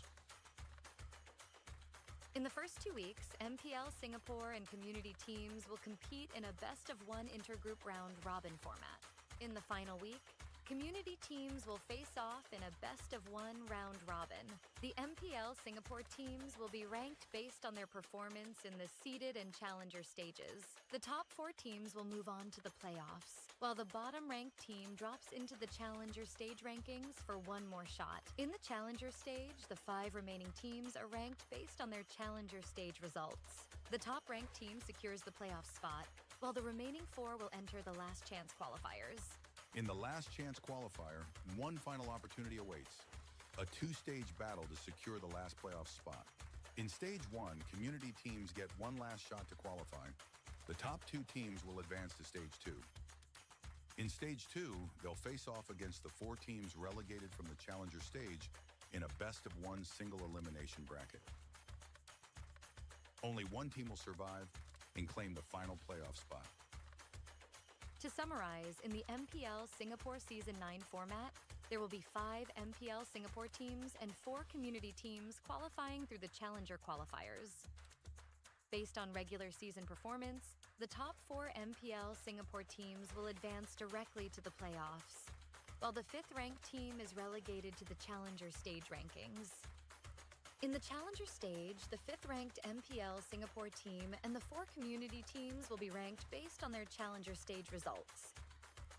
In the first 2 weeks, MPL Singapore and community teams will compete in a best-of-1 intergroup round-robin format. In the final week, community teams will face off in a best-of-1 round-robin. The MPL Singapore teams will be ranked based on their performance in the seeded and challenger stages. The top 4 teams will move on to the playoffs, while the bottom-ranked team drops into the challenger stage rankings for one more shot. In the challenger stage, the 5 remaining teams are ranked based on their challenger stage results. The top-ranked team secures the playoff spot, while the remaining 4 will enter the last chance qualifiers. In the last chance qualifier, one final opportunity awaits: a 2-stage battle to secure the last playoff spot. In stage 1, community teams get one last shot to qualify. The top 2 teams will advance to stage 2. In stage 2, they'll face off against the 4 teams relegated from the challenger stage in a best-of-1 single elimination bracket. Only one team will survive and claim the final playoff spot. To summarize, in the MPL Singapore Season 9 format, there will be 5 MPL Singapore teams and 4 community teams qualifying through the Challenger Qualifiers. Based on regular season performance, the top 4 MPL Singapore teams will advance directly to the playoffs, while the 5th-ranked team is relegated to the Challenger stage rankings. In the Challenger stage, the 5th-ranked MPL Singapore team and the 4 community teams will be ranked based on their Challenger stage results.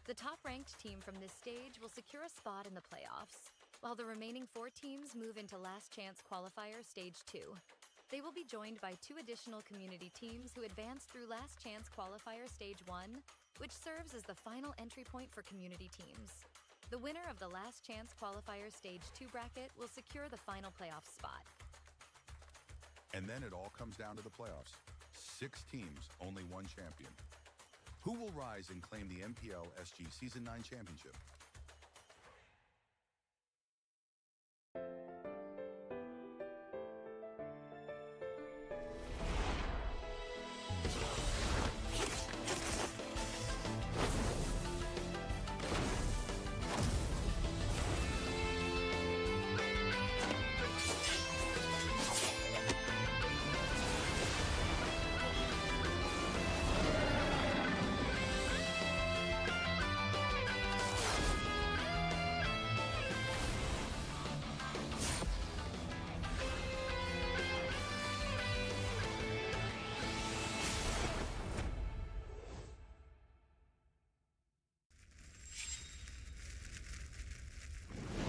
The top-ranked team from this stage will secure a spot in the playoffs, while the remaining 4 teams move into Last Chance Qualifier Stage 2. They will be joined by 2 additional community teams who advance through Last Chance Qualifier Stage 1, which serves as the final entry point for community teams. The winner of the Last Chance Qualifier Stage 2 bracket will secure the final playoff spot. And then it all comes down to the playoffs. 6 teams, only one champion. Who will rise and claim the MPL SG Season 9 championship?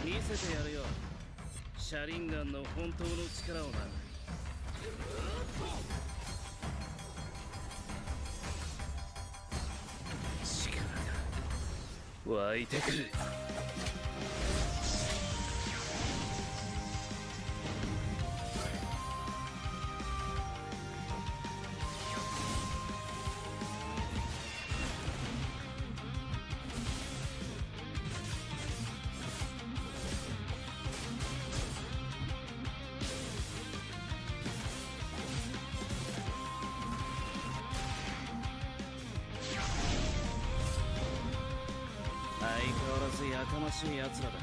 見せてやるよ。シャリンガンの本当の力をな。力が湧いてくる。相変わらずやかましい奴らだ。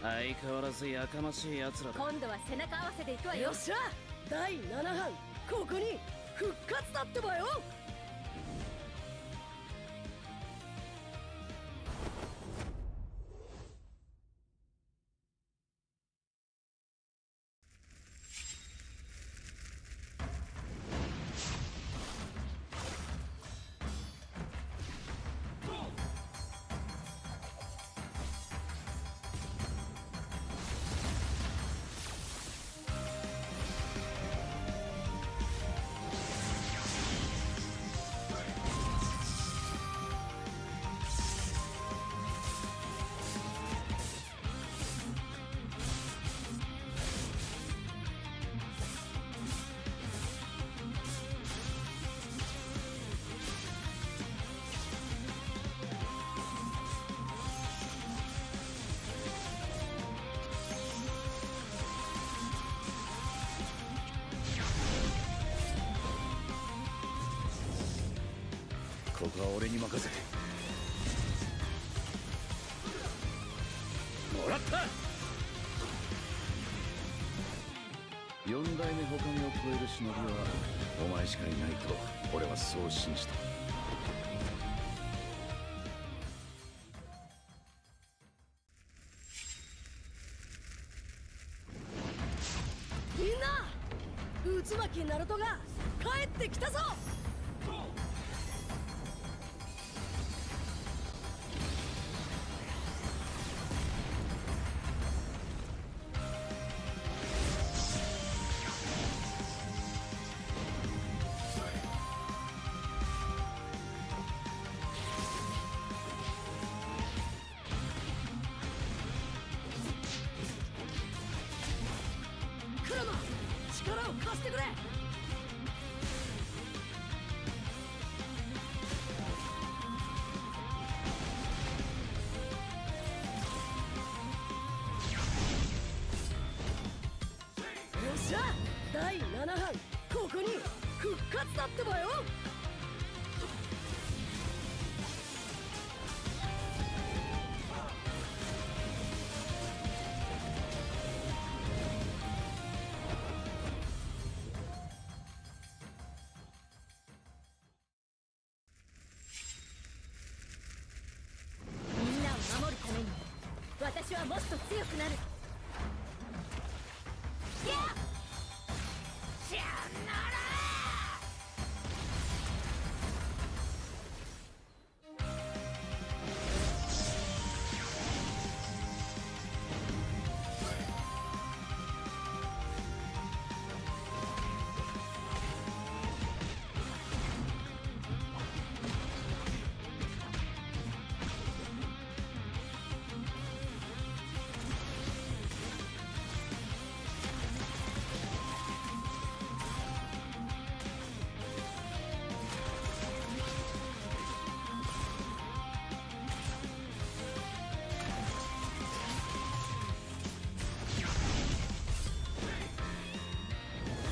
相変わらずやかましい奴らだ。今度は背中合わせでいくわよ。よっしゃ第7班ここに復活だってばよ。ここは俺に任せてもらった。4代目他を超える忍びはお前しかいないと俺はそう信じた。みんな渦巻きナルトが帰ってきたぞ。クラマ力を貸してくれ。よっしゃ第7班ここに復活だってばよ。みんなを守るために私はもっと強くなる。やっしゃなら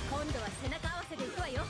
今度は背中合わせでいくわよ。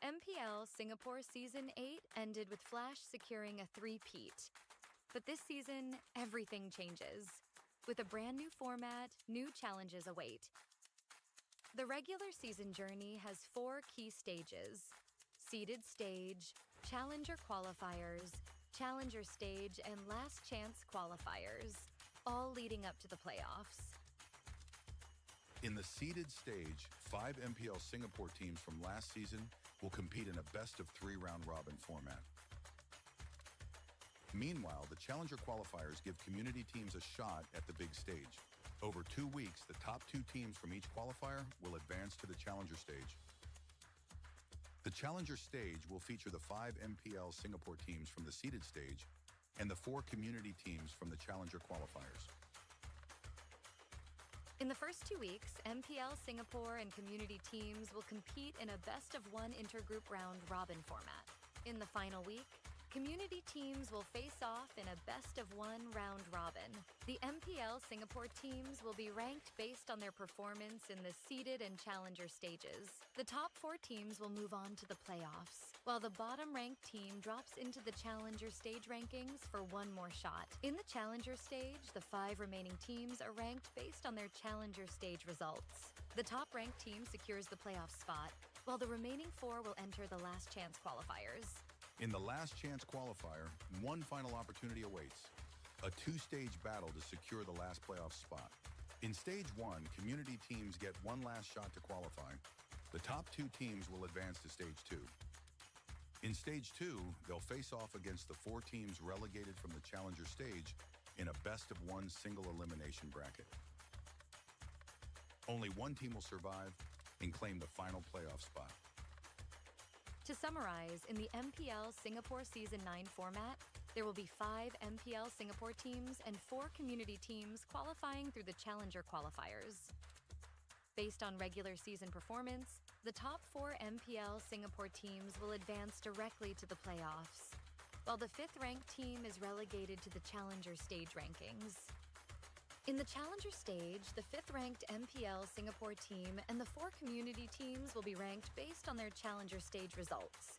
MPL Singapore Season 8 ended with Flash securing a three-peat. But this season, everything changes. With a brand new format, new challenges await. The regular season journey has 4 key stages: seeded stage, Challenger Qualifiers, Challenger Stage, and Last Chance Qualifiers, all leading up to the playoffs. In the seeded stage, 5 MPL Singapore teams from last season will compete in a best-of-3 round-robin format. Meanwhile, the Challenger Qualifiers give community teams a shot at the big stage. Over 2 weeks, the top 2 teams from each qualifier will advance to the Challenger stage. The Challenger stage will feature the 5 MPL Singapore teams from the seeded stage and the 4 community teams from the Challenger Qualifiers. In the first 2 weeks, MPL Singapore and community teams will compete in a best-of-1 intergroup round-robin format. In the final week, community teams will face off in a best-of-1 round-robin. The MPL Singapore teams will be ranked based on their performance in the seeded and challenger stages. The top 4 teams will move on to the playoffs, while the bottom-ranked team drops into the challenger stage rankings for one more shot. In the challenger stage, the 5 remaining teams are ranked based on their challenger stage results. The top-ranked team secures the playoff spot, while the remaining 4 will enter the last chance qualifiers. In the last chance qualifier, one final opportunity awaits: a 2-stage battle to secure the last playoff spot. In stage 1, community teams get one last shot to qualify. The top 2 teams will advance to stage 2. In stage 2, they'll face off against the 4 teams relegated from the challenger stage in a best-of-1 single elimination bracket. Only one team will survive and claim the final playoff spot. To summarize, in the MPL Singapore Season 9 format, there will be 5 MPL Singapore teams and 4 community teams qualifying through the Challenger Qualifiers. Based on regular season performance, the top 4 MPL Singapore teams will advance directly to the playoffs, while the 5th-ranked team is relegated to the Challenger stage rankings. In the Challenger stage, the 5th-ranked MPL Singapore team and the 4 community teams will be ranked based on their Challenger stage results.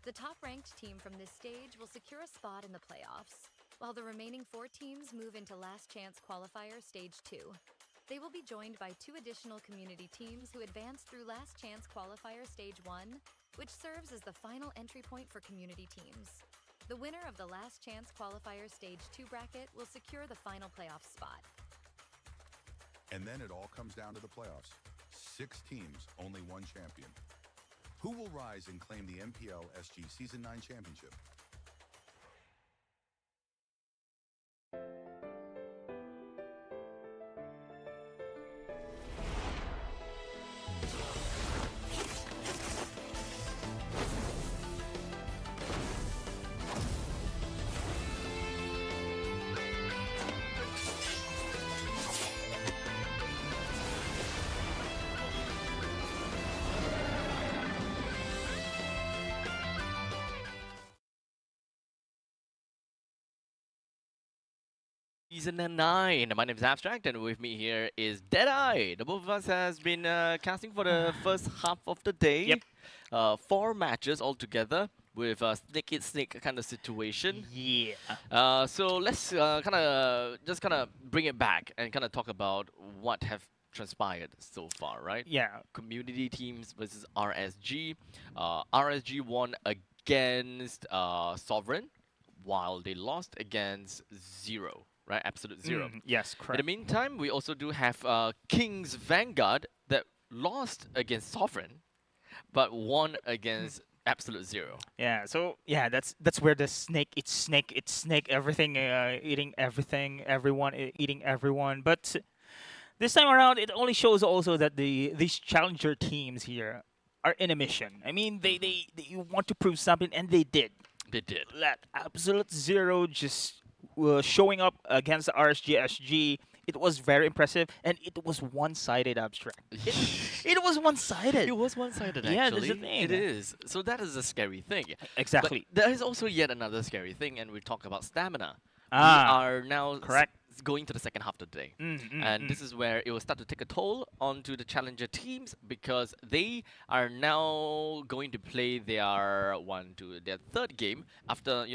The top-ranked team from this stage will secure a spot in the playoffs, while the remaining 4 teams move into Last Chance Qualifier Stage 2. They will be joined by 2 additional community teams who advance through Last Chance Qualifier Stage 1, which serves as the final entry point for community teams. The winner of the Last Chance Qualifier Stage 2 bracket will secure the final playoff spot. And then it all comes down to the playoffs. 6 teams, only one champion. Who will rise and claim the MPL SG Season 9 championship? Season 9. My name is Abstract, and with me here is Deadeye. The both of us has been casting for the first half of the day. Yep. 4 matches altogether with a snake kind of situation. Yeah. So let's kind of bring it back and kind of talk about what have transpired so far, right? Yeah. Community teams versus RSG. RSG won against Sovereign, while they lost against Zero. Right, absolute 0. Yes, correct. In the meantime, we also do have King's Vanguard that lost against Sovereign, but won against absolute 0. Yeah, so yeah, that's where the snake eats snake, everything eating everything, everyone eating everyone. But this time around, it only shows also that these challenger teams here are in a mission. I mean, they want to prove something, and they did. They did. That absolute 0 just showing up against the RSG SG, it was very impressive, and it was one-sided. Abstract. It was one-sided. It was one-sided, Yeah, actually. that's the thing. It is. So that is a scary thing. Exactly. But there is also yet another scary thing, and we talk about stamina. Ah, we are now correct. going to the second half of the day. And this is where it will start to take a toll onto the challenger teams because they are now going to play their their third game after,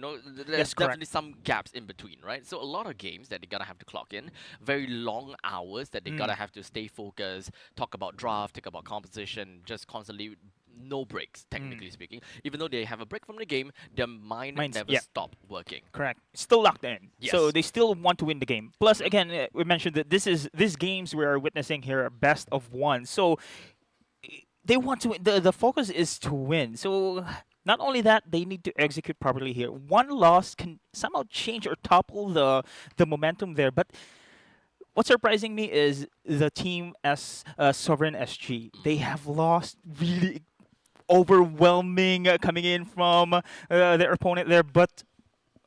there's definitely some gaps in between, right? So a lot of games that they gotta have to clock in, very long hours that they gotta have to stay focused, talk about draft, talk about composition, just constantly no breaks, technically speaking. Even though they have a break from the game, their mind never stopped working. Correct. Still locked in. Yes. So they still want to win the game. Plus, again, we mentioned that these games we are witnessing here are best of one. So they want to win. The focus is to win. So not only that, they need to execute properly here. One loss can somehow change or topple the momentum there. But what's surprising me is the team as Sovereign SG. They have lost really overwhelming coming in from their opponent there, but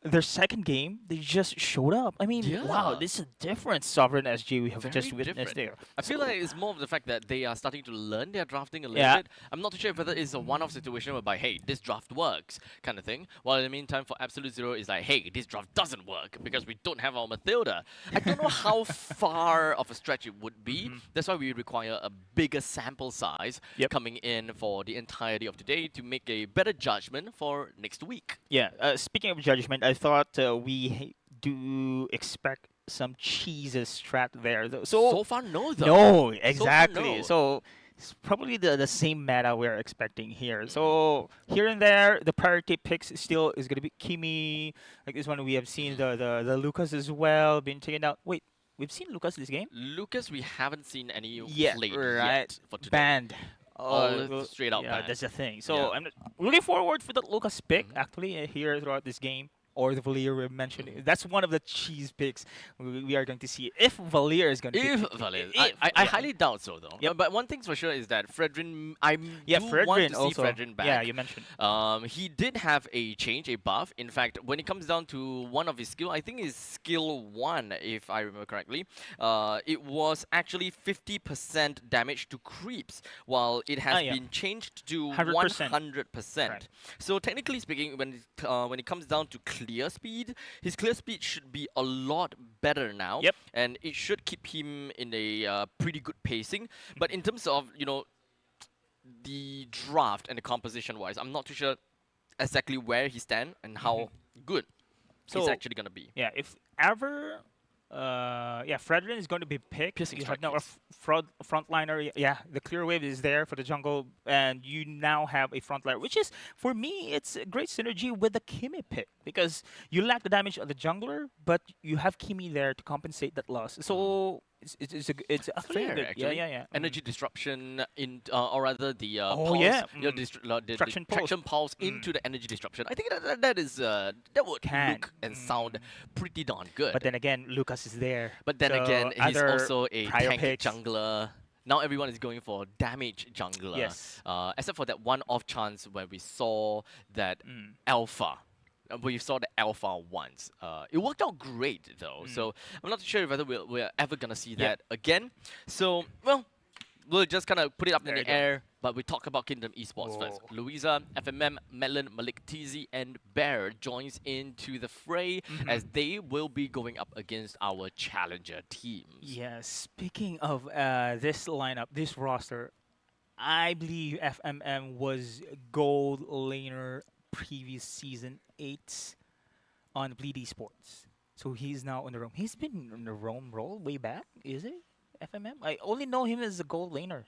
their second game, they just showed up. I mean, wow, this is a different Sovereign SG we have just witnessed there. I feel like it's more of the fact that they are starting to learn their drafting a little bit. I'm not too sure whether it's a one-off situation whereby, hey, this draft works kind of thing. While in the meantime, for Absolute Zero, it's like, hey, this draft doesn't work because we don't have our Mathilda. I don't know how far of a stretch it would be. That's why we require a bigger sample size coming in for the entirety of the day to make a better judgment for next week. Yeah, speaking of judgment, I thought we do expect some cheeses strat there. So far, no, though. No, exactly. So, far, no. So it's probably the same meta we're expecting here. So here and there, the priority picks still is going to be Kimi. Like this one, we have seen the Lucas as well being taken out. Wait, we've seen Lucas this game? Lucas, we haven't seen any played yet for today. Banned. Oh, straight out yeah, banned. that's the thing. So I'm looking forward for the Lucas pick actually here throughout this game. Or the Valier we mentioned. That's one of the cheese picks we are going to see. If Valier is going to If Valier. I highly doubt so, though. Yep. But one thing's for sure is that Fredrin, I do Fredrin want to see also. Fredrin back. Yeah, you mentioned. He did have a change, a buff. In fact, when it comes down to one of his skill, I think it's skill 1, if I remember correctly, it was actually 50% damage to creeps, while it has been changed to 100%. Right. So technically speaking, when it comes down to clear speed, his clear speed should be a lot better now, and it should keep him in a pretty good pacing. But in terms of the draft and the composition wise, I'm not too sure exactly where he stands and how good he's actually gonna be. Yeah, if ever. Fredrin is going to be picked. You have now a frontliner. Yeah, the clear wave is there for the jungle, and you now have a frontliner, which is, for me, it's a great synergy with the Kimi pick because you lack the damage on the jungler, but you have Kimi there to compensate that loss. So it's actually fair, good. actually. Yeah. Energy disruption or rather the traction pulse into the energy disruption. I think that would look and sound pretty darn good. But then again, Lucas is there. But then again, he's also a tank picks. jungler. Now everyone is going for damage jungler. Yes. Except for that one off chance where we saw that alpha. We saw the alpha once. It worked out great though. So I'm not sure whether we're ever gonna see that again. So well, we'll just kind of put it up in the air. But we talk about Kingdom Esports first. Louisa, FMM, Melon, Malik TZ, and Bear joins into the fray as they will be going up against our challenger teams. Yeah, speaking of this lineup, this roster, I believe FMM was gold laner previous season 8 on Bleed Esports. So he's now on the roam. He's been on the roam role way back, is it? FMM? I only know him as a gold laner.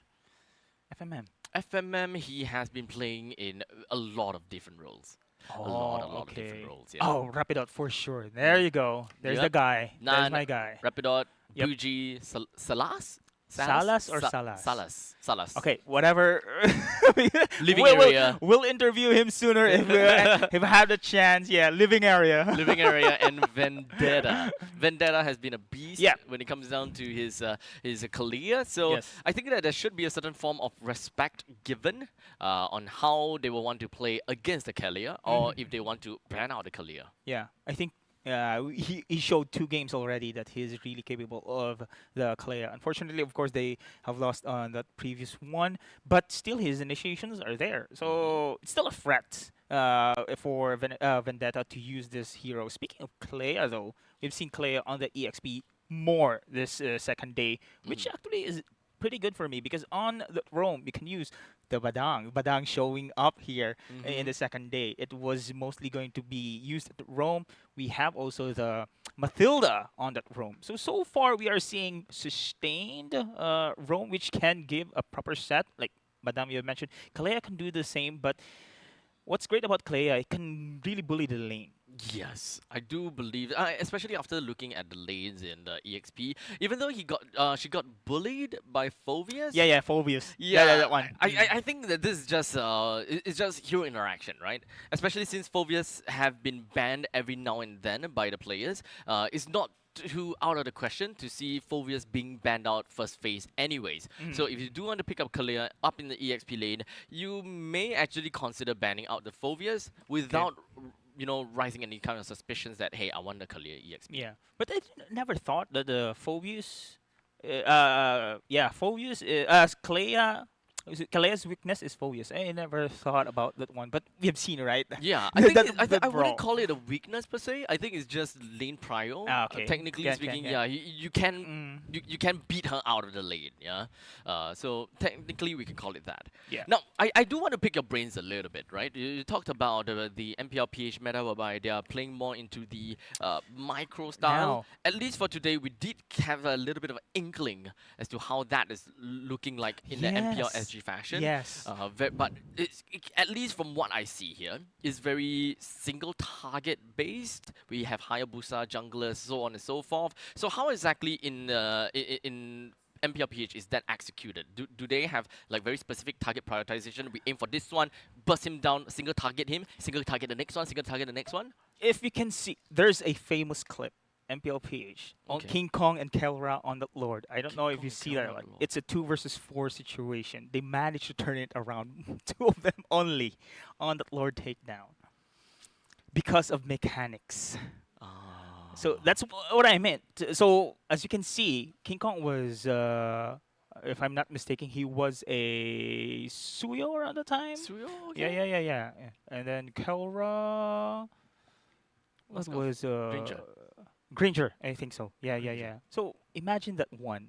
FMM, he has been playing in a lot of different roles. A lot of different roles. Yeah. Oh, Rapidot for sure. There you go. There's the guy. There's my guy. Rapidot, Buji, Salas? Salas or Salas? Salas. Okay, whatever. Living area. We'll interview him sooner if we have the chance. Yeah, living area. Living area and Vendetta. Vendetta has been a beast when it comes down to his Kalia. So I think that there should be a certain form of respect given on how they will want to play against the Kalia or if they want to ban out the Kalia. Yeah, I think he showed 2 games already that he's really capable of the Kalea. Unfortunately, of course, they have lost on that previous one, but still his initiations are there. So it's still a threat for Vendetta to use this hero. Speaking of Kalea, though, we've seen Kalea on the EXP more this second day, which actually is pretty good for me because on the Rome you can use the Badang showing up here in the second day. It was mostly going to be used at Rome. We have also the Matilda on that Rome. So far we are seeing sustained Rome, which can give a proper set. Like Madame you have mentioned, Kalea can do the same, but what's great about Kalea, it can really bully the lane. Yes, I do believe, especially after looking at the lanes in the EXP. Even though she got bullied by Phobius. Yeah, Phobius. Yeah, that one. I think that this is just it's just hero interaction, right? Especially since Phobius have been banned every now and then by the players. It's not too out of the question to see Phobius being banned out first phase anyways. So if you do want to pick up Kalea up in the EXP lane, you may actually consider banning out the Phobius without rising any kind of suspicions that, hey, I want the Kalea EXP. Yeah, but I never thought that the Phobius, Phobius, Kalea, Kalea's weakness is Phobius. I never thought about that one, but we have seen, right? Yeah, I wouldn't call it a weakness per se. I think it's just lane prio. Okay. Technically speaking, you can you can beat her out of the lane. Yeah, so technically we can call it that. Yeah. Now I do want to pick your brains a little bit, right? You talked about the MPL PH meta whereby they are playing more into the micro style. Now. At least for today, we did have a little bit of an inkling as to how that is looking like in the MPL SG fashion. Yes. But at least from what I see here, it's very single target based. We have Hayabusa, junglers, so on and so forth. So how exactly in MPLPH is that executed? Do they have like very specific target prioritization? We aim for this one, burst him down, single target him, single target the next one, single target the next one? If you can see, there's a famous clip. MPLPH on King Kong and Kelra on the Lord. I don't know if you see that one. It's a 2 versus 4 situation. They managed to turn it around. 2 of them only on the Lord takedown because of mechanics. So that's what I meant. So as you can see, King Kong was, if I'm not mistaken, he was a Suyo around the time. Suyo? Okay. Yeah. And then Kelra was Granger, I think so. Yeah. So imagine that one,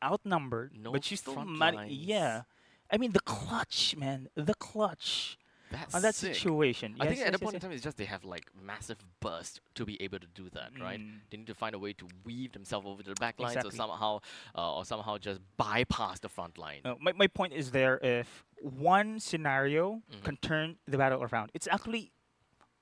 outnumbered, but you still yeah. I mean the clutch, man, the clutch That's on that sick. situation. I Yes, think at yes, the point in yes, time, it's just they have like massive burst to be able to do that, right? They need to find a way to weave themselves over to the back lines Exactly. or somehow just bypass the front line. My point is there, if one scenario can turn the battle around, it's actually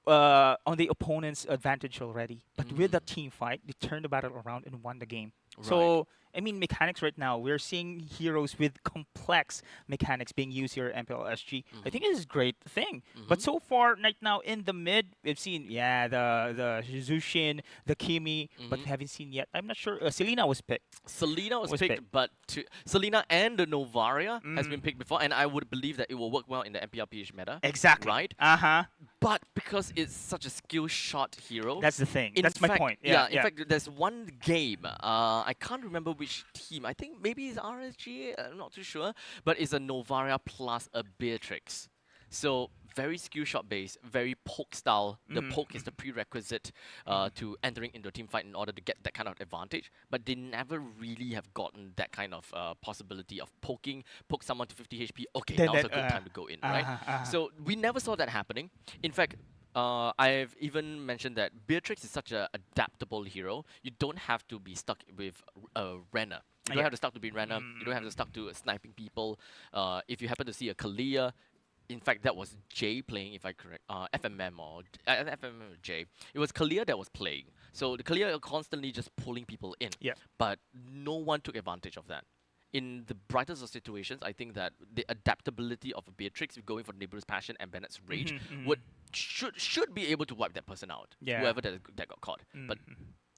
on the opponent's advantage already. But with that team fight, they turned the battle around and won the game. Right. So, I mean, mechanics right now, we're seeing heroes with complex mechanics being used here at MPL SG. I think this is a great thing. But so far, right now, in the mid, we've seen, the Zushin, the Kimi, but we haven't seen yet. I'm not sure. Selena was picked. Selena was picked, but Selena and the Novaria has been picked before, and I would believe that it will work well in the MPLPH meta. Exactly. Right? But because it's such a skill shot hero. That's the thing. In That's my fact, point. In fact, there's one game. I can't remember which team. I think maybe it's RSG. I'm not too sure. But it's a Novaria plus a Beatrix. So very skill shot based, very poke style. The poke is the prerequisite to entering into a team fight in order to get that kind of advantage. But they never really have gotten that kind of possibility of poke someone to 50 HP. Okay, now's a good time to go in, right? So we never saw that happening. In fact, I've even mentioned that Beatrix is such an adaptable hero. You don't have to be stuck with Renner. You don't have to stuck to be Renner. You don't have to stuck to sniping people. If you happen to see a Kalea, in fact, that was Jay playing, if I correct, FMM or Jay. It was Kalea that was playing. So the Kalea are constantly just pulling people in. Yeah. But no one took advantage of that. In the brightest of situations, I think that the adaptability of a Beatrix going for Nibiru's Passion and Bennett's Rage should be able to wipe that person out. Yeah. Whoever that got caught. But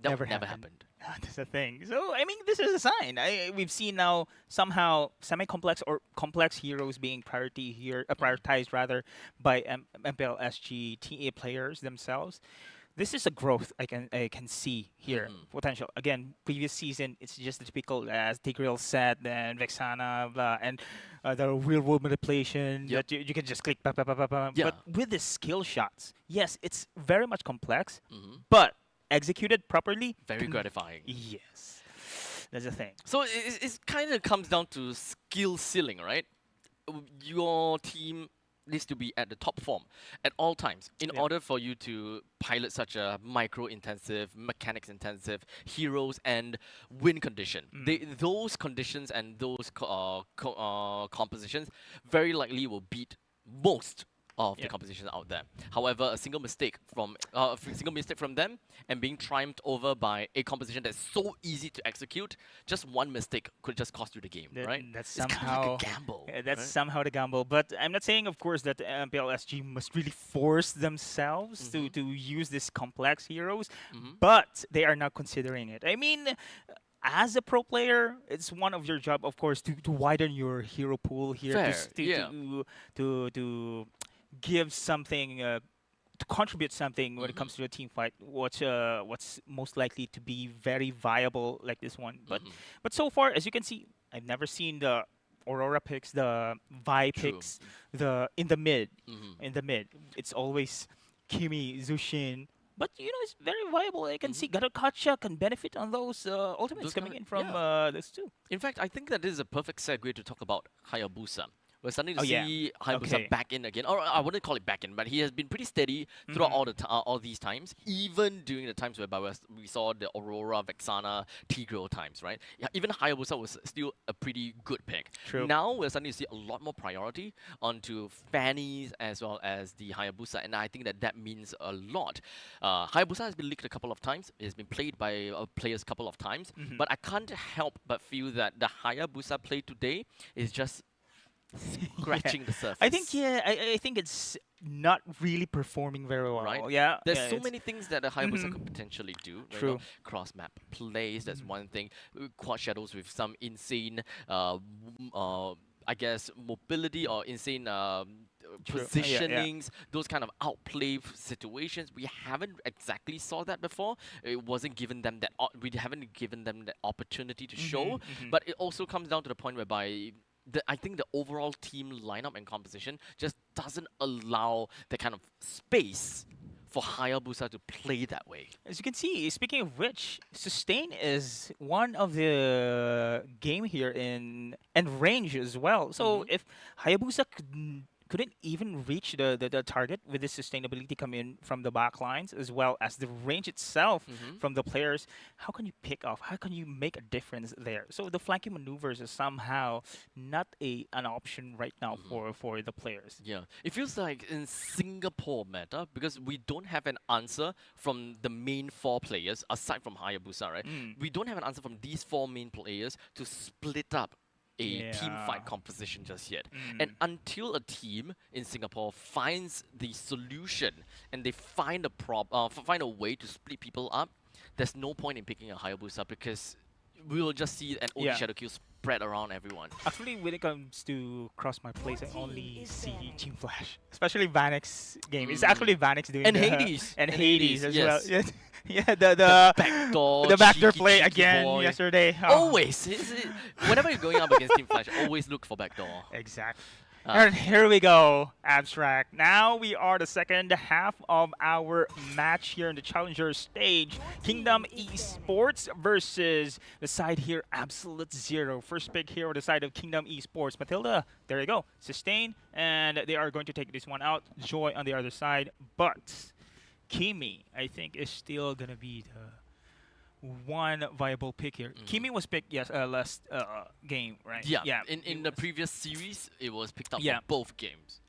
that never happened. That's the thing. So, I mean, this is a sign. We've seen now somehow semi-complex or complex heroes being prioritized rather by MPL SG TA players themselves. This is a growth I can see here. Potential. Again, previous season, it's just the typical, as Tigreal said, then Vexana, blah, and the real-world manipulation that you can just click, But with the skill shots, yes, it's very much complex, but executed properly. Very gratifying. Yes. That's the thing. So it kind of comes down to skill ceiling, right? Your team needs to be at the top form at all times in order for you to pilot such a micro-intensive, mechanics-intensive heroes and win condition. Those conditions and those compositions very likely will beat most of the compositions out there. However, a single mistake from them and being triumphed over by a composition that's so easy to execute, just one mistake could just cost you the game, right? That's it's somehow kind of like a gamble. That's right? somehow the gamble. But I'm not saying, of course, that MPL SG must really force themselves to use these complex heroes, but they are not considering it. I mean, as a pro player, it's one of your job, of course, to widen your hero pool here, to give something, to contribute something when it comes to a team fight. What's most likely to be very viable like this one. But so far, as you can see, I've never seen the Aurora picks, the Vi picks, in the mid. It's always Kimi, Zushin. But it's very viable. I can see Garukacha can benefit on those ultimates coming in from those two. In fact, I think that this is a perfect segue to talk about Hayabusa. We're starting to Oh, yeah. see Hayabusa Okay. back in again. Or I wouldn't call it back in, but he has been pretty steady throughout all these times, even during the times whereby we saw the Aurora, Vexana, Tigreal times, right? Yeah, even Hayabusa was still a pretty good pick. True. Now we're starting to see a lot more priority onto Fannies as well as the Hayabusa, and I think that means a lot. Hayabusa has been leaked a couple of times. It's been played by players a couple of times, but I can't help but feel that the Hayabusa play today is just scratching the surface. I think I think it's not really performing very well. Right? Yeah. There's yeah, so it's- many things that a Hayabusa could potentially do. Right? True. Cross map plays, that's one thing. Quad shadows with some insane I guess mobility or insane True. Yeah. positionings, those kind of outplay situations. We haven't exactly saw that before. It wasn't given them that. We haven't given them the opportunity to show. But it also comes down to the point whereby I think the overall team lineup and composition just doesn't allow the kind of space for Hayabusa to play that way. As you can see, speaking of which, sustain is one of the game here and range as well. So if Hayabusa couldn't even reach the target with the sustainability coming in from the back lines as well as the range itself from the players, how can you pick off? How can you make a difference there? So the flanking maneuvers is somehow not an option right now for the players. Yeah, it feels like in Singapore meta, because we don't have an answer from the main 4 players, aside from Hayabusa, right? We don't have an answer from these 4 main players to split up a team fight composition just yet. And until a team in Singapore finds the solution and they find find a way to split people up, there's no point in picking a Hayabusa because we will just see an OD shadow kill spread around everyone. Actually, when it comes to cross my plays, I only see Team Flash, especially Vanex's game. It's actually Vanex doing And the, Hades. and And Hades Hades, as yes. well. Yeah, the backdoor play cheeky again boy. yesterday. Oh. Always. Whenever you're going up against Team Flash, always look for backdoor. Exactly. And here we go, Abstract. Now we are the second half of our match here in the Challenger stage. Kingdom Esports versus the side here, Absolute Zero. First pick here on the side of Kingdom Esports. Matilda, there you go. Sustain, and they are going to take this one out. Joy on the other side, but Kimi, I think, is still going to be the one viable pick here. Kimi was picked, yes, last game, right? Yeah. In the previous series, it was picked up Yeah. for both games.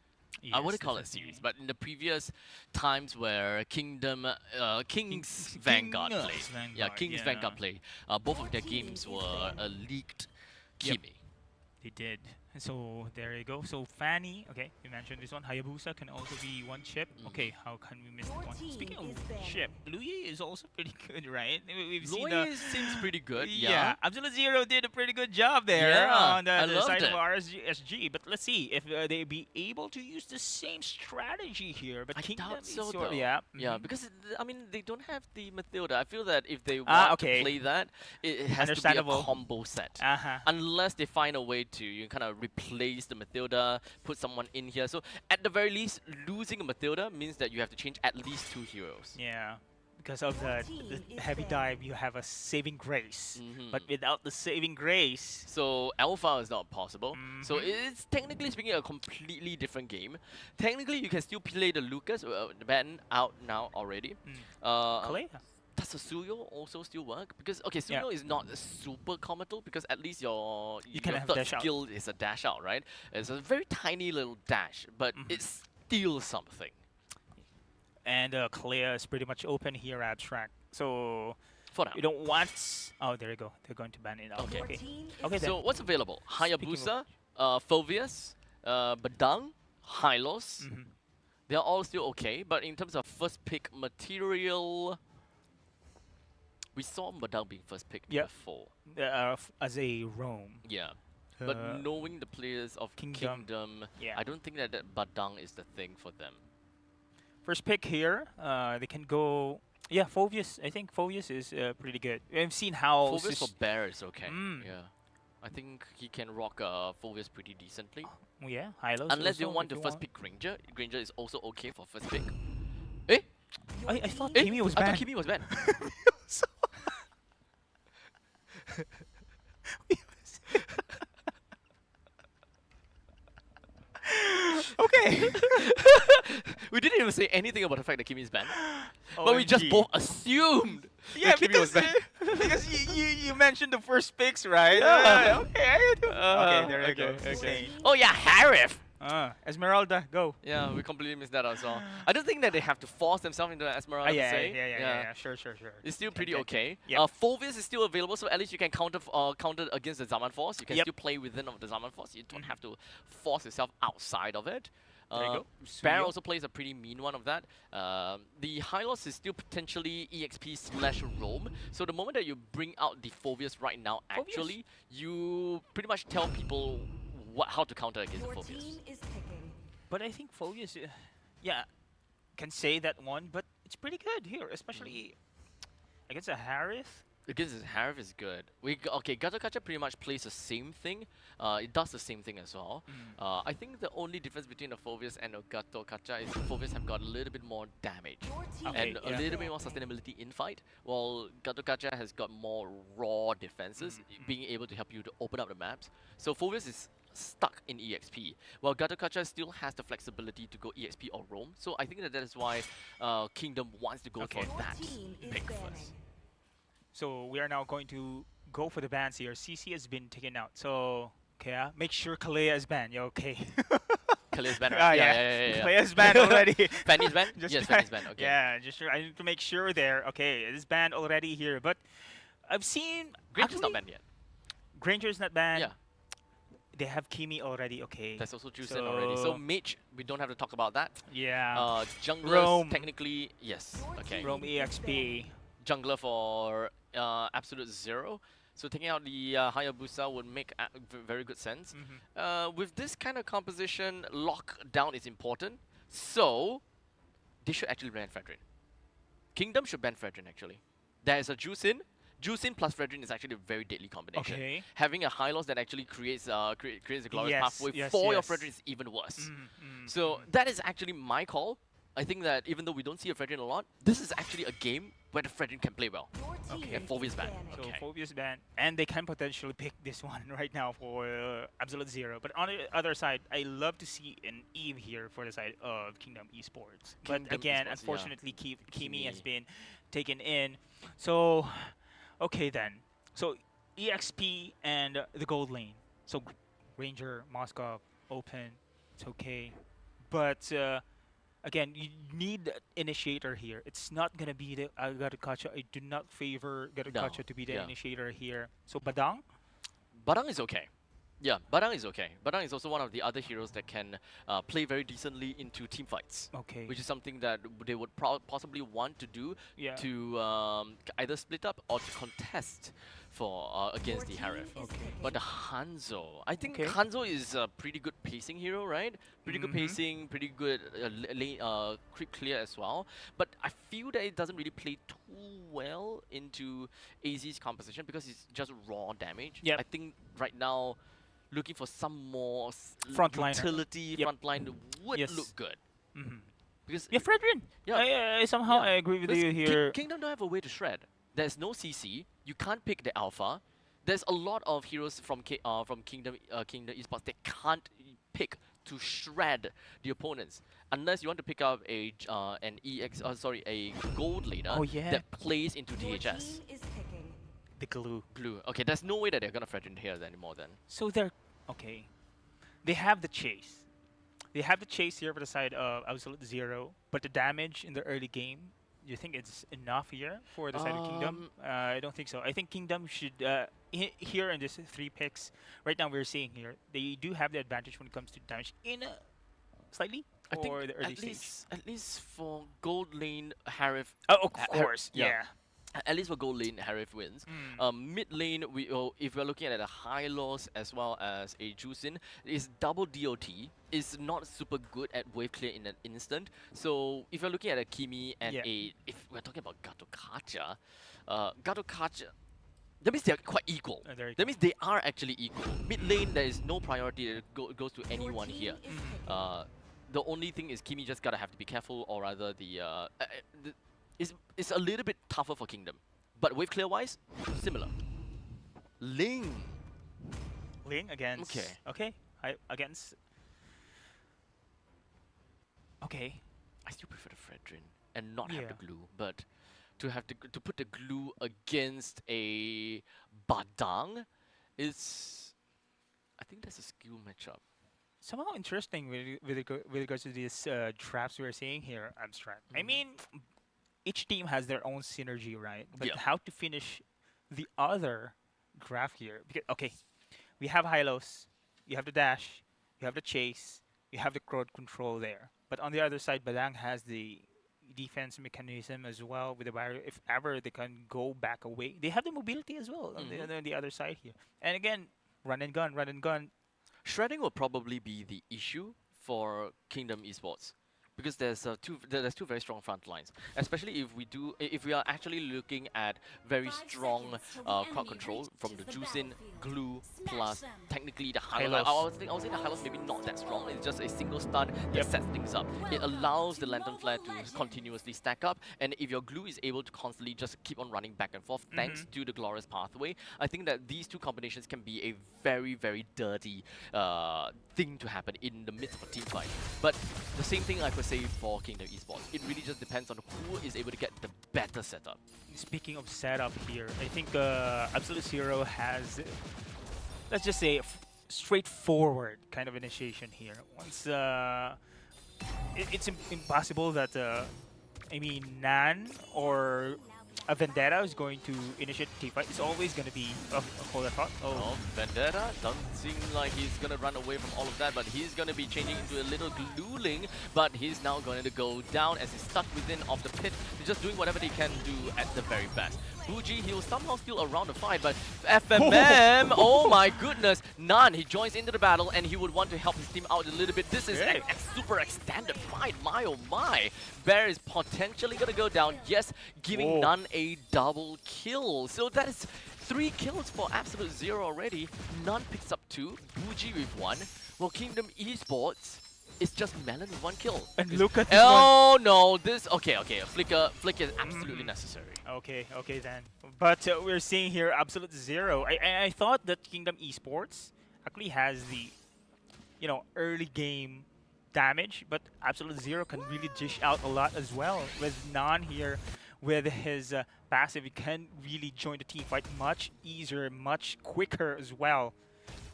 I wouldn't call it definitely. series, but in the previous times where King's Vanguard King's played, Vanguard, King's yeah. Vanguard played, both of their games were leaked Kimi. They did. So there you go. So Fanny, okay, you mentioned this one. Hayabusa can also be one chip. Okay, how can we miss this one? Speaking of chip, Louis is also pretty good, right? We've seen the Lois seems pretty good. yeah, Absolute Zero did a pretty good job there Yeah, on I the loved side it. of RSG. But let's see if they be able to use the same strategy here. But I Kingdom doubt so, is though. yeah, Yeah, because I mean they don't have the Matilda. I feel that if they want okay. to play that, it has to be a Understandable. combo set. Uh-huh. Unless they find a way to kind of replace the Matilda, put someone in here. So at the very least, losing a Matilda means that you have to change at least 2 heroes. Yeah. because of the heavy dive, you have a saving grace. Mhm. But without the saving grace, So Alpha is not possible. So Mhm. it's technically speaking a completely different game. Technically, you can still play the Lucas, the ban out now already. Kalea. Does the Suyo also still work? Because okay, Yeah. Suyo is not super comical because at least your can your have third dash out. skill is a dash out, right? It's a very tiny little dash, but Mhm. it's still something. And Kalea is pretty much open here, Abstract. So For now. you don't want. Oh, there you go. They're going to ban it out. Okay. Okay. Okay then. So what's available? Speaking Hayabusa, Phoveus, Badang, Hylos. Mhm. They're all still okay, but in terms of first pick material, we saw Badang being first pick Yeah. before. As a roam. Yeah. But Uh, knowing the players of Kingdom. Kingdom, Yeah. I don't think that Badang is the thing for them. First pick here, they can go. Yeah, Phoveus. I think Phoveus is pretty good. We've seen how. Phoveus for Bear is okay. Mm. Yeah. I think he can rock Phoveus pretty decently. Oh, yeah, Hylos. Unless you also, want if to first pick Granger. Granger is also okay for first pick. Eh? I thought Eh? Kimi was I banned. thought Kimi was banned. So- okay. We didn't even say anything about the fact that Kimi is banned. But we just OMG. both assumed Yeah, that Kimi was because banned. because you mentioned the first picks, right? Yeah. Okay, there you go. okay. Okay. Oh yeah, Harif! Esmeralda, go. Yeah, we completely missed that as well. I don't think that they have to force themselves into Esmeralda Yeah, to say. yeah. Sure. It's still pretty Okay. okay. Yep. Phoveus is still available, so at least you can counter against the Zaman Force. You can Yep. still play within of the Zaman Force. You don't have to force yourself outside of it. There you go. Bear Suyo. also plays a pretty mean one of that. The Hylos is still potentially EXP/Roam. So the moment that you bring out the Phoveus right now, actually, you pretty much tell people how to counter against the Phoveus. But I think Phoveus, can say that one, but it's pretty good here, especially against a Harith. Against Harif is good. Okay, Gato Kacha pretty much plays the same thing. It does the same thing as well. I think the only difference between the Phoveus and the Gato Kacha is Phoveus have got a little bit more damage Okay, and a yeah. little bit more sustainability in fight, while Gato Kacha has got more raw defenses, being able to help you to open up the maps. So Phoveus is stuck in EXP, while Gato Kacha still has the flexibility to go EXP or roam. So I think that is why Kingdom wants to go Okay. for that pick first. So we are now going to go for the bans here. CC has been taken out. So, okay, make sure Kalea is banned. Yeah, okay. Kale's banned, Ah, right? yeah. Kalea's banned already. Fanny's banned? Just Yes, try- Fanny's banned. Okay. Yeah, just sure. I need to make sure there. Okay, it is banned already here. But I've seen... Granger's not actually, banned yet. Granger's not banned. Yeah. They have Kimi already. Okay. There's also Juicin already. So Mage, we don't have to talk about that. yeah. Junglers, Roam. technically, yes. Okay. Roam EXP. Jungler for absolute 0. So taking out the Hayabusa would make very good sense. With this kind of composition, lockdown is important. So they should actually ban Fredrin. Kingdom should ban Fredrin actually. There is a Juicin. Juicin plus Fredrin is actually a very deadly combination. Okay. Having a Hylos that actually creates creates a glorious Yes, pathway yes, for your yes. Fredrin is even worse. So that is actually my call. I think that even though we don't see a Fredrin a lot, this is actually a game where the Fredrin can play well. Okay. And Phoveus ban. So Okay. Phoveus ban, and they can potentially pick this one right now for Absolute Zero. But on the other side, I love to see an Eve here for the side of Kingdom Esports. But Kingdom again, Esports, yeah. unfortunately, Kimi Kimi. has been taken in. So, okay then. So EXP and the gold lane. So Ranger, Moskov, open. It's okay. But again, you need the initiator here. It's not gonna be the Garukacha. I do not favor Garukacha to be the yeah. initiator here. So Badang, Barang is okay. Yeah, Barang is okay. Barang is also one of the other heroes that can play very decently into team fights. okay. Which is something that they would possibly want to do Yeah. to either split up or to contest for against the Harif. Okay. But the Hanzo, I think Okay. Hanzo is a pretty good pacing hero, right? Pretty good pacing, pretty good creep clear as well. But I feel that it doesn't really play too well into AZ's composition because it's just raw damage. Yep. I think right now, looking for some more Frontliner. utility Yep. frontline would Yes. look good. Mhm. Because Yeah, Fredrin. Yeah. I somehow Yeah. I agree with because you here. Kingdom don't have a way to shred. There's no CC. You can't pick the alpha. There's a lot of heroes from Kingdom Esports they can't pick to shred the opponents unless you want to pick up a a gold laner Oh, yeah. that plays into DHS. The glue. Glue. Okay, there's no way that they're gonna threaten here anymore then. So they're okay. They have the chase. They have the chase here for the side of Absolute Zero, but the damage in the early game, do you think it's enough here for the side of Kingdom? I don't think so. I think Kingdom should here in this 3 picks right now we're seeing here they do have the advantage when it comes to damage in slightly I think for the early stage. at least for gold lane Harif. Oh, of Har- course, yeah. yeah. At least for gold lane, Harif wins. Mid lane, if we're looking at a high loss as well as a Juicin, is double DOT. Is not super good at wave clear in an instant. So if you're looking at a Kimi and if we're talking about Gato Kacha, that means they're quite equal. That means they are actually equal. Mid lane, there is no priority that goes to anyone here. The only thing is Kimi just gotta have to be careful, or rather it's a little bit tougher for Kingdom. But wave clear wise, similar. Ling. Ling against against I still prefer the Fredrin and not have Yeah. the glue, but to put the glue against a Badang is, I think that's a skill matchup. somehow interesting with regards to these drafts we're seeing here, Abstract. I mean, each team has their own synergy, right? But Yeah. how to finish the other graph here? Because we have Hylos, you have the dash, you have the chase, you have the crowd control there. But on the other side, Badang has the defense mechanism as well with the barrier. If ever they can go back away, they have the mobility as well on the other side here. And again, run and gun. Shredding will probably be the issue for Kingdom Esports because there's two very strong front lines, especially if we are actually looking at very strong crowd control from the Juicin, Glue, plus technically the Hylos. I would say the Hylos maybe not that strong. It's just a single stun that sets things up. It allows the Lantern Flare to continuously stack up, and if your Glue is able to constantly just keep on running back and forth thanks to the Glorious Pathway, I think that these two combinations can be a very, very dirty thing to happen in the midst of a team fight. But the same thing I could say for Kingdom Esports. It really just depends on who is able to get the better setup. Speaking of setup here, I think Absolute Zero has, let's just say, straightforward kind of initiation here. Once it's impossible that Nan or a Vendetta is going to initiate the team fight. It's always going to be a hold thought. Oh, Vendetta doesn't seem like he's gonna run away from all of that, but he's gonna be changing into a little gruelling, but he's now going to go down as he's stuck within of the pit. He's just doing whatever they can do at the very best. Buji, he was somehow still around the fight, but FMM, oh my goodness, Nan, he joins into the battle and he would want to help his team out a little bit. This is a super extended fight, my oh my. Bear is potentially gonna go down, yes, giving Nan a double kill. So that is 3 kills for Absolute Zero already. Nun picks up 2, Buji with 1. Well, Kingdom Esports is just Melon with 1 kill. And look at this one. No, this okay. Flicker is absolutely necessary. Okay then. But we're seeing here Absolute Zero. I thought that Kingdom Esports actually has the early game damage, but Absolute Zero can really dish out a lot as well. With Nan here, with his passive, he can really join the team fight much easier, much quicker as well.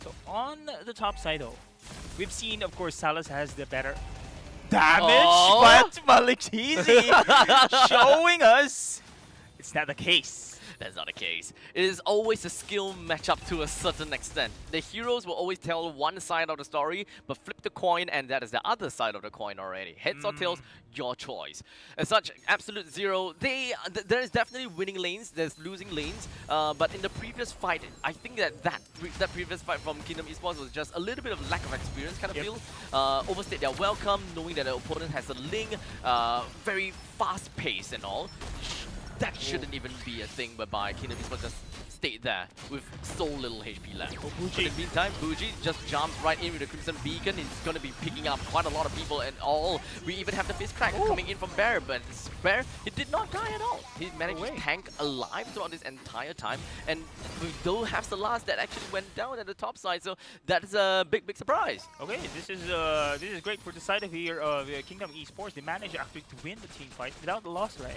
So on the top side though, we've seen, of course, Salas has the better damage, but Malikizi showing us it's not the case. That's not the case. It is always a skill matchup to a certain extent. The heroes will always tell one side of the story, but flip the coin and that is the other side of the coin already. Heads or tails, your choice. As such, Absolute Zero, there is definitely winning lanes, there's losing lanes, but in the previous fight, I think that previous fight from Kingdom Esports was just a little bit of lack of experience kind of feel. Overstayed their welcome, knowing that the opponent has a Ling, very fast pace and all. That shouldn't even be a thing whereby Kingdom Esports just stayed there with so little HP left. Oh, But in Buji. the meantime, Buji just jumps right in with the Crimson Beacon. He's going to be picking up quite a lot of people and all. We even have the Fist Cracker coming in from Bear, but Bear, he did not die at all. He managed to tank alive throughout this entire time, and we do have Salas that actually went down at the top side, so that's a big surprise. Okay, this is great for the side of here of Kingdom Esports. They managed actually to win the team fight without a loss, right?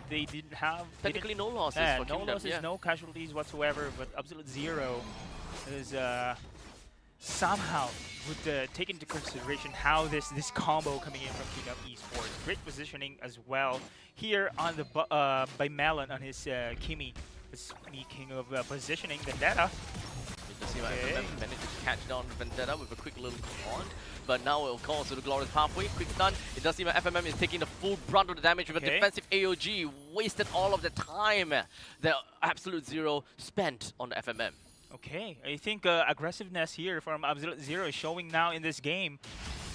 They didn't have Technically no losses for no Kingdom, losses, yeah. no casualties whatsoever. But Absolute Zero is somehow would take into consideration how this combo coming in from Kingdom Esports. Great positioning as well here on the by Melon on his Kimi. Speaking of positioning, Vendetta. FMM managed to catch down Vendetta with a quick little taunt, but now of course to the glorious pathway, quick stun. It does seem like FMM is taking the full brunt of the damage with a defensive AOG. Wasted all of the time the Absolute Zero spent on the FMM. Okay, I think aggressiveness here from Absolute Zero is showing now in this game.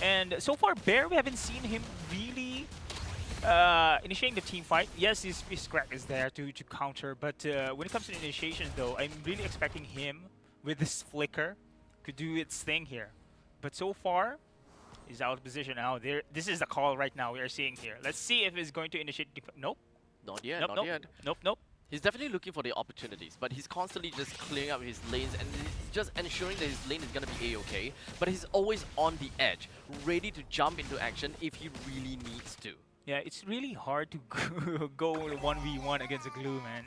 And so far, Bear, we haven't seen him really initiating the team fight. Yes, his crack is there to counter, but when it comes to initiation though, I'm really expecting him with this flicker could do its thing here. But so far, he's out of position now. This is the call right now we are seeing here. Let's see if he's going to initiate. Nope. Not yet, Nope, not yet. Nope. He's definitely looking for the opportunities, but he's constantly just clearing up his lanes and he's just ensuring that his lane is going to be a-okay. But he's always on the edge, ready to jump into action if he really needs to. Yeah, it's really hard to go 1v1 against a Glue, man.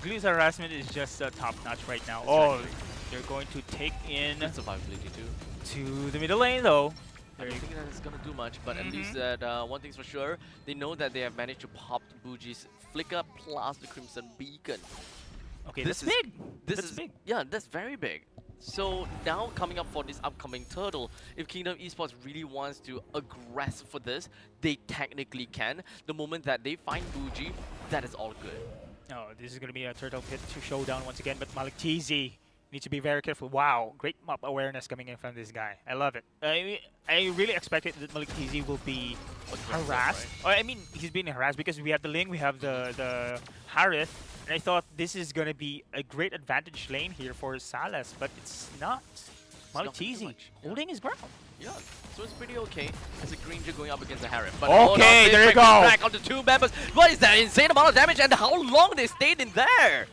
Glue's harassment is just top-notch right now. Oh, they're going to take in Good survivability too. to the middle lane, though. I don't think that it's going to do much, but at least that one thing's for sure, they know that they have managed to pop Buji's Flicker plus the Crimson Beacon. Okay, This that's is- big. This That's is big. Yeah, that's very big. So now coming up for this upcoming Turtle, if Kingdom Esports really wants to aggress for this, they technically can. The moment that they find Buji, that is all good. Oh, this is going to be a Turtle Pit to showdown once again, but Malik TZ needs to be very careful. Wow, great map awareness coming in from this guy. I love it. I really expected that Malik TZ will be harassed. Right? I mean, he's being harassed because we have the Ling, we have the Harith, and I thought this is going to be a great advantage lane here for Salas, but it's not. Malik not too TZ much, yeah. holding his ground. Yeah, so it's pretty okay. It's a Granger going up against the Harem. But Okay, there you go. Back onto two members. What is that insane amount of damage and how long they stayed in there?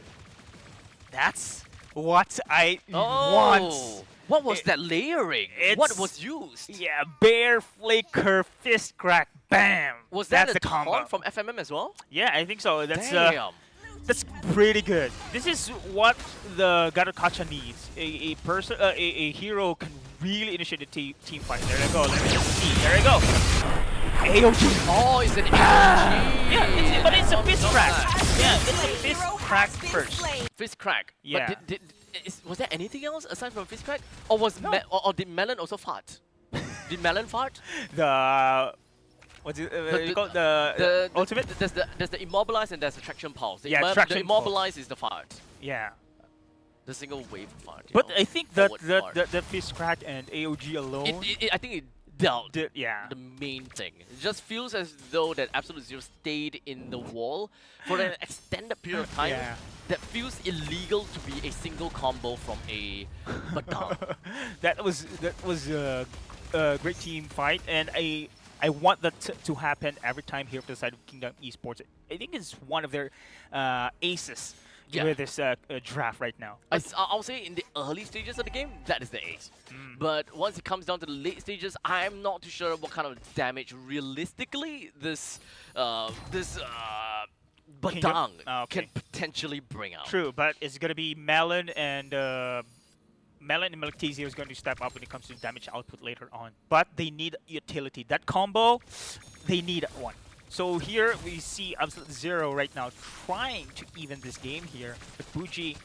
That's what I want. What was that layering? What it's- was used? Yeah, Bear Flicker Fist Crack, bam. Was that That's a the combo taunt from FMM as well? Yeah, I think so. Damn. That's pretty good. This is what the Garukacha needs. A person, a hero can really initiate a team fight. There you go. Let me just see. There you go. AOG. Oh, it's an AOG. Yeah, but it's a fist crack. Yeah, it's a fist crack first. Fist crack. Yeah. But was there anything else aside from fist crack? Or was or did Melon also fart? Did Melon fart? The what's it? You call it the ultimate? There's the immobilize and there's the traction pulse. The Yeah, traction the immobilize is the fart. Yeah. The single wave fart. you But know, I think that forward fart. the fist crack and AOG alone. I think it dealt Yeah. the main thing. It just feels as though that Absolute Zero stayed in the wall for an extended period of time. Yeah. That feels illegal to be a single combo from a Badang. that was a great team fight, and I want that to happen every time here for the side of Kingdom Esports. I think it's one of their aces with this draft right now. I'll say in the early stages of the game, that is the ace. But once it comes down to the late stages, I'm not too sure what kind of damage realistically this Badang can potentially bring out. True, but it's going to be Melon and Malactizio is going to step up when it comes to damage output later on. But they need utility. That combo, they need one. So here we see Absolute Zero right now trying to even this game here. But Buji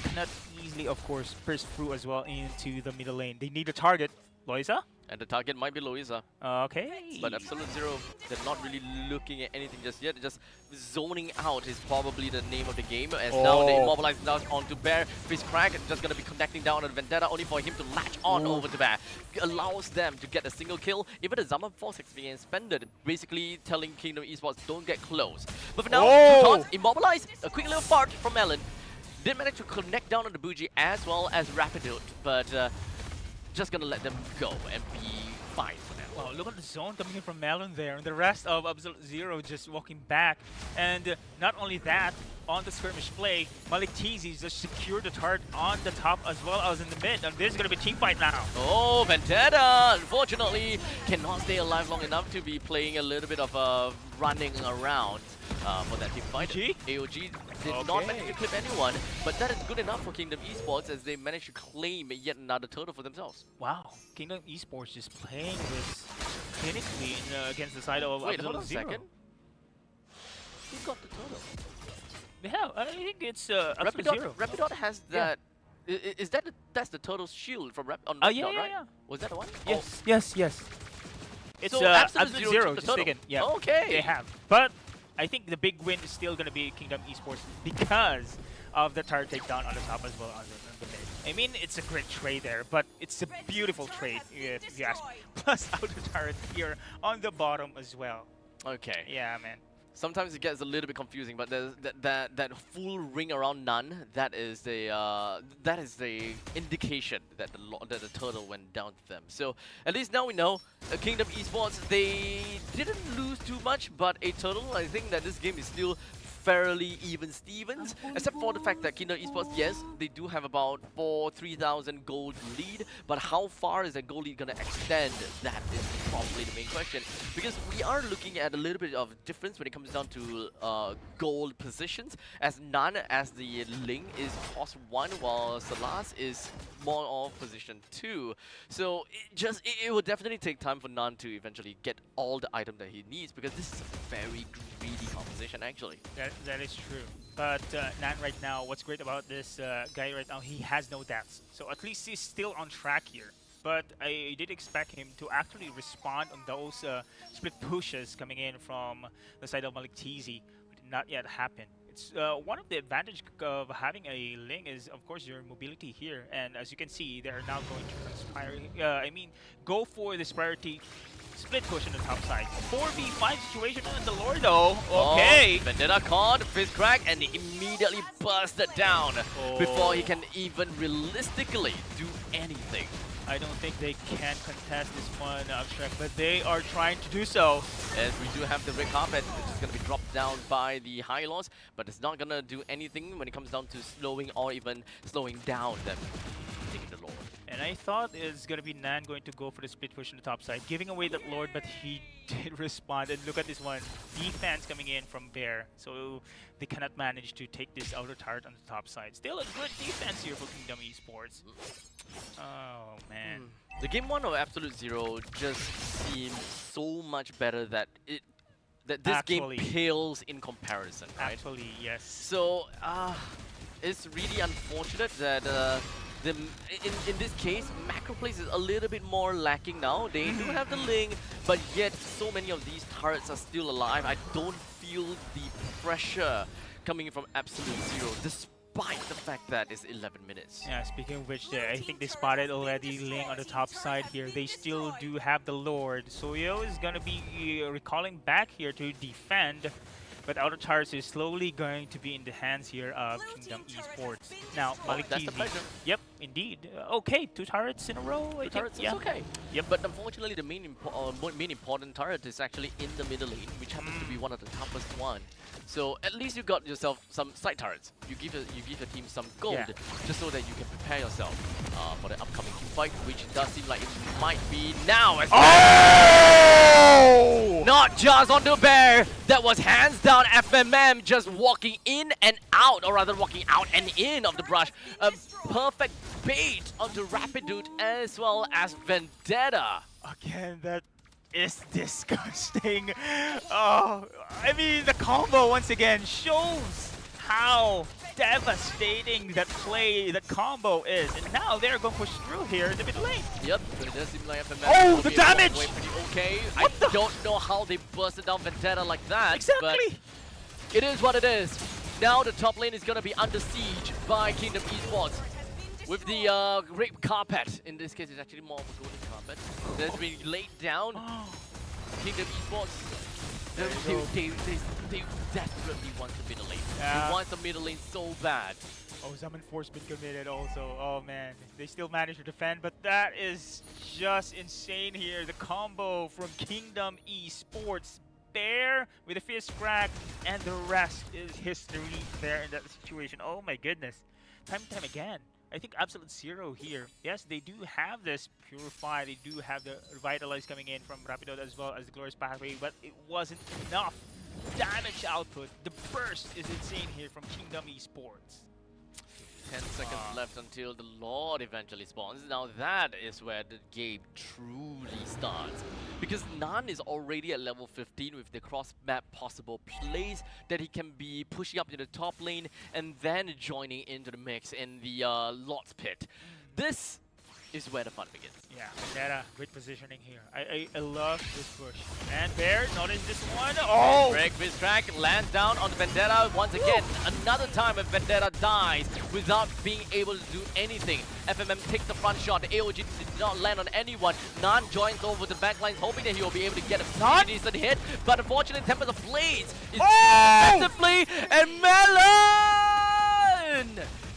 cannot easily, of course, burst through as well into the middle lane. They need a target. Loisa? And the target might be Loisa. Okay. But Absolute Zero, they're not really looking at anything just yet. Just zoning out is probably the name of the game. As now they immobilize down onto Bear. Fist Crack just going to be connecting down on Vendetta only for him to latch on over to Bear. Allows them to get a single kill. Even the Zaman Force being expended, basically telling Kingdom Esports don't get close. But for now, two taunts, immobilize, a quick little fart from Melon. Did manage to connect down on the Bougie as well as Rapidote, but just gonna let them go and be fine for now. Wow, look at the zone coming in from Melon there, and the rest of Absolute Zero just walking back. And not only that, on the skirmish play, Malik Teasy just secured the turret on the top as well as in the mid, and this is gonna be team fight now. Oh, Vendetta, unfortunately, cannot stay alive long enough to be playing a little bit of running around for that team fight. AOG did not manage to clip anyone, but that is good enough for Kingdom Esports as they managed to claim yet another turtle for themselves. Wow, Kingdom Esports just playing this clinically against the side of Wait, hold on Absolute a Zero. second. Who got the turtle? They have, I think it's Absolute Zero. Rapidot has that. Is that that's the turtle's shield from Rapidot? Oh yeah, right? yeah. Was that the one? Yes, yes. It's So Absolute Absolute Zero took the just turtle. taken. Yeah. Okay. They have. But I think the big win is still going to be Kingdom Esports because of the turret takedown on the top as well as on the mid. I mean, it's a great trade there, but it's a beautiful trade if you ask me. Plus outer turret here on the bottom as well. Okay. Yeah, man. Sometimes it gets a little bit confusing, but there's that full ring around none. That is the indication that the turtle went down to them. So at least now we know Kingdom Esports, they didn't lose too much, but a turtle. I think that this game is still fairly even Stevens, except for the fact that Kingdom Esports, yes, they do have about 3,000 gold lead, but how far is that gold lead gonna extend? That is probably the main question, because we are looking at a little bit of difference when it comes down to gold positions, as Nan as the Ling is cost 1, while Salas is more of position 2. So it will definitely take time for Nan to eventually get all the item that he needs, because this is a very greedy composition actually. That is true. But Nan right now, what's great about this guy right now, he has no deaths. So at least he's still on track here. But I did expect him to actually respond on those split pushes coming in from the side of Malik Teasy, but did not yet happen. It's one of the advantage of having a Ling is, of course, your mobility here. And as you can see, they're now going to conspire. Go for this priority split push on the top side. 4v5 situation on the Lord though. Okay. Oh, Vendetta caught, fist crack, and immediately busted down before he can even realistically do anything. I don't think they can contest this one, Abstract, but they are trying to do so. As we do have the red carpet, which is going to be dropped down by the High Lords, but it's not going to do anything when it comes down to slowing or even slowing down them taking the Lord. And I thought it's going to be Nan going to go for the split push on the top side, giving away that Lord, but he did respond. And look at this one, defense coming in from Bear. So they cannot manage to take this outer turret on the top side. Still a good defense here for Kingdom Esports. Oh, man. The game 1 of Absolute Zero just seems so much better that this Actually. game pales in comparison, right? Actually, yes. So, it's really unfortunate that in this case, macro plays is a little bit more lacking now. They do have the Ling, but yet so many of these turrets are still alive. I don't feel the pressure coming from Absolute Zero, despite the fact that it's 11 minutes. Yeah, speaking of which, I think they spotted already Ling on the top side here. They still do have the Lord. Soyo is going to be recalling back here to defend. But outer turrets is slowly going to be in the hands here of Kingdom Esports. Now, Malik that's the Teasy. pleasure. Yep, indeed. Okay, 2 turrets in a row. I think. Turrets is okay. Yep, but unfortunately the main important turret is actually in the middle lane, which happens to be one of the toughest one. So at least you got yourself some side turrets. You give the team some gold, just so that you can prepare yourself for the upcoming team fight, which does seem like it might be now. As not just on the Bear, that was hands down FMM just walking in and out, or rather walking out and in of the brush. A perfect bait onto Rapidote as well as Vendetta. Again, that is disgusting. Oh, I mean, the combo once again shows how devastating that combo is. And now they're going to push through here in the mid lane. Yep, but it does seem like FMM Oh, will the be able to walk damage! away pretty okay. I don't know how they bursted down Vendetta like that. Exactly. But it is what it is. Now the top lane is going to be under siege by Kingdom Esports. With the red carpet, in this case it's actually more of a golden carpet, that's been laid down. Kingdom Esports, they desperately want the middle lane. They want the middle lane so bad. Oh, Summon Force been committed also. Oh man, they still manage to defend, but that is just insane here. The combo from Kingdom Esports. Bear with a fist crack, and the rest is history there in that situation. Oh my goodness. Time and time again. I think Absolute Zero here. Yes, they do have this Purify. They do have the Revitalize coming in from Rapido as well as the Glorious Pathway, but it wasn't enough. Damage output. The burst is insane here from Kingdom Esports. 10 seconds left until the Lord eventually spawns. Now that is where the game truly starts. Because Nan is already at level 15 with the cross-map possible plays that he can be pushing up to the top lane and then joining into the mix in the Lord's Pit. This is where the fun begins. Yeah, Vendetta, great positioning here. I love this push. And Bear, notice this one. Oh! Break Fist Crack lands down on the Vendetta once again. Another time when Vendetta dies without being able to do anything. FMM takes the front shot. The AOG did not land on anyone. Nan joins over the backlines, hoping that he will be able to get a pretty decent hit. But unfortunately, Tempest of Blades is defensively, and Melon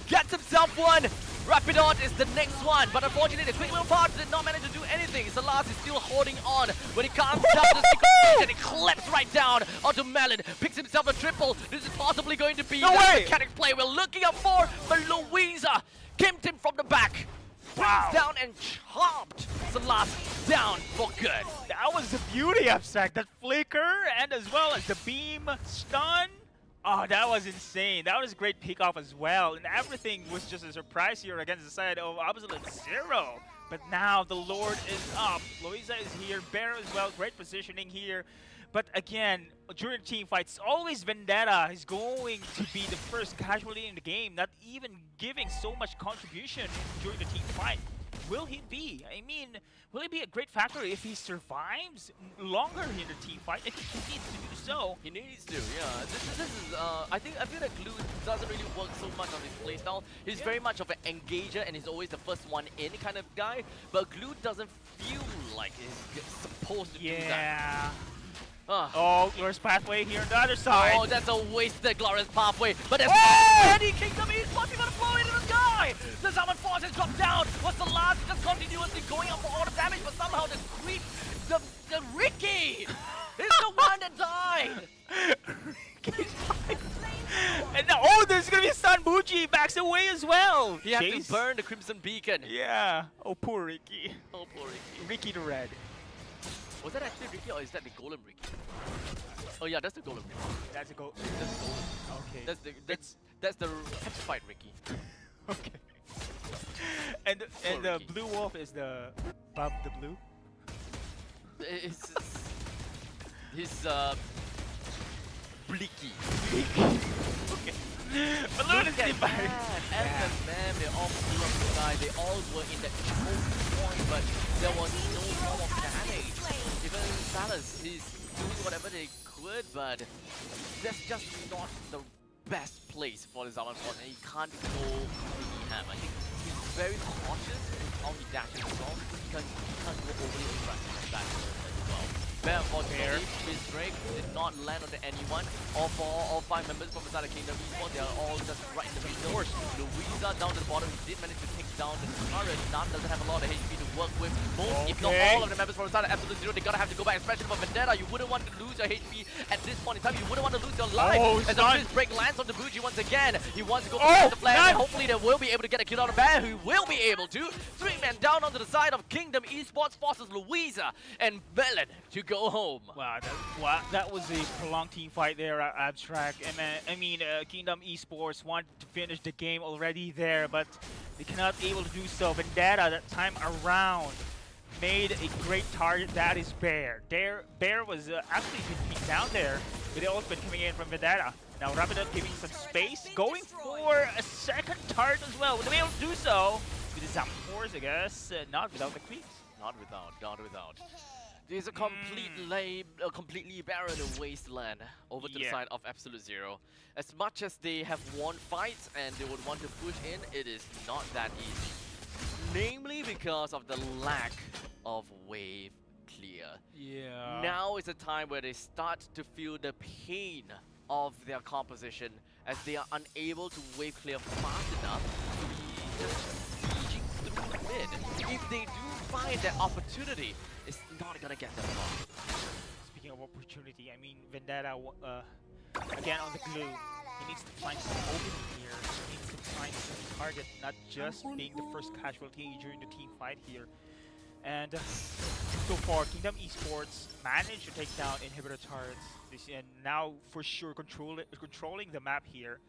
gets himself one. Rapidon is the next one, but unfortunately the quick little part did not manage to do anything. Salas is still holding on when he comes down to the secret and he clips right down onto Melon, picks himself a triple. This is possibly going to be the mechanics play we're looking up for, but Louisa came him from the back. Brings down and chopped Salas down for good. That was the beauty, Abstract. That flicker and as well as the beam stun. Oh, that was insane. That was a great pick off as well. And everything was just a surprise here against the side of Absolute Zero. But now the Lord is up. Louisa is here. Bear as well. Great positioning here. But again, during team fights, always Vendetta is going to be the first casualty in the game, not even giving so much contribution during the team fight. Will he be? I mean, will he be a great factor if he survives longer in the team fight? I think he needs to do so. He needs to, yeah. This is, I feel that Glue doesn't really work so much on his playstyle. He's very much of an engager and he's always the first one in kind of guy. But Glue doesn't feel like he's supposed to do that. Yeah. Oh, Glorious Pathway here on the other side. Oh, that's a wasted Glorious Pathway. But there's already Kingdom Esports gonna blow into the sky. The Summon Force has dropped down. What's the last? Just continuously going up for all the damage, but somehow the creep, the Ricky is the one that died. And now, oh, there's gonna be a stun. Buji backs away as well. He had to burn the Crimson Beacon. Yeah. Oh, poor Ricky. Oh, poor Ricky. Ricky the Red. Was that actually Ricky or is that the Golem Ricky? Oh yeah, that's the Golem Ricky. That's a go. That's the Golem. Okay. That's the petrified Ricky. Okay. And the Blue Wolf is the Bob the Blue. He's Bleaky. Okay. Balloon is getting back. FMM, they all flew up the sky. They all were in that choke point, but there was no form of damage. Even Salas, he's doing whatever they could, but that's just not the best place for the Zaman Force, and he can't go completely ham. I think he's very cautious with how he dashes as well, because he can't go overly aggressive and back as well. Bear, unfortunately, his break did not land on anyone. All 5 members from the side of Kingdom Esports, they are all just right in the middle. Louisa down to the bottom, he did manage to take down the turret. Nan doesn't have a lot of HP to work with. Most, if not all of the members from the side of Absolute Zero, they gotta have to go back, especially for Vendetta. You wouldn't want to lose your HP at this point in time. You wouldn't want to lose your life. As the fist break lands on the Buji once again. He wants to go for the flag, and hopefully they will be able to get a kill on the Bear, who will be able to. 3-man down onto the side of Kingdom Esports forces Louisa and Melon to go home. Wow, that was a prolonged team fight there, Abstract. I mean, Kingdom Esports wanted to finish the game already there, but they cannot able to do so. Vendetta that time around made a great target. That is Bear. Bear was actually picked down there with the ultimate coming in from Vendetta. Now Rapidon giving some space, going for a second target as well. Would they be able to do so with the Zaman Force, I guess? Not without the creeps. Not without. There's a completely barren wasteland over to the side of Absolute Zero. As much as they have won fights and they would want to push in, it is not that easy. Namely because of the lack of wave clear. Yeah. Now is a time where they start to feel the pain of their composition as they are unable to wave clear fast enough to be just sieging through the mid. If they do find that opportunity, it's not gonna get them far. Speaking of opportunity, I mean, Vendetta, again on the glue. He needs to find some opening here. He needs to find some target, not just being the first casualty during the team fight here. And so far, Kingdom Esports managed to take down inhibitor turrets, and now for sure controlling the map here.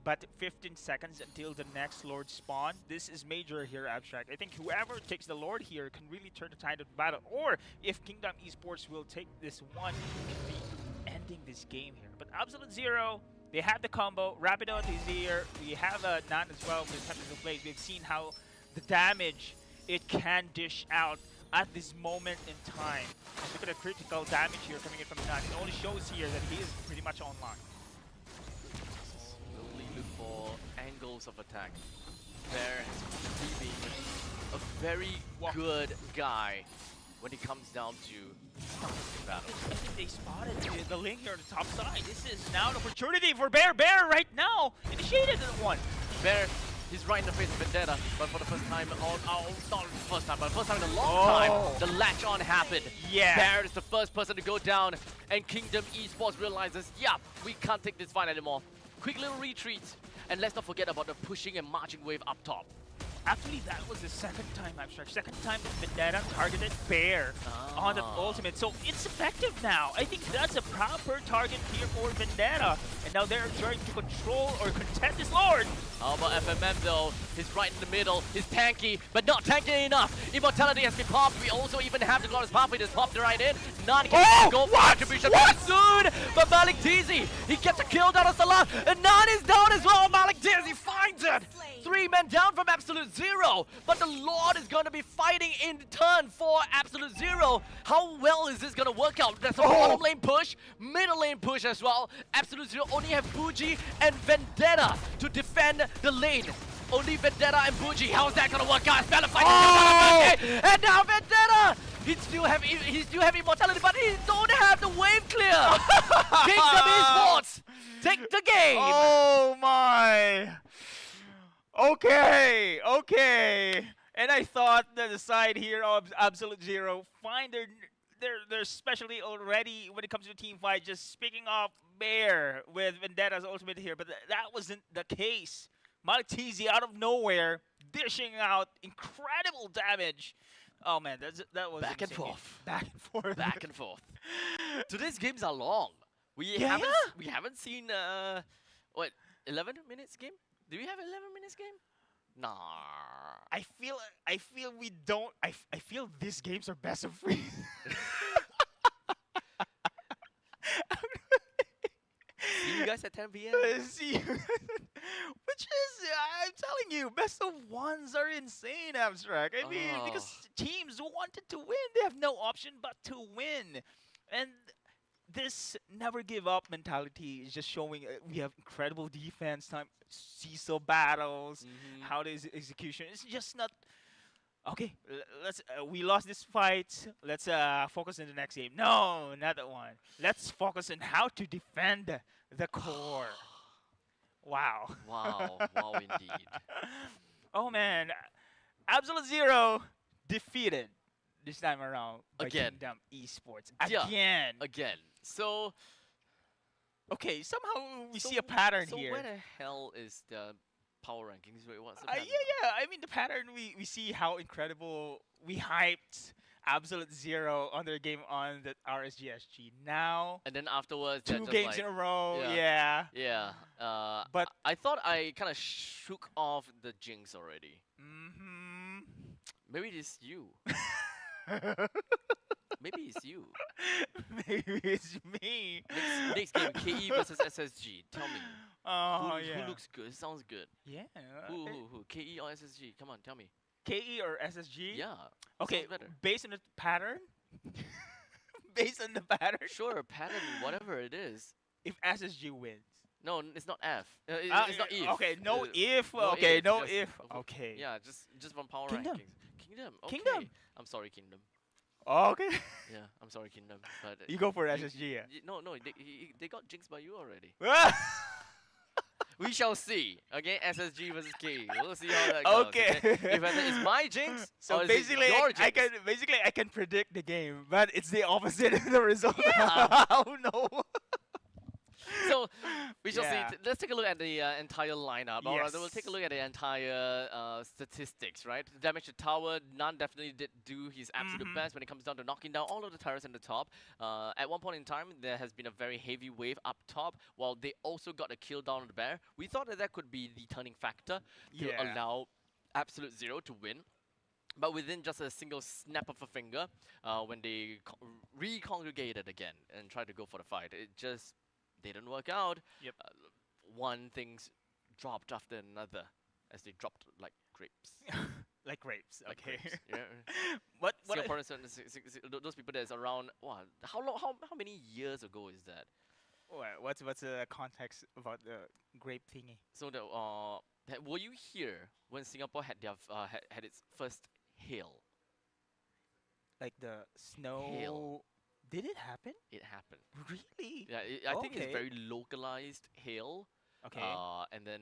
But 15 seconds until the next Lord spawn. This is major here, Abstract. I think whoever takes the Lord here can really turn the tide of the battle. Or if Kingdom Esports will take this one, it could be ending this game here. But Absolute Zero, they have the combo. Rapido is here. We have Nan as well with technical plays. We've seen how the damage it can dish out at this moment in time. And look at the critical damage here coming in from Nan. It only shows here that he is pretty much online. Slowly look for angles of attack. There has been a very good guy when it comes down to battle. I think they spotted the link here on the top side. This is now an opportunity for Bear. Bear right now initiated one. Bear, he's right in the face of Vendetta, but for the first time, not the first time, but the first time in a long time, the latch on happened. Yeah. Bear is the first person to go down, and Kingdom Esports realizes, yeah, we can't take this fight anymore. Quick little retreat, and let's not forget about the pushing and marching wave up top. Actually, that was the second time, Abstract. Second time that Vendetta targeted Bear on the ultimate. So it's effective now. I think that's a proper target here for Vendetta. And now they're trying to control or contest this Lord. How about FMM though? He's right in the middle. He's tanky, but not tanky enough. Immortality has been popped. We also even have the Glorious Pathway that's popped right in. None can go for contribution very soon. But Malik Tizi, he gets a kill down on Salah. And None is down as well. Malik Tizi finds it. 3 men down from Absolute Zero. But the Lord is going to be fighting in turn for Absolute Zero. How well is this going to work out? There's a bottom lane push, middle lane push as well. Absolute Zero only have Bougie and Vendetta to defend the lane. Only Vendetta and Bougie. How is that gonna work out? Spell fight. And now Vendetta. He still have immortality, but he don't have the wave clear. Kingdom Esports take the game. Oh my. Okay. And I thought that the side here of Absolute Zero find their specialty already when it comes to the team fight. Just speaking of Bear with Vendetta's ultimate here, but that wasn't the case. Malik Tizi out of nowhere, dishing out incredible damage. Oh man, that was back and insane. forth, back and forth. Today's games are long. We haven't seen 11 minutes game. Do we have 11 minutes game? Nah. I feel we don't. I feel these games are best of 3. See you guys at 10 p.m. See, which is, I'm telling you, best of 1s are insane, Abstract. I mean, because teams wanted to win, they have no option but to win, and this never give up mentality is just showing we have incredible defense time, CISO battles, how this execution. It's just not. Okay, let's. We lost this fight. Let's focus on the next game. No, not that one. Let's focus on how to defend the core. Wow. Wow, indeed. Oh man, Absolute Zero defeated this time around by Kingdom Esports again. So. Okay, somehow we see a pattern here. So where the hell is the power rankings? Wait, what's the yeah. I mean, the pattern, we see how incredible we hyped Absolute Zero on their game on the RSGSG. Now, and then afterwards, 2 games in a row. Yeah. But I thought I kind of shook off the jinx already. Maybe it's you. Maybe it's you. Maybe it's me. Next game, KE versus SSG. Tell me. Who looks good? Sounds good. Yeah. Who? KE or SSG? Come on, tell me. KE or SSG? Yeah. Okay, based on the pattern? Based on the pattern? Sure, pattern, whatever it is. If SSG wins. No, it's not F. It's not if. Okay, no if. Okay. Yeah, just from power Kingdom. rankings. Kingdom. Okay. Kingdom. I'm sorry, Kingdom. Okay. Yeah, I'm sorry, Kingdom. But you go for SSG, yeah? No, they got jinxed by you already. We shall see. Okay, SSG versus K. We'll see how that goes. Okay. If whether it's my jinx So or is basically, it your I jinx. can predict the game, but it's the opposite in the result. Yeah. Oh no. So we shall Yeah. see. Let's take a look at the entire lineup. Or rather, we'll take a Yes. look at the entire statistics, right? Damage to tower, Nan definitely did do his absolute best when it comes down to knocking down all of the turrets in the top. At one point in time, there has been a very heavy wave up top, while they also got a kill down on the bear. We thought that that could be the turning factor to Yeah. allow Absolute Zero to win. But within just a single snap of a finger, when they recongregated again and tried to go for the fight, it just didn't work out. Yep. One thing's dropped after another as they dropped like grapes. Like grapes. Like Okay. grapes. Yeah. what? Singaporeans, those people that's around, wow, how many years ago is that? What's the context about the grape thingy? So were you here when Singapore had their had its first hail? Like the snow. Hail. Did it happen? It happened. Really? Yeah, I think it's Okay. very localized hail. Okay. And then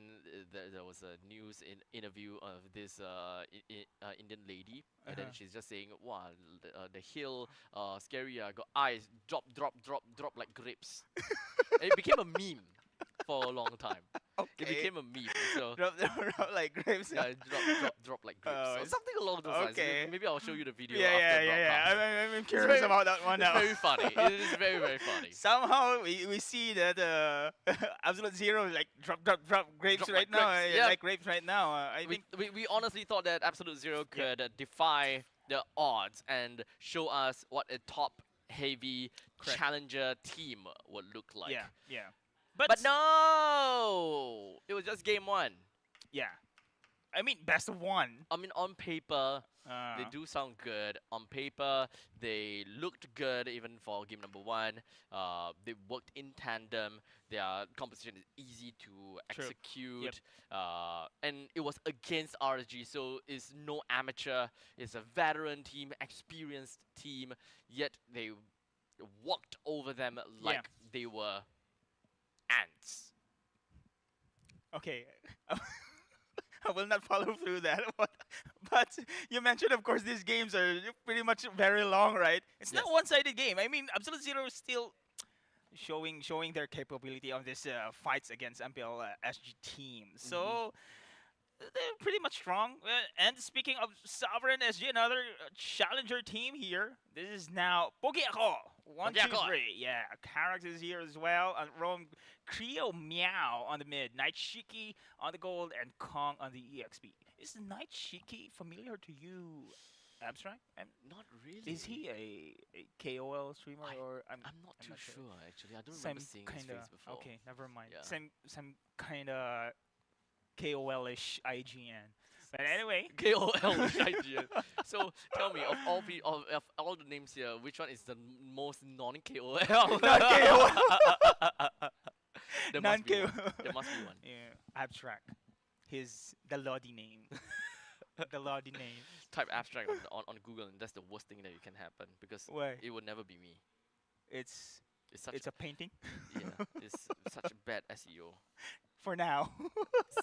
there was a news interview of this Indian lady, and then she's just saying, "Wow, the hill, scary. Got eyes, drop like grapes." And it became a meme for a long time. It Okay. became a meme. So drop like grapes. yeah, drop like grapes. Oh, Or something along those lines. okay. Maybe I'll show you the video Yeah, after yeah, yeah, broadcast. yeah. I'm It's curious very- about that one It's now. very funny. It is very, very funny. Somehow we see that Absolute Zero like drop grapes Drop right like now. grapes, yeah. Like grapes right now. I think We honestly thought that Absolute Zero could defy the odds and show us what a top heavy Correct. challenger team would look like. yeah. But no! It was just game one. Yeah. I mean, best of one. I mean, on paper, they do sound good. On paper, they looked good even for game number one. They worked in tandem. Their composition is easy to True. execute. And it was against RSG, so it's no amateur. It's a veteran team, experienced team. Yet they walked over them like they were ants. Okay. I will not follow through that. But you mentioned, of course, these games are pretty much very long, right? It's not Yes. one-sided game. I mean, Absolute Zero is still showing their capability on this fights against MPL SG team. So they're pretty much strong. And speaking of Sovereign SG, another challenger team here. This is now Bukit Panjang 1, 2, Panjang. 3. Yeah, characters here as well. And Rome Creo Meow on the mid, Night Shiki on the gold, and Kong on the EXP. Is Night Shiki familiar to you, Abstract? Not really. Is he a KOL streamer or I'm not too sure actually. I don't Some remember seeing his kinda face before. okay, never mind. Yeah. Some kind of KOL-ish IGN. But anyway, KOL IGN. So tell me, of all the names here, which one is the most non-KOL? There must be one. Non-KOL. There must be one. Yeah, Abstract. The Lodi name. The Lodi name. Type abstract on Google, and that's the worst thing that you can happen because Why? it would never be me. It's It's a painting yeah, it's such bad SEO. for now.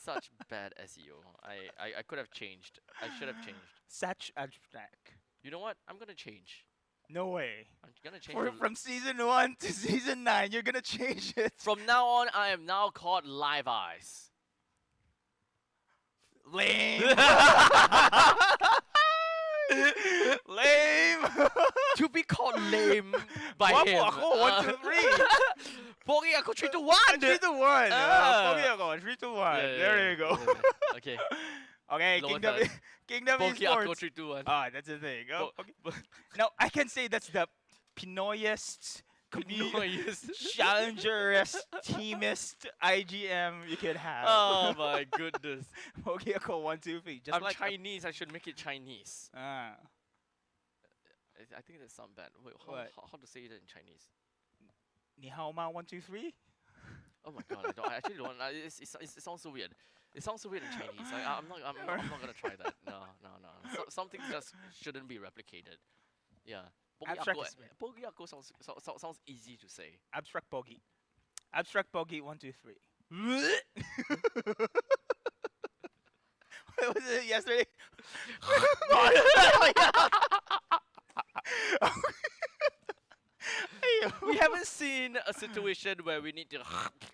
Such bad SEO. I could have changed. I should have changed. Such Abstract. You know what? I'm gonna change. No way. I'm gonna change. the- From season 1 to season 9, you're gonna change it. From now on, I am now called Live Eyes. Lame. Lame. To be called lame by Wapo him. ako, 1, 2, 3. Pogi ako 3 to 1. 3 to 1. Ah. Pogi ako, 3 to 1. There you go. Yeah. Okay. Okay, Lower Kingdom, third. Kingdom Pogi ako Esports. 3 to 1. Ah, that's the thing. Oh, Po- okay. Now, I can say that's the Pinoyest, Noise. Challengerest, teamest IGM you could have. Oh my goodness. Pogi ako 1, 2, 3. Just I'm like Chinese. I should make it Chinese. Ah. I think that sounds bad. Wait, What? how to say it in Chinese? Ni hao ma 1, 2, 3. Oh my god, I actually don't. It sounds so weird. It sounds so weird in Chinese. I'm not gonna try that. No. Something just shouldn't be replicated. Yeah. Abstract is weird. Pogi sounds easy to say. Abstract Pogi. Abstract Pogi 1, 2, 3. What was it yesterday? We haven't seen a situation where we need to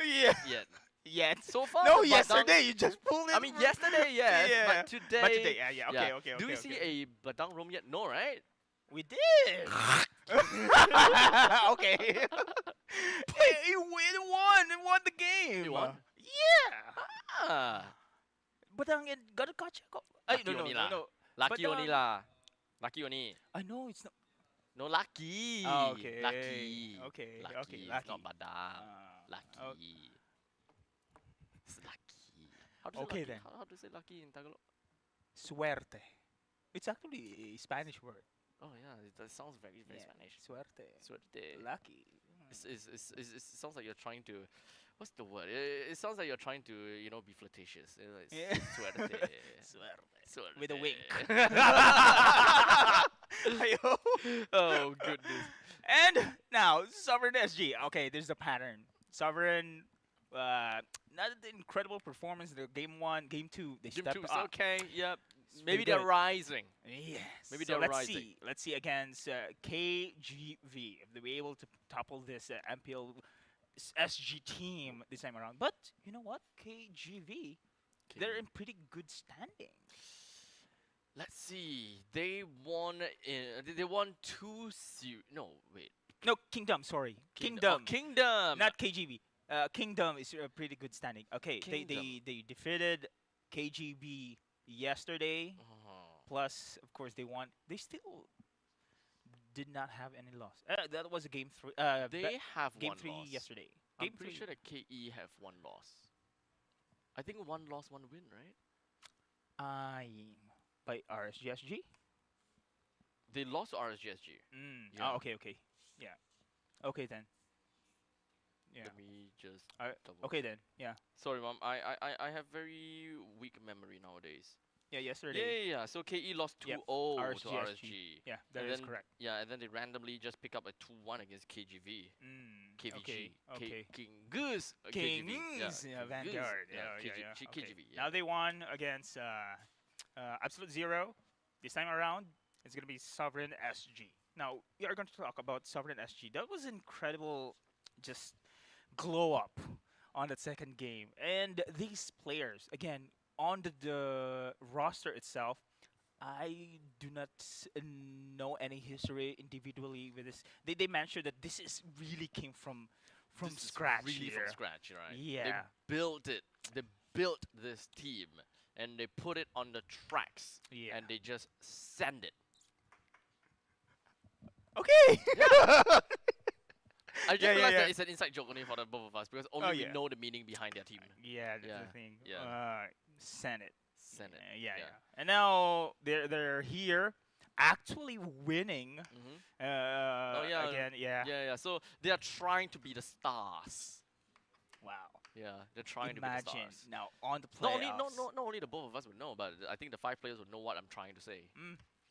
Yeah. yet. Yet. So far, No, the yesterday you just pulled it. I mean, yesterday, yes, Yeah. but today. But today, yeah, okay, okay, Do we okay, see okay. a badang roam yet? No, right? We did. Okay. He won. He won the game. He won? Yeah. Ah, But it got a gotcha. Ay, lucky no, only no, lah. no, no. Lucky But, only lah. Lucky only. I know it's not. No lucky. Oh, okay. Lucky. Okay, Lucky. okay, It's not lucky. badang. Oh. Lucky. It's lucky. How to Okay say lucky? then. How to say lucky in Tagalog? Suerte. It's actually a Spanish word. Oh yeah, that sounds very Spanish. Suerte. Suerte. Lucky. It sounds like you're trying to, what's the word? It sounds like you're trying to, be flirtatious. It's Yeah. suerte. Suerte. With a wink. Oh goodness. And now, Sovereign SG. Okay, there's the pattern. Sovereign, not the incredible performance in the game 1, game 2. They Game stepped 2 is up. okay. Yep. It's Maybe pretty they're good. rising. Yes. Maybe so they're let's rising. see. Let's see against KGV if they'll be able to topple this MPL SG team this time around. But you know what? KGV, they're in pretty good standing. Let's see. They won. They won 2-0. No, wait. No, Kingdom. Sorry, Oh, Kingdom. Kingdom. Not KGB. Kingdom is a pretty good standing. Okay, Kingdom. they defeated KGB yesterday. Plus, of course, they won. They still did not have any loss. That was a game 3. They have game one 3 loss. yesterday. I'm Game pretty 3. sure that KE have one loss. I think 1 loss, 1 win, right? By RSGSG. They lost to RSGSG. Yeah. Oh, okay. Yeah. Okay then. Yeah. Let me just double. Okay then. Yeah. Sorry, mom. I have very weak memory nowadays. Yeah. Yesterday. Yeah. So KE lost 2-0 Yep, to RSGSG. RSG. Yeah, that And is then- correct. Yeah, and then they randomly just pick up a 2-1 against KGV. KVG. Okay. King Goose. Kings, KGV. Vanguard. Yeah, Yeah. KGV. Yeah. Now they won against Absolute Zero. This time around, it's gonna be Sovereign SG. Now we are going to talk about Sovereign SG. That was incredible, just glow up on that second game. And these players, again, on the roster itself, I do not know any history individually with this. They mentioned that this is really came from This is scratch really here. from scratch, right? Yeah. They built it. They built this team and they put it on the tracks. Yeah. And they just send it. Okay. I just Yeah, realized yeah. that it's an inside joke only for the both of us because only Oh, we yeah. know the meaning behind their team. Yeah, that's Yeah, the thing. yeah. Senate. Send it. Yeah. And now they're here, actually winning. Oh yeah. Again, yeah. Yeah. So they are trying to be the stars. Wow. Yeah, they're trying to be Imagine the stars. now on the Not playoffs. only, not only the both of us would know, but I think the 5 players would know what I'm trying to say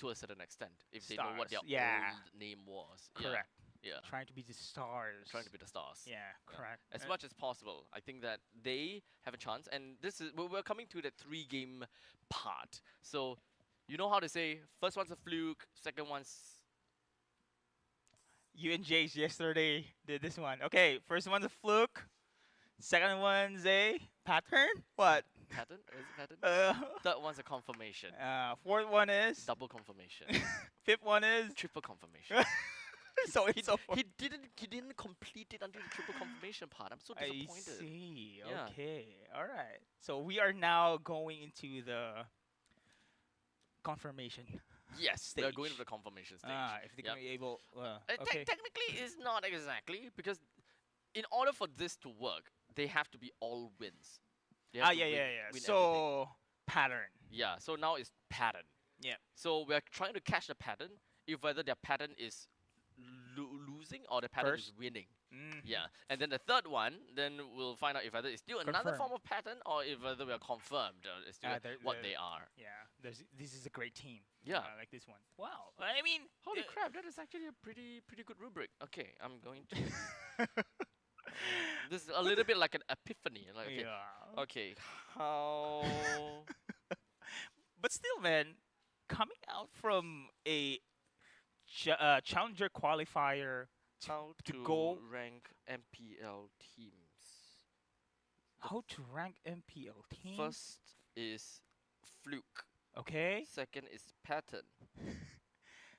to a certain extent if they know what their Stars, yeah. old name was. Correct. Yeah. Trying to be the stars. Trying to be the stars. Yeah, correct. As much as possible, I think that they have a chance. And this is we're coming to the 3-game part. So, you know how to say first one's a fluke, second one's You and Jace yesterday did this one. Okay, first one's a fluke. Second one's a pattern. What? pattern. Is it pattern? Uh, Third one's a confirmation. Fourth one is. Double confirmation. Fifth one is. Triple confirmation. So it's so he didn't complete it until the triple confirmation part. I'm so I disappointed. see. Yeah. Okay. All right. So we are now going into the confirmation. Yes, they're going to Stage. the confirmation stage. If they Yep. can be able. Technically, it's not exactly because in order for this to work, they have to be all wins. They have to win everything. So pattern. Yeah, so now it's pattern. Yeah. So we're trying to catch the pattern, if whether their pattern is losing or the pattern is First. winning. Mhm. Yeah, and then the third one, then we'll find out if whether it's still another Confirm. form of pattern or if whether we are confirmed it's still They're- what they're- they are. Yeah. This is a great team. Yeah. Like this one. Wow. I mean. Holy crap, that is actually a pretty good rubric. Okay, I'm going to. This is a little bit like an epiphany. Like, okay, Yeah. okay, how? But still, man, coming out from a Challenger qualifier How to to go- rank MPL teams? how to rank MPL teams. First is fluke. Okay. Second is pattern.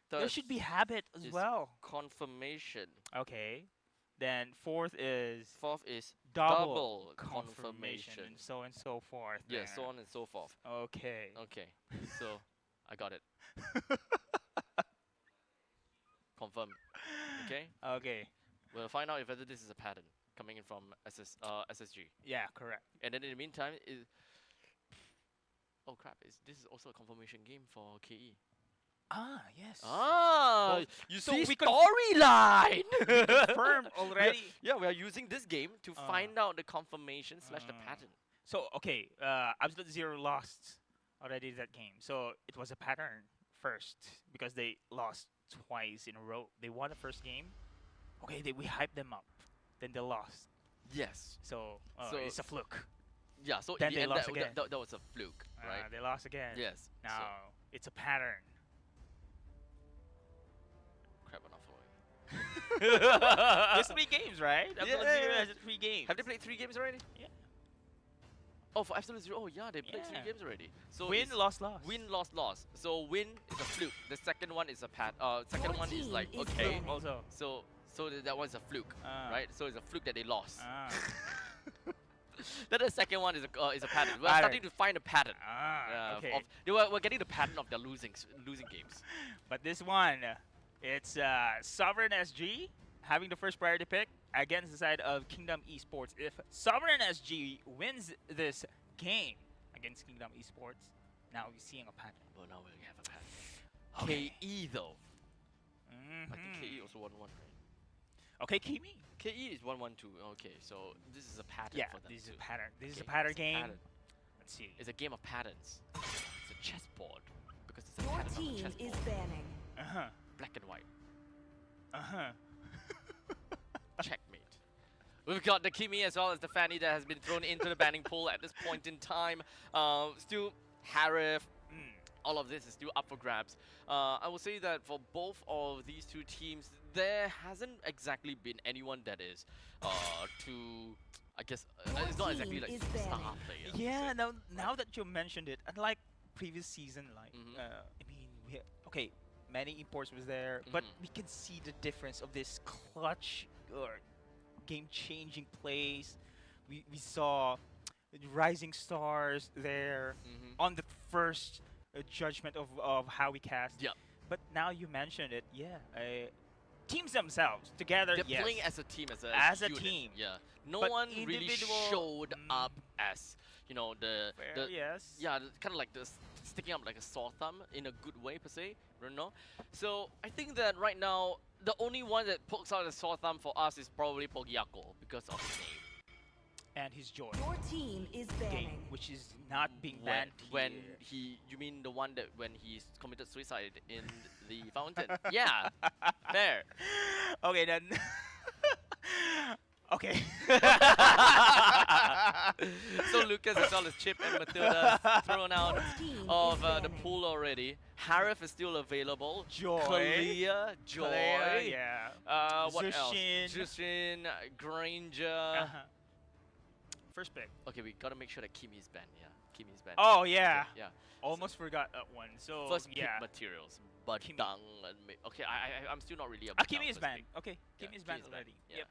There Third should be habit as is well. confirmation. Okay. Then fourth is Fourth is double confirmation. and so and so forth. Yeah, man. so on and so forth. Okay. Okay, so I got it. Confirm. Okay, Okay. we'll find out if whether this is a pattern coming in from SSG. Yeah, correct. And then in the meantime, oh crap! This is also a confirmation game for KE. Ah, yes. Ah, Well, you so see we could- storyline. Confirmed already. Yeah, we are using this game to find out the confirmation slash the pattern. So, okay, Absolute Zero lost already that game. So, it was a pattern first because they lost twice in a row. They won the first game. Okay, we hyped them up. Then they lost. Yes. So, So- it's a fluke. Yeah. So Then in the they end, lost that, again. that was a fluke, right? They lost again. Yes. Now, it's a pattern. So, crap, we're not following. There's 3 games, right? Absolute Zero has 3 games. Have they played 3 games already? Yeah. Oh, for Absolute Zero. Oh, yeah, they played 3 Yeah. games already. So Win, it's lost, lost. Win, lost. So win is a fluke. The second one is a second Your one is team like is okay. winning. Also. So that one's a fluke, Ah. right? So it's a fluke that they lost. Ah. Then the second one is a pattern. We're Pattern. starting to find a pattern. Ah, okay. We're getting the pattern of their losing games. But this one, it's Sovereign SG having the first priority pick against the side of Kingdom Esports. If Sovereign SG wins this game against Kingdom Esports, now we're seeing a pattern. Well, now we have a pattern. Okay. KE though. I Mhm. think KE also 1-1. Okay, Kimi. KE is 1-1-2. Okay, so this is a pattern Yeah, for them this is a too. pattern. This is a Okay, pattern it's game. pattern. Let's see. It's a game of patterns. It's a chessboard because it's a Your pattern on the team chessboard. is banning. Uh-huh. Black and white. Uh-huh. Checkmate. We've got the Kimi as well as the Fanny that has been thrown into the banning pool at this point in time. Still, Harif. All of this is still up for grabs. I will say that for both of these two teams, there hasn't exactly been anyone that is too, I guess, it's not exactly like team is star banning. player. Yeah, now that you mentioned it, unlike previous season, like Mhm. I mean, okay, many imports was there, but Mhm. we can see the difference of this clutch or game-changing plays. We saw rising stars there Mhm. on the first judgment of how we cast. Yeah. But now you mentioned it, yeah. Teams themselves together, They're yes. playing as a team, as a As a unit. team. Yeah. No But one really individual- showed up as, you know, the yes. yeah, kind of like the sticking up like a sore thumb in a good way per se, you know. So I think that right now the only one that pokes out a sore thumb for us is probably Pogiako because of his name. And his joy Your team is game, banning. which is not being banned When here. you mean the one that when he's committed suicide in the fountain? Yeah, fair. Okay, then. Okay. So Lucas as well as Chip and Matilda thrown out Team of is the banning. pool already. Harif is still available. Joy. Kalia, Joy. Kalia, yeah. What Zushin. else? Jushin, Granger. Uh-huh. First pick. Okay, we gotta make sure that Kimi's banned. Yeah, Kimi's banned. Oh, yeah. Okay, yeah. Almost forgot that one. So, First pick yeah. materials. Kimi. Badang and okay, I'm still not really a Kimi Badang is first banned. pick. Okay, Yeah, Kimi is banned Kimi's already. Yeah. Yep.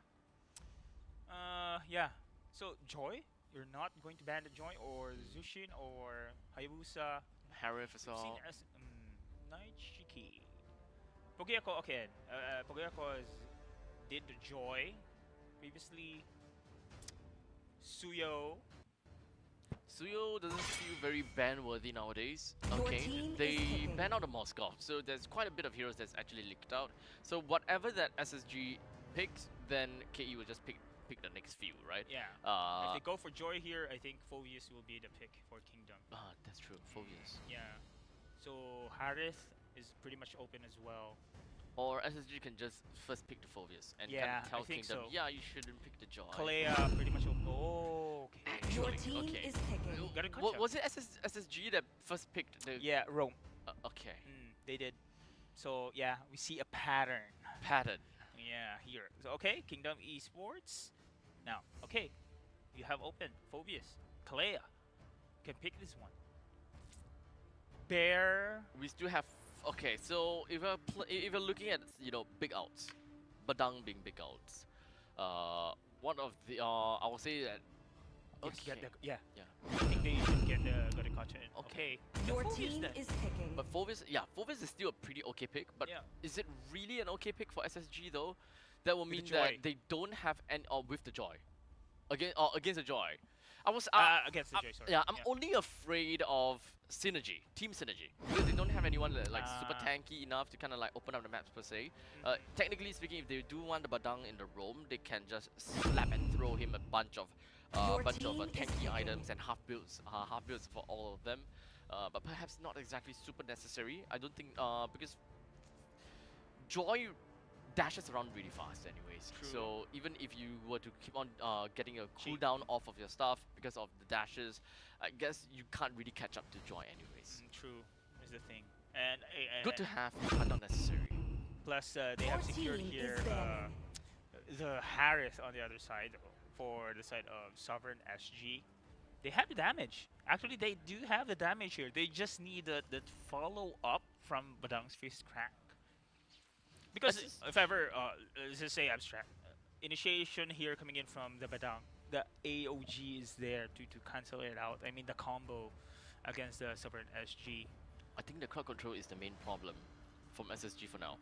Yeah. So, Joy, you're not going to ban the Joy or Zushin or Hayabusa. Harif as We've seen well. as Naichiki. Pogiako, okay. Pogiako did the Joy previously. Suyo. Suyo doesn't feel very ban-worthy nowadays. Your Okay, team is they picking. banned out the Moskov, so there's quite a bit of heroes that's actually leaked out. So whatever that SSG picks, then KE will just pick the next few, right? Yeah. Uh, If they go for Joy here, I think Phobius will be the pick for Kingdom. that's true. Phobius. Yeah. So Harith is pretty much open as well. Or SSG can just first pick the Phobius and Yeah, kind of tell I think Kingdom, so. yeah, you shouldn't pick the Joy. Kalea pretty much. Oh, okay. Your Actually, team okay. is picking. Got a Was it SSG that first picked the? Yeah, Rome. Okay. They did. So yeah, we see a pattern. Pattern. Yeah, here. So, okay, Kingdom Esports. Now, okay, you have open Phobius, Kalea. Can pick this one. Bear. We still have. Okay, so if you're looking at big outs, Badang being big outs, one of the I will say that. Yes, Okay. yeah. Yeah. I think they should get the gotcha in. Okay. Your Phobius team then. is picking. But Phobius is still a pretty okay pick. But Yeah. is it really an okay pick for SSG though? That will With the mean Joy. that they don't have any with the Joy, against the Joy. Against the Joy, sorry. Yeah, I'm only afraid of synergy, team synergy, because they don't have anyone like super Ah. tanky enough to kind of like open up the maps per se. Technically speaking, if they do want the Badang in the roam, they can just slap and throw him a bunch of Your team is tanky picking. items and half builds for all of them. But perhaps not exactly super necessary. I don't think because Joy dashes around really fast anyways. True. So even if you were to keep on getting a Cheap. cooldown off of your stuff because of the dashes, I guess you can't really catch up to Joy anyways. True is the thing. And Good to have, but not necessary. plus they Your have secured team here is banning. the Harris on the other side for the side of Sovereign SG. They have the damage. Actually, they do have the damage here. They just need the follow up from Badang's Fist Crack. Because if ever, let's just say abstract, initiation here coming in from the Badang, the AOG is there to cancel it out. I mean the combo against the Sovereign SG. I think the crowd control is the main problem from SSG for now.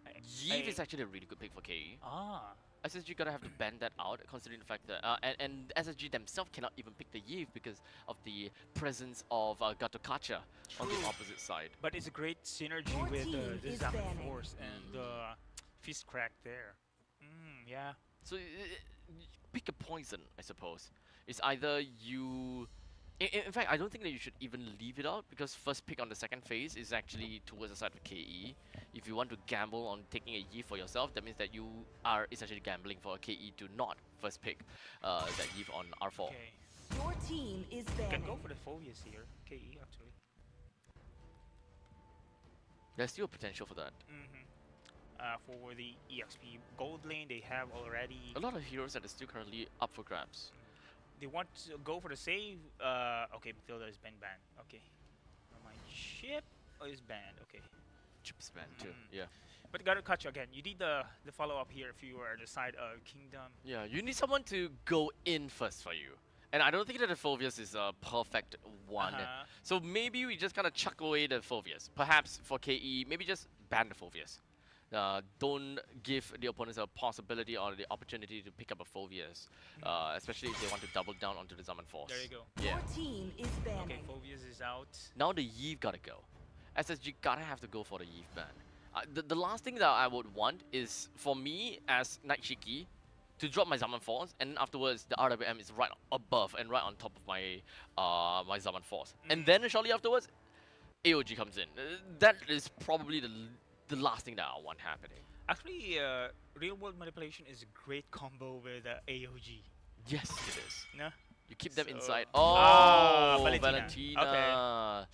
I- Yeeve is actually a really good pick for KE. Ah, SSG gonna have to ban that out, considering the fact that and SSG themselves cannot even pick the Yeeve because of the presence of Gatokacha on the opposite side. but it's a great synergy Your with team the is Zaman banning. Force and the Fist Crack there. Yeah. So pick a poison, I suppose. It's either you. In fact, I don't think that you should even leave it out because first pick on the second phase is actually towards the side of KE. If you want to gamble on taking a Yeeve for yourself, that means that you are essentially gambling for a KE to not first pick that Yeeve on R4. Okay. Your team is Can banning. go for the Phobius here. KE actually. There's still potential for that. For the EXP gold lane, they have already. A lot of heroes that are still currently up for grabs. They want to go for the save. Okay, Matilda is banned. Okay. My ship is banned. Okay. Chips man too. Yeah. But gotta catch you again. You need the follow up here if you are on the side of Kingdom. Yeah, you need someone to go in first for you. And I don't think that the Phobius is a perfect one. So maybe we just kind of chuck away the Phobius. Perhaps for KE, maybe just ban the Phobius. Don't give the opponents a possibility or the opportunity to pick up a Phobius, especially if they want to double down onto the Zaman Force. There you go. Yeah. Your team is Okay, banning. Phobius is out. Now the Yeeve gotta go. SSG gotta have to go for the Yeeve ban. The last thing that I would want is for me as Night Shiki to drop my Zaman Force, and then afterwards the RWM is right above and right on top of my my Zaman Force. And then shortly afterwards, AOG comes in. That is probably the last thing that I want happening. Actually, real world manipulation is a great combo with AOG. Yes, it is. No? You keep them So- inside. Ah, Oh, Valentina. Valentina.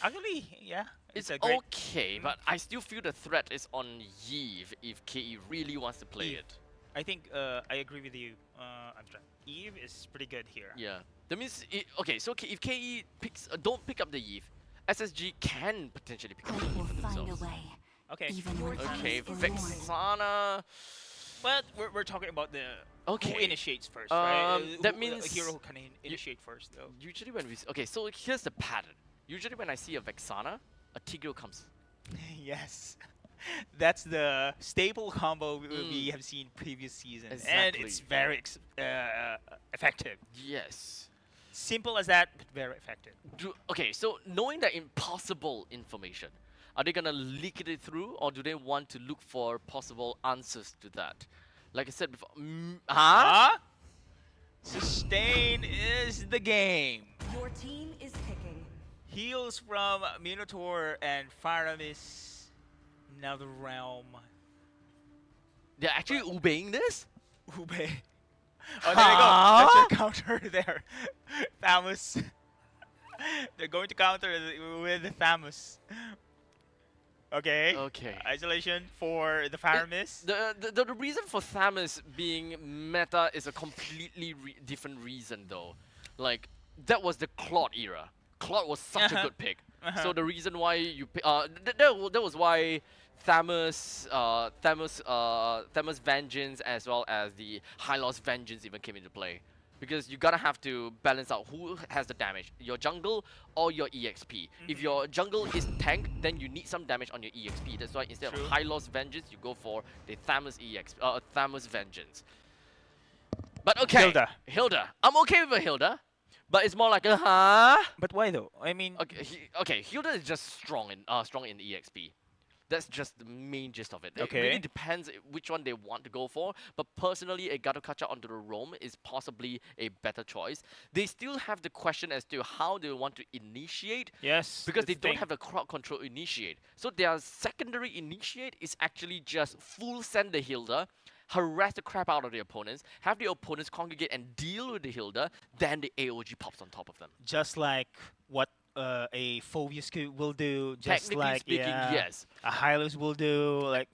Actually, yeah. It's a great okay, but I still feel the threat is on Yeeve if KE really wants to play Eve. it. I think I agree with you. I'm trying. Eve is pretty good here. Yeah. That means, okay, so if KE don't pick up the Yeeve, SSG can potentially pick up the Yeeve for themselves. Okay. Okay, Vexana. But we're talking about the Okay. who initiates first, right? That A means hero who can initiate first, though. Usually when okay, so here's the pattern. Usually when I see a Vexana, a Tigreal comes. Yes. That's the staple combo we have seen previous seasons, and Exactly. it's very effective. Yes. Simple as that, but very effective. Okay, so knowing that impossible information, are they gonna leak it through, or do they want to look for possible answers to that? Like I said before, Sustain is the game. Your team is picking. Heals from Minotaur and Faramis. Another realm. They're actually obeying this? Ube. Oh, there you go. That's your counter there. Famous. They're going to counter with the famous. Okay. Okay. Isolation for the Faramis. The reason for Thamus being meta is a completely different reason though. Like, that was the Claude era. Claude was such a good pick. So the reason why you that was why Thamus Vengeance as well as the Hylos Vengeance even came into play. Because you gotta have to balance out who has the damage, your jungle or your EXP. If your jungle is tank, then you need some damage on your EXP. That's why instead of Hylos Vengeance, you go for the Thamus Thamus Vengeance. But okay, Hilda. I'm okay with a Hilda, but it's more like a But why though? I mean, okay, Hilda is just strong in EXP. That's just the main gist of it. It Okay. really depends which one they want to go for. But personally, a Gato-Kacha onto the roam is possibly a better choice. They still have the question as to how they want to initiate. yes. Because they that's the don't thing. have a crowd control initiate. So their secondary initiate is actually just full send the Hilda, harass the crap out of the opponents, have the opponents congregate and deal with the Hilda, then the AOG pops on top of them. Just like what a Phobius will do. Just Technically like speaking, yes. a Hylos will do. Like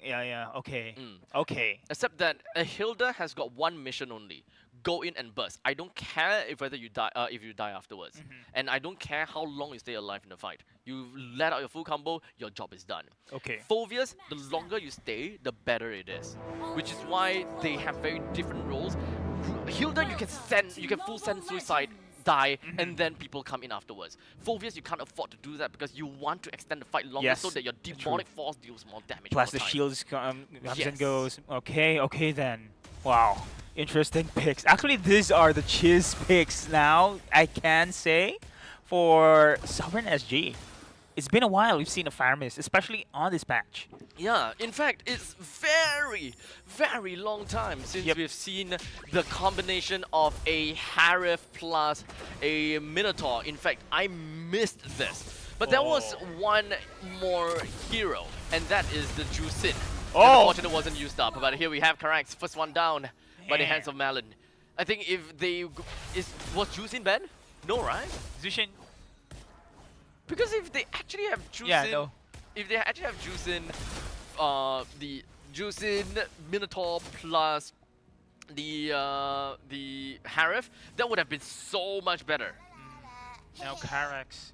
okay, okay. Except that a Hilda has got one mission only: go in and burst. I don't care if whether you die, afterwards, and I don't care how long you stay alive in the fight. You let out your full combo, your job is done. Okay. Phobius, the longer you stay, the better it is, which is why they have very different roles. Hilda, you can full send suicide, die, and then people come in afterwards. Phobius, you can't afford to do that because you want to extend the fight longer Yes, so that your demonic force deals more damage. Plus all the time. shields comes and Yes. goes. Okay, okay then. Wow. Interesting picks. Actually, these are the chiz picks now, I can say, for Sovereign SG. It's been a while we've seen a Faramis, especially on this patch. Yeah, in fact, it's very, very long time since we've seen the combination of a Harif plus a Minotaur. In fact, I missed this. But there was one more hero, and that is the Jusin. Unfortunately, it wasn't used up. But here we have Karax, first one down by the hands of Malin. I think if they... Was Jusin banned? No, right? Zushin. Because if they actually have Jusin... Yeah, no. If they actually have Jusin, the Jusin Minotaur plus the Harif, that would have been so much better. Now Karax.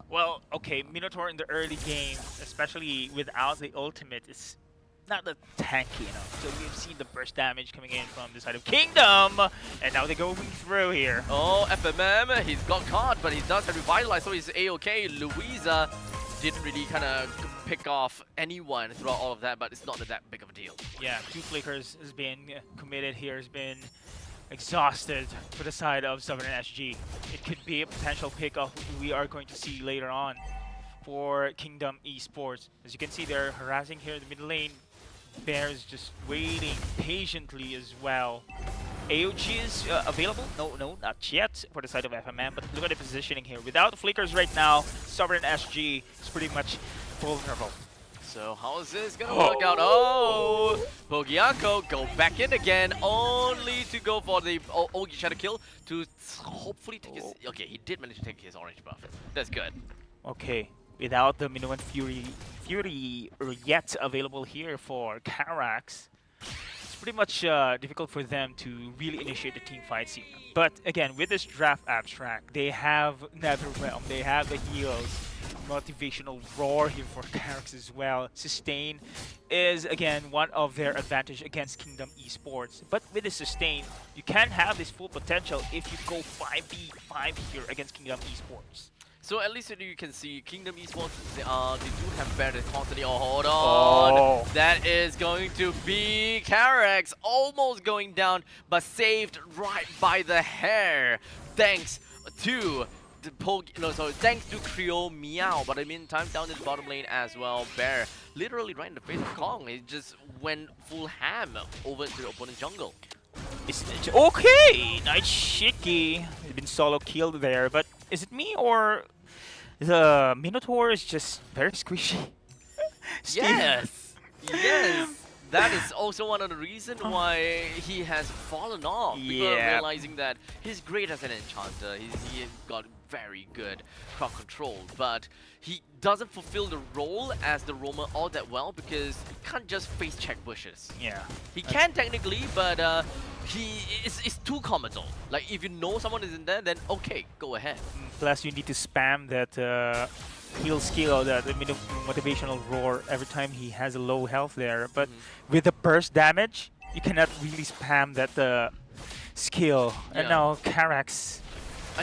Well, okay, Minotaur in the early game, especially without the ultimate, is not that tanky enough. So we've seen the burst damage coming in from the side of Kingdom, and now they're going through here. Oh, FMM, he's got caught, but he does have revitalized, so he's A-okay. Louisa didn't really kind of pick off anyone throughout all of that, but it's not that big of a deal. Yeah, 2 flickers has been committed here, has been exhausted for the side of Sovereign SG. It could be a potential pick-off we are going to see later on for Kingdom Esports. As you can see, they're harassing here in the mid lane. Bear is just waiting patiently as well. AOG is available? No, not yet for the side of FMM, but look at the positioning here. Without the flickers right now, Sovereign SG is pretty much vulnerable. So how is this gonna work out? Oh, Pogiako go back in again, only to go for the Ogi Shadow kill to hopefully take his... Okay, he did manage to take his orange buff. That's good. Okay, without the Minuan Fury yet available here for Karax, it's pretty much difficult for them to really initiate the team fights here. But again, with this draft abstract, they have Netherrealm, they have the heals, motivational roar here for Karax as well. Sustain is again one of their advantage against Kingdom Esports. But with the sustain, you can have this full potential if you go 5v5 here against Kingdom Esports. So at least you can see Kingdom Esports, they do have better constantly. Oh, hold on. That is going to be Karax almost going down, but saved right by the hair. Thanks to thanks to Creole Meow. But in the meantime, down in the bottom lane as well, Bear literally right in the face of Kong. He just went full ham over to the opponent's jungle. Okay, nice Shiki. He's been solo killed there, but is it me or the Minotaur is just very squishy? Yes, yes. That is also one of the reasons why he has fallen off. People are Yeah. realizing that he's great as an enchanter. He got very good crowd control, but he doesn't fulfill the role as the roamer all that well because he can't just face check bushes. Yeah. He can technically, but it's too common. Like if you know someone is in there, then okay, go ahead. Plus, you need to spam that heal skill, the motivational roar every time he has a low health there. But with the burst damage, you cannot really spam that skill. And Yeah. now Carax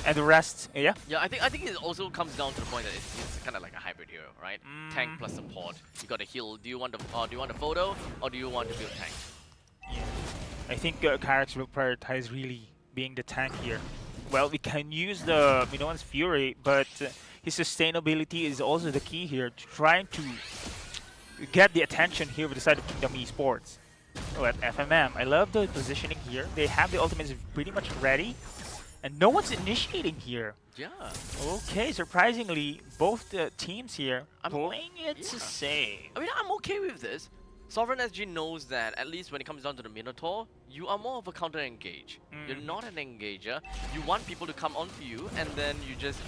and the rest, yeah. Yeah, I think it also comes down to the point that it's kind of like a hybrid hero, right? Tank plus support. You got to heal. Do you want the photo or do you want to build tank? I think Carax will prioritize really being the tank here. Well, we can use the Minoan's Fury, but his sustainability is also the key here to trying to get the attention here with the side of Kingdom Esports. Oh, at FMM, I love the positioning here. They have the ultimates pretty much ready, and no one's initiating here. Yeah. Okay, surprisingly, both the teams here I'm- playing it yeah. safe. I mean, I'm okay with this. Sovereign SG knows that at least when it comes down to the Minotaur, you are more of a counter engage. You're not an engager. You want people to come onto you, and then you just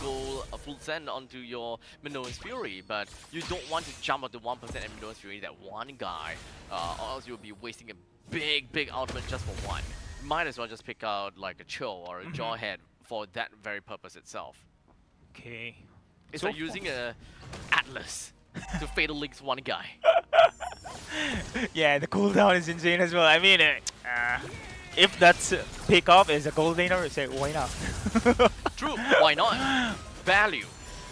go a full send onto your Minoan's Fury. But you don't want to jump onto 1% and Minoan's Fury that one guy, or else you'll be wasting a big ultimate just for one. You might as well just pick out like a Cho or a Jawhead for that very purpose itself. Okay. It's So like using a Atlas to Fatal Links one guy. Yeah, the cooldown is insane as well. I mean, if that's pick off as a gold laner, say why not? True, why not? Value.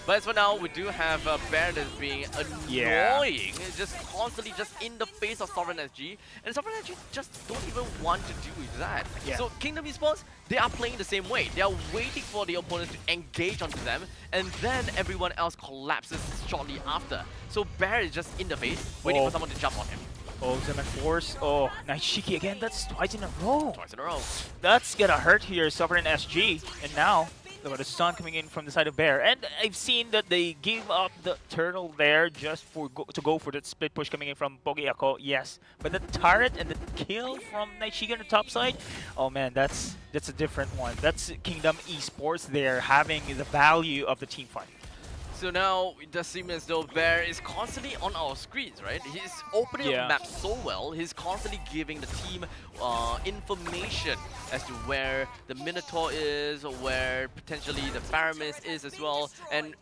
But as for now, we do have Bear that's being annoying. Yeah. It's just constantly just in the face of Sovereign SG. And Sovereign SG just don't even want to do that. Yeah. So Kingdom Esports, they are playing the same way. They are waiting for the opponents to engage onto them, and then everyone else collapses shortly after. So Bear is just in the face, waiting for someone to jump on him. Oh, Zeman Force. Oh, nice Shiki again. That's twice in a row. Twice in a row. That's gonna hurt here, Sovereign SG. And now, look at the stun coming in from the side of Bear. And I've seen that they give up the turtle there just to go for that split push coming in from Pogiako. Yes, but the turret and the kill from Naishiki on the top side, oh man, that's a different one. That's Kingdom Esports there having the value of the team fight. So now it does seem as though Bear is constantly on our screens, right? He's opening up the map so well. He's constantly giving the team information as to where the Minotaur is, or where potentially the Paramis is as well, and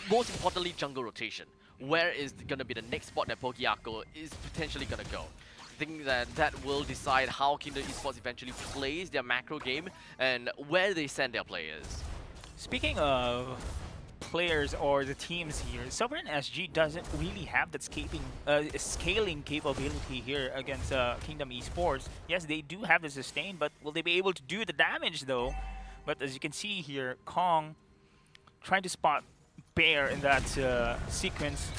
most importantly, jungle rotation. Where is gonna be the next spot that Pogiako is potentially gonna go? I think that will decide how Kingdom Esports eventually plays their macro game and where they send their players. Speaking of players or the teams here, Sovereign SG doesn't really have that scaling capability here against Kingdom Esports. Yes, they do have the sustain, but will they be able to do the damage though? But as you can see here, Kong trying to spot Bear in that sequence.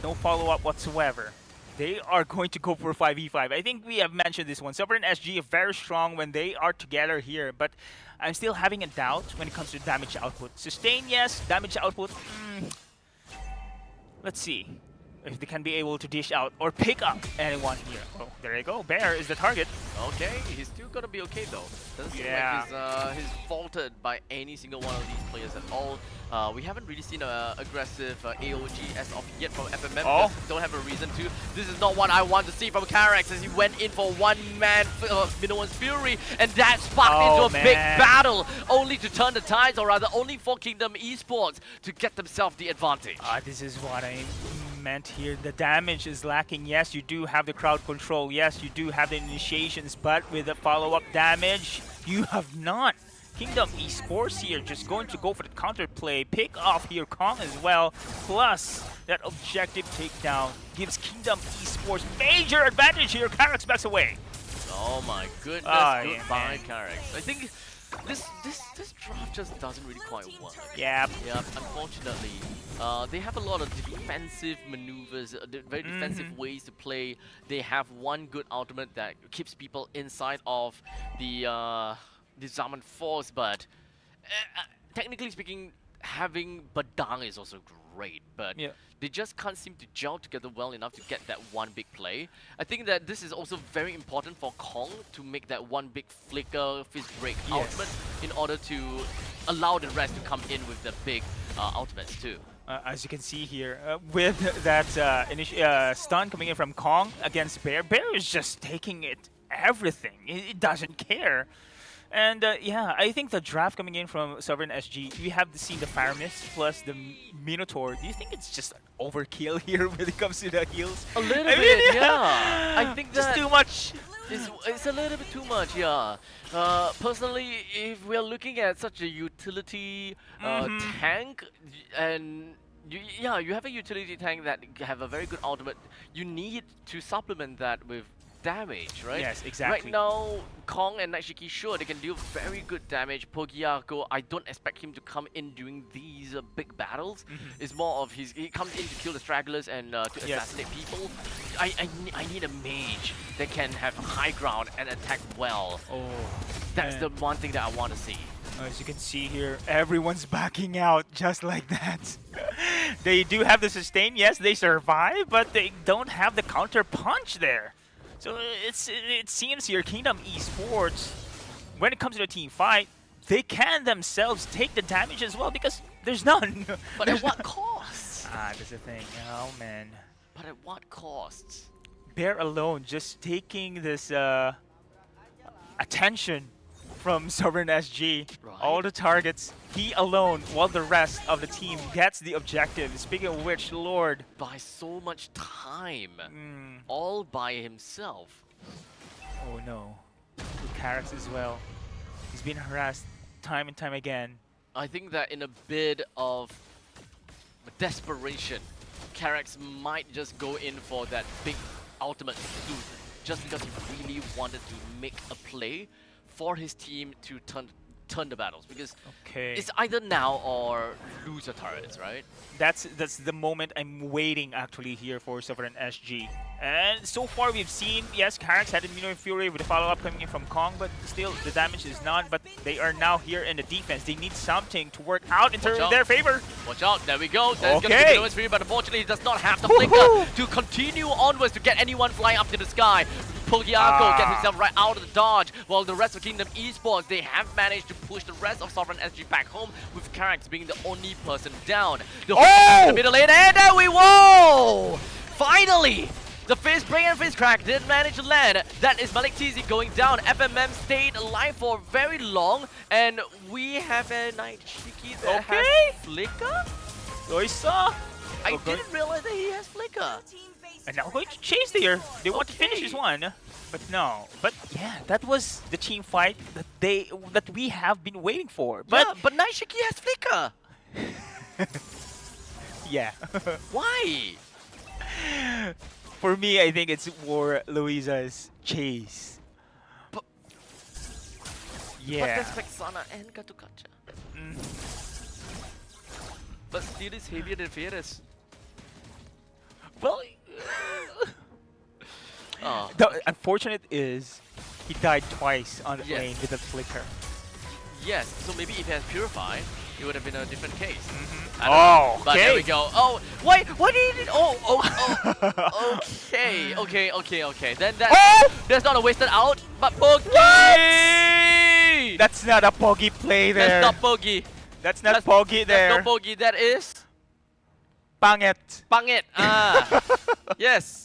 No follow-up whatsoever. They are going to go for 5v5. I think we have mentioned this one. Sovereign SG are very strong when they are together here, but I'm still having a doubt when it comes to damage output. Sustain, yes. Damage output, let's see if they can be able to dish out or pick up anyone here. Oh, there you go. Bear is the target. Okay, he's still gonna be okay though. Doesn't seem Yeah. like he's faulted by any single one of these players at all. We haven't really seen an aggressive AOG as of yet from FMM. Oh. Don't have a reason to. This is not what I want to see from Carax as he went in for one-man Minoan's Fury, and that sparked into a big man. battle, only to turn the tides, or rather only for Kingdom Esports to get themselves the advantage. This is what I meant here. The damage is lacking. Yes, you do have the crowd control. Yes, you do have the initiations, but with the follow-up damage, you have none. Kingdom Esports here just going to go for the counterplay. Pick off here Kong as well. Plus, that objective takedown gives Kingdom Esports major advantage here. Carax backs away. Oh my goodness, Yeah, goodbye man. Carax. I think this draft just doesn't really quite work. Yeah. Yeah, unfortunately. They have a lot of defensive maneuvers, very defensive ways to play. They have one good ultimate that keeps people inside of the Zaman Force, but technically speaking, having Badang is also great, but Yeah. they just can't seem to gel together well enough to get that one big play. I think that this is also very important for Kong to make that one big flicker fist break ultimate in order to allow the rest to come in with the big ultimates too. As you can see here, with that stun coming in from Kong against Bear, Bear is just taking it everything. It doesn't care. And yeah, I think the draft coming in from Sovereign SG, we have seen the Fire Mist plus the Minotaur. Do you think it's just an overkill here when it comes to the heals? A little bit, yeah. I think just that too much. it's a little bit too much, yeah. Personally, if we're looking at such a utility tank, and you have a utility tank that have a very good ultimate, you need to supplement that with damage, right? Yes, exactly. Right now, Kong and Nightshiki, sure, they can deal very good damage. Pogiako, I don't expect him to come in during these big battles. It's more of he comes in to kill the stragglers and to assassinate people. I need a mage that can have high ground and attack well. Oh, That's man. the one thing that I want to see. As you can see here, everyone's backing out just like that. They do have the sustain, yes, they survive, but they don't have the counter punch there. So it seems here Kingdom Esports, when it comes to the team fight, they can themselves take the damage as well because there's none. But at what cost? That's the thing. Oh man. But at what cost? Bear alone just taking this attention from Sovereign SG. Right. All the targets, he alone, while the rest of the team gets the objective. Speaking of which, Lord. By so much time, all by himself. Oh no. Lucaris as well. He's been harassed time and time again. I think that in a bit of desperation, Carax might just go in for that big ultimate swoop just because he really wanted to make a play for his team to turn the battles, because it's either now or lose the turrets, right? That's the moment I'm waiting actually here for Sovereign SG. And so far we've seen, yes, Carax had Immuno Fury with a follow-up coming in from Kong, but still the damage is none. But they are now here in the defense. They need something to work out in their favor. Watch out, there we go. There's gonna be the noise for you, but unfortunately he does not have the flicker to continue onwards to get anyone flying up to the sky. Pogiako gets himself right out of the dodge, while the rest of Kingdom Esports, they have managed to push the rest of Sovereign SG back home, with Carax being the only person down. The middle lane, and there we go! Finally! The fist break and fist crack did manage to land. That is Malik Tizi going down. FMM stayed alive for very long, and we have a Nightshiki that has flicker? I didn't realize that he has flicker. And now going to chase there. They want to finish this one, but no. But yeah, that was the team fight that we have been waiting for. But Yeah, but Nightshiki has flicker. yeah. Why? For me, I think it's for Louisa's chase. But yeah. there's Vexana and Gatukacha. But still is heavier than Fierce. Well, Oh. the unfortunate is he died twice on the Yes. lane with the flicker. Yes, so maybe if he has Purify, it would have been a different case. I don't Oh, know. But there we go. Oh, wait, what did he? Okay. Then that's not a wasted out, but Bogey! That's not a Poggy play there. That's not Bogey. That's not Poggy there. That's not Bogey. That is Pangit. Pangit. Yes.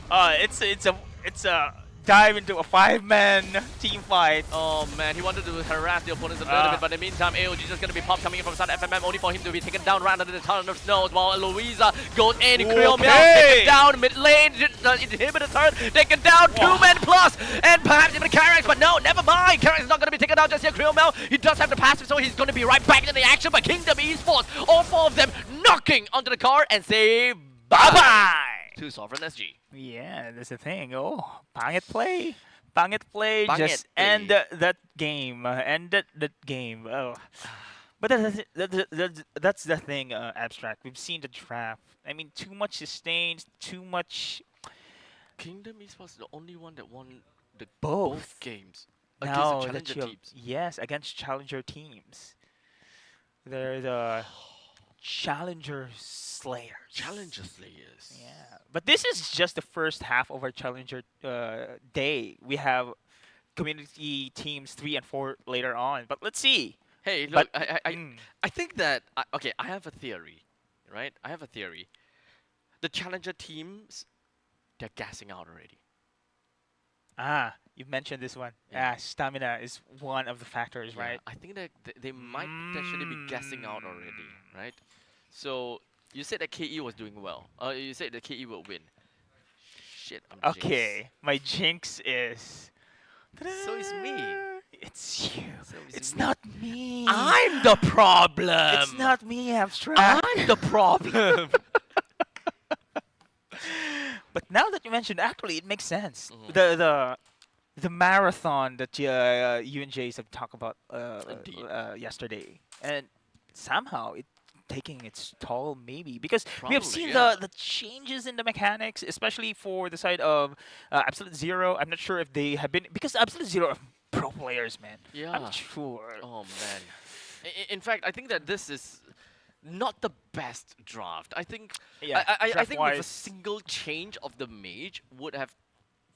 It's a dive into a 5-man team fight. Oh man, he wanted to harass the opponents a little bit, but in the meantime, AOG just gonna be popped coming in from Sun FMM, only for him to be taken down right under the ton of snow, while Louisa goes in, Creel Meow taken down, mid lane, inhibitor turret, taken down, 2-man plus, and perhaps even Carax, but no, never mind, Carax is not gonna be taken down just here, Creel Meow, he does have the passive, so he's gonna be right back in the action, but Kingdom Esports, all 4 of them knocking onto the car and say bye-bye to Sovereign SG. Yeah, that's the thing. Oh, Pangit play. Pangit play. Pangit Just play. end that game. End that game. Oh. But that's the thing, Abstract. We've seen the draft. I mean, too much sustains, too much... Kingdom Esports is the only one that won the Both. games Now against the that Challenger teams. Yes, against Challenger teams. They're the Challenger Slayers. Challenger Slayers. Yeah, but this is just the first half of our Challenger day. We have community teams 3 and 4 later on. But let's see. Hey, But look, I mm, I think that okay, I have a theory, right? I have a theory. The challenger teams, they're gassing out already. you mentioned this one. Yeah. Stamina is one of the factors, Yeah, right? I think that they might potentially be gassing out already, right? So you said that KE was doing well. You said that KE will win. Shit, I'm jinxed. Okay, my jinx is. So is me. It's you. So is It's me. not me. I'm the problem. It's not me, abstract. I'm the problem. But now that you mentioned, actually, it makes sense. Mhm. The marathon that you and Jace have talked about Indeed. yesterday, and somehow it taking its toll, maybe because we have Probably, seen yeah. the changes in the mechanics, especially for the side of Absolute Zero. I'm not sure if they have been because Absolute Zero are pro players, man. I'm Yeah. not sure. Oh man. In fact, I think that this is not the best draft. I think Yeah, I think with a draft-wise- single change of the mage would have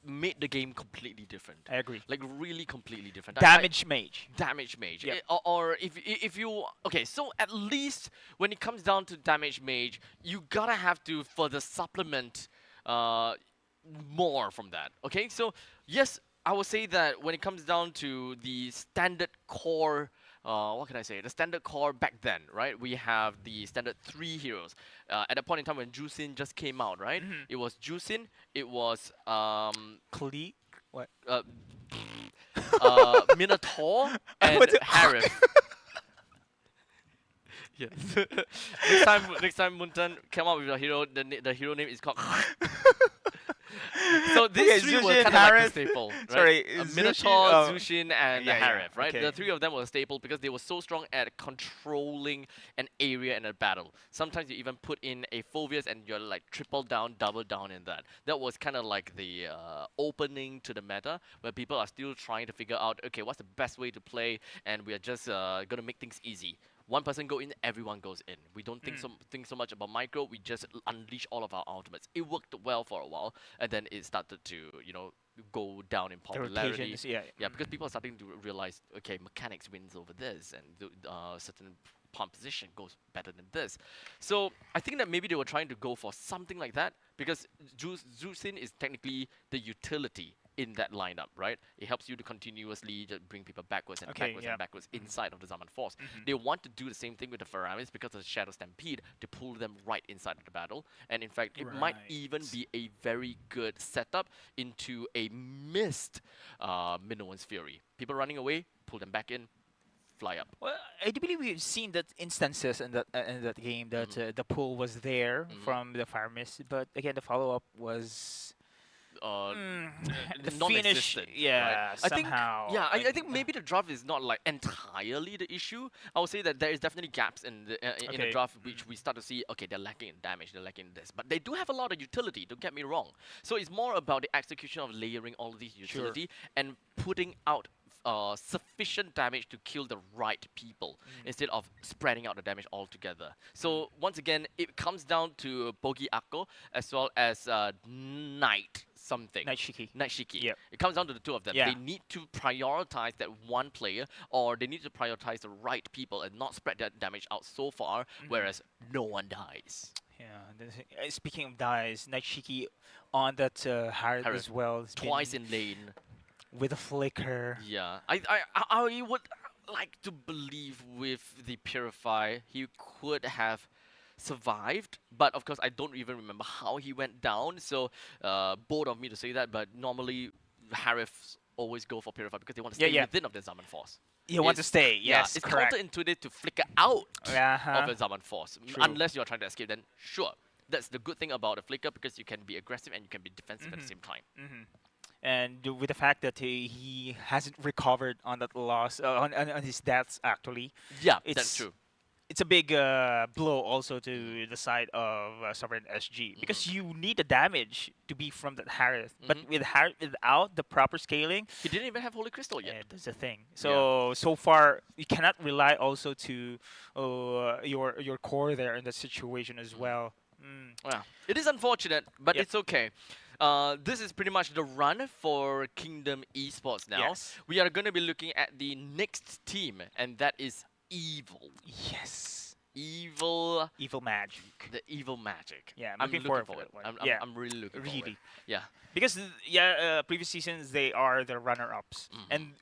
made the game completely different. I agree. Like really completely different. Damage mage. Damage mage. Yep. Or if you okay, so at least when it comes down to damage mage, you gotta have to further supplement more from that. Okay, so yes, I would say that when it comes down to the standard core, what can I say? The standard core back then, right? We have the standard 3 heroes. At that point in time when Jusin just came out, right? It was Jusin, it was Klee. What? Minotaur and What's it- Harif. Yes. next time Muntan came out with a hero, the hero name is called. So these Okay, three were Zushin, kind of like Harith- the staple, right? sorry, Minotaur, Zushin, Zushin, and yeah, yeah, Harith, right? okay. The three of them were a staple because they were so strong at controlling an area in a battle. Sometimes you even put in a Phobius and you're like triple down, double down in that. That was kind of like the opening to the meta where people are still trying to figure out, okay, what's the best way to play, and we are just gonna make things easy. One person go in, everyone goes in. We don't think so much about micro. We just unleash all of our ultimates. It worked well for a while, and then it started to go down in The popularity. rotations, yeah. Yeah, because people are starting to realize, okay, mechanics wins over this, and certain pump position goes better than this. So I think that maybe they were trying to go for something like that because Zusin is technically the utility in that lineup, right? It helps you to continuously just bring people backwards and Okay, backwards yeah. and backwards inside of the Zaman Force. They want to do the same thing with the Faramis because of the Shadow Stampede to pull them right inside of the battle. And in fact, it might even be a very good setup into a missed Minoan's Fury. People running away, pull them back in, fly up. Well, I do believe we've seen that instances in that game that the pull was there from the Fire Mist, but again the follow up was the finish. Non-existent, Yeah, right? somehow. I think maybe the draft is not like entirely the issue. I would say that there is definitely gaps in the in the Okay. draft which we start to see. Okay, they're lacking in damage, they're lacking in this, but they do have a lot of utility. Don't get me wrong. So it's more about the execution of layering all of these utility and putting out sufficient damage to kill the right people instead of spreading out the damage altogether. So once again, it comes down to Bogi Akko as well as Knight something. Night Shiki. Night Shiki. Yep. It comes down to the two of them. Yeah. They need to prioritize that one player, or they need to prioritize the right people and not spread that damage out so far, whereas no one dies. Yeah. Speaking of dies, Night Shiki on that Harith Harith. as well. It's Twice been in lane. with a flicker. Yeah. I would like to believe with the Purify he could have survived, but of course I don't even remember how he went down, so bold of me to say that, but normally Hariths always go for Purify because they want to stay within of the Zaman Force. You want to stay, Yeah, yes, it's correct. counterintuitive to flicker out Uh-huh. of the Zaman Force. True. Unless you're trying to escape, then sure. That's the good thing about a flicker because you can be aggressive and you can be defensive at the same time. And with the fact that he hasn't recovered on that loss, on his deaths actually. Yeah, It's that's true. it's a big blow also to the side of Sovereign SG because you need the damage to be from that Harith. But with Harith without the proper scaling, He didn't even have Holy Crystal yeah, yet. that's the thing. So far you cannot rely also to your core there in that situation as well. Well, it is unfortunate, but Yep. it's okay. This is pretty much the run for Kingdom Esports now. Yes. We are going to be looking at the next team, and that is Evil. Yes. Evil, Evil Magic. the Evil Magic. Yeah, I'm I'm looking looking forward forward. for that one. I'm, Yeah, I'm really looking forward. really. Yeah. Because previous seasons they are the runner-ups, and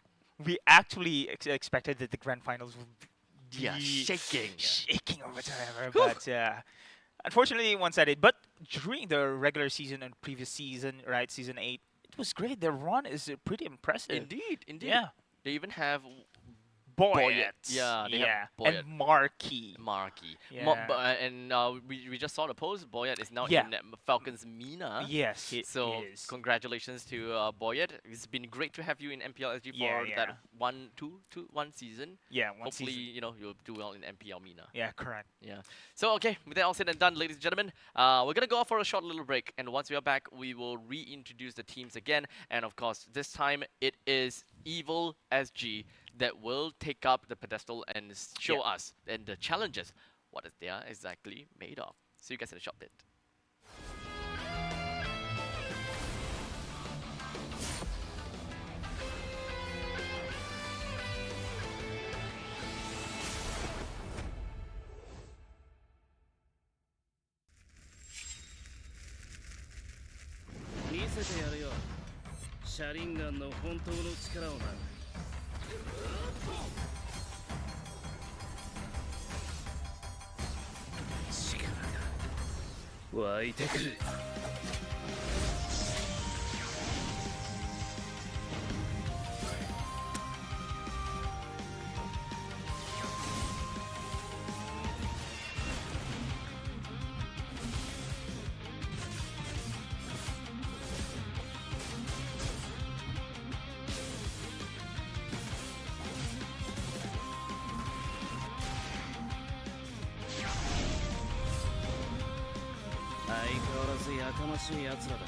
we actually expected that the grand finals would be Yeah, shaking. or whatever. But unfortunately, one-sided. But during the regular season and previous season, right, season 8, it was great. Their run is pretty impressive. Indeed, indeed. Yeah. They even have Boyet. Yeah, they have and Boyet. Marquee. Marquee. Yeah. And we just saw the post. Boyet is now Yeah. in Falcons Mina. Yes, it So is. congratulations to Boyet. It's been great to have you in MPL SG for Yeah, yeah. that one season. Yeah, one Hopefully, season. you know, you'll do well in MPL Mina. Yeah, correct. Yeah. So okay, with that all said and done, ladies and gentlemen, we're gonna go off for a short little break, and once we are back, we will reintroduce the teams again. And of course, this time it is Evil SG that will take up the pedestal and show us and the challenges what is they are exactly made of. See you guys in a short bit.見せてやるよシャリンガンの本当の力をな力が湧いてくる相変わらずやかましい奴らだ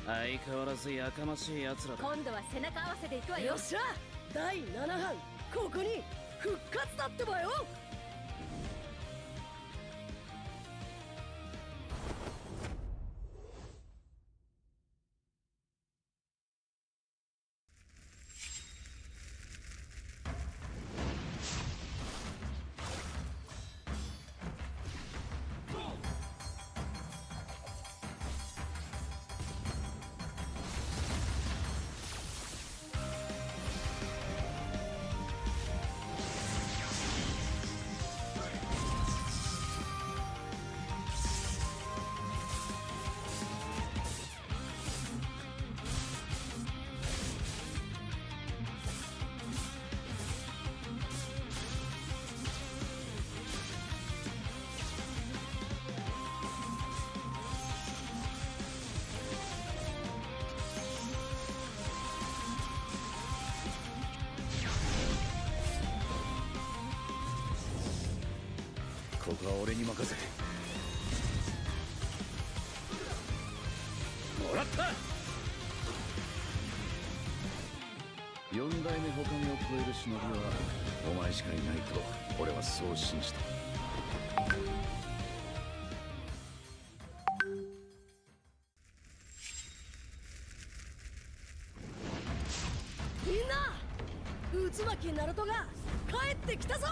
相変わらずやかましい奴らだ。今度は背中合わせでいくわよ。よっしゃ第7班ここに復活だってばよ。ここは俺に任せ。もらった。4代目他目を超える忍びはお前しかいないと俺はそう信じた。みんな渦巻きナルトが帰ってきたぞ。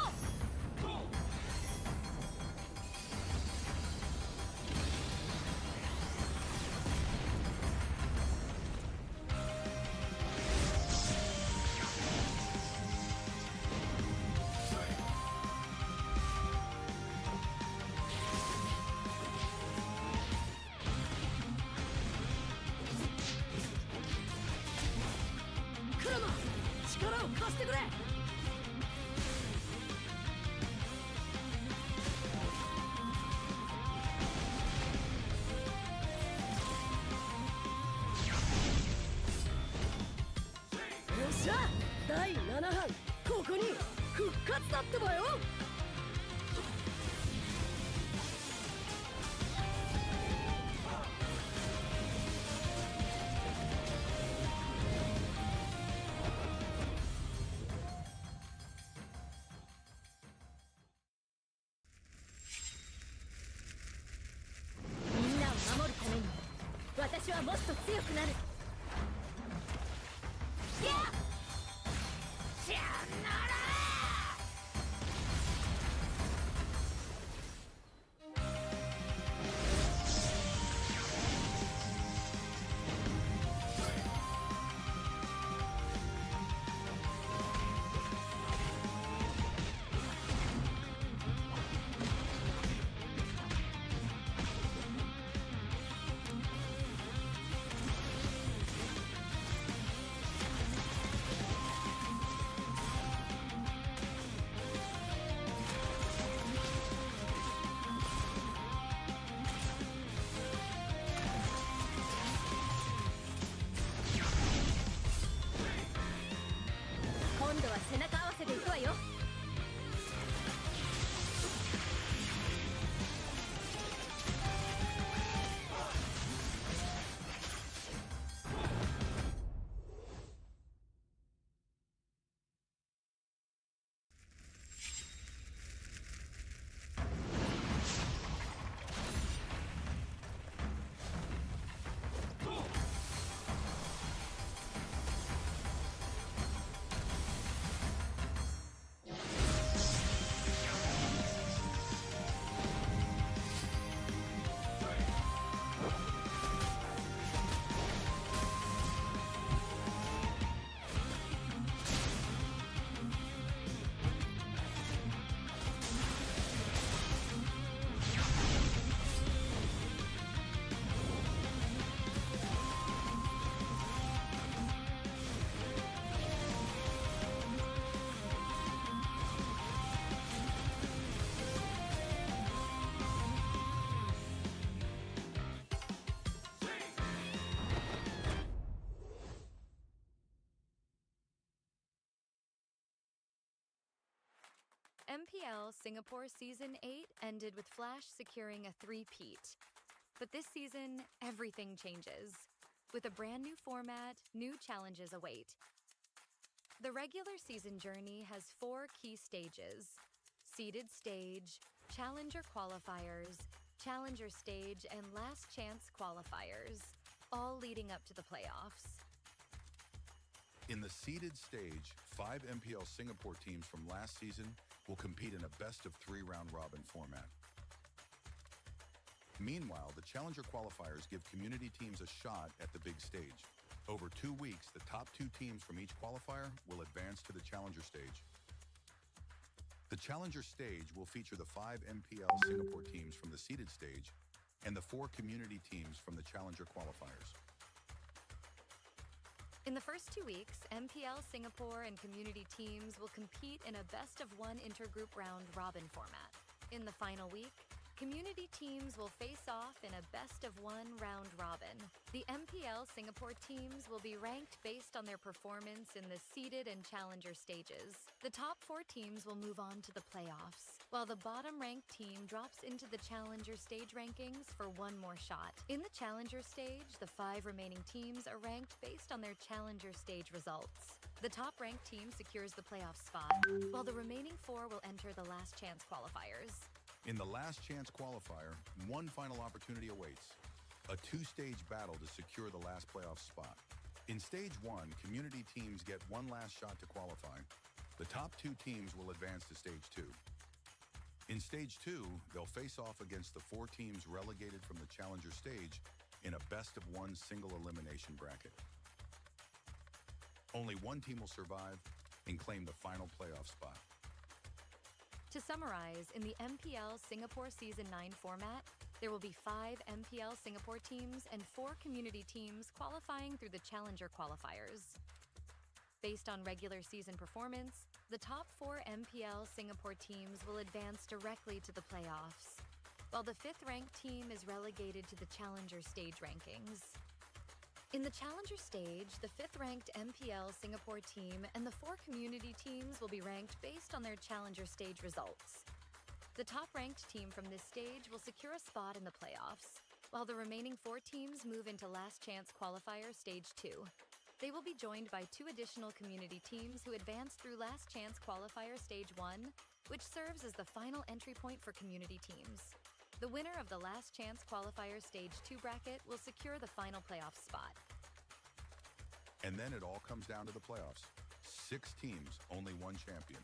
クラマ力を貸してくれ。よっしゃ第7班ここに復活だってばよ。みんなを守るために私はもっと強くなる。やっさよなら。今度は背中合わせでいくわよ。MPL Singapore Season 8 ended with Flash securing a three-peat. But this season, everything changes. With a brand new format, new challenges await. The regular season journey has 4 key stages: seeded stage, Challenger Qualifiers, Challenger Stage, and Last Chance Qualifiers, all leading up to the playoffs. In the seeded stage, 5 MPL Singapore teams from last season will compete in a best-of-3 round-robin format. Meanwhile, the Challenger Qualifiers give community teams a shot at the big stage. Over 2 weeks, the top 2 teams from each qualifier will advance to the Challenger stage. The Challenger stage will feature the 5 MPL Singapore teams from the seeded stage and the 4 community teams from the Challenger Qualifiers. In the first 2 weeks, MPL Singapore and community teams will compete in a best-of-1 intergroup round-robin format. In the final week, community teams will face off in a best-of-1 round-robin. The MPL Singapore teams will be ranked based on their performance in the seeded and challenger stages. The top 4 teams will move on to the playoffs, while the bottom-ranked team drops into the challenger stage rankings for one more shot. In the challenger stage, the 5 remaining teams are ranked based on their challenger stage results. The top-ranked team secures the playoff spot, while the remaining 4 will enter the last chance qualifiers. In the last chance qualifier, one final opportunity awaits: a 2-stage battle to secure the last playoff spot. In stage 1, community teams get one last shot to qualify. The top 2 teams will advance to stage 2. In stage 2, they'll face off against the 4 teams relegated from the challenger stage in a best-of-1 single elimination bracket. Only one team will survive and claim the final playoff spot. To summarize, in the MPL Singapore Season 9 format, there will be 5 MPL Singapore teams and 4 community teams qualifying through the Challenger Qualifiers. Based on regular season performance, the top 4 MPL Singapore teams will advance directly to the playoffs, while the 5th-ranked team is relegated to the Challenger stage rankings. In the Challenger stage, the 5th-ranked MPL Singapore team and the 4 community teams will be ranked based on their Challenger stage results. The top-ranked team from this stage will secure a spot in the playoffs, while the remaining 4 teams move into Last Chance Qualifier Stage 2. They will be joined by 2 additional community teams who advance through Last Chance Qualifier Stage 1, which serves as the final entry point for community teams. The winner of the Last Chance Qualifier Stage 2 bracket will secure the final playoff spot. And then it all comes down to the playoffs. 6 teams, only one champion.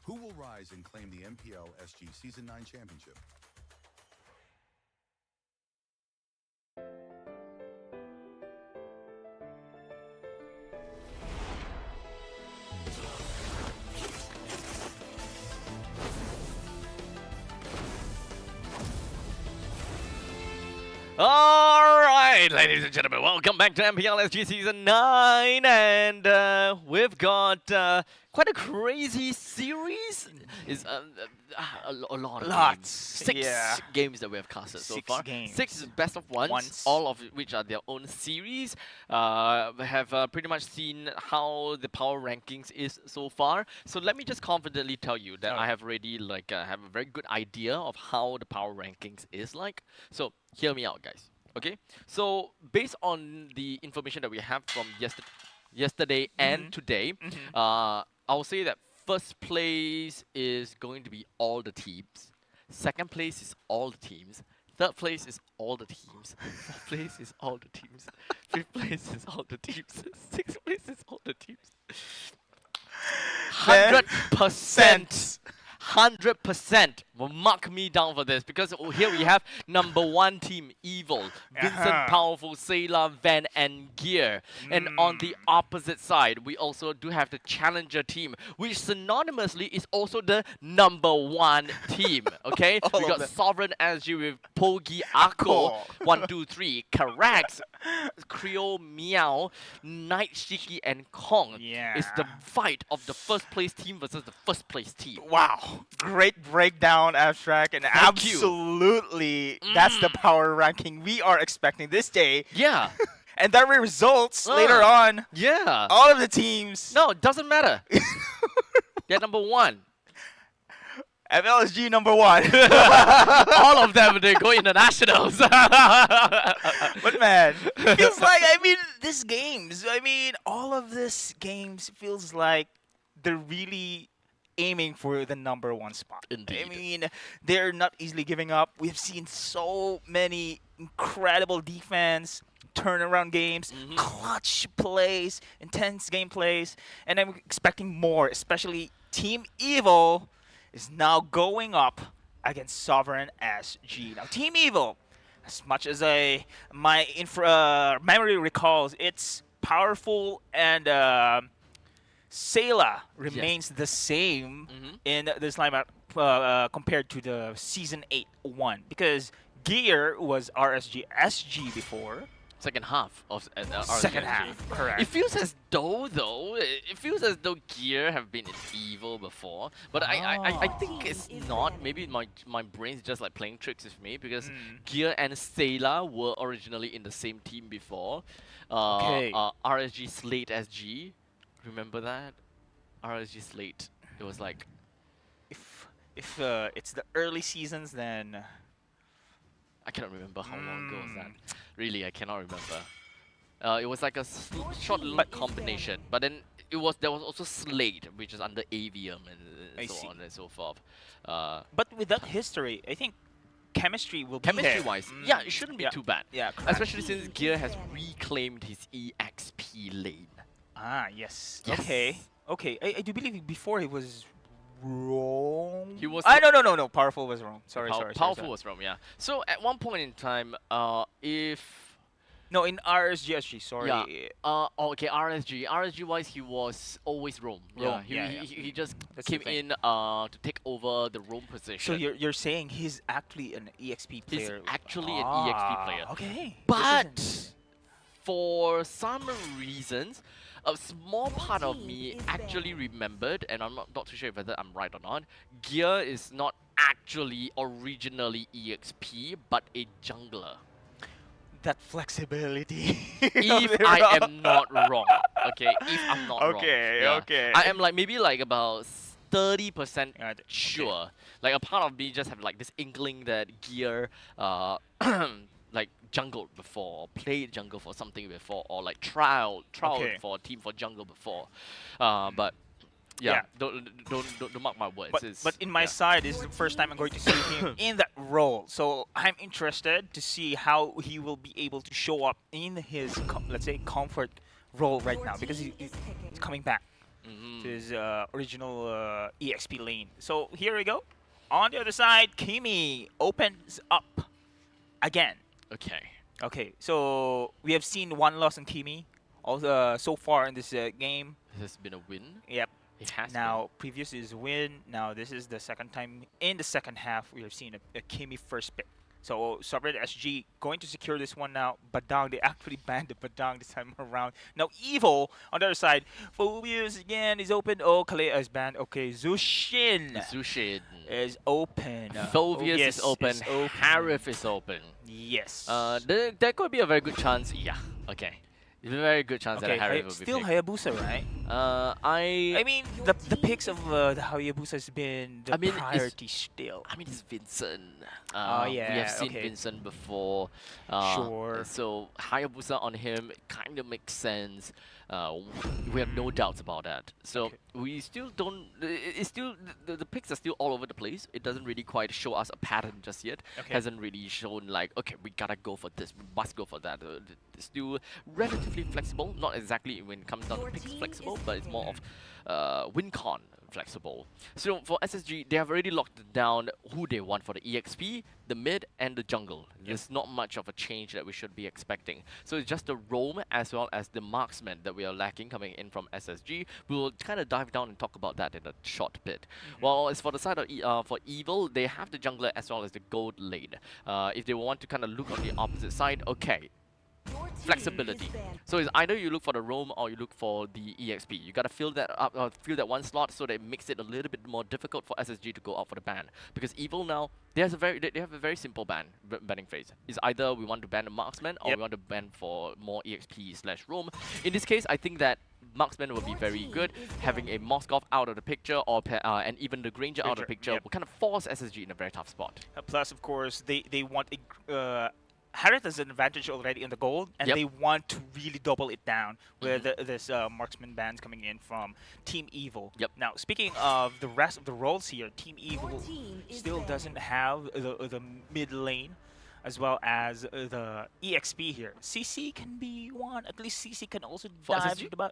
Who will rise and claim the MPL SG Season 9 championship? All right, ladies and gentlemen, welcome back to MPL SG Season 9, and we've got quite a crazy series. It's a lot of games. 6 games that we have casted so 6 far. games. 6 best of ones, all of which are their own series. We have pretty much seen how the power rankings is so far. So let me just confidently tell you that I have already have a very good idea of how the power rankings is like. So hear me out, guys. Okay, so based on the information that we have from yesterday and today, I'll say that first place is going to be all the teams. Second place is all the teams. Third place is all the teams. Fourth place is all the teams. Fifth place is all the teams. Sixth place is all the teams. 100%. 100% will mark me down for this, because here we have number 1 team, Evil, Vincent, Powerful, Sailor, Van, and Gear. And on the opposite side, we also do have the Challenger team, which synonymously is also the number 1 team. Okay, we got Sovereign SG with Pogi Ako, 1, 2, 3, Carax, Creole Meow, Night Shiki, and Kong. It's the fight of the first place team versus the first place team. Wow, great breakdown, Abstract, and absolutely that's the power ranking we are expecting this day. Yeah. And that results later on. Yeah. All of the teams. No, it doesn't matter. They're number 1. MLSG number 1. All of them, they go internationals. But man, it feels like, I mean, these games, I mean, all of these games feels like they're really aiming for the number 1 spot. Indeed. I mean, they're not easily giving up. We've seen so many incredible defense, turnaround games, clutch plays, intense game plays, and I'm expecting more, especially Team Evil is now going up against Sovereign SG. Now, Team Evil, as much as my memory recalls, it's powerful and Sayla remains the same in this lineup compared to the Season 8 one, because Gear was RSG SG before. Second half of Second RSG. half, correct. It feels as though Gear have been in Evil before, but I think it's not. Maybe my brain's just like playing tricks with me, because Gear and Sayla were originally in the same team before. Okay. RSG Slate SG, remember that? RSG Slate. It was like, If it's the early seasons, then I cannot remember how long ago was that. Really, I cannot remember. It was like a short little combination, but then there was also Slate, which is under Avium I and so see. on and so forth. but with that history, I think chemistry will be there. Chemistry-wise, yeah, it shouldn't be Yeah. too bad. Yeah, correct. Especially since Gear has reclaimed his EXP lane. Ah, yes. Yes. Okay. I do believe before he was wrong. He was no. Powerful was wrong. Sorry. Powerful was wrong, yeah. So at one point in time, if No, in RSGSG, sorry. yeah, okay, RSG wise, he was always Rome. Rome, Yeah, yeah. he just That's the came thing. in to take over the Rome So position. you're saying he's actually an EXP He's player. actually an EXP player. Okay. But This isn't- for some reasons, a small part of me actually remembered, and I'm not too sure whether I'm right or not, Gear is not actually originally EXP, but a jungler. that flexibility. If I am not wrong, okay? If I'm not wrong. Okay, yeah. okay. I am like maybe like about 30% Got it, sure. Like a part of me just have like this inkling that Gear like jungled before, or played jungle for something before, or like trialed Okay. for a team for jungle before. But yeah, don't mark my words. But in my side, this is the first time I'm going to see him in that role. So I'm interested to see how he will be able to show up in his, let's say, comfort role right now, because he's coming back to his original EXP lane. So here we go. On the other side, Kimi opens up again. Okay. Okay, so we have seen one loss in Kimi so far in this game. This has been a win. Yep. It has Now, previous is win. Now, this is the second time in the second half we have seen a Kimi first pick. So, Sovereign SG going to secure this one now. Badang, they actually banned the Badang this time around. Now, Evil on the other side. Phobius again is open. Oh, Kalea is banned. Okay, Zushin Zushin. is open. Phobius is open. is open. Harif is open. Yes. There could be a very good chance. Yeah. Okay. There's a very good chance okay, that Harif will be still picked. Hayabusa, right? I I mean, the picks of the Hayabusa has been the it's- priority still. I mean, it's Vincent. Oh, We yeah, have seen okay. Vincent before. Sure. So Hayabusa on him kind of makes sense. We have no doubts about that. So Okay. we still don't. It's still the picks are still all over the place. It doesn't really quite show us a pattern just yet. Okay. Hasn't really shown like, okay, we gotta go for this. We must go for that. It's still relatively flexible. Not exactly when it comes down to picks flexible, but it's more of win con flexible. So for SSG, they have already locked down who they want for the EXP, the mid, and the jungle. There's not much of a change that we should be expecting. So it's just the roam as well as the marksman that we are lacking coming in from SSG. We'll kind of dive down and talk about that in a short bit. While as for the side of for Evil, they have the jungler as well as the gold lane. If they want to kind of look on the opposite side, okay. Flexibility. So it's either you look for the roam or you look for the EXP. You gotta fill that up, fill that one slot, so that it makes it a little bit more difficult for SSG to go out for the ban. Because Evil now, they have a very simple banning phase. It's either we want to ban the marksman or we want to ban for more EXP/roam. In this case, I think that marksman will be very good. Having a Moskov out of the picture, or and even the Granger out of the picture, Yep. will kind of force SSG in a very tough spot. Plus, of course, they want a Harriet has an advantage already in the gold, and Yep. they want to really double it down with this marksman bands coming in from Team Evil. Yep. Now, speaking of the rest of the roles here, Team Evil still doesn't have the mid lane as well as the EXP here. CC can be one. At least CC can also For dive SSG? into the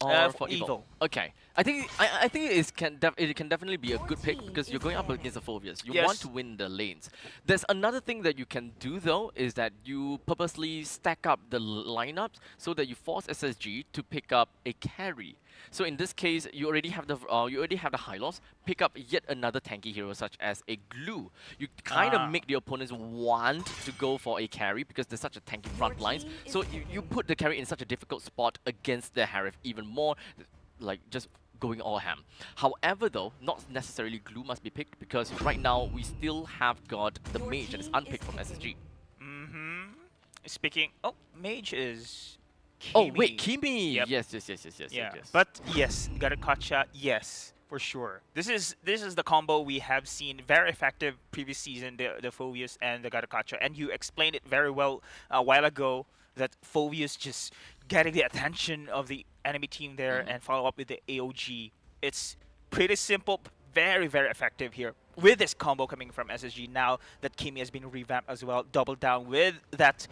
Or for Evil. Okay, I think it can definitely be a good pick because you're going up against the Phobias. You Yes. want to win the lanes. There's another thing that you can do though, is that you purposely stack up the lineups so that you force SSG to pick up a carry. So in this case, you already have the high loss. Pick up yet another tanky hero such as a glue. You kind of make the opponents want to go for a carry because there's such a tanky front lines. So you put the carry in such a difficult spot against the Harif even more, like just going all ham. However though, not necessarily glue must be picked because right now we still have got the mage that is unpicked from SSG. Speaking, mage is. Oh wait, Kimi. Kimi! Yep. Yes. But yes, Garakacha, yes, for sure. This is the combo we have seen very effective previous season, the Phobius and the Garakacha, and you explained it very well a while ago that Phobius just getting the attention of the enemy team there and follow up with the AOG. It's pretty simple, very effective here. With this combo coming from SSG now that Kimi has been revamped as well, double down with that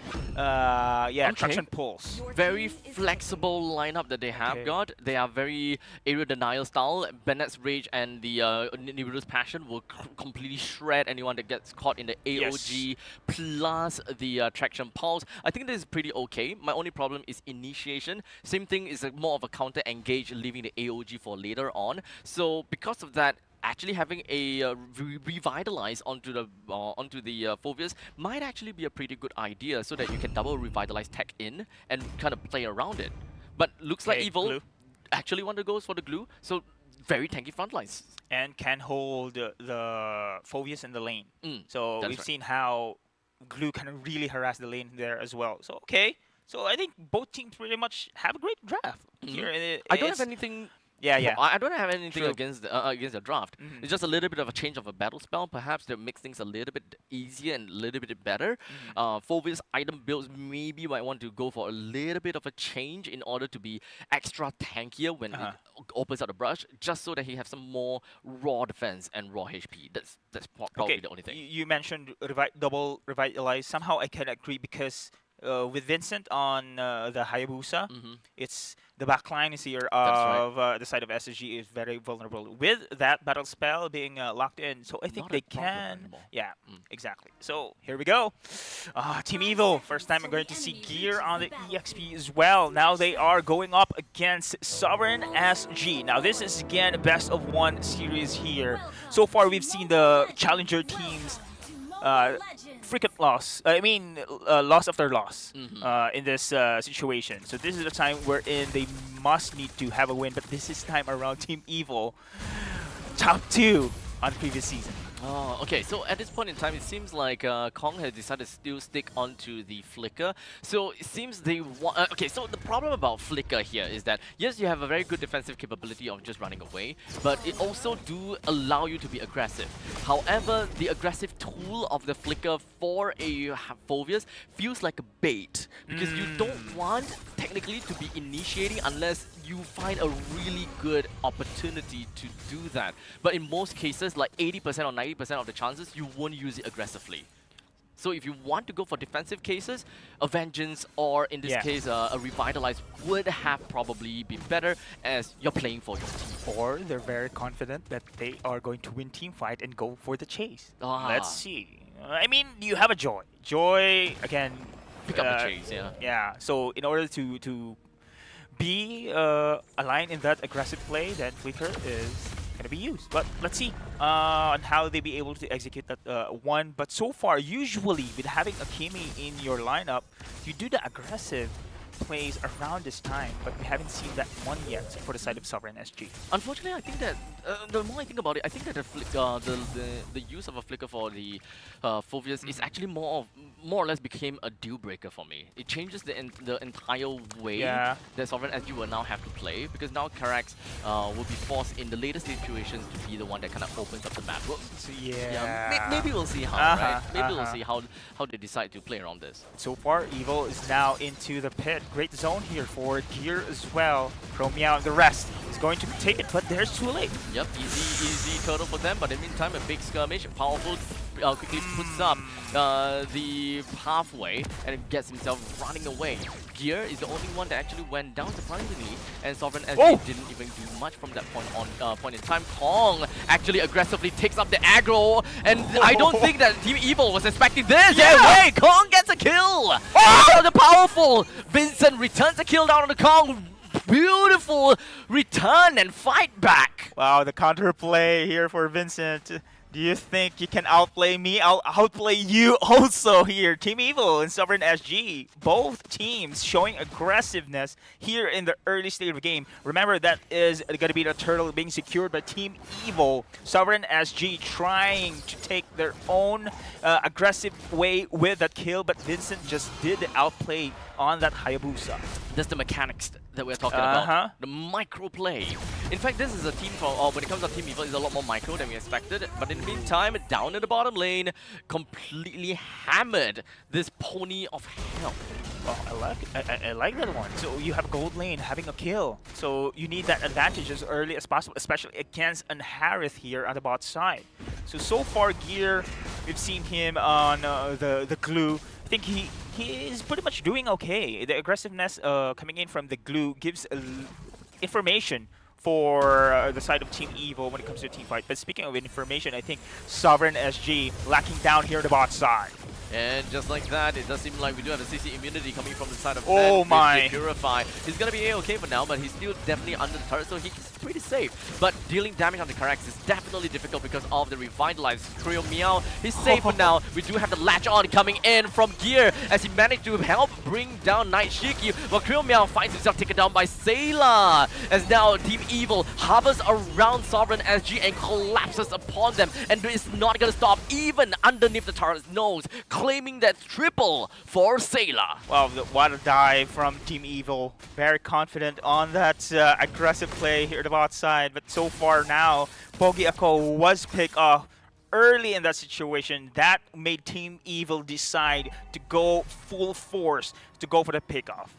traction pulse. Very flexible lineup that they have got. They are very area denial style. Bennett's Rage and the Nibiru's Passion will completely shred anyone that gets caught in the AOG plus the traction pulse. I think this is pretty okay. My only problem is initiation. Same thing is more of a counter engage, leaving the AOG for later on. So because of that, actually having a revitalize onto the Phobias might actually be a pretty good idea so that you can double revitalize tech in and kind of play around it. But looks like Evil glue. actually want to go for the glue, so very tanky front lines. And can hold the Phobius in the lane. So That's we've right. seen how glue can really harass the lane there as well. So okay. So I think both teams pretty much have a great draft here. I don't have anything. Yeah. I don't have anything True. against the draft. It's just a little bit of a change of a battle spell, perhaps, that makes things a little bit easier and a little bit better. Phobius item builds maybe might want to go for a little bit of a change in order to be extra tankier when it opens out the brush, just so that he has some more raw defense and raw HP. That's probably the only thing. You mentioned double revitalize. Somehow I can agree because with Vincent on the Hayabusa, it's the backline is here of the side of SSG is very vulnerable with that battle spell being locked in. So I think Not they a problem can. anymore. Yeah, exactly. So here we go. Team Evil. First time I'm going to see gear on the EXP as well. Now they are going up against Sovereign SG. Now this is again a best of one series here. So far we've seen the challenger teams frequent loss. Loss after loss in this situation. So this is the time wherein they must need to have a win. But this is time around Team Evil, top 2 on the previous season. Oh, okay. So at this point in time, it seems like Kong has decided to still stick onto the Flicker. So it seems they want... okay, so the problem about Flicker here is that, yes, you have a very good defensive capability of just running away, but it also do allow you to be aggressive. However, the aggressive tool of the Flicker for a Phobius feels like a bait, because you don't want, technically, to be initiating unless you find a really good opportunity to do that. But in most cases, like 80% or 90% of the chances, you won't use it aggressively. So if you want to go for defensive cases, a Vengeance or in this case a Revitalize would have probably been better as you're playing for your team. Or they're very confident that they are going to win team fight and go for the chase. Let's see. I mean, you have a Joy. Joy, again... Pick up the chase, Yeah, so in order to be aligned in that aggressive play, then Flicker is going to be used. But let's see on how they be able to execute that one. But so far, usually with having a Kimi in your lineup, you do the aggressive plays around this time, but we haven't seen that one yet for the side of Sovereign SG. Unfortunately, I think that the more I think about it, I think that the use of a flicker for the Phobias is actually more or less became a deal breaker for me. It changes the entire way Yeah. that Sovereign SG will now have to play, because now Carax will be forced in the later situations to be the one that kind of opens up the map. Well, So maybe we'll see how, right? Maybe we'll see how they decide to play around this. So far, Evil is now into the pit. Great zone here for Gear as well. Chromia and the rest is going to take it, but there's too late. Yep, easy turtle for them, but in the meantime, a big skirmish, powerful, quickly puts up the pathway and gets himself running away. Gear is the only one that actually went down surprisingly, and Sovereign SG didn't even do much from that point in time. Kong actually aggressively takes up the aggro, and I don't think that Team Evil was expecting this. Yeah. Wait, Kong gets a kill! Oh, the powerful Vincent returns a kill down on the Kong. Beautiful return and fight back. Wow, the counterplay here for Vincent. Do you think you can outplay me? I'll outplay you also here. Team Evil and Sovereign SG, both teams showing aggressiveness here in the early stage of the game. Remember, that is going to be the turtle being secured by Team Evil. Sovereign SG trying to take their own aggressive way with that kill, but Vincent just did the outplay on that Hayabusa. That's the mechanics that we're talking about. The micro play. In fact, this is a team when it comes to Team Evil, it's a lot more micro than we expected. But in the meantime, down in the bottom lane, completely hammered this pony of hell. Well, I like that one. So you have gold lane having a kill. So you need that advantage as early as possible, especially against an Harith here on the bot side. So far, Gear, we've seen him on the glue. I think he is pretty much doing okay. The aggressiveness coming in from the glue gives information for the side of Team Evil when it comes to a team fight. But speaking of information, I think Sovereign SG lacking down here on the bot side. And just like that, it does seem like we do have a CC immunity coming from the side of Oh my. Purify. He's going to be A-okay for now, but he's still definitely under the turret, so he's pretty safe. But dealing damage on the Carax is definitely difficult because of the revitalized Trio Meow. He's safe for now. We do have the latch on coming in from Gear as he managed to help bring down Night Shiki, while Trio Meow finds himself taken down by Sayla. As now Team Evil hovers around Sovereign SG and collapses upon them, and it's not going to stop even underneath the turret's nose, claiming that triple for Sayla. Wow, what a dive from Team Evil. Very confident on that aggressive play here at the bot side. But so far now, Pogi Ako was picked off early in that situation. That made Team Evil decide to go full force to go for the pickoff.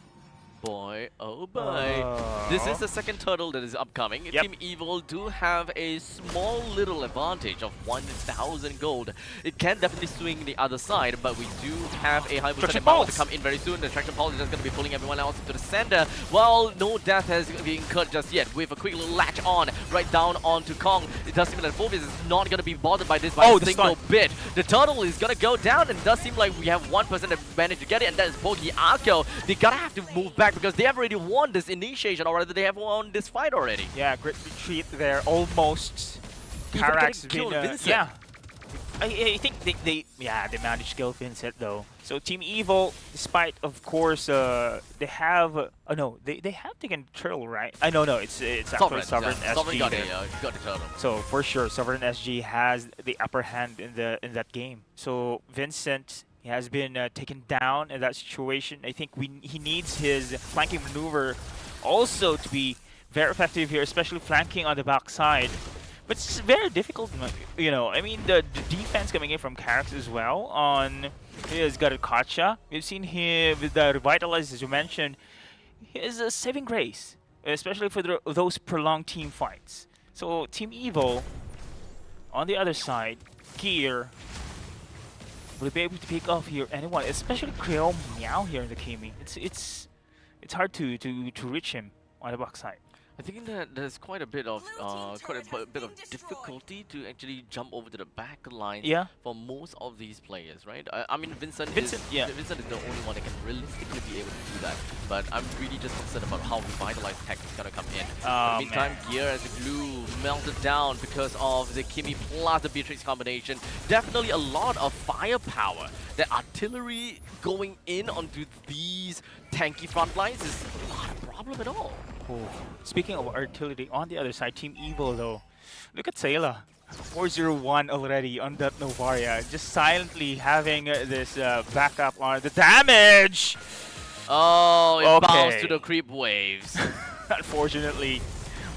Boy, oh boy. This is the second turtle that is upcoming. Team Evil do have a small little advantage of 1,000 gold. It can definitely swing the other side, but we do have a high percent amount to come in very soon. The Traction Pulse is just going to be pulling everyone else into the center, while no death has been incurred just yet. With a quick little latch on right down onto Kong. It does seem that Phobias is not going to be bothered by this by a single bit. The turtle is going to go down, and it does seem like we have 1% that managed to get it, and that is Pogi Ako. They gotta have to move back because they have already won this initiation, or rather they have won this fight already. Yeah, great retreat there, almost. Carax has been, yeah. I think they managed to kill Vincent though. So Team Evil, despite of course they have they have taken turtle, right? No, it's actually Sovereign SG. Sovereign got the turtle. So for sure, Sovereign SG has the upper hand in that game. So Vincent, he has been taken down in that situation. I think he needs his flanking maneuver also to be very effective here, especially flanking on the back side. But it's very difficult, you know. I mean, the defense coming in from Carax as well. He has got a Kacha. We've seen him with the Revitalize, as you mentioned. He is a saving grace, especially for those prolonged team fights. So Team Evil, on the other side, Gear will be able to pick off here anyone, especially Creo Meow here in the Kimi. It's hard to reach him on the back side. I think that there's quite a bit of bit of difficulty to actually jump over to the back line Yeah. for most of these players, right? I mean, Vincent Vincent, is yeah. Vincent is the only one that can realistically be able to do that. But I'm really just concerned about how revitalized tech is gonna come in. In the meantime, Gear as the glue melted down because of the Kimi plus the Beatrix combination. Definitely a lot of firepower. The artillery going in onto these tanky front lines is not a problem at all. Oh. Speaking of artillery, on the other side, Team Evil though, look at Sayla. 401 already on that Novaria, just silently having this backup on the damage. Oh, it Okay. bounced to the creep waves. Unfortunately.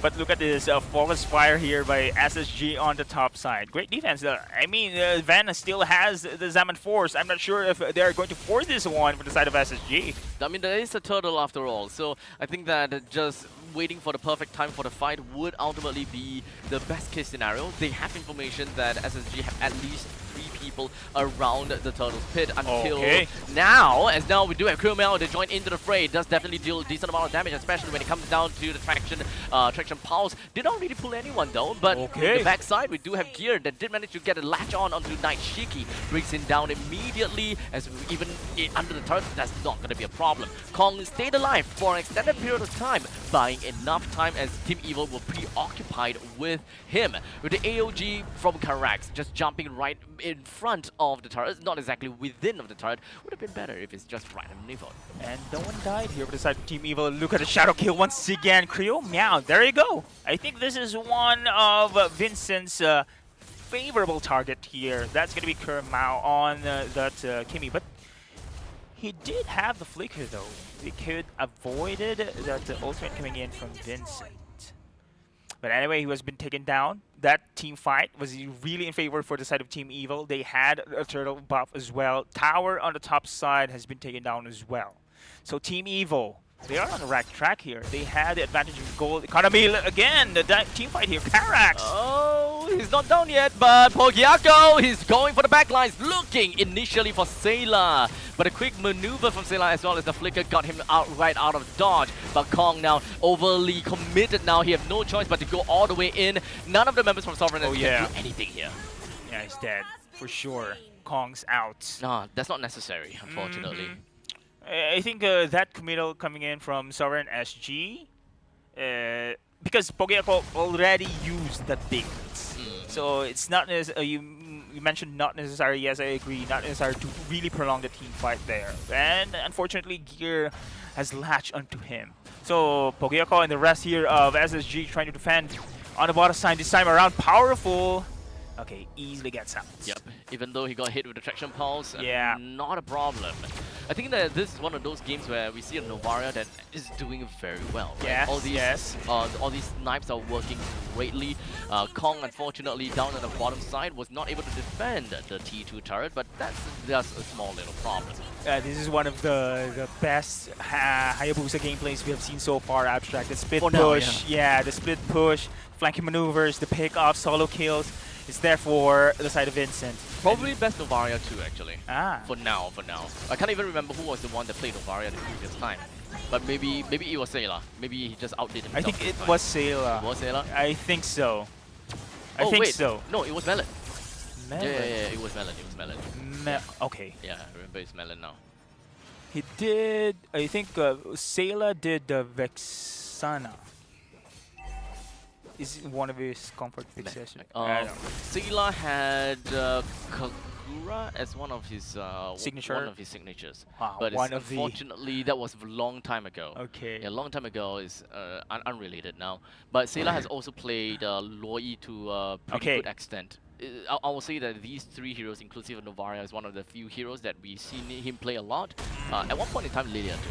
But look at this focus fire here by SSG on the top side. Great defense. I mean, Van still has the Zaman Force. I'm not sure if they're going to force this one for the side of SSG. I mean, there is a turtle after all, so I think that just waiting for the perfect time for the fight would ultimately be the best case scenario. They have information that SSG have at least 3 people around the turtle's pit until now. As now we do have Krumel to join into the fray. It does definitely deal a decent amount of damage, especially when it comes down to the traction pulse. Did not really pull anyone though, but on the backside we do have Gear that did manage to get a latch on onto Night Shiki. Brings him down immediately, as even under the turret, that's not going to be a problem. Kong stayed alive for an extended period of time, buying enough time as Team Evil were preoccupied with him. With the AOG from Karax just jumping right in front of the turret, not exactly within of the turret, would have been better if it's just right underneath it. And no one died here for the side of Team Evil. Look at the shadow kill once again. Creo, meow, there you go. I think this is one of Vincent's favorable target here. That's going to be Kermao on that Kimi, but he did have the flicker though. He could avoided that ultimate coming in from Vincent. But anyway, he was been taken down. That team fight was really in favor for the side of Team Evil. They had a turtle buff as well. Tower on the top side has been taken down as well. So Team Evil, they are on the right track here. They had the advantage of gold economy again. The team fight here, Karax. Oh, he's not down yet, but Pogiaco, he's going for the backlines, looking initially for Sayla. But a quick maneuver from Sayla as well as the flicker got him right out of dodge. But Kong now overly committed now. He have no choice but to go all the way in. None of the members from Sovereign can do anything here. Yeah, he's dead for sure. Kong's out. No, that's not necessary, unfortunately. I think that committal coming in from Sovereign SG, because Pogiaco already used the things. So it's not you mentioned not necessary. Yes, I agree. Not necessary to really prolong the team fight there. And unfortunately, Gear has latched onto him. So Pogiaco and the rest here of SSG trying to defend on the bottom side this time around. Powerful. Okay, easily gets out. Yep, even though he got hit with the traction pulse, yeah, not a problem. I think that this is one of those games where we see a Novaria that is doing very well. Right? Yes, all these snipes are working greatly. Kong, unfortunately, down on the bottom side, was not able to defend the T2 turret, but that's just a small little problem. This is one of the best Hayabusa gameplays we have seen so far, Abstract. The split push, now, the split push, flanking maneuvers, the pick-off, solo kills. It's there for the side of Vincent. Probably best Novaria too, actually. For now. I can't even remember who was the one that played Novaria the previous time. But maybe it was Sayla. Maybe he just outdid himself. I think it was Sayla. It was Sayla? I think so. I think think wait. so. No, it was Melon. Melon? Yeah, it was Melon. It was Melon. Okay. Yeah, I remember it's Melon now. He did. I think Sayla did the Vexana. Is one of his comfort picks. Sayla had Kagura as one of his signatures. Wow, but unfortunately that was a long time ago. Okay. Yeah, a long time ago is unrelated now. But Sayla has also played Loi to a pretty good extent. I will say that these 3 heroes, inclusive of Novaria, is one of the few heroes that we've seen him play a lot. At one point in time, Lilia too.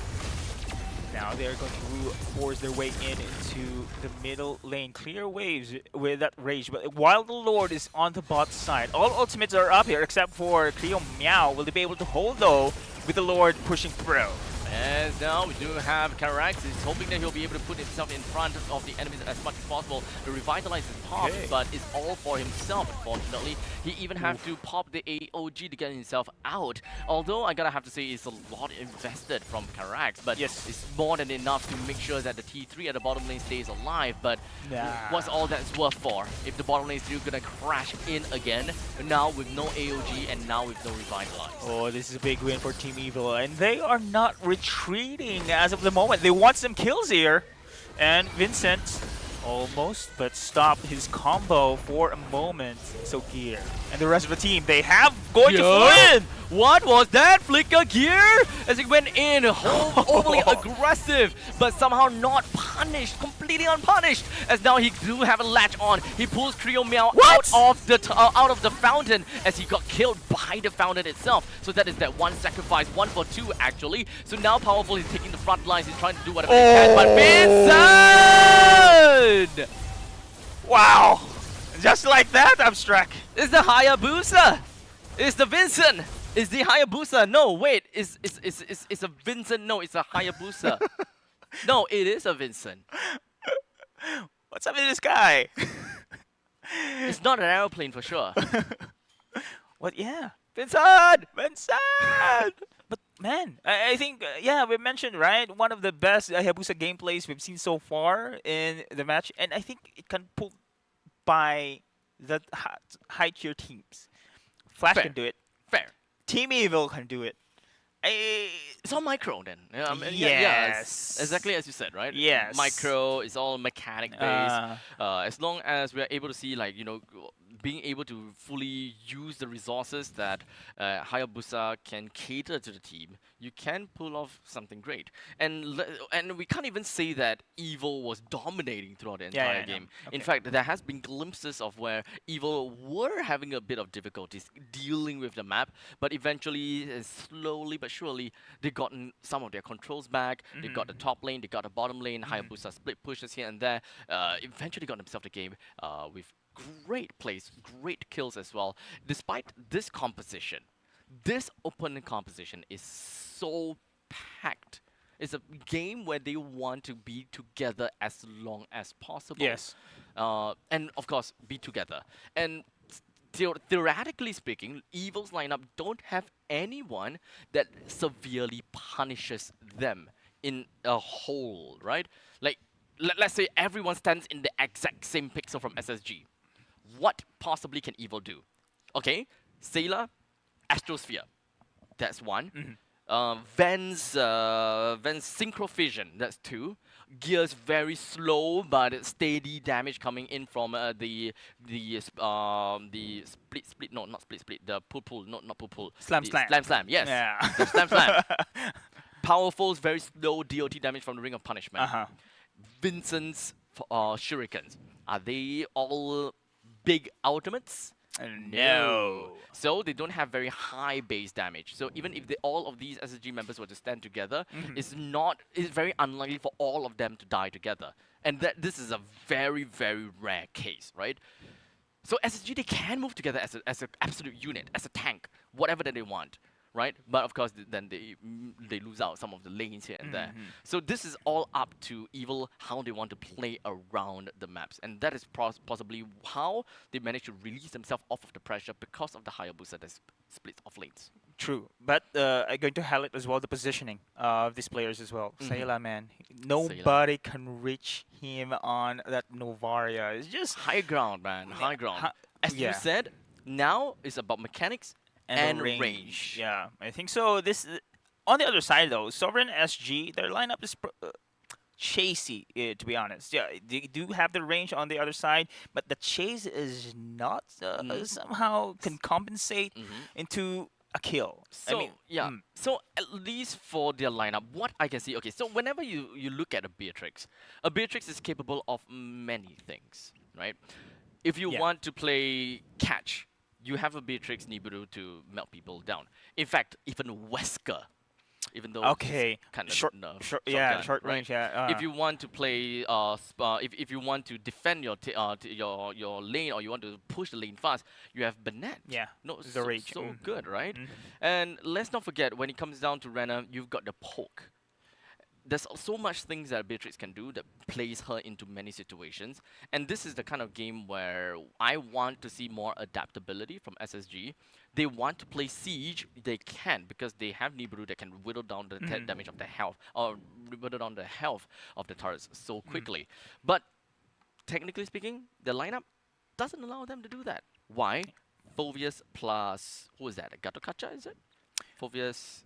Now they're going to force their way into the middle lane. Clear waves with that rage. But while the Lord is on the bot side, all ultimates are up here except for Cleo Meow. Will they be able to hold though with the Lord pushing through? And now we do have Carax. He's hoping that he'll be able to put himself in front of the enemies as much as possible to revitalize his pop, but it's all for himself, unfortunately. He even have to pop the AOG to get himself out. Although I gotta have to say it's a lot invested from Carax, but it's more than enough to make sure that the T3 at the bottom lane stays alive. But what's all that's worth for if the bottom lane is still gonna crash in again, now with no AOG and now with no revitalize? Oh, this is a big win for Team Evil, and they are not retreating as of the moment. They want some kills here, and Vincent almost, but stopped his combo for a moment. So Gear and the rest of the team, they have going to win! What was that? Flicker Gear as he went in, overly aggressive, but somehow not punished, completely unpunished. As now he do have a latch on. He pulls Trio Meow out of the fountain as he got killed by the fountain itself. So that is that one sacrifice, 1 for 2 actually. So now Powerful is taking the front lines. He's trying to do whatever he can, but Vincent! Wow! Just like that, Abstract. It's the Hayabusa! It's the Vincent! It's the Hayabusa. No, wait. It's a Vincent. No, it's a Hayabusa. No, it is a Vincent. What's up with this guy? It's not an aeroplane for sure. What? Yeah. Vincent! Vincent! But man, I think, yeah, we mentioned, right? One of the best Hayabusa gameplays we've seen so far in the match. And I think it can pull by the high tier teams. Flash Fair. can do it. Fair. Team Evil can do it. It's all micro then. Yes. Exactly as you said, right? Yes. Micro is all mechanic based. As long as we are able to see, like, being able to fully use the resources that Hayabusa can cater to the team, you can pull off something great. And we can't even say that Evil was dominating throughout the entire game. No. In fact, there has been glimpses of where Evil were having a bit of difficulties dealing with the map, but eventually, slowly but surely, they gotten some of their controls back. They got the top lane, they got the bottom lane. Hayabusa split pushes here and there. Eventually got themselves the game with great plays, great kills as well. Despite this composition, this opponent composition is so packed. It's a game where they want to be together as long as possible. Yes. And of course, be together. And theoretically speaking, Evil's lineup don't have anyone that severely punishes them in a whole, right? Like, let's say everyone stands in the exact same pixel from SSG. What possibly can Evil do? Okay, Sailor, Astrosphere. That's one. Ven's Synchrovision. That's 2. Gear's very slow but steady damage coming in from the split. No, not split. The pull. Not pull. Slam. Slam. Yes. Yeah. The slam. Powerful's very slow DOT damage from the Ring of Punishment. Vincent's shurikens. Are they all big ultimates? No. So they don't have very high base damage. So even if all of these SSG members were to stand together, it's very unlikely for all of them to die together. And this is a very, very rare case, right? So SSG, they can move together as an absolute unit, as a tank, whatever that they want. Right, but of course then they lose out some of the lanes here and there. So this is all up to Evil how they want to play around the maps, and that is possibly how they manage to release themselves off of the pressure because of the Hayabusa that splits off lanes. True, but I'm going to highlight as well the positioning of these players as well. Sayla, man, nobody can reach him on that Novaria. It's just high ground, man, high ground. As you said, now it's about mechanics and range. Yeah, I think so. This on the other side though, Sovereign SG, their lineup is chasey, to be honest. Yeah, they do have the range on the other side, but the chase is not somehow can compensate into a kill. So so at least for their lineup, what I can see. Okay, so whenever you look at a Beatrix is capable of many things, right? If you want to play catch, you have a Beatrix Nibiru to melt people down. In fact, even Wesker, even though it's kind of short range. If you want to play, if you want to defend your lane or you want to push the lane fast, you have Bennett. Yeah, no, the range. So good, right? And let's not forget when it comes down to Renner, you've got the poke. there's so much things that Beatrix can do that plays her into many situations. And this is the kind of game where I want to see more adaptability from SSG. They want to play Siege, they can, because they have Nibiru that can whittle down the damage of the health, or whittle down the health of the turrets so quickly. But technically speaking, the lineup doesn't allow them to do that. Why? Phoveus plus, who is that? Gato Kacha, is it? Phoveus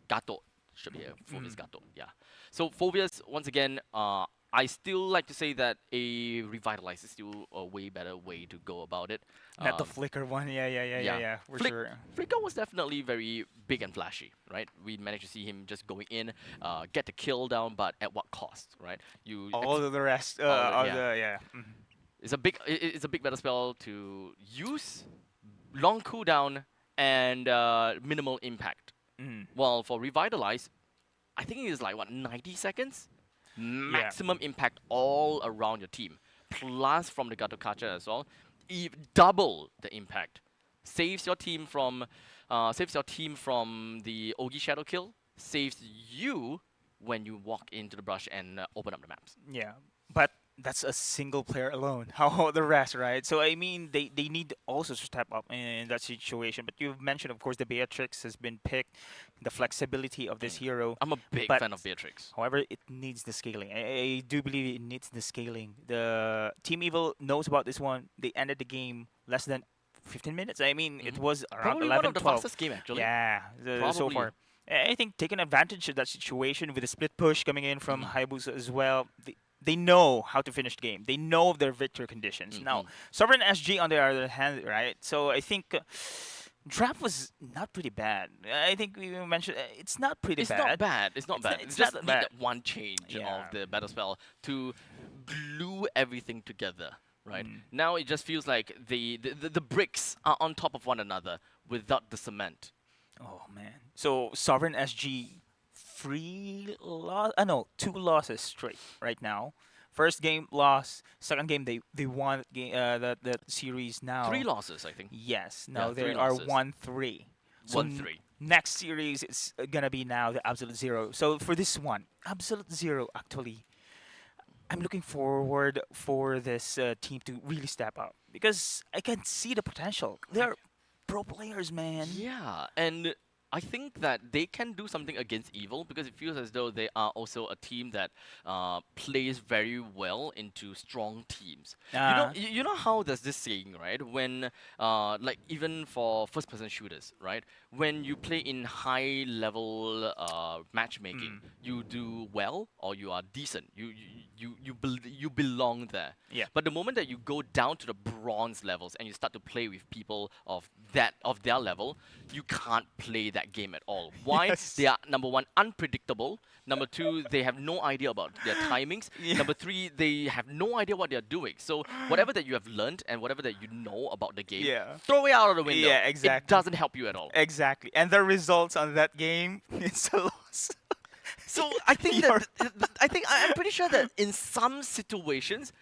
Gato. Should be a Phoveus Gato, yeah. So Phoveus, once again, I still like to say that a Revitalize is still a way better way to go about it. Not the Flicker one. Yeah. For sure. Flicker was definitely very big and flashy, right? We managed to see him just going in, get the kill down, but at what cost, right? All of the rest, It's a big better spell to use, long cooldown, and minimal impact. Well, for Revitalize, I think it is like, what, 90 seconds? Maximum impact all around your team. Plus from the Gato Kacha as well. Double the impact. Saves your team from the Ogi Shadow kill. Saves you when you walk into the brush and open up the maps. Yeah, but that's a single player alone. How about the rest, right? So, I mean, they need also to step up in that situation. But you've mentioned, of course, the Beatrix has been picked, the flexibility of this hero. I'm a big fan of Beatrix. However, it needs the scaling. I do believe it needs the scaling. The Team Evil knows about this one. They ended the game less than 15 minutes. I mean, it was around Probably 11, one of the 12. fastest game, actually. Yeah, so far. I think taking advantage of that situation with a split push coming in from Hayabusa as well, they know how to finish the game. They know their victory conditions. Now, Sovereign SG on the other hand, right? So I think draft was not pretty bad. I think we mentioned it's not pretty bad. It's not bad. It's not bad. It's just not need bad. that one change of the battle spell to glue everything together. Right? Now it just feels like the bricks are on top of one another without the cement. Oh man. So Sovereign SG two losses straight right now. First game loss, second game they won that series now. 3 losses, I think. Yes. Now Yeah, they 3 are losses. 1-3. So 1-3. Next series it's gonna be now the Absolute Zero. So for this one, Absolute Zero actually, I'm looking forward for this team to really step up because I can see the potential. They're pro players, man. Yeah, and I think that they can do something against Evil because it feels as though they are also a team that plays very well into strong teams. You know how there's this saying, right? When like even for first-person shooters, right? When you play in high-level matchmaking, you do well or you are decent. You belong there. Yeah. But the moment that you go down to the bronze levels and you start to play with people of their level, you can't play that game at all. Why? Yes. They are, number one, unpredictable. Number two, they have no idea about their timings. Number three, they have no idea what they're doing. So whatever that you have learned and whatever that you know about the game, throw it out of the window. Yeah, exactly. It doesn't help you at all. Exactly. And the results on that game, it's a loss. So I think I'm pretty sure that in some situations,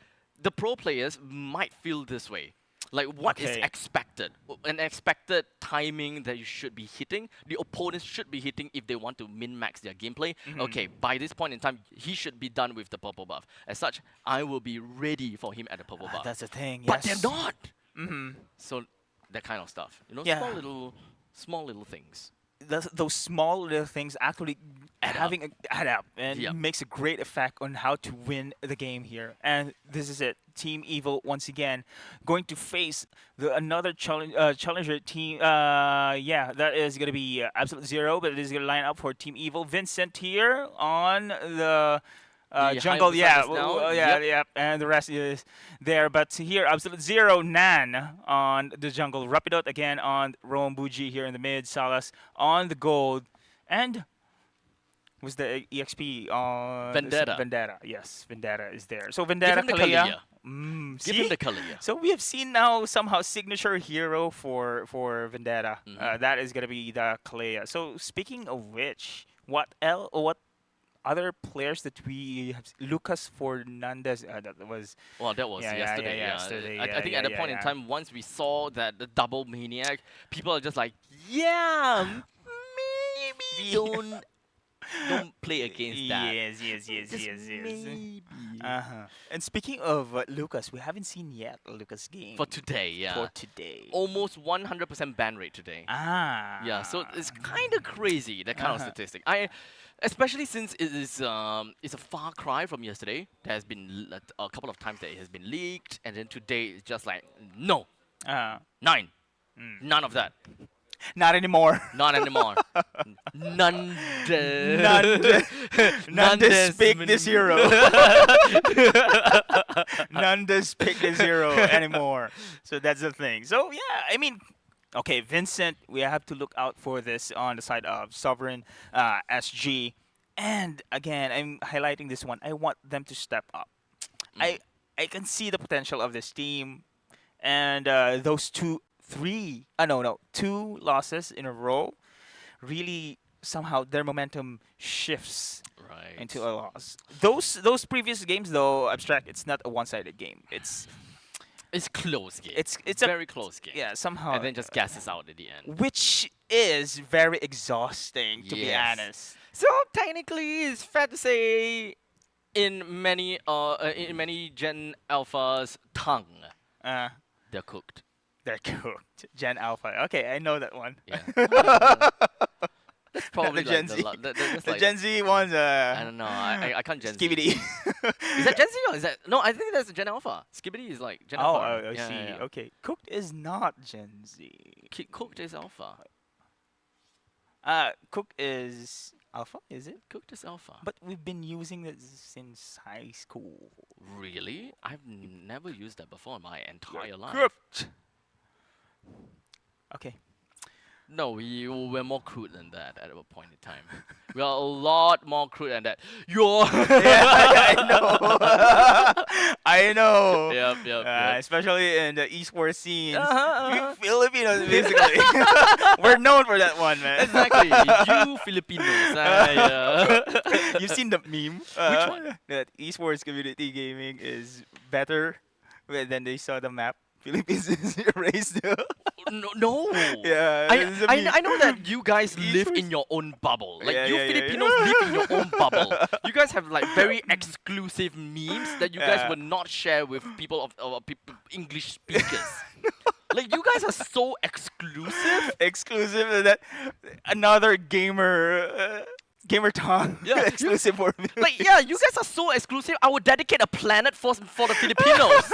the pro players might feel this way. Like what is expected, an expected timing that you should be hitting. The opponents should be hitting if they want to min-max their gameplay. Okay, by this point in time, he should be done with the purple buff. As such, I will be ready for him at the purple buff. That's the thing. But yes. they're not. So that kind of stuff, you know, Yeah. small little things. Those small little things actually add up and Yep. makes a great effect on how to win the game here. And this is it. Team Evil once again going to face another challenger team. That is going to be Absolute Zero, but it is going to line up for Team Evil. Vincent here on the jungle, Yep. and the rest is there. But here, Absolute Zero, Nan on the jungle, Rapidot again on Roam Buji here in the mid, Salas on the gold, and was the EXP on Vendetta. Vendetta, yes, Vendetta is there. So Give Vendetta, him the Kalia. Give See? him the Kalia. So we have seen now somehow signature hero for Vendetta. That is gonna be the Kalia. So speaking of which, what other players that we have? Lucas Fernandez. That was. Well, that was yesterday. yesterday. I think at the point in time, once we saw that the double maniac, people are just like, yeah, maybe don't don't play against that. Yes. Just maybe. And speaking of Lucas, we haven't seen yet Lucas' game For today, yeah. for today. Almost 100% ban rate today. Yeah, so it's kind of crazy, that kind of statistic. Especially since it's a far cry from yesterday. There has been a couple of times that it has been leaked, and then today it's just like no, 9, none of that, Not anymore. not anymore. None. None does pick this hero. None does pick this hero anymore. So that's the thing. So yeah, I mean, okay, Vincent, we have to look out for this on the side of Sovereign SG. And again, I'm highlighting this one. I want them to step up. I can see the potential of this team, and those two losses in a row really somehow their momentum shifts Right. into a loss. Those previous games though, Abstract, it's not a one-sided game. It's close game. it's a a very close game. yeah, somehow, And then just gasses out at the end. which is very exhausting, to be Yes. honest. So technically, it's fair to say, in many Gen Alphas' tongue, Uh, they're cooked. they're cooked. Gen Alpha. Okay, I know that one. Yeah. That's probably the like Gen the, Z. that's The like Gen Z ones. I don't know. I can't Gen Z. Skibidi. Is that Gen Z or is that no? I think that's Gen Alpha. Skibidi is like Gen Oh, Alpha. I Yeah, see. yeah, yeah. Okay, cooked is not Gen Z. Cooked is Alpha. Cooked is Alpha, is it? Cooked is Alpha. But we've been using this since high school. Really? I've never used that before in my entire life. Cooked. Okay. No, we're more crude than that at a point in time. We are a lot more crude than that. You're. I know. I know. Yep. Especially in the esports scene. Uh-huh. Filipinos, basically. We're known for that one, man. Exactly. You Filipinos. Yeah. You've seen the meme? Which one? That esports community gaming is better when they saw the map. Philippines is erased. No. Yeah, it's a meme. I know that you guys live in your own bubble. Like Yeah, you yeah, yeah, Filipinos live in your own bubble. You guys have like very exclusive memes that you guys Yeah. would not share with people of English speakers. Like you guys are so exclusive. Exclusive to that another gamer tongue. Yeah, you- Exclusive for me. Like yeah, you guys are so exclusive. I would dedicate a planet for the Filipinos.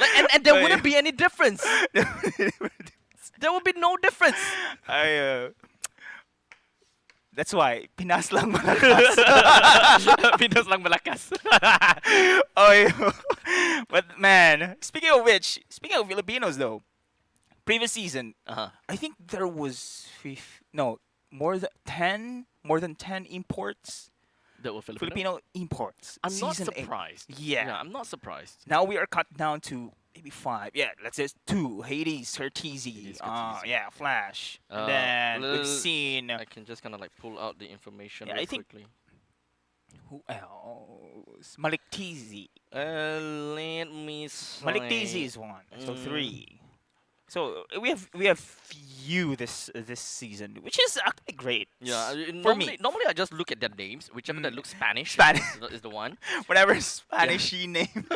Like, and there wouldn't be any difference. There would be no difference. That's why Pinas lang malakas. Pinos lang malakas. Oh, yeah. But man, speaking of Filipinos though, previous season, Uh-huh. I think there was more than 10 imports. That were Filipino. Filipino imports. I'm not season 8. surprised. Yeah. I'm not surprised. Now we are cut down to maybe 5. Yeah, let's say 2. Hades, Hertizi. Curtizi. Yeah, Flash. Uh, And then l- we've seen I can just kind of like pull out the information Yeah, real I think- quickly. who else? Malik Tizi. Let me Malik Tizi is 1. So 3. So we have few this season, which is actually great. Yeah, For normally, me. normally I just look at their names, whichever that looks Spanish. Spanish. is the one. Whatever Spanishy name.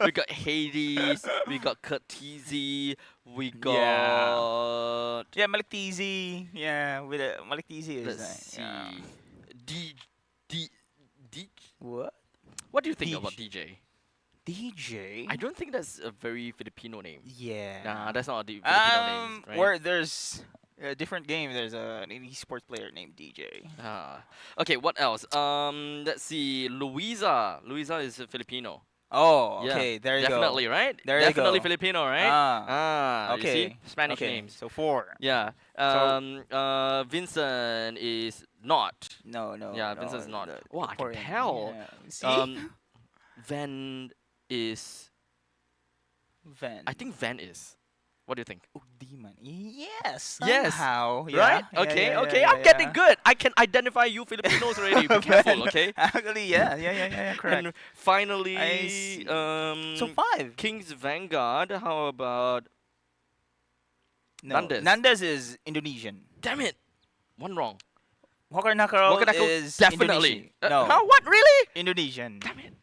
We got Hades, we got Curtizi, we got. Yeah, Malik Tizi. Yeah, with Malik Tizi is Let's nice. see. Yeah. D. What? What do you think DJ. about DJ? DJ? I don't think that's a very Filipino name. Yeah. Nah, that's not a Filipino name, right? Where there's a different game, there's an esports player named DJ. Okay, what else? Let's see. Luisa. Luisa is a Filipino. Oh, Yeah, okay, there you definitely, go. right? There you Definitely go. Filipino, right? You Okay. see? Spanish Okay, names. So 4. Yeah. Vincent is not. No. Yeah, no, Vincent's not. the Oh, I can Korean. tell. Yeah. See? Van is. Van. I think Van is. What do you think? Demon. Yes. Yes. Somehow. Right? Yeah, Okay. yeah, Okay. yeah, I'm getting yeah. good. I can identify you Filipinos already. Be careful, okay? Actually, yeah, correct. And finally, I see. So 5. King's Vanguard. How about? No. Nandes. Nandes is Indonesian. Damn it! One wrong. Walker Knuckle Walker Knuckle is definitely. Indonesian. No, How? What? Really? Indonesian. Damn it.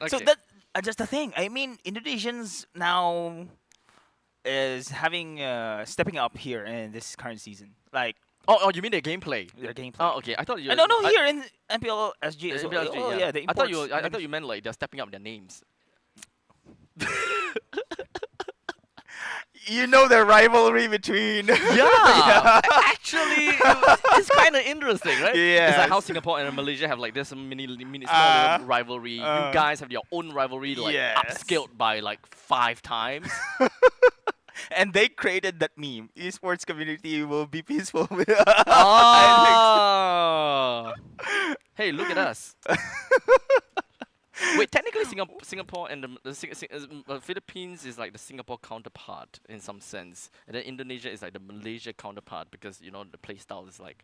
So Okay. that just the thing. I mean, Indonesians now is having stepping up here in this current season. Like Oh, you mean their gameplay? their gameplay. Oh, okay. I thought you. No, here in MPL SG as well. MPLSG, Oh, yeah, the I thought imports. I thought you meant like they're stepping up their names. You know the rivalry between. Yeah, actually, it's kind of interesting, right? It's like how Yes. Singapore and Malaysia have like this mini small Uh, little rivalry. You guys have your own rivalry, like Yes. upscaled by like 5 times. And they created that meme. Esports community will be peaceful. Oh. Hey, look at us. Wait, technically Singapore and the Philippines is like the Singapore counterpart in some sense, and then Indonesia is like the Malaysia counterpart because you know the play style is like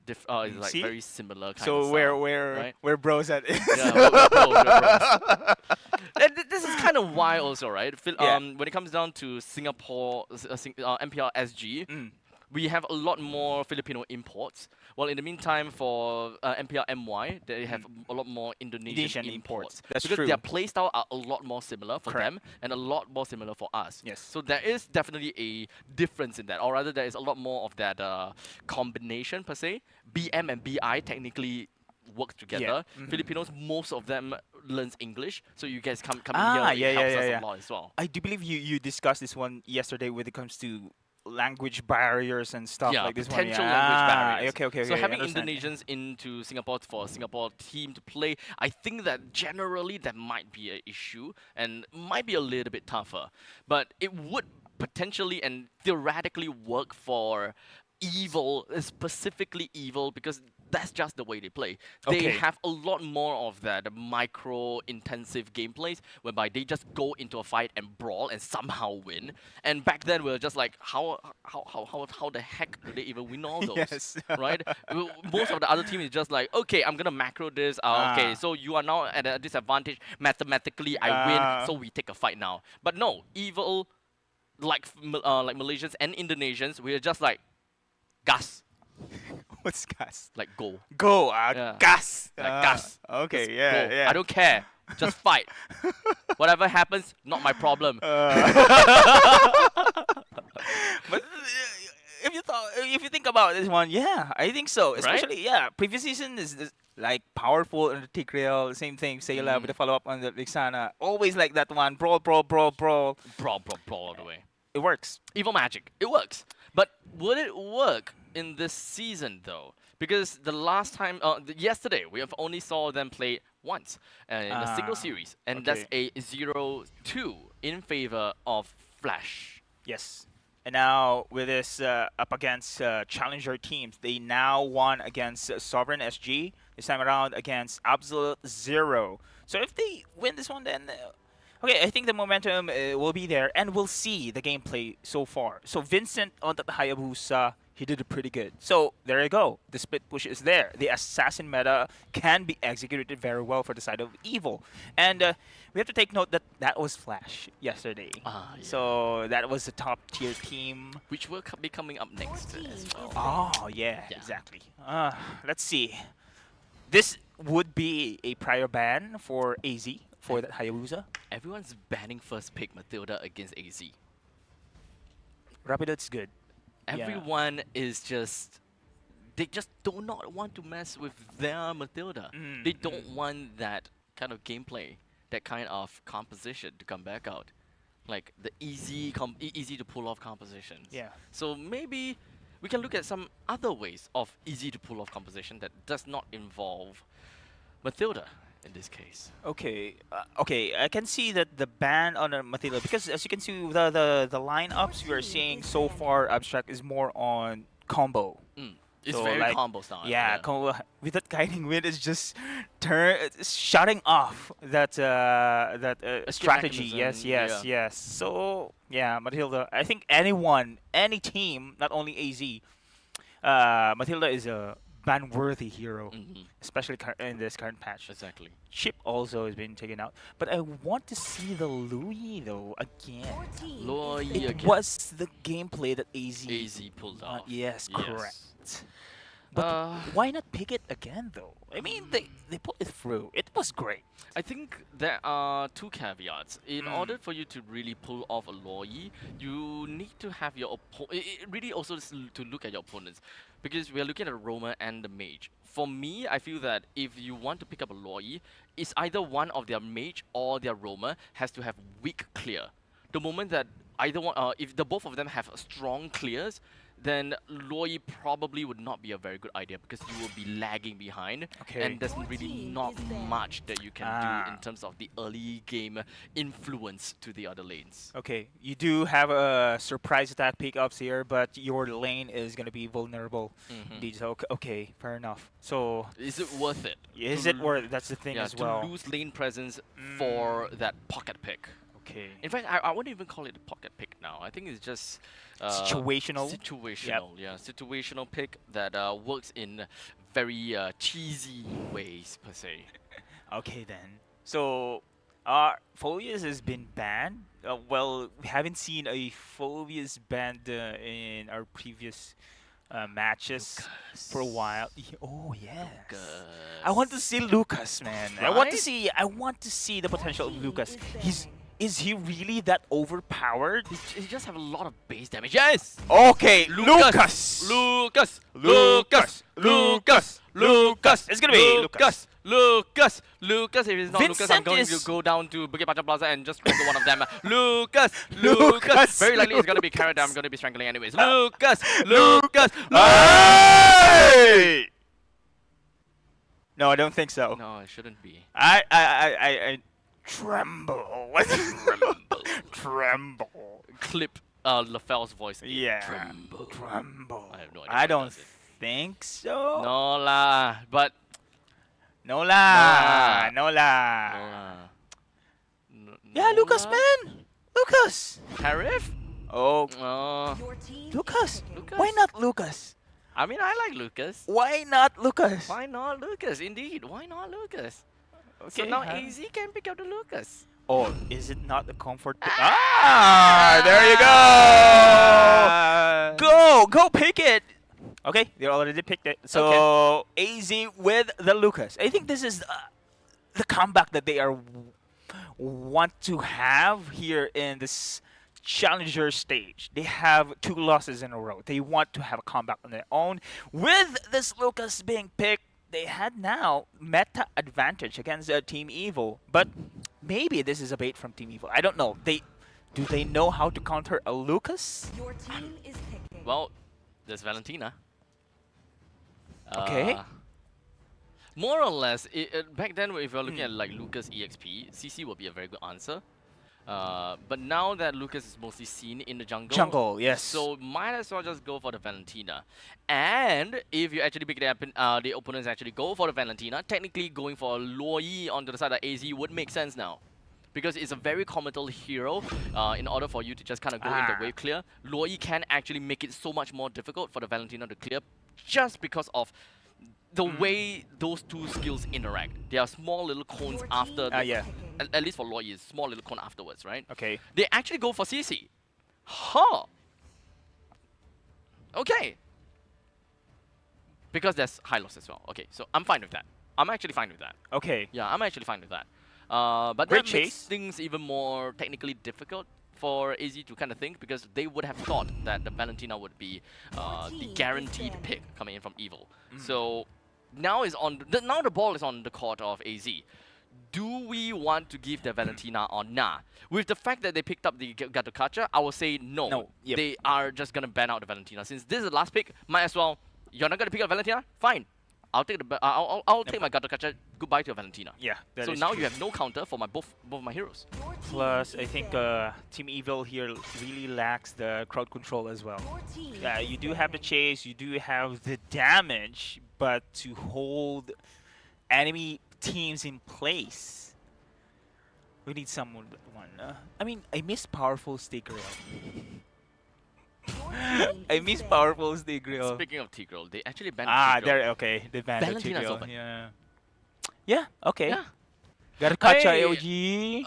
is like See? very similar kind of So style, where right? where bros at? Yeah, we're bros. And this is kind of why also, right? Yeah. When it comes down to Singapore, MPL SG, we have a lot more Filipino imports. While in the meantime, for MPL MY, they have a lot more Indonesian imports. That's because true. their playstyle are a lot more similar for Correct. them and a lot more similar for us. Yes. So there is definitely a difference in that, or rather, there is a lot more of that combination per se. BM and BI technically work together. Filipinos, most of them learns English, so you guys come in here, it helps us a lot as well. I do believe you discussed this one yesterday when it comes to language barriers and stuff Yeah, like this one. potential language barriers. Okay. So I having understand. Indonesians into Singapore for a Singapore team to play, I think that generally that might be an issue and might be a little bit tougher. But it would potentially and theoretically work for Evil, specifically Evil, because that's just the way they play. They Okay. have a lot more of that micro-intensive gameplays, whereby they just go into a fight and brawl and somehow win. And back then we were just like, how the heck do they even win all those? Yes. Right? Most of the other team is just like, okay, I'm gonna macro this. Okay, so you are now at a disadvantage. Mathematically, I win, so we take a fight now. But no, Evil, like Malaysians and Indonesians, we're just like, gas, What's gas? like go. Go, Yeah. gas. Like gas. Okay, Just yeah, go. yeah. I don't care. Just fight. Whatever happens, not my problem. But if you think about this one, yeah, I think so. Especially previous season is like powerful and Tigreal, same thing. Sayla with the follow up on the Lixana, always like that one. Brawl. Brawl all the way. It works. Evil Magic. It works. But would it work in this season though? Because the last time, yesterday, we have only saw them play once in a single series, and that's a 0-2 in favor of Flash. Yes. And now with this up against Challenger teams, they now won against Sovereign SG. This time around against Absolute Zero. So if they win this one, then okay, I think the momentum will be there, and we'll see the gameplay so far. So Vincent on the Hayabusa, he did it pretty good. So there you go. The split push is there. The assassin meta can be executed very well for the side of Evil. And we have to take note that that was Flash yesterday. Yeah. So that was the top tier team. Which will be coming up next as well. Oh, yeah, exactly. Let's see. This would be a prior ban for AZ for that Hayabusa. Everyone's banning first pick Matilda against AZ. Rapidot's good. Everyone is just, they just do not want to mess with their Matilda. They don't want that kind of gameplay, that kind of composition to come back out. Like the easy to pull off compositions. Yeah. So maybe we can look at some other ways of easy to pull off composition that does not involve Matilda in this case. Okay, I can see that the ban on Matilda, because as you can see the lineups we are seeing so far, Abstract is more on combo. It's So, very like, combo style. Yeah, combo with that guiding wind is just shutting off that strategy. mechanism, Yes. So yeah, Matilda. I think any team, not only AZ, Matilda is a ban-worthy hero, especially in this current patch. Exactly. Chip also has been taken out, but I want to see the Louis though again. Loy It again. was the gameplay that AZ pulled off. yes, correct. But Uh, why not pick it again though? I mean, they put it through. It was great. I think there are two caveats. In order for you to really pull off a Loi, you need to have your opponent. It really also is to look at your opponents, because we are looking at the Roamer and the Mage. For me, I feel that if you want to pick up a Loi, it's either one of their Mage or their Roamer has to have weak clear. The moment that either one, if the both of them have strong clears, then Loi probably would not be a very good idea, because you will be lagging behind, Okay. and there's really not much that you can do in Ah. terms of the early game influence to the other lanes. Okay, you do have a surprise attack pickups here, but your lane is gonna be vulnerable. Indeed. So okay, fair enough. So Is it worth it? is to it worth? That's the thing yeah, as to well. lose lane presence for that pocket pick? Okay. In fact, I wouldn't even call it a pocket pick now. I think it's just Situational. Situational, yeah, situational pick that works in very cheesy ways per se. Okay then. So, Phobius has been banned. Well, we haven't seen a Phobius banned in our previous matches for a while. Oh yes. I want to see Lucas, man. I want to Right? see. I want to see the potential of Lucas. Is he really that overpowered? He just have a lot of base damage. Yes. Okay, Lucas. Lucas. Lucas. Lucas. Lucas. It's gonna be Lucas. Lucas. Lucas. If it's not Lucas, I'm Vincent going is- to go down to Bukit Panjang Plaza and just strangle one of them. Lucas. Lucas. Lucas. Very likely it's going to be Carrot that I'm going to be strangling anyways. Lucas. Lucas. Hey! No, I don't think so. No, it shouldn't be. I tremble. Tremble. Clip LaFell's voice. in. Yeah. Tremble. Tremble. I have no idea I how it don't does it. think so. No lah. But No Nah. la. No la. no lah. Yeah, No Lucas, lah. man. Lucas. Tariff? Oh, Your team Lucas. Lucas. Why not Lucas? I mean, I like Lucas. Why not Lucas? Why not Lucas? Indeed, why not Lucas? So Okay, now huh? AZ can pick up the Lucas. Oh, is it not the comfort? There you go! Go pick it! Okay, they already picked it. So, AZ with the Lucas. I think this is the comeback that they are want to have here in this Challenger stage. They have 2 losses in a row. They want to have a comeback on their own. With this Lucas being picked, they had now meta advantage against Team Evil. But maybe this is a bait from Team Evil. I don't know. Do they know how to counter a Lucas? Your team is picking. Well, there's Valentina. Okay. More or less, back then if you're looking at like Lucas EXP, CC would be a very good answer. But now that Lucas is mostly seen in the jungle, Yes. so might as well just go for the Valentina. And if you actually pick it up, the opponents actually go for the Valentina, technically going for a Loi onto the side of AZ would make sense now. Because it's a very committal hero, in order for you to just kind of go in the wave clear. Loi can actually make it so much more difficult for the Valentina to clear, just because of the way those two skills interact. They are small little cones Your after, team is yeah. picking. at least for Loi, is small little cone afterwards, right? Okay. They actually go for CC. Huh. Okay. Because there's high loss as well. Okay, so I'm fine with that. I'm actually fine with that. Okay. Yeah, I'm actually fine with that. But Great that makes chase. things even more technically difficult for AZ to kind of think, because they would have thought that the Valentina would be the guaranteed pick coming in from Evil. So now now the ball is on the court of AZ. Do we want to give the Valentina or nah? With the fact that they picked up the Gatokacha, I will say no. No, yep. They are just gonna ban out the Valentina. Since this is the last pick, might as well. You're not gonna pick up Valentina? Fine. I'll take the I'll take my Gatokacha. Goodbye to Valentina. Yeah. that So is now true. you have no counter for my both my heroes. Your team Plus, I is think there. Team Evil here really lacks the crowd control as well. Your team Yeah, is you do there. have the chase, you do have the damage, but to hold enemy teams in place, we need someone. I mean, I miss powerful Stay Grill. Your team I is miss there. powerful Stay Grill. Speaking of Tigreal, they actually banned Ah, Tigreal. there. Okay, they banned the Valentina's Tigreal. open. Yeah. Yeah. Okay. Yeah. Gotta catch Hey, AOG.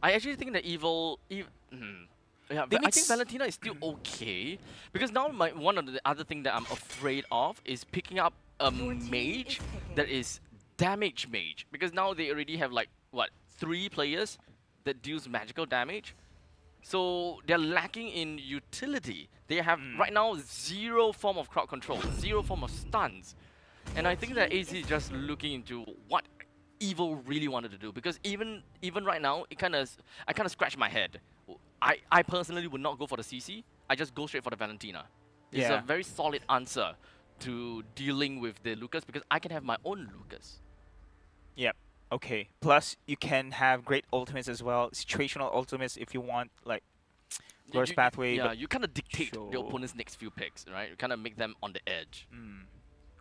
I actually think the Yeah, They but I think mix- Valentina is still okay because now one of the other thing that I'm afraid of is picking up a mage that is damage mage because now they already have like what 3 players that deals magical damage. So they're lacking in utility. They have right now 0 form of crowd control, 0 form of stuns. And I think that AZ is just looking into what Evil really wanted to do because even right now, I kind of scratch my head. I personally would not go for the CC. I just go straight for the Valentina. It's Yeah. a very solid answer to dealing with the Lucas because I can have my own Lucas. Yep. Okay. Plus, you can have great ultimates as well. Situational ultimates if you want, like Glorious Pathway. Yeah, but- you kind of dictate the Sure. opponent's next few picks, right? You kind of make them on the edge.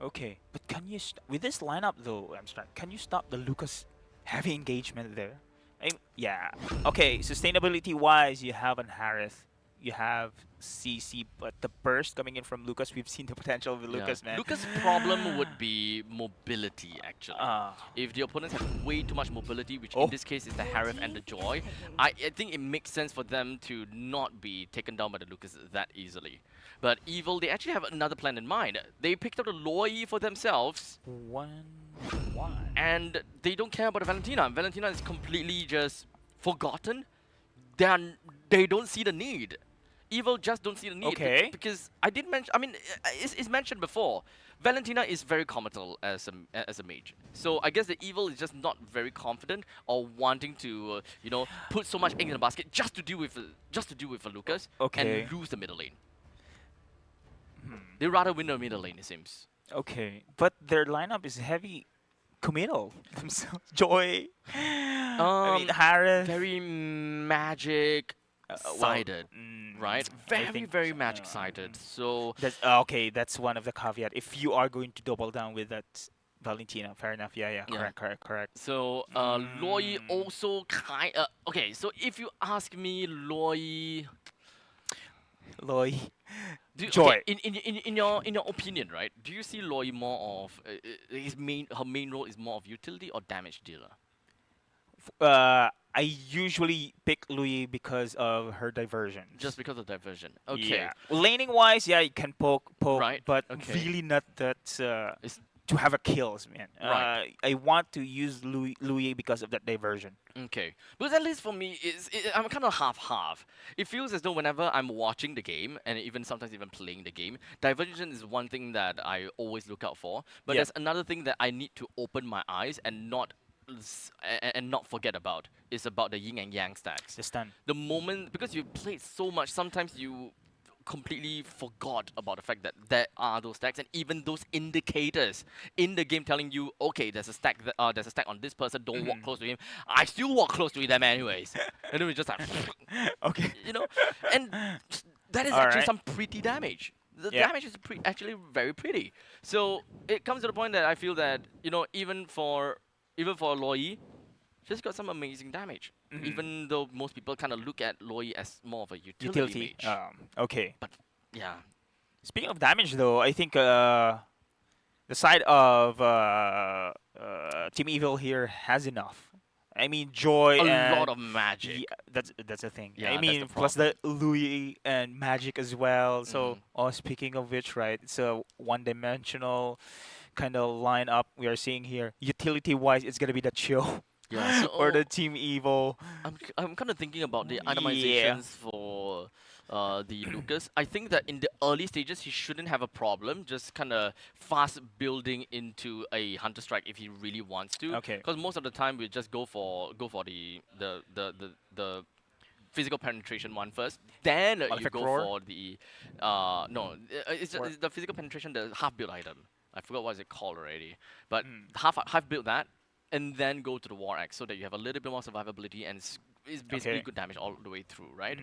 Okay, but can you with this lineup though, Amstrad? Can you stop the Lucas heavy engagement there? Yeah. Okay, sustainability wise, you have an Harith, you have CC, but the burst coming in from Lucas, we've seen the potential of Yeah. Lucas, man. Lucas' problem would be mobility, actually. If the opponents have way too much mobility, which Oh. in this case is the Harith and the Joy, I think it makes sense for them to not be taken down by the Lucas that easily. But Evil, they actually have another plan in mind. They picked up the Loi for themselves, One. and they don't care about the Valentina. Valentina is completely just forgotten. They don't see the need. Evil just don't see the need. Okay. Because I did mention, I mean, it's mentioned before. Valentina is very comical as a mage. So I guess the Evil is just not very confident or wanting to, put so much egg in the basket just to deal with a Lucas Okay. and lose the middle lane. They rather win the middle lane, it seems. Okay, but their lineup is heavy committal themselves. Joy. I mean, Harith. Very magic sided, right? I Very, think, very magic sided. So That's okay. That's one of the caveat. If you are going to double down with that Valentina, fair enough. Yeah. Correct. So, Loi also okay, so if you ask me, Loi... Loi. Do, Joy. okay, in your opinion, right? Do you see Loi more of her main role is more of utility or damage dealer? I usually pick Louis because of her diversion. Just because of diversion. Okay. Yeah. Laning wise, yeah, you can poke, Right, but okay. really not that It's- to have a kills, man. Right. I want to use Louis because of that diversion. Okay, because at least for me, I'm kind of half-half. It feels as though whenever I'm watching the game, and even sometimes even playing the game, diversion is one thing that I always look out for. But Yeah. there's another thing that I need to open my eyes and not forget about. Is about the yin and yang stacks. The stun. The moment, because you played so much, sometimes you completely forgot about the fact that there are those stacks and even those indicators in the game telling you, okay, there's a stack on this person, don't walk close to him. I still walk close to them anyways. And then we just like Okay. and that is All actually right. some pretty damage. The Yeah. damage is actually very pretty. So it comes to the point that I feel that, even for Loi, she's got some amazing damage. Even though most people kind of look at Loi as more of a utility mage. Okay. But yeah. Speaking of damage, though, I think the side of Team Evil here has enough. I mean, Joy A and lot of magic. Yeah, that's a thing. Yeah, I that's mean, the plus the Louis and magic as well. So, speaking of which, right, it's a one-dimensional kind of lineup we are seeing here. Utility-wise, it's gonna be the Chill Yeah, so or the Team Evil. I'm kind of thinking about the Yeah. itemizations for the Lucas. I think that in the early stages he shouldn't have a problem, just kind of fast building into a Hunter Strike if he really wants to. Okay. Because most of the time we just go for the physical penetration one first, then you Malefic go Roar? for the it's the physical penetration, the half build item. I forgot what it's called already, but half build that, and then go to the War Axe so that you have a little bit more survivability and it's basically Okay. good damage all the way through, right?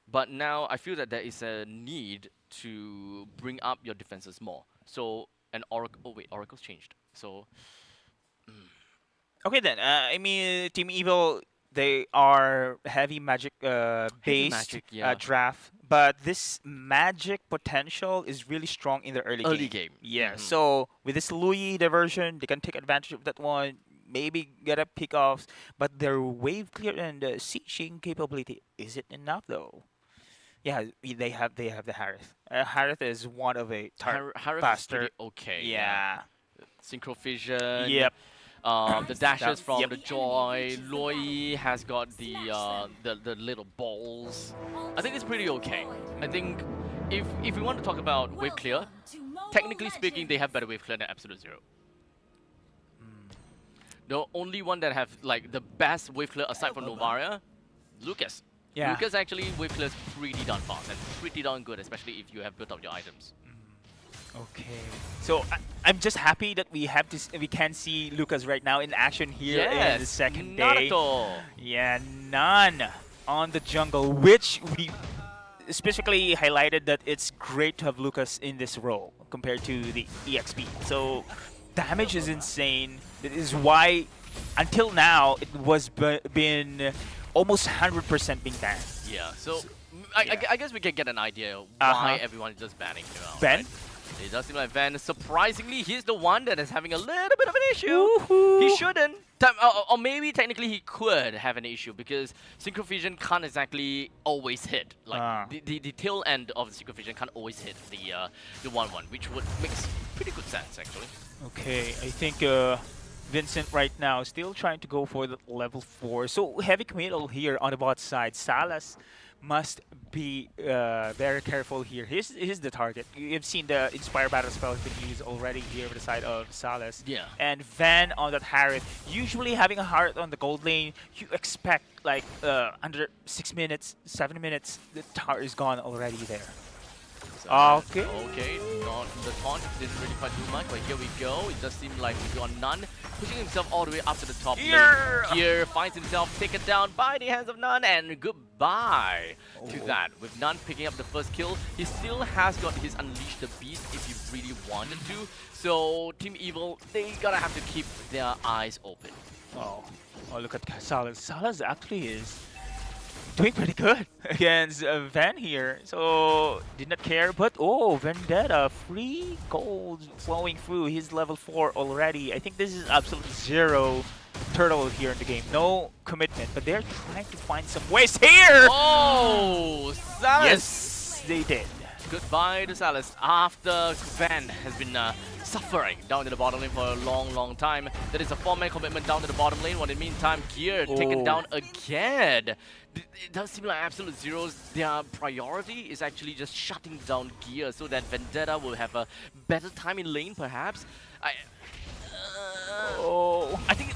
But now I feel that there is a need to bring up your defenses more. So an Oracle. Oh wait, Oracle's changed. So Okay then. I mean, Team Evil, they are heavy magic based magic, yeah. draft, but this magic potential is really strong in the early Early game. Yeah. Mhm. So with this Louis diversion, they can take advantage of that one. maybe get a pick-offs, but their wave clear and sieging capability isn't enough though. Yeah, they have the Harith. Harith is one of a Harith is faster. pretty okay. Yeah. Synchro Vision. Yep. The dashes from Yep. the Joy. Loi has got the little balls. I think it's pretty okay. I think if we want to talk about wave clear, technically speaking, they have better wave clear than Absolute Zero. The only one that have like the best wave clear aside from Novaria, Lucas. Yeah. Lucas actually wave clears pretty darn fast and pretty darn good, especially if you have built up your items. Okay. So I'm just happy that we can see Lucas right now in action here in the second not day. at all. Yeah, none on the jungle, which we specifically highlighted that it's great to have Lucas in this role compared to the EXP. So damage is insane. That is why until now it was been almost 100% being banned. Yeah, so I guess we can get an idea why everyone is just banning him out. Ben? Right? It does seem like Van, surprisingly, he's the one that is having a little bit of an issue. Woohoo! He shouldn't. Or maybe technically he could have an issue because Synchro Vision can't exactly always hit. Like the tail end of the Synchro Vision can't always hit the 1-1, which would make pretty good sense actually. Okay, I think Vincent right now still trying to go for the level 4. So heavy committal here on the bot side. Salas must be very careful here. Here's the target. You've seen the Inspire Battle spell has been used already here on the side of Salas. Yeah. And Van on that Harith. Usually having a Harith on the gold lane, you expect like under 6 minutes, 7 minutes, the tower is gone already there. Okay. Okay, not the taunt didn't really quite do much, but here we go. It does seem like we got None pushing himself all the way up to the top lane. Here finds himself taken down by the hands of None, and goodbye to that. With None picking up the first kill, he still has got his Unleash the Beast if he really wanted to. So Team Evil, they gotta have to keep their eyes open. Oh, look at Salas. Salas actually is doing pretty good against Van here, so did not care. But Vendetta, free gold flowing through. He's level 4 already. I think this is absolute zero turtle here in the game. No commitment, but they're trying to find some ways here. Oh, Salas! Yes, they did. Goodbye to Salas after Van has been suffering down to the bottom lane for a long time. That is a 4-man commitment down to the bottom lane. While in the meantime, Gear taken down again. It does seem like Absolute Zero's, their priority is actually just shutting down Gear so that Vendetta will have a better time in lane, perhaps. I think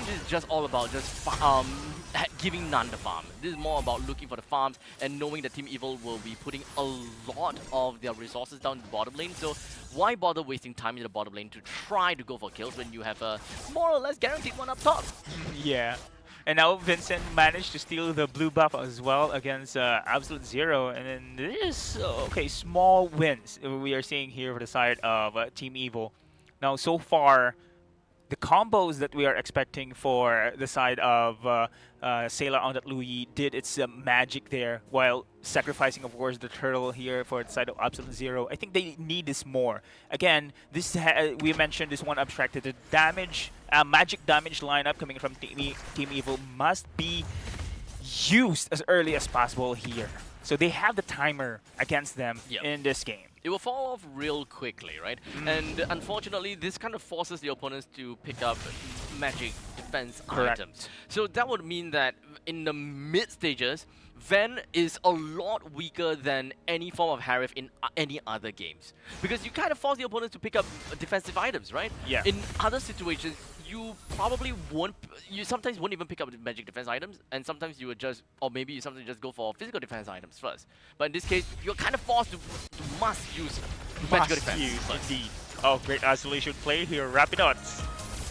this is just all about just giving None the farm. This is more about looking for the farms and knowing that Team Evil will be putting a lot of their resources down in the bottom lane. So why bother wasting time in the bottom lane to try to go for kills when you have a more or less guaranteed one up top? Yeah. And now Vincent managed to steal the blue buff as well against Absolute Zero. And then this, small wins we are seeing here for the side of Team Evil. Now, so far, the combos that we are expecting for the side of Sailor on that Louis did its magic there, while sacrificing, of course, the turtle here for the side of Absolute Zero. I think they need this more. Again, this we mentioned this one abstracted. The damage, magic damage lineup coming from Team Evil must be used as early as possible here. So they have the timer against them in this game. It will fall off real quickly, right? And unfortunately, this kind of forces the opponents to pick up magic defense items. So that would mean that in the mid stages, Ven is a lot weaker than any form of Harith in any other games. Because you kind of force the opponents to pick up defensive items, right? Yeah. In other situations, you probably won't, you sometimes won't even pick up the magic defense items, and sometimes you would just, or maybe you sometimes just go for physical defense items first. But in this case, you're kind of forced to must use magical defense first. Indeed. Oh, great isolation play here. Rapid odds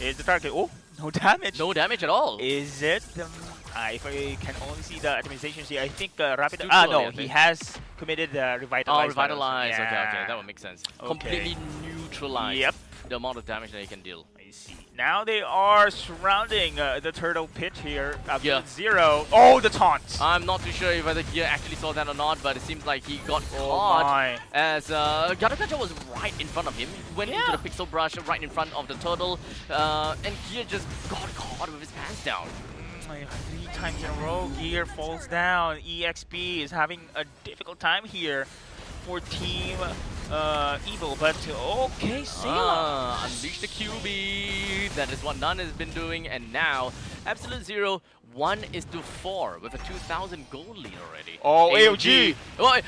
is the target. Oh, no damage. No damage at all. Is it? If I can only see the atomizations here, I think Rapid... Too early, no, he has committed Revitalize. Oh, Revitalize. Yeah. Okay, that would make sense. Okay. Completely neutralize the amount of damage that he can deal. I me see. Now they are surrounding the turtle pit here. Yeah. Zero. Oh, the taunt. I'm not too sure if whether Gear actually saw that or not, but it seems like he got Oh caught my. as Garukacha was right in front of him. He went into the pixel brush right in front of the turtle, and Gear just got caught with his pants down. 3 times in a row, Gear falls down. EXP is having a difficult time here for Team Evil, but okay, Sailor. Unleash the QB. That is what Nun has been doing, and now Absolute Zero 1:4 with a 2,000 gold lead already. Oh, AOG. Oh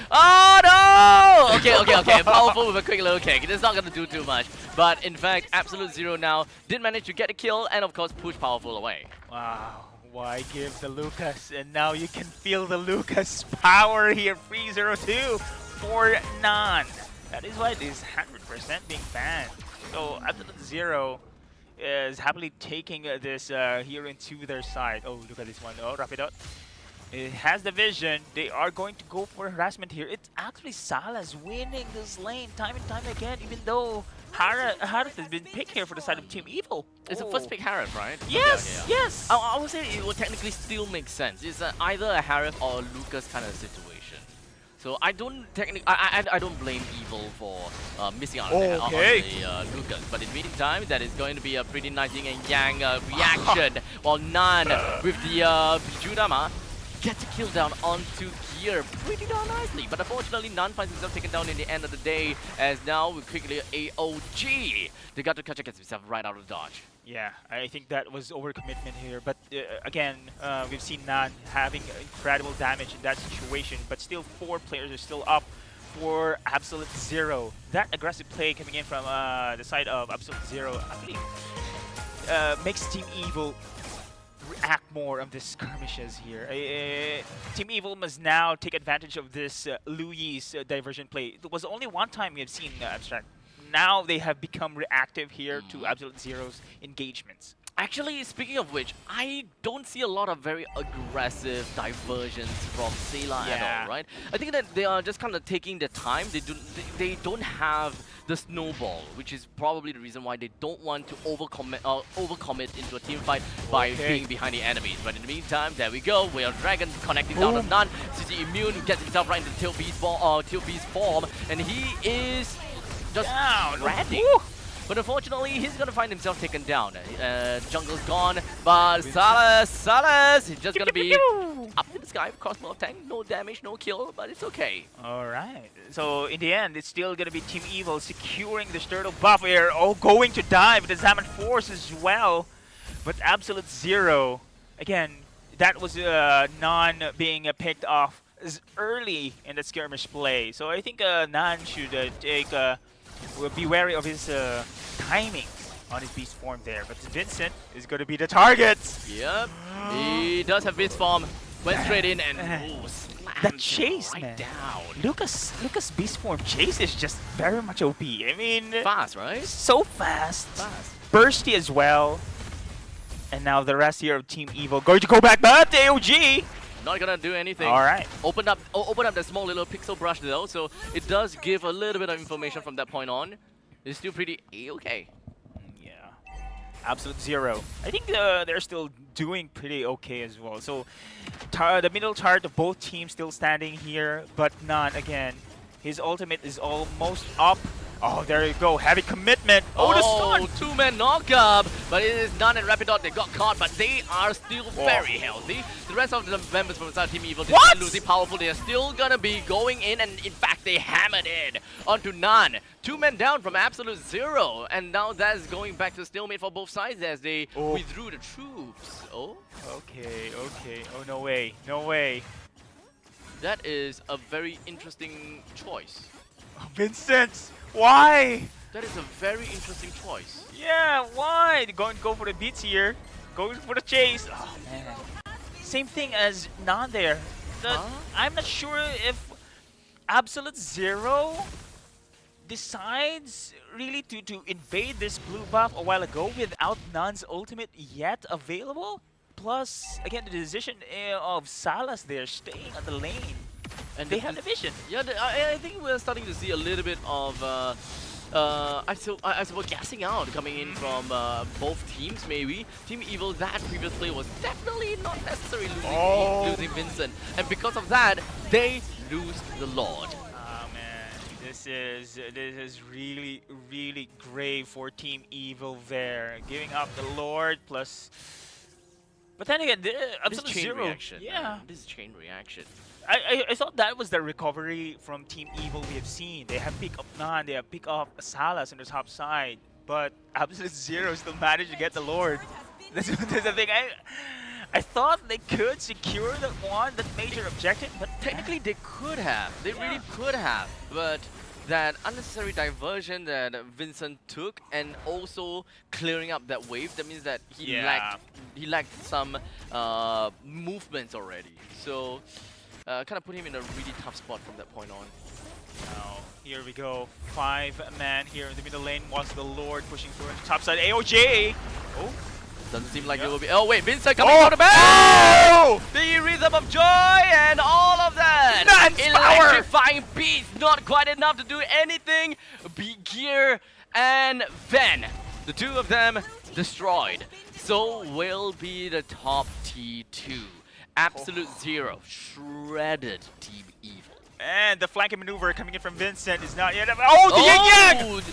no! Okay. Powerful with a quick little kick. It's not gonna do too much, but in fact, Absolute Zero now did manage to get a kill and of course push Powerful away. Wow. Why give the Lucas? And now you can feel the Lucas power here. 302 for Nan. That is why it is 100% being banned. So Absolute Zero is happily taking this here into their side. Oh, look at this one. Oh, Rapidot. It has the vision. They are going to go for harassment here. It's actually Salas winning this lane time and time again, even though Harith has been picked here for the side of Team Evil. It's a first pick Harith, right? Yes, yes. I would say it would technically still make sense. It's either a Harith or a Lucas kind of situation. So I don't I don't blame Evil for missing out on the Lucas. But in the meantime, that is going to be a pretty nice yin and yang reaction. While Nan with the Bijudama get the kill down onto Gear pretty darn nicely. But unfortunately, Nan finds himself taken down in the end of the day, as now with quickly AOG, the Garukacha gets himself right out of the dodge. Yeah, I think that was overcommitment here. But again, we've seen Nan having incredible damage in that situation. But still, 4 players are still up for Absolute Zero. That aggressive play coming in from the side of Absolute Zero actually makes Team Evil react more of the skirmishes here. Team Evil must now take advantage of this Louis' diversion play. It was only one time we have seen Abstract. Now they have become reactive here to Absolute Zero's engagements. Actually, speaking of which, I don't see a lot of very aggressive diversions from Sayla at all, right? I think that they are just kind of taking their time. They don't have the snowball, which is probably the reason why they don't want to overcommit into a team fight by being behind the enemies. But in the meantime, there we go. We are Dragon connecting down to Nun. CC Immune gets himself right into Tail Beast form, and he is just ready. But unfortunately, he's gonna find himself taken down. Jungle's gone, but Salas is just gonna be up in the sky with Crossbow tank. No damage, no kill, but it's okay. Alright, so in the end, it's still gonna be Team Evil securing the turtle buff here. Oh, going to dive, the Zaman Force as well. But Absolute Zero, again, that was Nan being picked off as early in the skirmish play. So I think Nan should be wary of his timing on his beast form there. But Vincent is going to be the target. Yep, he does have beast form. Went straight in and that chase, right man. Down. Lucas beast form chase is just very much OP. I mean, Fast, right? So fast. Bursty as well. And now the rest here of Team Evil going to go back, but AOG not gonna do anything. All right. Open up that small little pixel brush though, so it does give a little bit of information from that point on. It's still pretty okay. Yeah. Absolute Zero. I think they're still doing pretty okay as well. So the middle chart of both teams still standing here, but Nan again. His ultimate is almost up. Oh, there you go. Heavy commitment. Oh, the stun. 2-man knockup. But it is Nun and Rapidot. They got caught, but they are still very healthy. The rest of the members from inside Team Evil, despite losing Powerful, they are still gonna be going in, and in fact, they hammered in onto Nun. 2 men down from Absolute Zero, and now that's going back to stalemate for both sides as they withdrew the troops. Oh. Okay. Oh, no way. No way. That is a very interesting choice. Oh, Vincent! Why? That is a very interesting choice. Yeah, why? They're going to go for the beats here. Going for the chase. Oh, man. Same thing as Nan there. I'm not sure if Absolute Zero decides really to invade this blue buff a while ago without Nan's ultimate yet available. Plus, again, the decision of Salas there staying on the lane. And they have the vision. Yeah, I think we're starting to see a little bit of I suppose gassing out coming in from both teams maybe. Team Evil, that previous play was definitely not necessarily losing Vincent, and because of that they lose the Lord. Oh man, this is really grave for Team Evil there, giving up the Lord plus. But then again, This Absolute chain Zero. reaction. Yeah, This is chain reaction. I thought that was the recovery from Team Evil we have seen. They have picked up Nan, they have picked up Salas on the top side, but Absolute Zero still managed to get the Lord. That's the thing. I thought they could secure that major objective, but Technically they could have. They really could have. But that unnecessary diversion that Vincent took, and also clearing up that wave, that means that he lacked some movements already. So kind of put him in a really tough spot from that point on. Now, here we go. 5-man here in the middle lane. Wants the Lord pushing through on the top side. AOJ! Oh, Doesn't seem like it will be. Oh wait, Vincent coming from the back! The rhythm of joy and all of that! Nan's power! Electrifying beats, not quite enough to do anything. Gear and Ven, the two of them destroyed. So will be the top T2. Absolute Zero, shredded Team Evil. and the flanking maneuver coming in from Vincent is not yet. Oh, the yin-yang!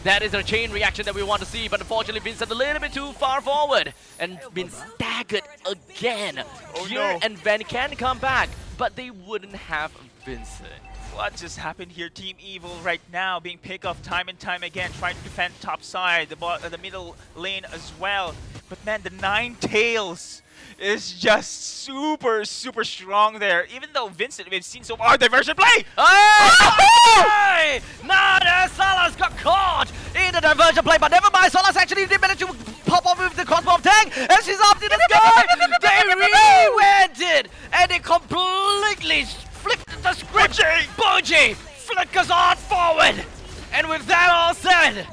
That is a chain reaction that we want to see, but unfortunately Vincent a little bit too far forward and been staggered again. Gear and Ven can come back, but they wouldn't have Vincent. What just happened here? Team Evil right now being picked off time and time again, trying to defend top side, the middle lane as well. But man, the Nine Tails is just super strong there. Even though Vincent, we've seen so far diversion play. Hey! Now Salas got caught in the diversion play, but never mind. Salas actually did manage to pop off with the crossbow of tank, and she's up in the sky. They really went it, and they completely flipped the script. Boji flickers on forward, and with that all said,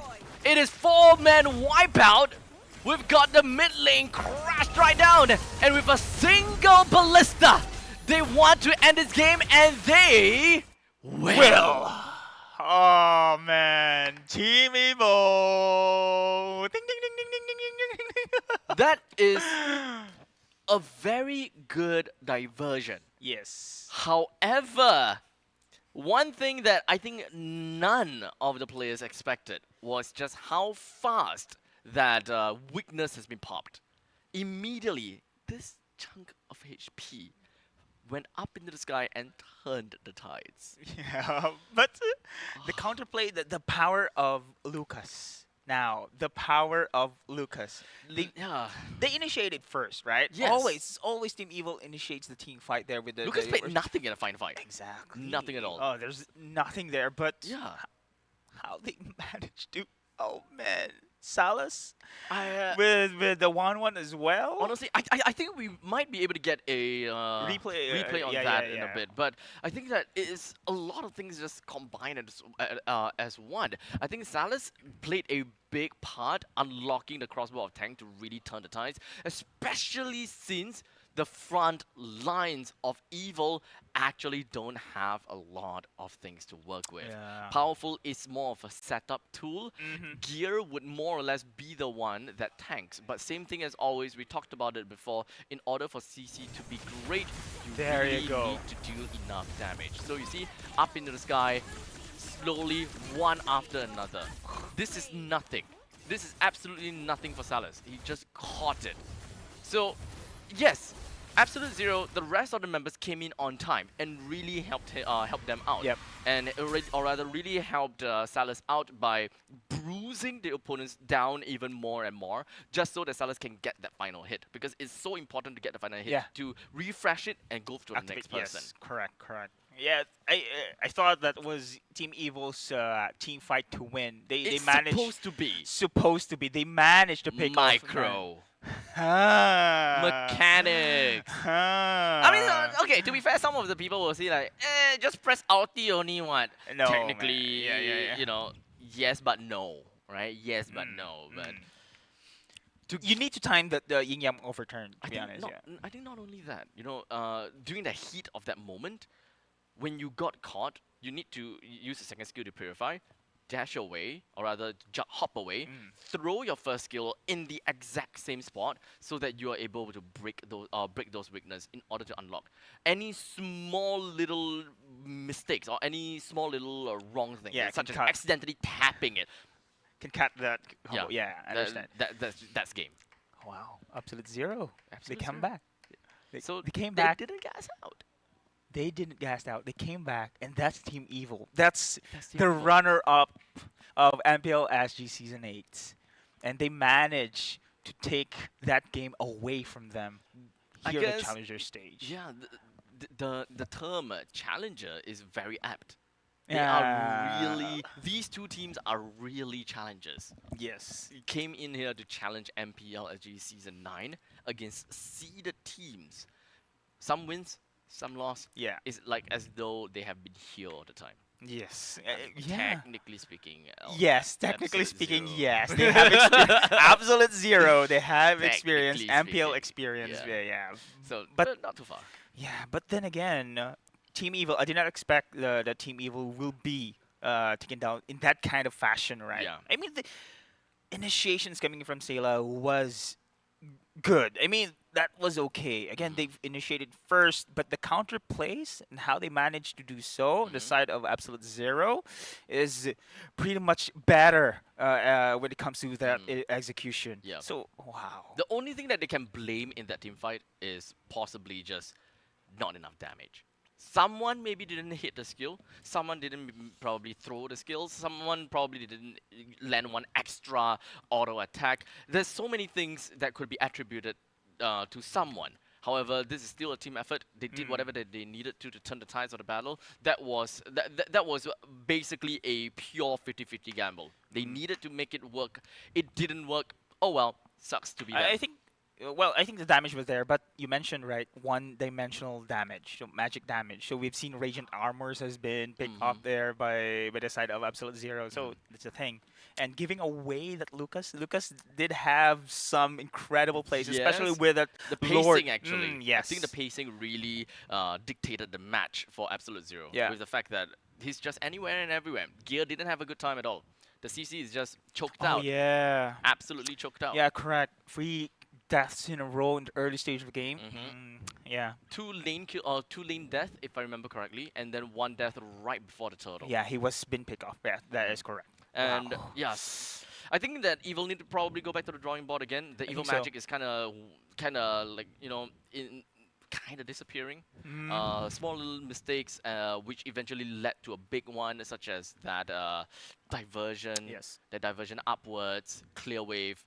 it is 4-man wipeout. We've got the mid lane crashed right down, and with a single ballista, they want to end this game, and they will. Oh man, Team Evil. Ding ding ding ding ding ding ding ding ding. That is a very good diversion. Yes. However, one thing that I think none of the players expected was just how fast that weakness has been popped. Immediately, this chunk of HP went up into the sky and turned the tides. Yeah, but the counterplay, the power of Lucas. Now, the power of Lucas. They initiated first, right? Yes. Always Team Evil initiates the team fight there with the. Lucas played nothing in a final fight. Exactly. Nothing at all. Oh, there's nothing there, but Yeah. how they managed to. Oh man, Salas I, with the 1-1 as well. honestly, I think we might be able to get a replay on that in a bit, but I think that it is a lot of things just combined as one. I think Salas played a big part unlocking the crossbow of tank to really turn the tides, especially since the front lines of Evil actually don't have a lot of things to work with. Yeah. Powerful is more of a setup tool. Gear would more or less be the one that tanks. But same thing as always, we talked about it before, in order for CC to be great, you really need to do enough damage. So you see, up into the sky, slowly, one after another. This is nothing. This is absolutely nothing for Salas. He just caught it. So, yes, Absolute Zero, the rest of the members came in on time and really helped them out. Yep. And or rather really helped Salas out by bruising the opponents down even more and more, just so that Salas can get that final hit. Because it's so important to get the final hit to refresh it and go to the next person. Yes, correct. Yeah, I thought that was Team Evil's team fight to win. They managed. Supposed to be. They managed to pick Micro. off Mechanics. I mean, okay, to be fair, some of the people will say like, just press ulti only one. No, Technically, man. Yeah. you know, yes but no, right? Yes but no, but you need to time the yin yang overturn. To be honest, I think not only that, you know, during the heat of that moment, when you got caught, you need to use the second skill to purify. dash away, or rather hop away, throw your first skill in the exact same spot, so that you are able to break those weaknesses in order to unlock. Any small little mistakes or any small little wrong thing, Yeah, such as can cut. accidentally tapping it, Can cut that. Yeah, I understand. that's game. Wow, Absolute Zero. Absolute They come Zero. back. So they came they back. didn't gas out. They didn't gas out. They came back, and that's Team Evil. That's Team the Evil. runner-up of MPL SG Season 8. And they managed to take that game away from them I here at guess- the Challenger stage. Yeah, the term challenger is very apt. They Yeah. are really, these two teams are really challengers. Yes. He came in here to challenge MPL SG Season 9 against seeded teams. Some wins, some loss. Yeah. It's like as though they have been here all the time. Yes. Yeah. Technically speaking. Yes, technically Absolute speaking, zero. yes. They have Absolute Zero. They have experience, Technically MPL speaking, experience. yeah. Yeah. So, But- but not too far. Yeah, but then again, Team Evil, I did not expect that Team Evil will be taken down in that kind of fashion, right? Yeah. I mean, the initiations coming from Sela was good. I mean, that was okay. Again, they've initiated first, but the counter plays and how they managed to do so on the side of Absolute Zero is pretty much better when it comes to that execution. Yeah. So, wow. The only thing that they can blame in that team fight is possibly just not enough damage. Someone maybe didn't hit the skill. Someone didn't probably throw the skills. Someone probably didn't land one extra auto attack. There's so many things that could be attributed to someone. However, this is still a team effort. They did whatever that they needed to turn the tides of the battle. That was basically a pure 50-50 gamble. They needed to make it work. It didn't work. Oh well, sucks to be them. I think, well, I think the damage was there, but you mentioned, right, one-dimensional damage, so magic damage. So we've seen Radiant Armors has been picked up there by the side of Absolute Zero, so that's the thing. And giving away that Lucas did have some incredible plays, especially Yes. with that The Lord. pacing, actually. Yes. I think the pacing really dictated the match for Absolute Zero. Yeah. With the fact that he's just anywhere and everywhere. Gear didn't have a good time at all. The CC is just choked Oh, out. yeah. Absolutely choked out. Yeah, correct. 3 deaths in a row in the early stage of the game. Yeah. Two lane death, if I remember correctly, and then 1 death right before the turtle. Yeah, he was been picked off. Yeah, that is correct. And Wow. yes, I think that Evil need to probably go back to the drawing board again. The Evil think so. magic is kind of like, you know, kind of disappearing. Small little mistakes, which eventually led to a big one, such as that diversion. Yes. The diversion upwards, clear wave,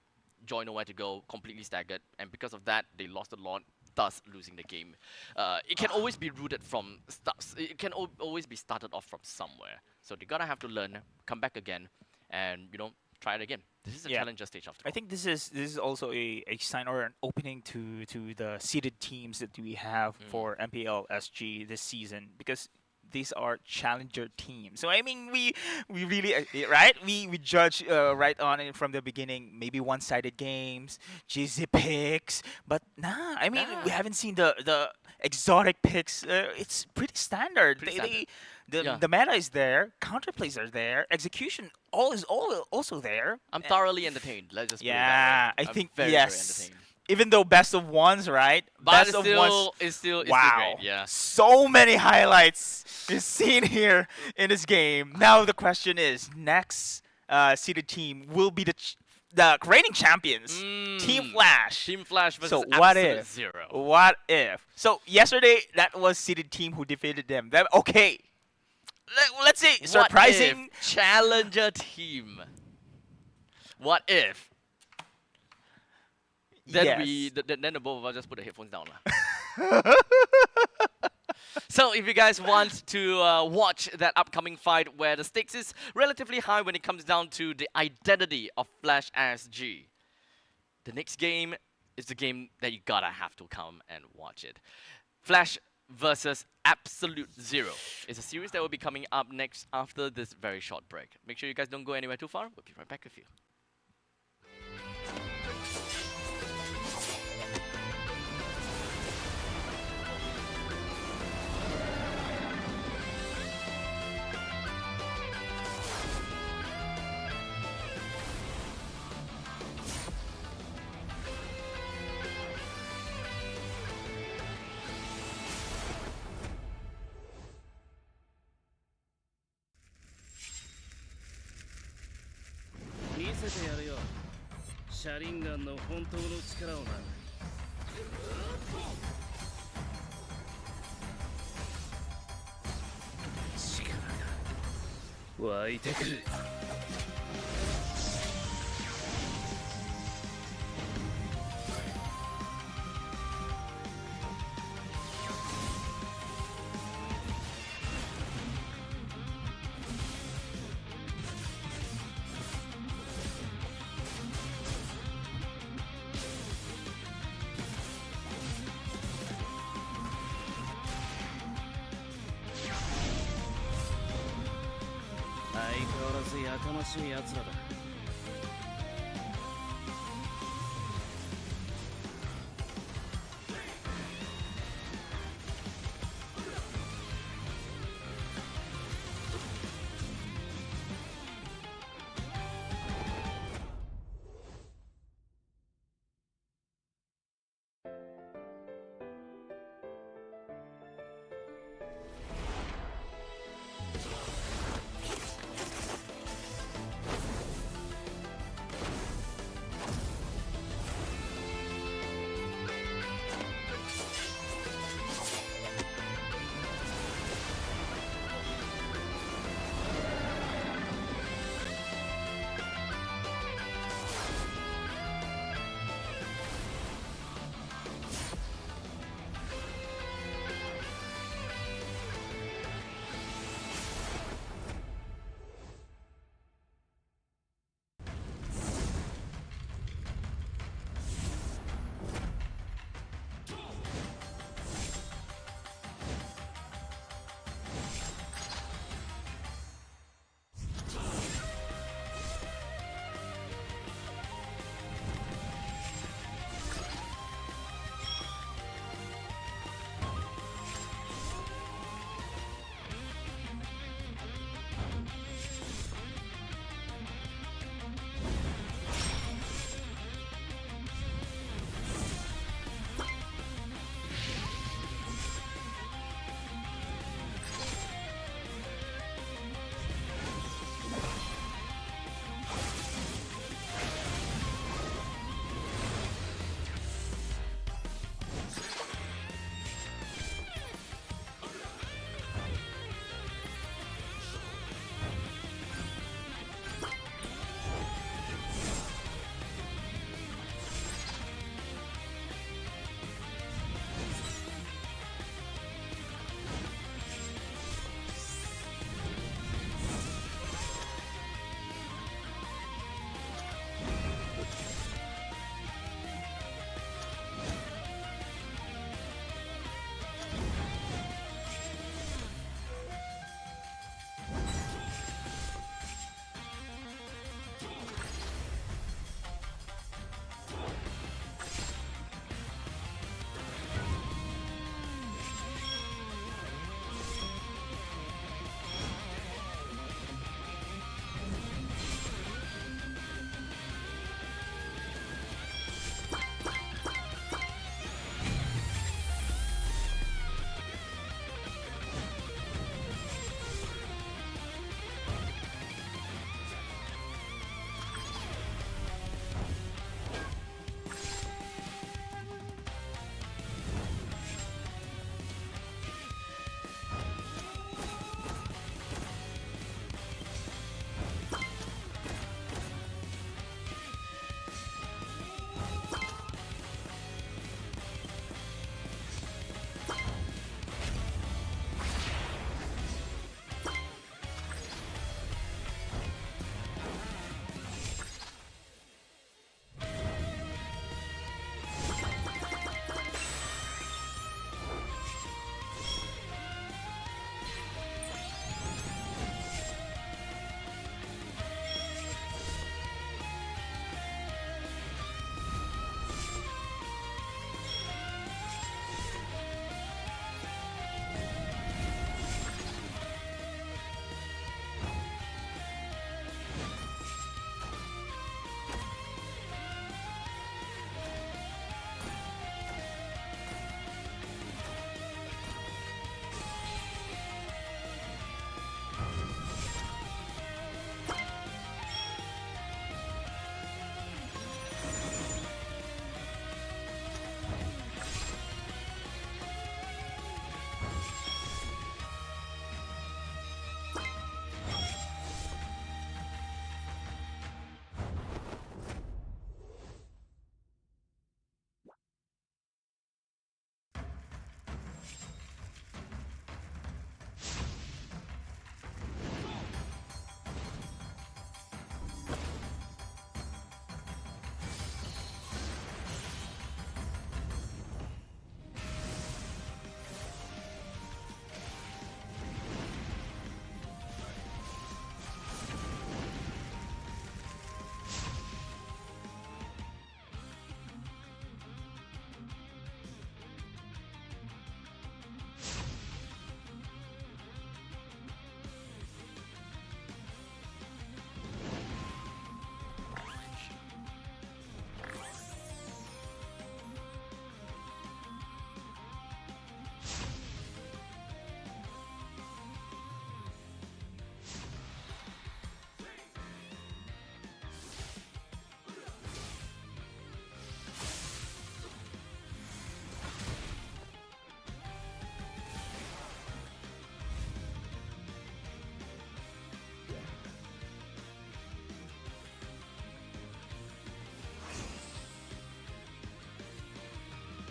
joy nowhere to go, completely staggered, and because of that, they lost a lot, thus losing the game. It can always be rooted from it can always be started off from somewhere. So they gotta have to learn, come back again, and you know, try it again. This is a Yeah. challenger stage after I all. think this is also a sign or an opening to the seeded teams that we have for MPL SG this season, because these are challenger teams. So I mean, we really right, we judge right on it from the beginning, maybe one-sided games, cheesy picks, but nah, I mean, we haven't seen the exotic picks. It's pretty standard. Pretty standard. The meta is there, counterplays are there, execution is also there. I'm thoroughly entertained. Let's just put it Yeah, that way. I I'm think very, yes. very entertained. Even though best of ones, right? But Best it's of still, ones. it's still Wow. great. Yeah. So many highlights is seen here in this game. Now the question is, next seeded team will be the reigning champions, Team Flash. Team Flash versus So what Absolute if? Zero. What if? So yesterday that was seeded team who defeated them. Okay. Let's say surprising. What if challenger team? What if? Then Yes. then the both of us just put the headphones down. So if you guys want to watch that upcoming fight where the stakes is relatively high when it comes down to the identity of Flash SG, the next game is the game that you gotta have to come and watch it. Flash versus Absolute Zero is a series that will be coming up next after this very short break. Make sure you guys don't go anywhere too far. We'll be right back with you. シャリンガンの本当の力をな。力が湧いてくる。相変わらずやかましい奴らだ。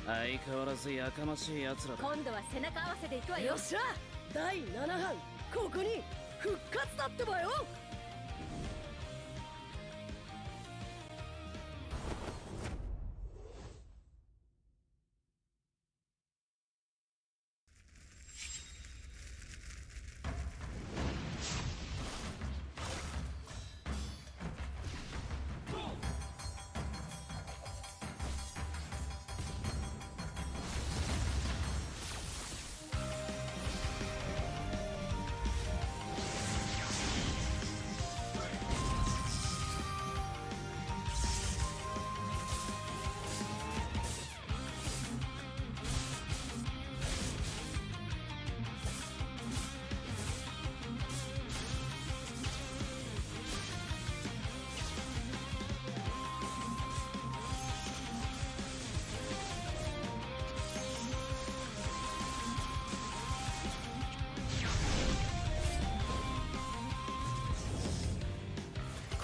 相変わらずやかましい奴らだ。今度は背中合わせでいくわよ。よっしゃ第7班ここに復活だってばよ。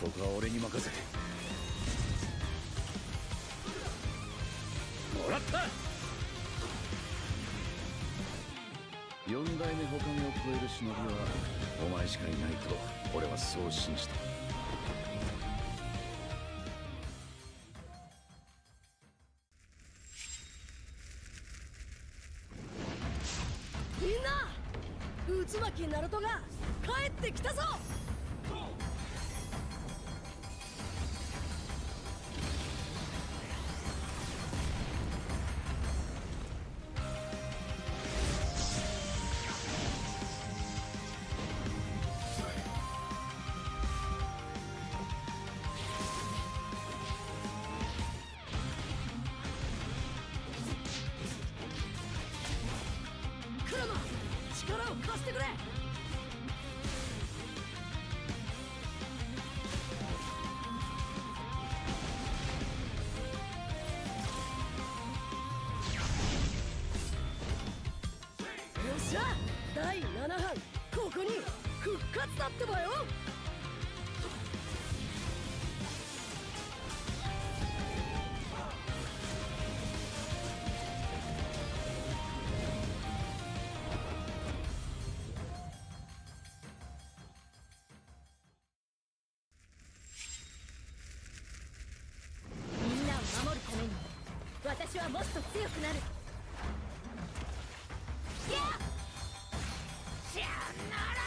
ここは俺に任せてもらった。4代目他目を超える忍びはお前しかいないと俺はそう信じて。みんな渦巻きナルトが帰ってきたぞ。クラマ力を貸してくれ。よっしゃ第7班ここに復活だってばよ。みんなを守るために私はもっと強くなる。やっしゃなら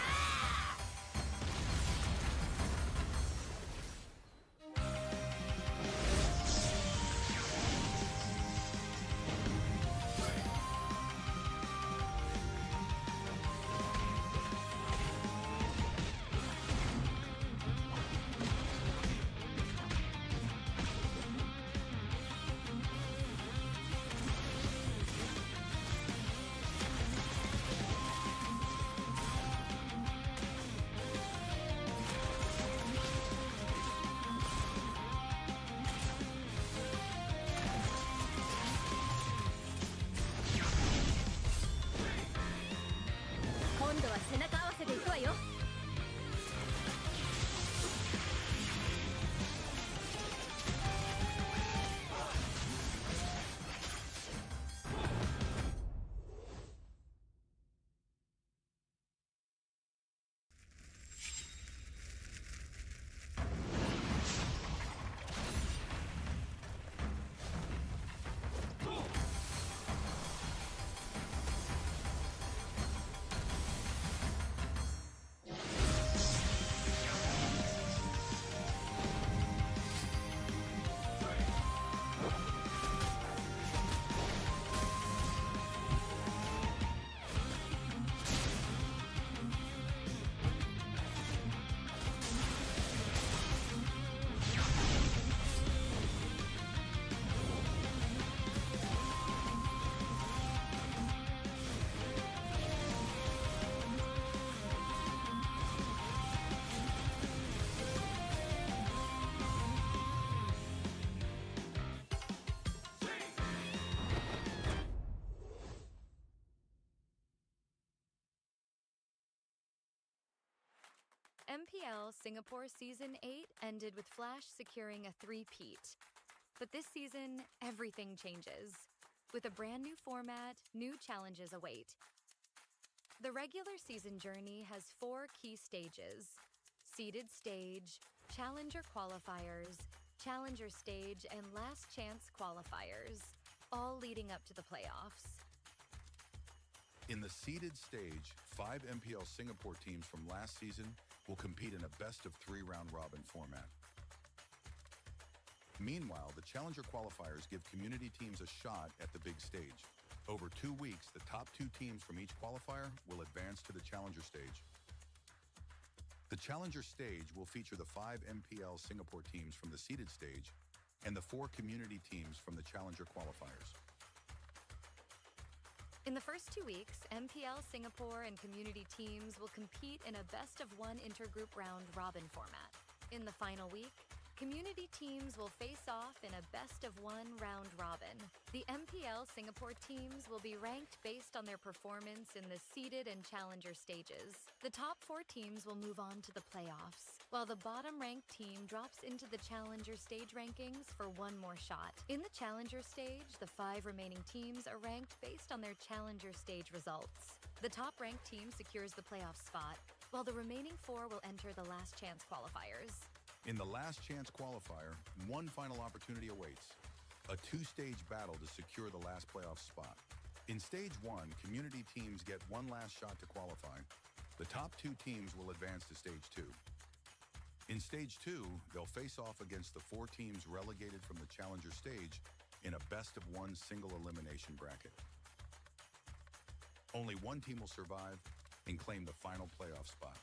今度は背中合わせでいくわよ。MPL Singapore Season 8 ended with Flash securing a three-peat. But this season, everything changes. With a brand new format, new challenges await. The regular season journey has 4 key stages: seeded stage, Challenger Qualifiers, Challenger Stage, and Last Chance Qualifiers, all leading up to the playoffs. In the seeded stage, 5 MPL Singapore teams from last season will compete in a best-of-3 round-robin format. Meanwhile, the Challenger Qualifiers give community teams a shot at the big stage. Over 2 weeks, the top 2 teams from each qualifier will advance to the Challenger stage. The Challenger stage will feature the 5 MPL Singapore teams from the seeded stage and the 4 community teams from the Challenger Qualifiers. In the first 2 weeks, MPL Singapore and community teams will compete in a best-of-1 intergroup round-robin format. In the final week, community teams will face off in a best-of-1 round-robin. The MPL Singapore teams will be ranked based on their performance in the seeded and challenger stages. The top 4 teams will move on to the playoffs, while the bottom-ranked team drops into the challenger stage rankings for one more shot. In the challenger stage, the 5 remaining teams are ranked based on their challenger stage results. The top-ranked team secures the playoff spot, while the remaining 4 will enter the last chance qualifiers. In the last chance qualifier, one final opportunity awaits: a 2-stage battle to secure the last playoff spot. In stage 1, community teams get one last shot to qualify. The top 2 teams will advance to stage 2. In stage 2, they'll face off against the 4 teams relegated from the challenger stage in a best-of-1 single elimination bracket. Only one team will survive and claim the final playoff spot.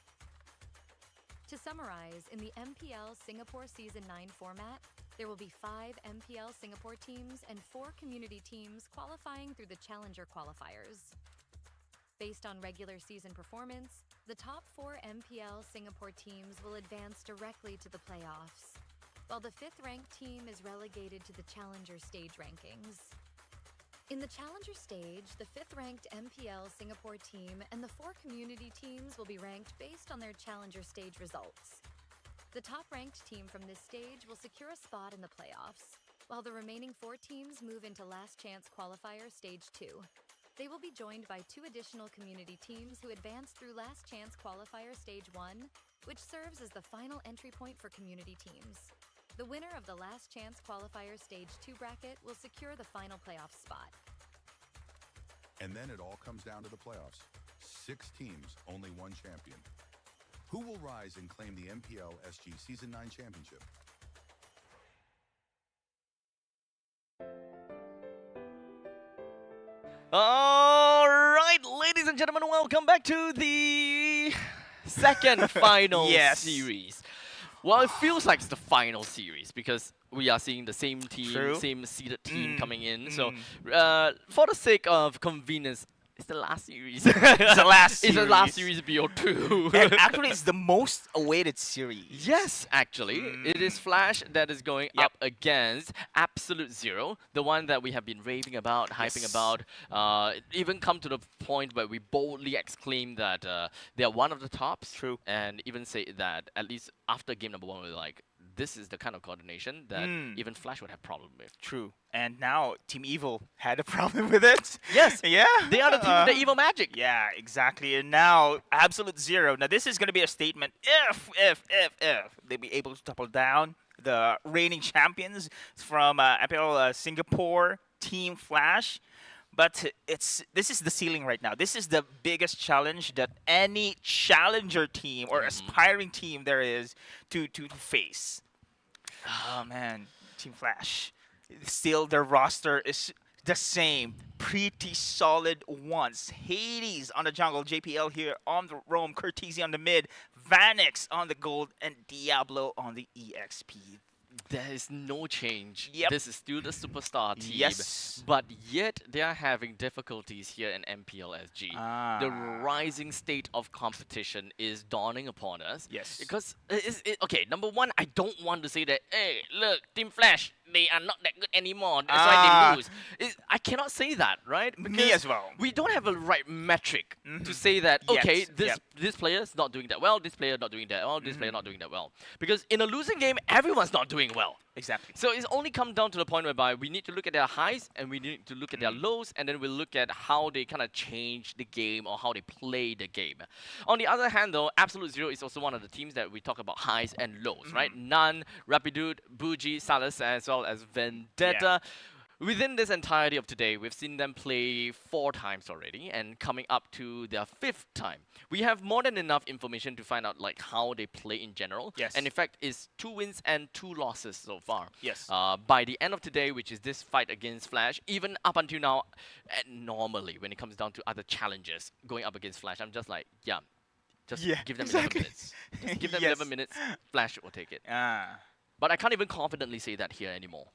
To summarize, in the MPL Singapore Season 9 format, there will be 5 MPL Singapore teams and 4 community teams qualifying through the Challenger Qualifiers. Based on regular season performance, the top 4 MPL Singapore teams will advance directly to the playoffs, while the 5th-ranked team is relegated to the Challenger stage rankings. In the Challenger stage, the 5th-ranked MPL Singapore team and the 4 community teams will be ranked based on their Challenger stage results. The top-ranked team from this stage will secure a spot in the playoffs, while the remaining 4 teams move into Last Chance Qualifier Stage 2. They will be joined by 2 additional community teams who advance through Last Chance Qualifier Stage 1, which serves as the final entry point for community teams. The winner of the Last Chance Qualifier Stage 2 bracket will secure the final playoff spot. And then it all comes down to the playoffs. 6 teams, only one champion. Who will rise and claim the MPL SG Season 9 championship? All right, ladies and gentlemen, welcome back to the second final Yes. series. Well, it feels like it's the final series because we are seeing the same team, True. same seeded team coming in. So, for the sake of convenience, it's the last series. It's the last It's the last series. series BO2. And actually, it's the most awaited series. Yes, actually. It is Flash that is going Yep. up against Absolute Zero, the one that we have been raving about, hyping Yes. about. Even come to the point where we boldly exclaim that they are one of the tops. True. And even say that at least after game number 1, we're like, this is the kind of coordination that even Flash would have problem with. True. And now Team Evil had a problem with it. Yes. Yeah. They are the team with the evil magic. Yeah, exactly. And now Absolute Zero. Now this is going to be a statement. If they be able to topple down the reigning champions from MPL Singapore, Team Flash. But this is the ceiling right now. This is the biggest challenge that any challenger team or aspiring team there is to face. Oh man, Team Flash. Still, their roster is the same. Pretty solid ones. Hades on the jungle, JPL here on the roam, Curtisi on the mid, Vanix on the gold, and Diablo on the EXP. There is no change. Yep. This is still the superstar team. Yes. But yet they are having difficulties here in MPL SG. The rising state of competition is dawning upon us. Yes. Because, okay, number one, I don't want to say that, hey, look, Team Flash, they are not that good anymore. That's why they lose. I cannot say that, right? Me as well. We don't have a right metric to say that, okay, Yes. this player is not doing that well, this player not doing that well, this player not doing that well. Because in a losing game, everyone's not doing well. Exactly. So it's only come down to the point whereby we need to look at their highs and we need to look at their lows, and then we'll look at how they kind of change the game or how they play the game. On the other hand, though, Absolute Zero is also one of the teams that we talk about highs and lows, right? Nan, Rapidude, Buji, Salas, as well as Vendetta. Within this entirety of today, we've seen them play 4 times already, and coming up to their 5th time. We have more than enough information to find out like how they play in general. Yes. And in fact, it's 2 wins and 2 losses so far. Yes. By the end of today, which is this fight against Flash, even up until now, normally when it comes down to other challenges going up against Flash, I'm just like, just give them 11 minutes. Just give them 11 minutes. Flash will take it. But I can't even confidently say that here anymore.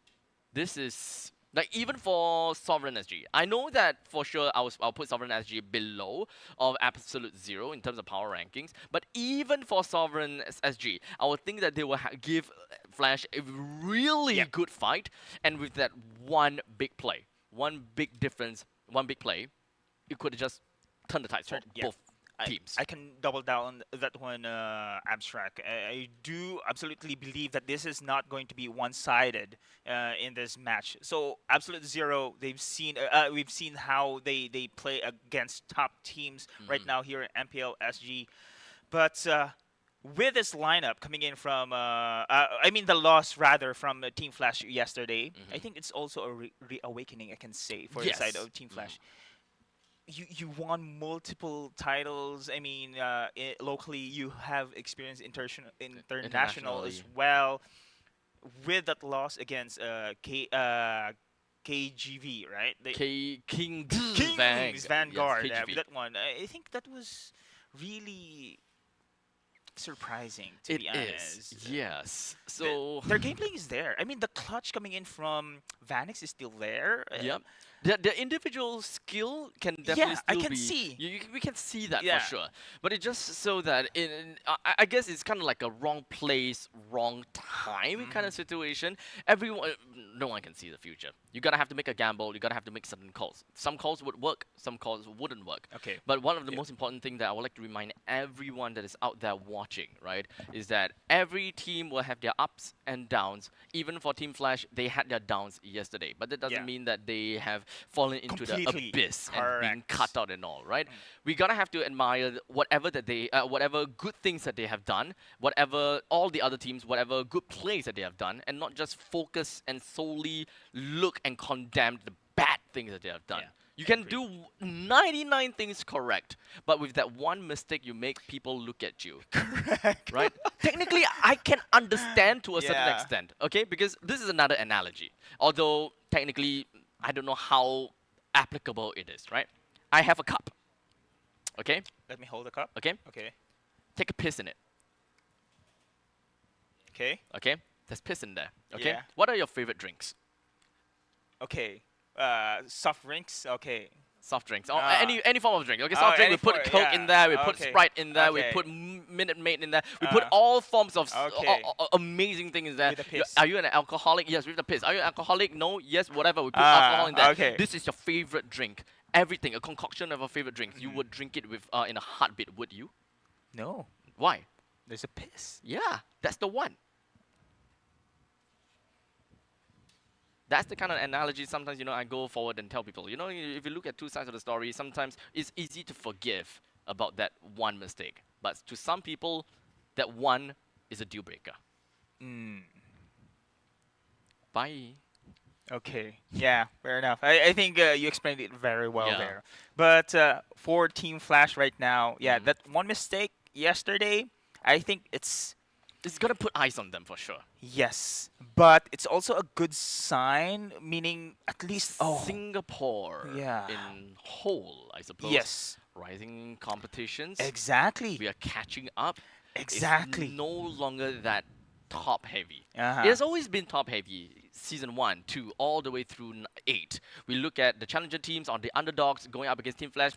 This is like even for Sovereign SG. I know that for sure I'll put Sovereign SG below of Absolute Zero in terms of power rankings. But even for Sovereign SG, I would think that they will give Flash a really good fight. And with that one big play, one big difference, one big play, it could have just turned the tides for both teams. I can double down on that one, Abstract. I do absolutely believe that this is not going to be one-sided in this match. So Absolute Zero, we've seen how they play against top teams right now here at MPL SG. But with this lineup coming in from, the loss rather from Team Flash yesterday, I think it's also a reawakening, I can say, for the side of Team Flash. You won multiple titles. I mean, locally you have experience international as well. With that loss against KGV, right? King's Vanguard. Yes, With that one, I think that was really surprising, to be honest. It is, yes. So their gameplay is there. I mean, the clutch coming in from Vanix is still there. Yep. The individual skill can definitely still I can be. see. We can see that for sure. But it's just so that I guess it's kind of like a wrong place, wrong time kind of situation. No one can see the future. You gotta have to make a gamble. You gotta have to make certain calls. Some calls would work. Some calls wouldn't work. Okay. But one of the most important things that I would like to remind everyone that is out there watching, right, is that every team will have their ups and downs. Even for Team Flash, they had their downs yesterday. But that doesn't mean that they have fallen into the abyss and being cut out and all, right? We gotta have to admire whatever that whatever good things that they have done, whatever all the other teams, whatever good plays that they have done, and not just focus and solely look and condemn the bad things that they have done. You can do 99 things correct, but with that one mistake, you make people look at you. Correct. Right? Technically, I can understand to a certain extent, okay? Because this is another analogy. Although, technically, I don't know how applicable it is, right? I have a cup, okay? Let me hold the cup. Okay? Okay. Take a piss in it, Okay. okay? There's piss in there, okay? Yeah. What are your favorite drinks? Okay. Soft drinks. Okay. Soft drinks. Oh, any form of drink. Okay, soft drink. any We put form, Coke in there. We put okay. Sprite in there. We Okay. put Minute Maid in there. We put all forms of Okay. amazing things in there. With the piss. Are you an alcoholic? Yes, with the piss. Are you an alcoholic? No. Yes, whatever. We put alcohol in there. Okay. This is your favorite drink. Everything, a concoction of a favorite drink. You would drink it with in a heartbeat, would you? No. Why? There's a piss. Yeah, that's the one. That's the kind of analogy sometimes, I go forward and tell people, if you look at two sides of the story, sometimes it's easy to forgive about that one mistake. But to some people, that one is a deal breaker. Bye. Okay. Yeah, fair enough. I think you explained it very well Yeah. there. But for Team Flash right now, that one mistake yesterday, I think it's gonna put eyes on them for sure. yes. But it's also a good sign, meaning at least Singapore Yeah. in whole, I suppose. Yes. Rising competitions. Exactly. We are catching up. Exactly. It's no longer that top heavy. Uh-huh. It has always been top heavy. Season 1, 2, all the way through 8. We look at the challenger teams on the underdogs going up against Team Flash,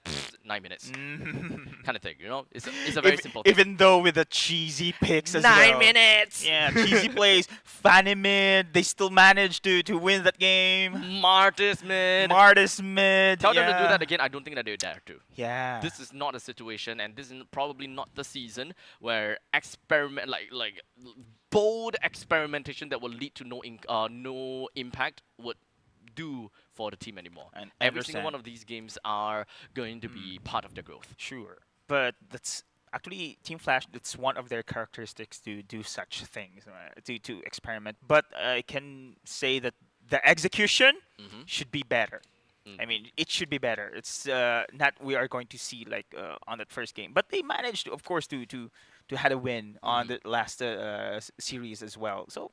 9 minutes. Kind of thing, you know? It's a very simple thing. Even though with the cheesy picks as 9 well. minutes! Yeah, cheesy plays, funny mid. They still managed to win that game. Martis mid. Martis mid. Tell them to do yeah. that again. I don't think that they dare to. Yeah. This is not a situation, and this is probably not the season where experiment like bold experimentation that will lead to no impact would do for the team anymore. And every single understand. one of these games are going to be part of their growth. Sure, but that's actually Team Flash. That's one of their characteristics to do such things, to experiment. But I can say that the execution should be better. I mean, it should be better. It's not we are going to see like on that first game, but they managed, of course, to have a win on the last series as well. So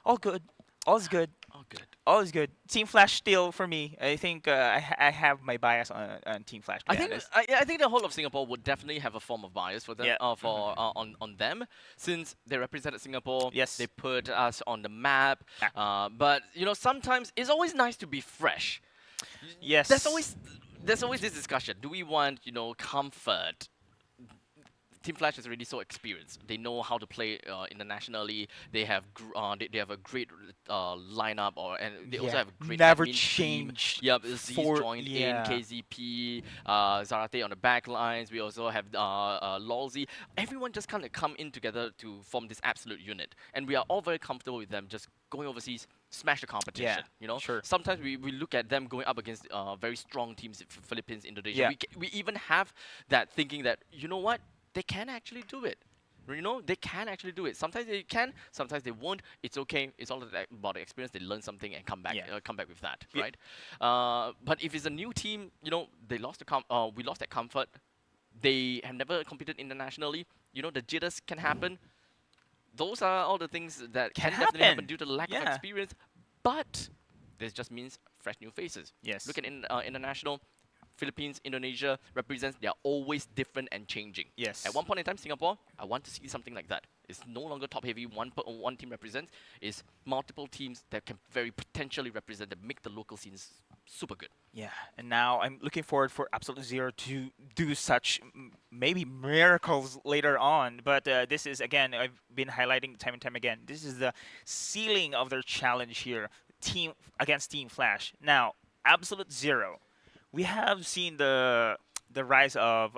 all good, all's good. Oh, good. All is good. Team Flash still for me. I think I have my bias on Team Flash. To be honest. I think the whole of Singapore would definitely have a form of bias for them, Yeah. On them, since they represented Singapore. Yes. They put us on the map. But you know, sometimes it's always nice to be fresh. Yes. There's always this discussion. Do we want, you know, comfort? Team Flash is already so experienced. They know how to play internationally. They have they have a great lineup, and they also have a great never admin team. changed. Yep, Z's joined in, KZP, Zarate on the back lines. We also have Lolzy. Everyone just kind of come in together to form this absolute unit, and we are all very comfortable with them just going overseas, smash the competition. Yeah, You know, sure. sometimes we look at them going up against very strong teams, Philippines, Indonesia. Yeah. We even have that thinking that, you know what, they can actually do it. You know, they can actually do it. Sometimes they can, sometimes they won't. It's okay. It's all about the experience. They learn something and come back. Yeah. Come back with that, Yeah. right? But if it's a new team, you know, they lost we lost that comfort. They have never competed internationally. You know, the jitters can happen. Those are all the things that can definitely happen due to the lack of Yeah. experience. But this just means fresh new faces. Yes. Look at international. Philippines, Indonesia represents, they are always different and changing. Yes. At one point in time, Singapore, I want to see something like that. It's no longer top heavy, one team represents. It's multiple teams that can very potentially represent, that make the local scenes super good. Yeah, and now I'm looking forward for Absolute Zero to do such maybe miracles later on. But this is, again, I've been highlighting time and time again, this is the ceiling of their challenge here, team against Team Flash. Now, Absolute Zero, we have seen the rise of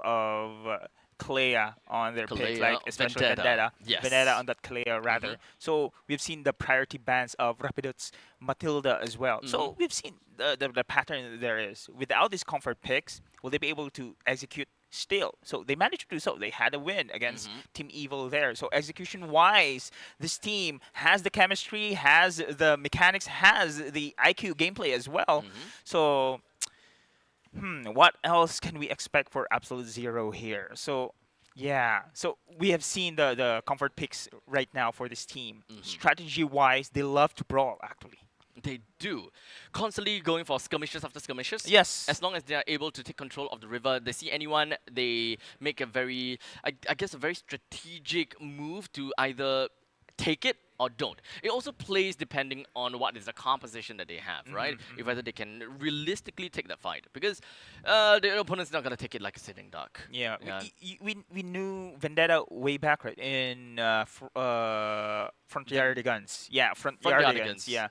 Kalea on their pick, Kalea, like especially Vendetta. Vendetta. Yes. Vendetta on that Kalea rather. So we've seen the priority bans of Rapidot's Matilda as well. So we've seen the pattern there is. Without these comfort picks, will they be able to execute still? So they managed to do so. They had a win against Team Evil there. So execution-wise, this team has the chemistry, has the mechanics, has the IQ gameplay as well. So what else can we expect for Absolute Zero here? So, yeah. So we have seen the comfort picks right now for this team. Strategy-wise, they love to brawl, actually. They do. Constantly going for skirmishes after skirmishes. Yes. As long as they are able to take control of the river, they see anyone, they make a very, I guess, a very strategic move to either take it or don't. It also plays depending on what is the composition that they have, right? If whether they can realistically take that fight. Because the opponent's not going to take it like a sitting duck. Yeah, we knew Vendetta way back, right? In Front Yard Guns. Yeah, Front Yard Guns. Yeah.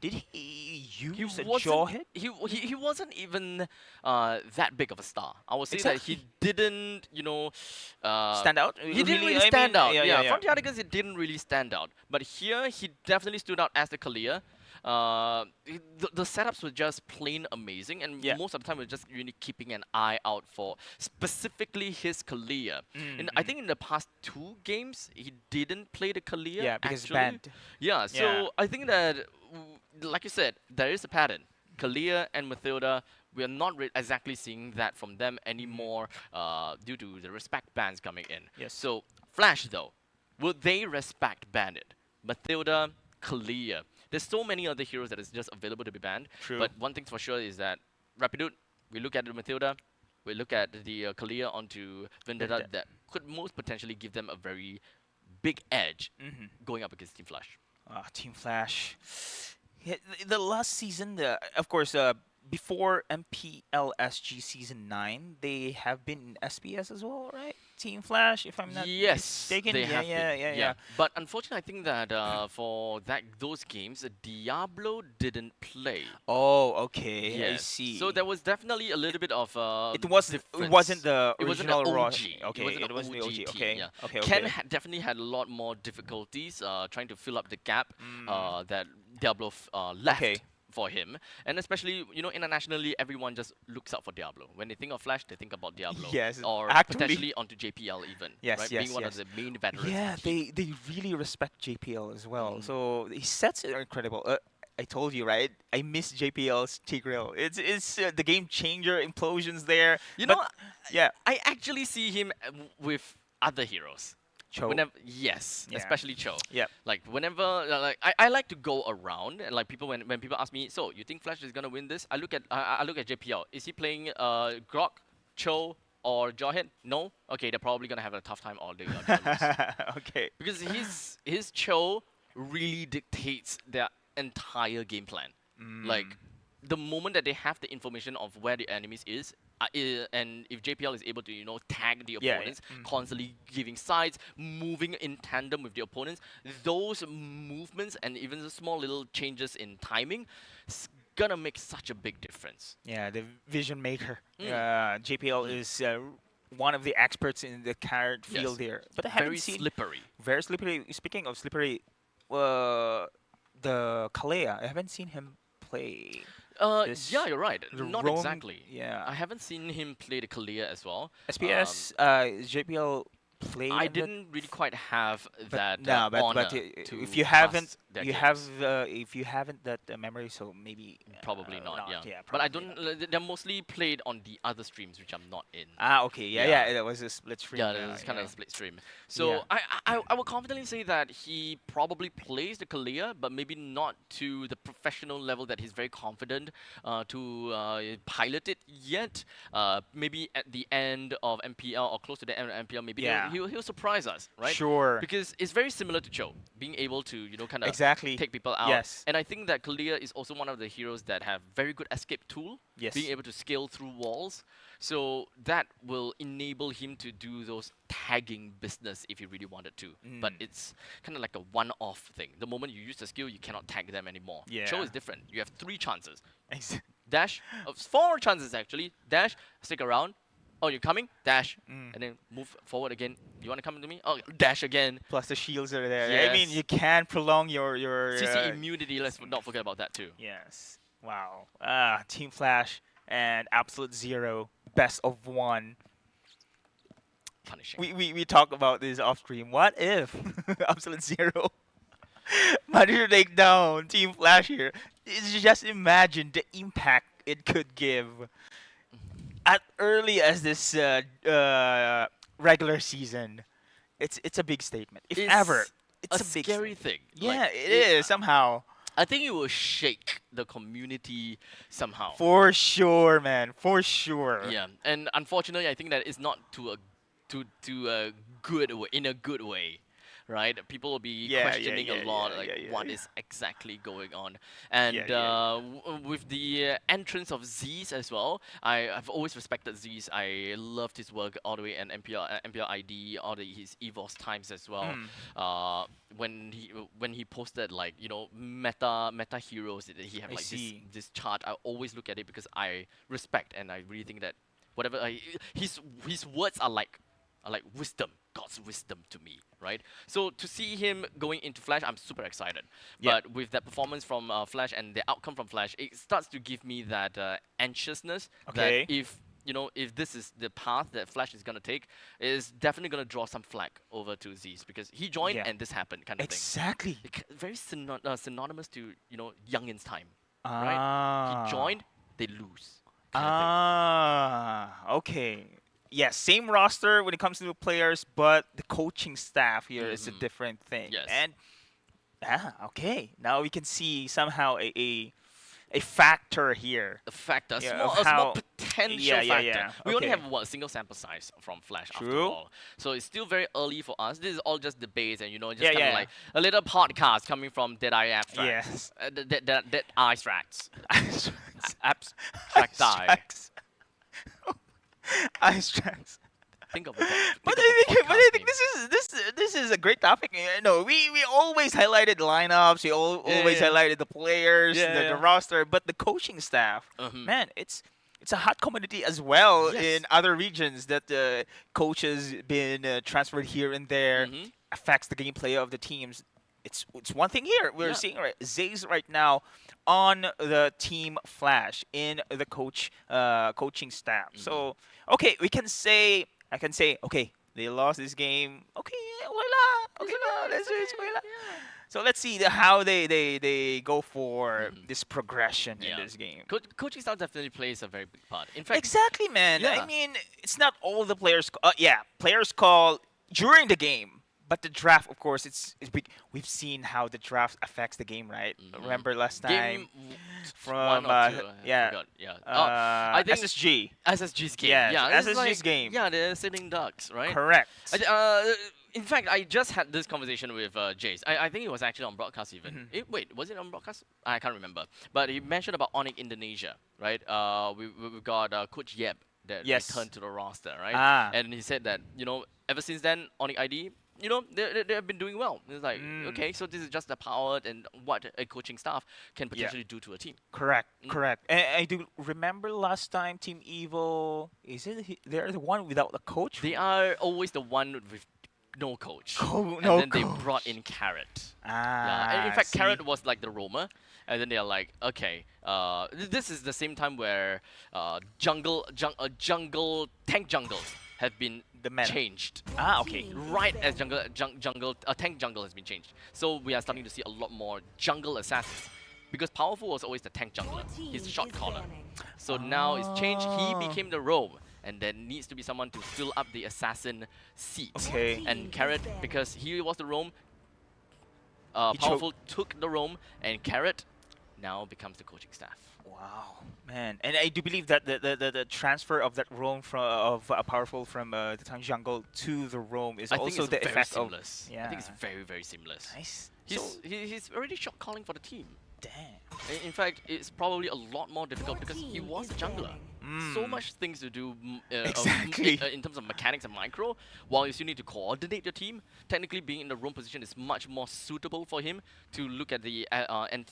Did he use a jaw hit? He wasn't even that big of a star. I would say that he didn't, you know, Stand out? He didn't really I stand mean, out. yeah. Front Yardigans, he didn't really stand out. But here, he definitely stood out as the Kalea. The setups were just plain amazing, and most of the time we're just really keeping an eye out for specifically his Kalea. And I think in the past 2 games, he didn't play the Kalea. Yeah, because actually. banned. Yeah, so I think that, like you said, there is a pattern. Kalea and Matilda, we are not exactly seeing that from them anymore due to the respect bans coming in. Yes. So, Flash though, will they respect Bandit? Matilda, Kalea. There's so many other heroes that is just available to be banned. True. But one thing's for sure is that Rapidut, we look at the Matilda, we look at the Kalea onto Vendetta, that could most potentially give them a very big edge going up against Team Flash. Team Flash. Yeah, the last season, of course, before MPL SG season 9, they have been in SBS as well, right? Team Flash, if I'm not Yes, mistaken. they Yeah, have yeah, been. yeah, yeah. But unfortunately, I think that for those games, Diablo didn't play. Oh, okay. I Yes. see. So there was definitely a little bit of it wasn't. It wasn't difference. the It wasn't the original Raw. OG. Okay, It wasn't it the wasn't the OG OG. team. Okay, Yeah. okay, Ken okay. definitely had a lot more difficulties trying to fill up the gap Mm. that Diablo left Okay. for him. And especially, internationally, everyone just looks out for Diablo. When they think of Flash, they think about Diablo. Yes, Or actually- potentially onto JPL even. Yes, right? yes, Being one yes. of the main veterans. Yeah, of the team. they really respect JPL as well. Mhm. So his sets are incredible. I told you, right? I miss JPL's Tigreal. It's the game changer implosions there. You But know, yeah, I actually see him with other heroes. Cho. Whenever, yes, Yeah. especially Cho. Yeah. Like whenever, I like to go around and like people when people ask me, so you think Flash is gonna win this? I look at JPL. Is he playing Grok, Cho, or Jawhead? No. Okay, they're probably gonna have a tough time all day. Okay. Because his Cho really dictates their entire game plan. Like the moment that they have the information of where the enemies is, and if JPL is able to tag the Yeah, opponents, constantly giving sides, moving in tandem with the opponents, those movements and even the small little changes in timing, it's gonna make such a big difference. Yeah, the vision maker. Mm. JPL is one of the experts in the card Yes. field here. But I haven't Very seen slippery. very slippery. Speaking of slippery, the Kalea, I haven't seen him play. This- Yeah, you're right. the Not roam- exactly. yeah. I haven't seen him play the Kalia as well. SPS, JPL played. I in the didn't really quite have But that no, but honor if to you haven't, pass their you games. have if you haven't that memory, so maybe Probably not, yeah. But probably I don't. They're mostly played on the other streams, which I'm not in. Ah, okay, yeah, Yeah. yeah, that was a split stream. Yeah, it's kind of a split stream. So Yeah. I would confidently say that he probably plays the Kalia, but maybe not to the professional level that he's very confident to pilot it yet. Maybe at the end of MPL or close to the end of MPL, maybe Yeah. he'll surprise us, right? Sure. Because it's very similar to Cho, being able to kind of Exactly. take people out. Yes. And I think that Kalia is also one of the heroes that have very good escape tool. Yes. Being able to scale through walls. So that will enable him to do those tagging business if he really wanted to. But it's kind of like a one-off thing. The moment you use the skill, you cannot tag them anymore. Cho Yeah. is different. You have 3 chances. Ex- Dash, 4 chances actually. Dash, stick around. Oh, you're coming? Dash. And then move forward again. You want to come to me? Oh, dash again. Plus the shields are there. I mean, Yes. you can prolong your CC immunity, let's not forget about that too. Yes. Wow. Team Flash and Absolute Zero, best of 1. Punishing. We talk about this off stream. What if Absolute Zero managed to take down Team Flash here? Just imagine the impact it could give at early as this regular season. It's a big statement. If ever, it's a big scary statement. thing. Yeah, Like, it is somehow. I think it will shake the community somehow. For sure, man. For sure. Yeah, and unfortunately, I think that it's not to a good way, in a good way, right? People will be questioning a lot, what is exactly going on. And with the entrance of Z's as well, I've always respected Z's. I loved his work all the way in MPL ID, all his EVOS times as well. When he posted like meta heroes that he have I like see. this chart, I always look at it because I respect and I really think that whatever his words are like wisdom, God's wisdom to me, right? So to see him going into Flash, I'm super excited. Yeah. But with that performance from Flash and the outcome from Flash, it starts to give me that anxiousness Okay. that if this is the path that Flash is gonna take, is definitely gonna draw some flack over to Z's because he joined Yeah. and this happened kind of Exactly. thing. Very synonymous to Youngin's time, right? He joined, they lose. Kind of thing. Okay. Yes, same roster when it comes to the players, but the coaching staff here is a different thing. Yes. And okay, now we can see somehow a a factor here. A factor, Yeah, small, of a small how- potential Yeah, yeah, factor. yeah. We only Okay. have what, single sample size from Flash after True. all, so it's still very early for us. This is all just debates and just Yeah, kind of yeah. like a little podcast coming from Dead Eye Abstracts. Yes. Dead Eye Abstracts. Abstract Eye. Abstracts. Abstracts. Think of it. But I think this is a great topic. No, we always highlighted lineups. We always yeah. highlighted the players, Yeah, the yeah. roster, but the coaching staff, Mhm. man, it's a hot commodity as well Yes. in other regions that the coaches been transferred here and there, Mhm. affects the gameplay of the teams. It's one thing here we're Yeah. seeing Zay's right now on the team Flash in the coaching staff. So okay, I can say okay, they lost this game. Okay, okay la, let's do it. Okay, la. So let's see how they go for this progression Yeah. in this game. Coaching style definitely plays a very big part. In fact, Exactly, man. Yeah. I mean, it's not all the players. Players call during the game, but the draft, of course, it's big. We've seen how the draft affects the game, right? Remember last time game from one or two, I yeah, forgot, yeah. I think SSG. SSG's game. Yes, Yeah, it's SSG's game. Yeah, the sitting ducks, right? Correct. In fact, I just had this conversation with Jace. I think it was actually on broadcast even. Mm-hmm. Wait, was it on broadcast? I can't remember. But he mentioned about Onyx Indonesia, right? We've got Coach Yeb that Yes. returned to the roster, right? Ah. And he said that, ever since then, Onyx ID, they have been doing well. It's like, okay, so this is just the power and what a coaching staff can potentially do to a team. Correct. And I do remember last time Team Evil. They're the one without a coach? They are always the one with no coach. No and then they coach. brought in Carrot. Ah, And in fact, see. Carrot was like the roamer, and then they are like, okay, this is the same time where tank jungles have been The meta. changed. Ah, okay. Right as tank jungle has been changed, so we are starting to see a lot more jungle assassins. Because Powerful was always the tank jungler, he's the shot caller. So now it's changed. He became the roam, and there needs to be someone to fill up the assassin seat. Okay. And Carrot, because he was the roam, He Powerful took the roam, and Carrot now becomes the coaching staff. Wow, man! And I do believe that the transfer of that roam of Powerful from the Tank Jungle to the roam is I think also it's the very effect seamless. of. Yeah. I think it's very, very seamless. Nice. He's already shot calling for the team. Damn. In fact, it's probably a lot more difficult because he was a jungler. So much things to do Exactly. in terms of mechanics and micro, while you still need to coordinate your team. Technically, being in the roam position is much more suitable for him to look at the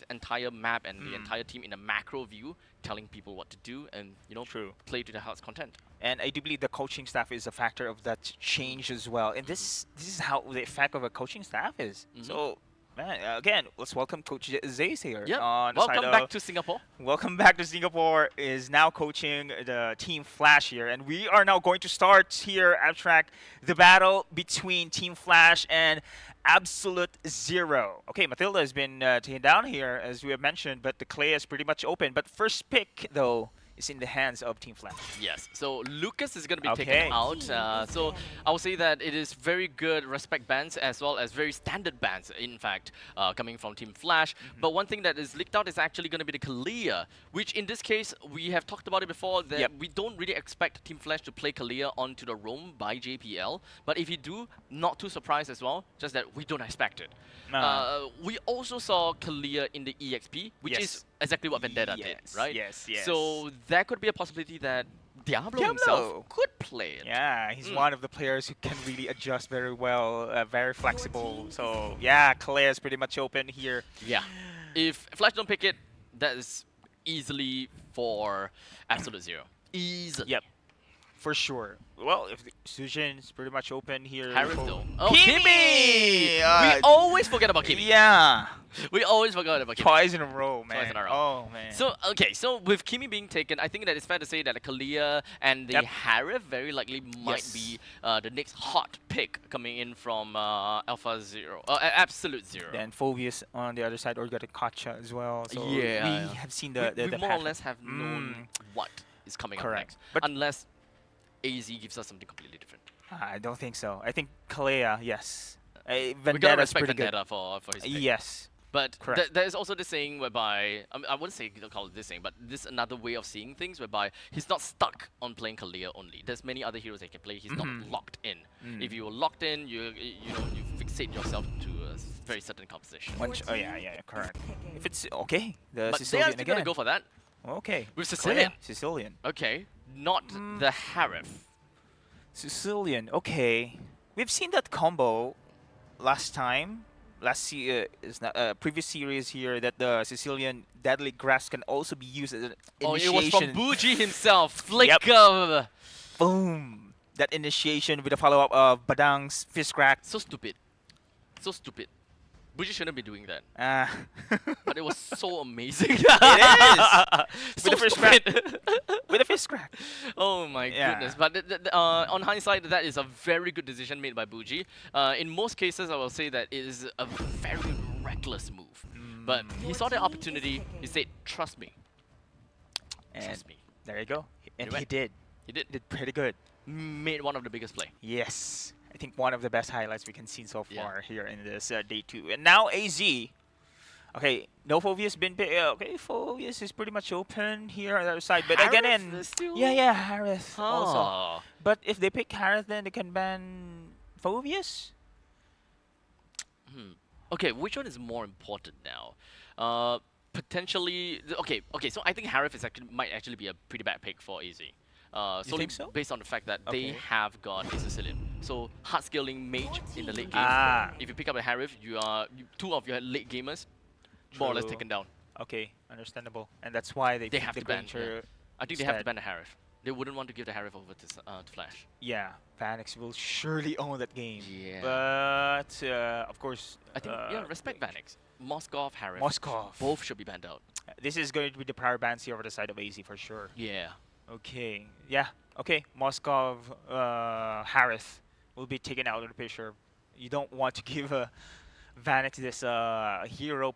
entire map and the entire team in a macro view, telling people what to do and True. play to the heart's content. And I do believe the coaching staff is a factor of that change as well. And this is how the effect of a coaching staff is. So, man, again, let's welcome Coach Zays here. Yeah, On the welcome side back of- to Singapore. Welcome back to Singapore. Is now coaching the Team Flash here, and we are now going to start here, Abstract, the battle between Team Flash and Absolute Zero. Okay, Matilda has been taken down here, as we have mentioned, but the clay is pretty much open. But first pick, though, is in the hands of Team Flash. Yes, so Lucas is going to be Okay. taken out. So I would say that it is very good respect bans as well as very standard bans, in fact, coming from Team Flash. But one thing that is leaked out is actually going to be the Kalia, which in this case, we have talked about it before, that Yep. we don't really expect Team Flash to play Kalia onto the roam by JPL. But if you do, not too surprised as well, just that we don't expect it. We also saw Kalia in the EXP, which Yes. is exactly what Vendetta did, Yes, right? yes, yes. So that could be a possibility that Diablo himself Diablo. could play it. Yeah, he's one of the players who can really adjust very well, very flexible. So yeah, Clay is pretty much open here. Yeah. If Flash don't pick it, that is easily for Absolute Zero. Easily. Yep. For sure. Well, if the Sujin is pretty much open here. Harris for- though. Oh, Kimmy! Kimmy! We always forget about Kimmy. Yeah. We always forget about Kimmy. Twice in a row, man. Twice in a row. Oh, man. So, okay, so with Kimmy being taken, I think that it's fair to say that the Kalia and the Yep. Harif very likely might Yes. be the next hot pick coming in from Alpha Zero, Absolute Zero. Then Phobius on the other side, or got a Kacha as well. So Yeah. we have seen the we more or pattern. less have known what is coming up Correct. next. But- Unless AZ gives us something completely different. I don't think so. I think Kalea, yes. We gotta Vendetta's respect pretty Vendetta for his pick. good. Yes. But Correct. there's also this saying whereby I wouldn't say call it this saying, but this another way of seeing things whereby he's not stuck on playing Kalia only. There's many other heroes that can play. He's not locked in. If you were locked in, you fixate yourself to a very certain composition. Oh yeah, correct. If it's okay, the But they are Sicilian still again. gonna go for that Okay. with Clear. Sicilian. Sicilian. Okay, not the Harif. Sicilian. Okay. We've seen that combo last time. Is not previous series here that the Sicilian Deadly Grasp can also be used as an Oh, initiation. it was from Buji himself. Flick Yep. of Boom. That initiation with a follow-up of Badang's fist crack. so stupid, so stupid. Buji shouldn't be doing that, Uh, but it was so amazing. It is. So With the fist stupid. crack. With a fist crack. Oh my Yeah. goodness! But on hindsight, that is a very good decision made by Buji. In most cases, I will say that it is a very reckless move. But he saw the opportunity. He said, "Trust me, And trust me." there you go. And he went. did. He did. Did pretty good. Made one of the biggest play. Yes. I think one of the best highlights we can see so Yeah. far here in this day 2. And now AZ. Okay, no Phoveus been okay, Phoveus is pretty much open here on the other side. But again, Harith is still- yeah, Harith also. Ah. But if they pick Harith, then they can ban Phoveus. Okay, which one is more important now? Potentially, okay. So I think Harith might actually be a pretty bad pick for AZ. Solely think so? based on the fact that they Okay. have got a Sicilian. So hard scaling mage in the late game. Ah. If you pick up a Harith, two of your late gamers more or less True. taken down. Okay, understandable. And that's why they They picked have the to ban. Granger. I think they have to instead. ban the Harith. They wouldn't want to give the Harith over to Flash. Yeah, Vanix will surely own that game. Yeah. But of course, I think respect Vanix. Moskov, Harith. Moskov. Both should be banned out. This is going to be the power bans here over the side of AZ for sure. Yeah. Okay. Yeah. Okay. Moskov, Harith will be taken out of the picture. You don't want to give Vanix this hero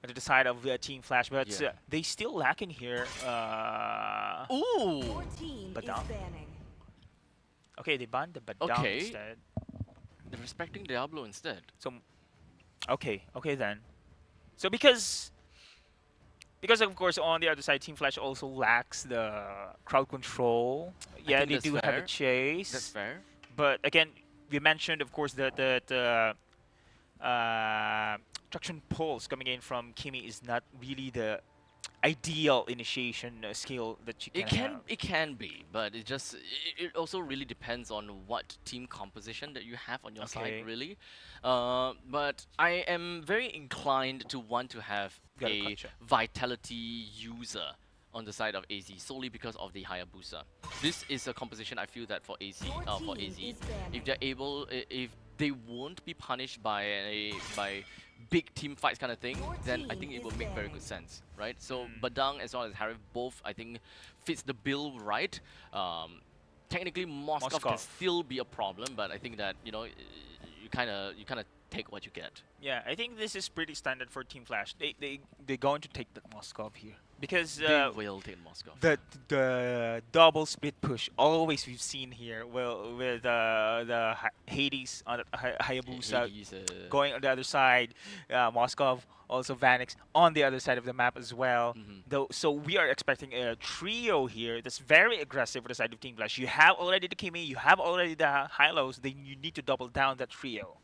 to the side of Team Flash, but Yeah. they still lacking here. Ooh. Your team But is down. banning. Okay, they banned the Badang Okay. instead. They're respecting Diablo instead. So, okay then. So because of course on the other side, Team Flash also lacks the crowd control. Yeah, think they that's do have fair. a chase. That's fair. But again, we mentioned, of course, that traction pulse coming in from Kimi is not really the ideal initiation skill that you can have. It can be, but it also really depends on what team composition that you have on your Okay. side, really. But I am very inclined to want to have Got a a gotcha. vitality user on the side of AZ solely because of the Hayabusa. This is a composition I feel that for AZ, if they're able, if they won't be punished by big team fights kind of thing, then I think it will make very good sense, right? So Badang as well as Harith both I think fits the bill right. Technically Moskov can Moskov. still be a problem, but I think that you kind of take what you get. Yeah, I think this is pretty standard for Team Flash. They're going to take the Moskov here because They will take Moskov. the double split push always we've seen here. Well, with the Hades on the Hayabusa Hades, going on the other side, Moskov also Vanix on the other side of the map as well. Though, so we are expecting a trio here that's very aggressive for the side of Team Flash. You have already the Kimi, you have already the Hylos. Then you need to double down that trio.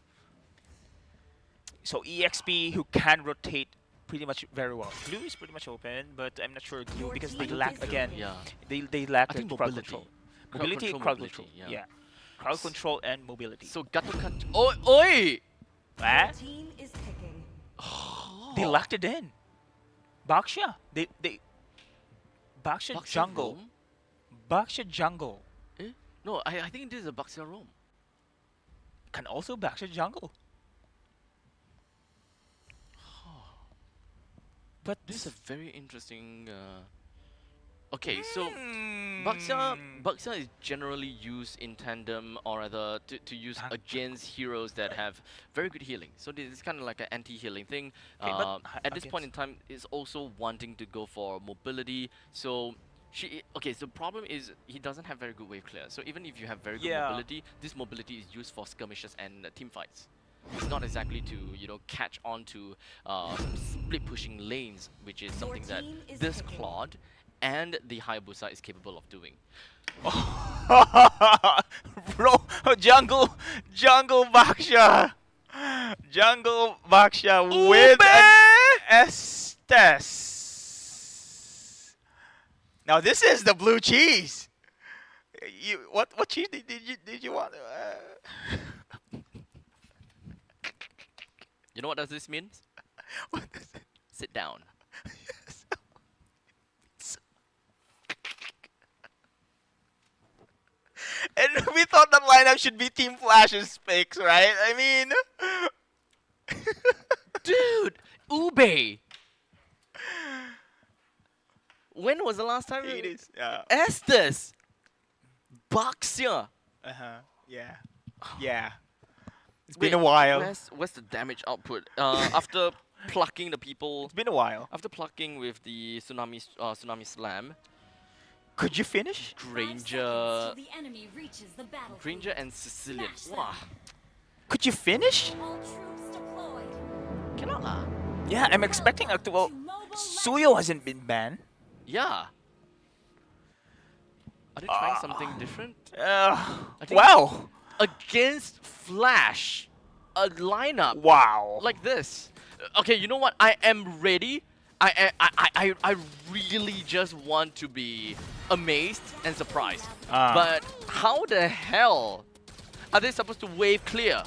So EXP who can rotate pretty much very well. Blue is pretty much open, but I'm not sure Blue because they lack again. Yeah. They lack I think the crowd mobility. control. Crowd Mobility, control, crowd mobility, control. yeah. Yeah. Crowd control and mobility. So Gato Kat. Oi! Ah, Team is picking. they locked it in. Baksha. They Baksha Baxia jungle. Rome? Baksha jungle. Eh? No, I think this is a Baxia Rome. Can also Baksha jungle. But This is a very interesting. Okay, so Baxia is generally used in tandem or rather to use Tank against heroes that have very good healing. So this is kind of like an anti-healing thing. Okay, but At this point in time, is also wanting to go for mobility. So so problem is he doesn't have very good wave clear. So even if you have very good Yeah. mobility, this mobility is used for skirmishes and team fights. It's not exactly to catch on to split pushing lanes, which is something that team is this picking. Claude and the Hayabusa is capable of doing. Bro, jungle Baksha. Jungle Baksha with an Estes. Now this is the blue cheese. What cheese did you want? You know what does this mean? What is it? Sit down. And we thought that lineup should be Team Flash's picks, right? I mean, Dude, Ube. When was the last time? it is. Estes. Baxia. Yeah. Yeah. It's been a while. Where's the damage output? After plucking the people. It's been a while. After plucking with the tsunami slam, Could you finish? Granger, The enemy reaches the battlefield. Granger and Sicilian. Smash them. Wow, Could you finish? All troops deployed. cannot lah. Yeah, I'm expecting a well. To mobile Suyo hasn't been banned. Yeah. Are they trying something different? think- Wow. Against Flash, a lineup Wow. like this. Okay, you know what? I am ready. I really just want to be amazed and surprised. But how the hell are they supposed to wave clear?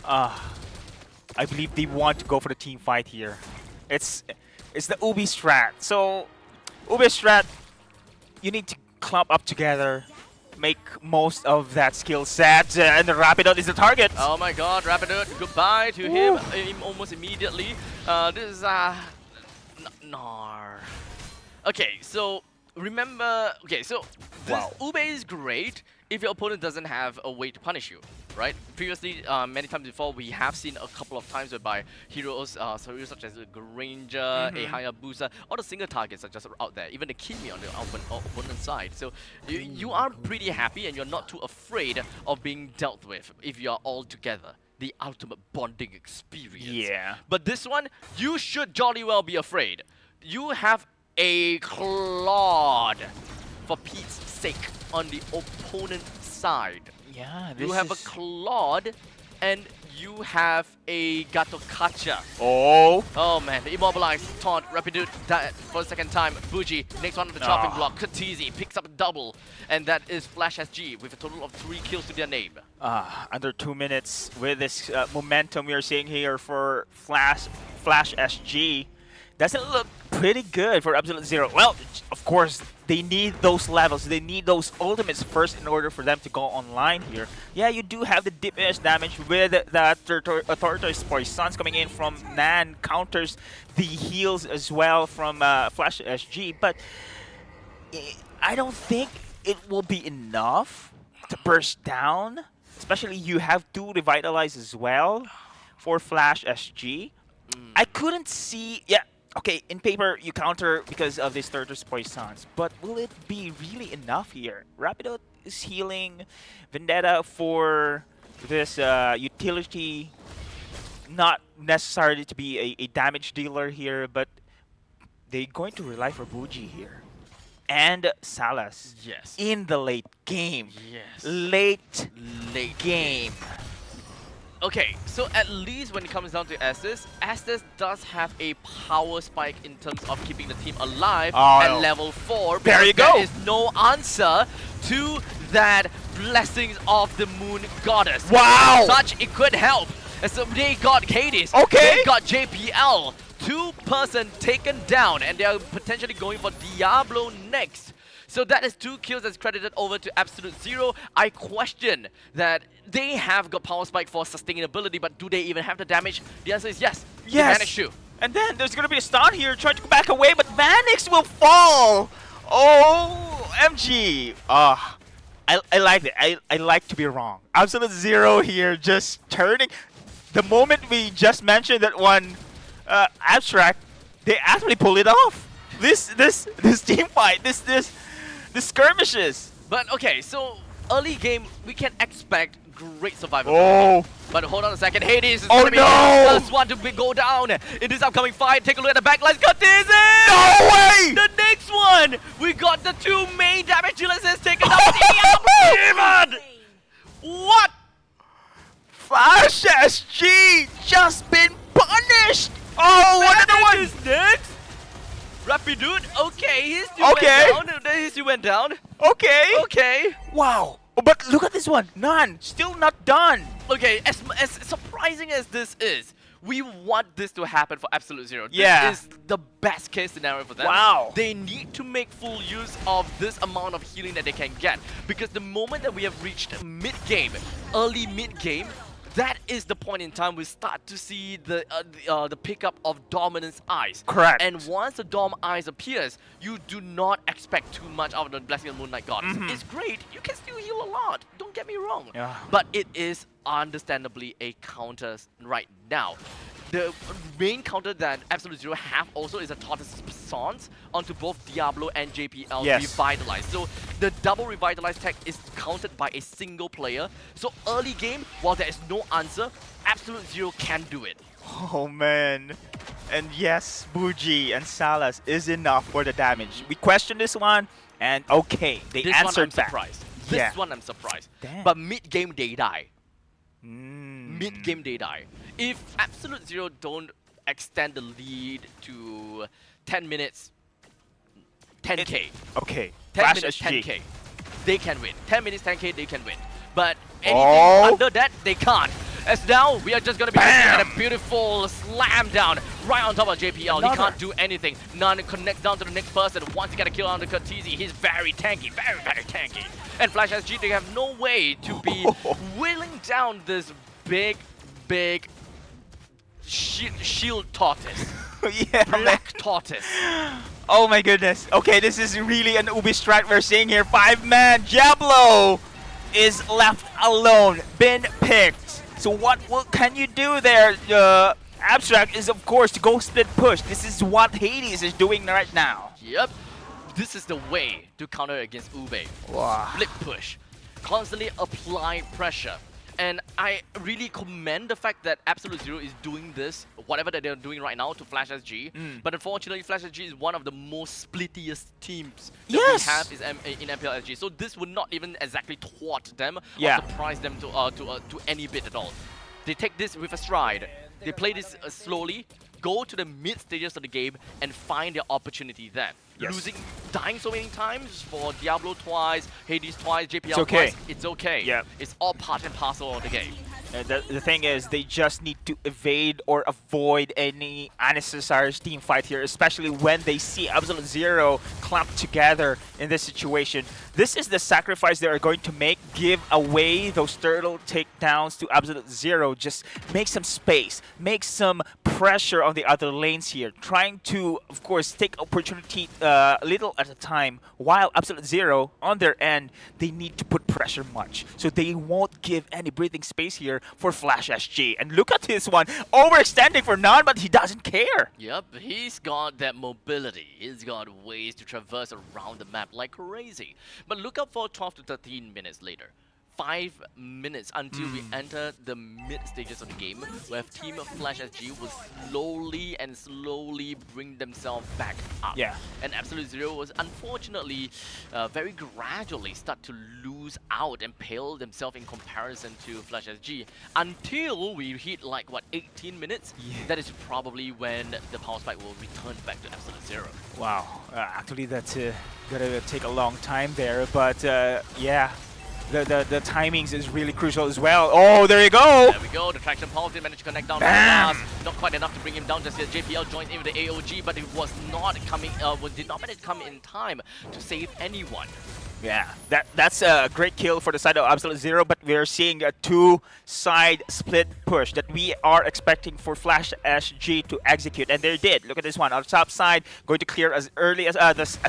I believe they want to go for the team fight here. It's the Ubi strat. So Ubi strat, you need to clump up together, make most of that skill set, and the Rapido is the target. Oh my god, Rapido, goodbye to him almost immediately. This is Nar. Okay, so remember, so this Ube is great if your opponent doesn't have a way to punish you, right? Previously, many times before, we have seen a couple of times whereby heroes such as a Granger, a Hayabusa, all the single targets are just out there, even the Kimi on the opponent's side. So you are pretty happy and you're not too afraid of being dealt with if you are all together. The ultimate bonding experience. Yeah. But this one, you should jolly well be afraid. You have a Claude, for Pete's sake, on the opponent side. Yeah, You have a Claude, and you have a Gatokacha. Oh man, the immobilized taunt, Rapido that for the second time. Buji, next one on the chopping block. Katizi picks up a double, and that is Flash SG with a total of 3 kills to their name. Under 2 minutes with this momentum we are seeing here for Flash SG. Doesn't look pretty good for Absolute Zero. Well, of course, they need those levels. They need those ultimates first in order for them to go online here. Yeah, you do have the deep edge damage with that Tortoise Poisons coming in from Nan. Counters the heals as well from Flash SG. But I don't think it will be enough to burst down. Especially you have to revitalize as well for Flash SG. I couldn't see... Yeah. Okay, in paper, you counter because of this Tortoise Poisons, but will it be really enough here? Rapido is healing, Vendetta for this utility, not necessarily to be a damage dealer here, but they're going to rely for Buji here. And Salas. Yes. In the late game. Yes. Late game. Okay, so at least when it comes down to Estes does have a power spike in terms of keeping the team alive at level 4. There you go. There is no answer to that blessings of the Moon Goddess. Wow! Such it could help. And so they got Hades. Okay. They got JPL. 2-person taken down, and they are potentially going for Diablo next. So that is 2 kills that's credited over to Absolute Zero. I question that they have got power spike for sustainability, but do they even have the damage? The answer is yes. They managed to. And then there's gonna be a stun here, trying to go back away, but Vanix will fall. Oh, MG. I like it. I like to be wrong. Absolute Zero here, just turning. The moment we just mentioned that one abstract, they actually pull it off. This team fight, this skirmishes. But okay, so early game, we can expect great survival. Oh, But hold on a second, Hades is Oh, gonna be no! the first one to go down in this upcoming fight. Take a look at the backlines. Got this in! No way! The next one! We got the two main damage dealers has taken down Diablo! What? Flash SG just been punished! Oh, what another one! Is next? Rapidude, okay, he's still Okay. went down. He still went down. Okay. Okay. Wow. But look at this one. None. Still not done. Okay, as surprising as this is, we want this to happen for Absolute Zero. Yeah. This is the best case scenario for them. Wow. They need to make full use of this amount of healing that they can get. Because the moment that we have reached mid-game, early mid-game, that is the point in time we start to see the pickup of Dominance Eyes. Correct. And once the Dom Eyes appears, you do not expect too much out of the Blessing of Moonlight Goddess. It's great. You can still heal a lot. Don't get me wrong. Yeah. But it is understandably a counter right now. The main counter that Absolute Zero have also is a Tortoise Sans onto both Diablo and JPL Yes. Revitalize. So the double Revitalize tech is countered by a single player. So early game, while there is no answer, Absolute Zero can do it. Oh man. And yes, Buji and Salas is enough for the damage. We questioned this one, and okay, they This one I'm answered back. surprised. Yeah. This one I'm surprised. Damn. But mid-game they die. Mm. Mid-game they die. If Absolute Zero don't extend the lead to 10 minutes, 10k. Okay. 10 Flash minutes, SG. 10k. They can win. 10 minutes, 10k, they can win. But anything Oh. under that, they can't. As now, we are just going to be looking at a beautiful slam down right on top of JPL. He Another. can't do anything. None connects down to the next person. Once he got a kill on the Curtizi, he's very tanky, very, very tanky. And Flash SG, they have no way to be wheeling down this big shield tortoise. Yeah, man. Black tortoise. Oh my goodness. Okay, this is really an Ubi strat we're seeing here. 5-man. Diablo is left alone. Been picked. So what can you do there? Abstract is, of course, to go split push. This is what Hades is doing right now. Yep. This is the way to counter against Ube. Wow. Split push. Constantly apply pressure. And I really commend the fact that Absolute Zero is doing this, whatever that they're doing right now, to Flash SG. But unfortunately, Flash SG is one of the most splittiest teams that Yes. we have in MPL SG. So this would not even exactly thwart them Yeah. or surprise them to any bit at all. They take this with a stride. They play this slowly, go to the mid stages of the game, and find their opportunity there. Yes. Dying so many times for Diablo twice, Hades twice, JPL It's okay. twice, it's okay. Yeah. It's all part and parcel of the game. The thing is, they just need to evade or avoid any unnecessary team fight here, especially when they see Absolute Zero clumped together in this situation. This is the sacrifice they are going to make. Give away those turtle takedowns to Absolute Zero. Just make some space. Make some pressure on the other lanes here. Trying to, of course, take opportunity little at a time. While Absolute Zero, on their end, they need to put pressure much. So they won't give any breathing space here for Flash SG. And look at this one. Overextending for Nan, but he doesn't care. Yep, he's got that mobility. He's got ways to traverse around the map like crazy. But look out for 12 to 13 minutes later. 5 minutes until we enter the mid stages of the game, where Team Flash SG will slowly bring themselves back up. Yeah. And Absolute Zero was unfortunately very gradually start to lose out and pale themselves in comparison to Flash SG until we hit like what 18 minutes. Yeah. That is probably when the power spike will return back to Absolute Zero. Wow. Actually, that's gonna take a long time there, but yeah. The timings is really crucial as well. Oh, there you go! There we go, the traction pulse did manage to connect down Bam! to the last. Not quite enough to bring him down just yet. JPL joined in with the AOG, but it was not coming, did not manage to come in time to save anyone. Yeah, that's a great kill for the side of Absolute Zero, but we're seeing a two-side split push that we are expecting for Flash SG to execute, and they did. Look at this one on the top side, going to clear as early as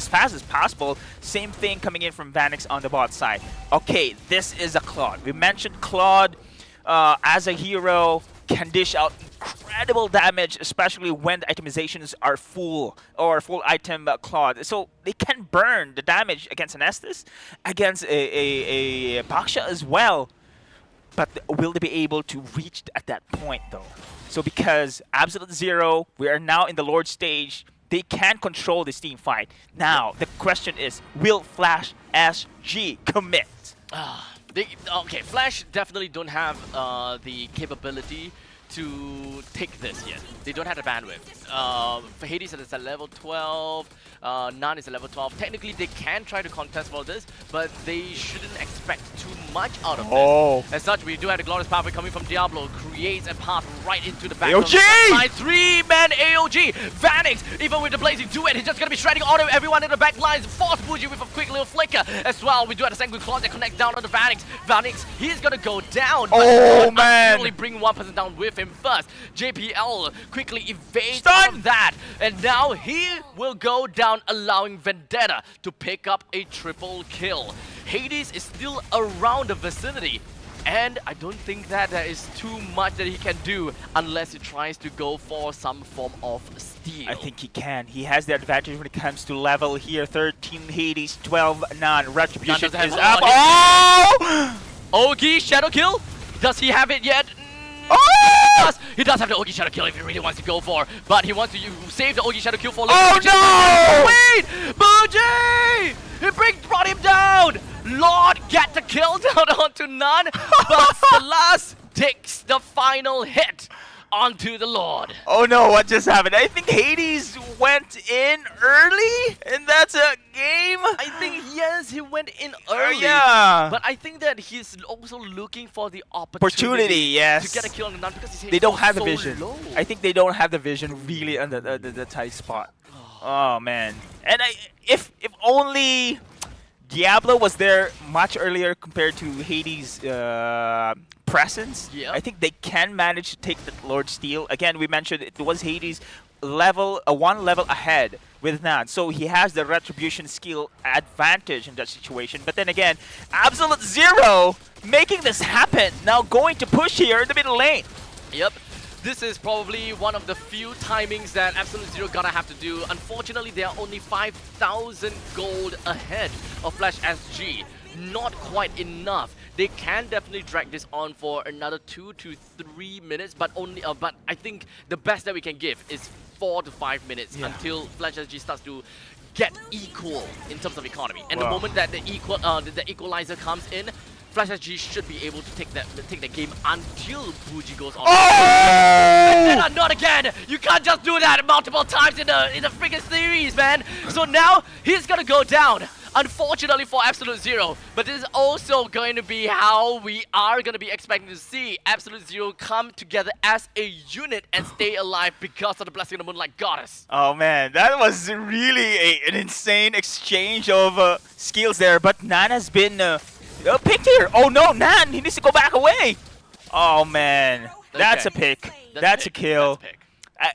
fast as possible. Same thing coming in from Vanix on the bot side. Okay, this is a Claude. We mentioned Claude as a hero can dish out incredible damage, especially when the itemizations are full or full item Claude. So they can burn the damage against an Estes, against a Baksha as well. But will they be able to reach at that point though? So because Absolute Zero, we are now in the Lord stage, they can control this team fight. Now, the question is, will Flash SG commit? Okay, Flash definitely don't have the capability to take this yet. They don't have the bandwidth. For Hades, it's at level 12. Nan is at level 12. Technically, they can try to contest for this, but they shouldn't expect too much out of this. As such, we do have the Glorious Pathway coming from Diablo. Creates a path right into the back of the line. 3-man AOG! Vanix, even with the Blazing Duet, he's just going to be shredding all of everyone in the back lines. Force Bougie with a quick little flicker as well. We do have the Sanguine Claws that connect down on the Vanix. Vanix, he's going to go down. Oh, man! Only bring one person down with him first. JPL quickly evades from that. And now he will go down, allowing Vendetta to pick up a triple kill. Hades is still around the vicinity. And I don't think that there is too much that he can do unless he tries to go for some form of steal. I think he can. He has the advantage when it comes to level here. 13 Hades, 12 Nan. Retribution is up. Oh! Ogi Shadow Kill? Does he have it yet? Oh! He does have the Ogi Shadow Kill if he really wants to go for, but he wants to save the Ogi Shadow Kill for later. Oh no! Wait! Bougie! He brought him down! Lord get the kill down onto Nan, but Salas takes the final hit onto the Lord. Oh no, what just happened? I think Hades went in early, and that's a game. I think, yes, he went in early. Yeah. But I think that he's also looking for the Opportunity, yes. to get a kill on the Nun because they don't have the so vision. low. I think they don't have the vision really on the tight spot. Oh man. And if only Diablo was there much earlier compared to Hades' presence, I think they can manage to take the Lord Steel. Again, we mentioned it was Hades one level ahead with Nan, so he has the retribution skill advantage in that situation. But then again, Absolute Zero making this happen, now going to push here in the middle lane. Yep. This is probably one of the few timings that Absolute Zero gonna have to do. Unfortunately, they are only 5,000 gold ahead of Flash SG. Not quite enough. They can definitely drag this on for another 2 to 3 minutes, but but I think the best that we can give is 4 to 5 minutes until Flash SG starts to get equal in terms of economy. And the moment that the equalizer comes in, Flash SG should be able to take the game until Bougie goes on. Oh! Not again! You can't just do that multiple times in the freaking series, man! So now he's gonna go down. Unfortunately for Absolute Zero, but this is also going to be how we are going to be expecting to see Absolute Zero come together as a unit and stay alive because of the Blessing of the Moonlight Goddess. Oh man, that was really an insane exchange of skills there, but Nan has been picked here. Oh no, Nan, he needs to go back away. Oh man, that's a pick. That's a kill. That's a pick.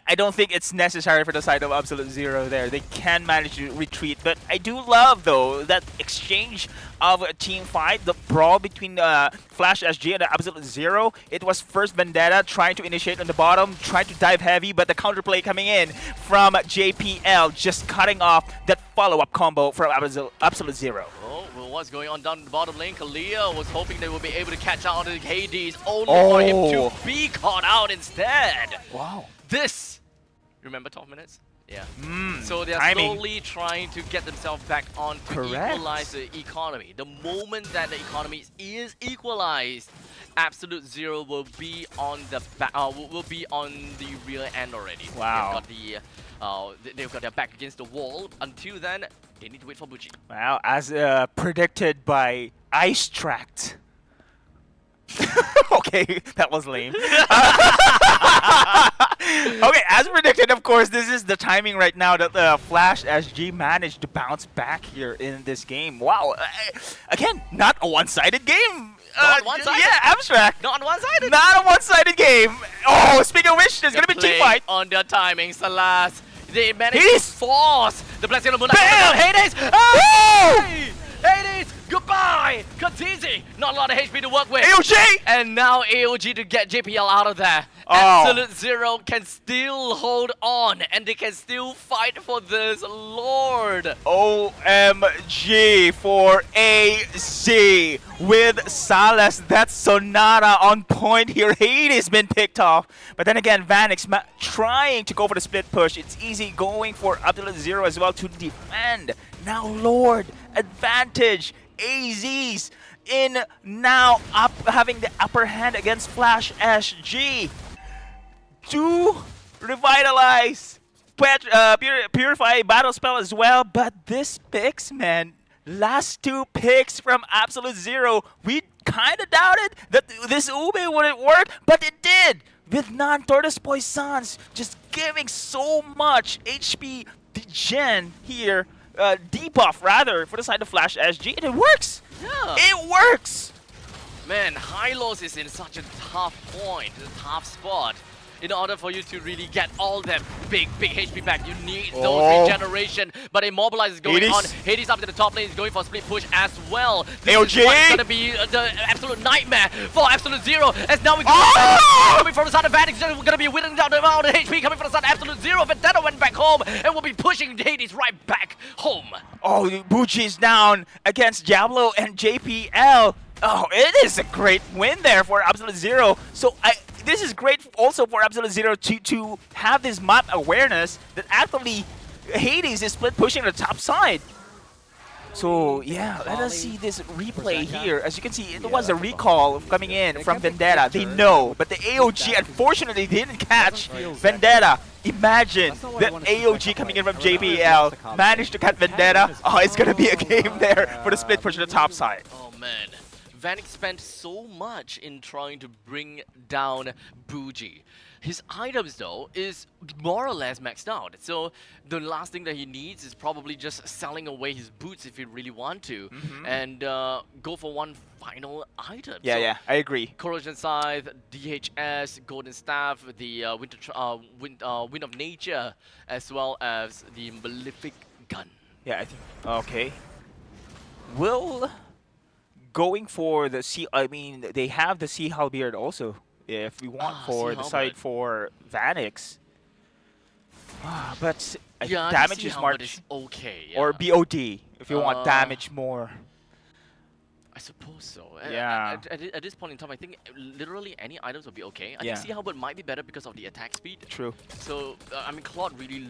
I don't think it's necessary for the side of Absolute Zero there. They can manage to retreat, but I do love, though, that exchange of a team fight, the brawl between Flash SG and Absolute Zero. It was first Vendetta trying to initiate on the bottom, trying to dive heavy, but the counterplay coming in from JPL, just cutting off that follow-up combo from Absolute Zero. Oh, well, what's going on down the bottom lane? Kalia was hoping they would be able to catch out on Hades, only for him to be caught out instead. Wow. This, remember 12 minutes? Yeah. So they're timing. slowly trying to get themselves back on to equalize the economy. The moment that the economy is equalized, Absolute Zero will be on the rear end already. Wow. They've got their back against the wall. Until then, they need to wait for Bougie. Wow, as predicted by Ice Tract. Okay, that was lame. Okay, as predicted, of course, this is the timing right now that Flash SG managed to bounce back here in this game. Wow, again, not a one-sided game. Not one-sided? Yeah, Abstract. Not one-sided. Not a one-sided game. Oh, speaking of which, there's going to be a team fight. On their timing, Salas. They managed to force the Blessing of the Moonlight. Bam! Hades! Oh! Hades Goodbye! Katizi! Not a lot of HP to work with. AOG! And now AOG to get JPL out of there. Oh. Absolute Zero can still hold on and they can still fight for this. Lord! OMG for AC with Salas. That's Sonata on point here. Hades been picked off. But then again, Vanix trying to go for the split push. It's easy going for Absolute Zero as well to defend. Now Lord, advantage. AZ's in now up having the upper hand against Flash SG. To revitalize, purify battle spell as well. But this picks, man, last 2 picks from Absolute Zero, we kind of doubted that this Ube wouldn't work, but it did. With non-Tortoise Poissons just giving so much HP degen here, debuff rather, for the side of Flash SG, and it works. Yeah. It works. Man, Hylos is in such a tough point, a tough spot. In order for you to really get all that big HP back, you need those regeneration. But Immobilize is going on. Hades up to the top lane is going for a split push as well. This AOG! is what's gonna be the absolute nightmare for Absolute Zero. As now we coming from the side of Vanix, we're gonna be whittling down the amount of HP coming from the side of Absolute Zero. Vendetta went back home and will be pushing Hades right back home. Oh, Bucci is down against Diablo and JPL. Oh, it is a great win there for Absolute Zero. So this is great also for Absolute Zero to have this map awareness that actually Hades is split pushing the top side. So yeah, let us see this replay here. As you can see, it was a recall coming in from Vendetta. They know, but the AOG unfortunately didn't catch Vendetta. Imagine the AOG coming in from JPL managed to catch Vendetta. Oh, it's gonna be a game there for the split push to the top side. Oh man. Vanix spent so much in trying to bring down Bougie. His items though is more or less maxed out. So the last thing that he needs is probably just selling away his boots if he really want to, and go for one final item. Yeah, so yeah, I agree. Corrosion Scythe, DHS, Golden Staff, the Wind of Nature, as well as the Malefic Gun. Yeah, I think. Okay. Will going for the sea. I mean, they have the Sea Halberd also. If we want for the side for Vanix. But Yeah, damage is Sea more. Halberd is okay. Yeah. Or BOD if you want damage more. I suppose so. Yeah. At this point in time, I think literally any items will be okay. I Yeah. think Sea Halberd might be better because of the attack speed. True. So, I mean, Claude really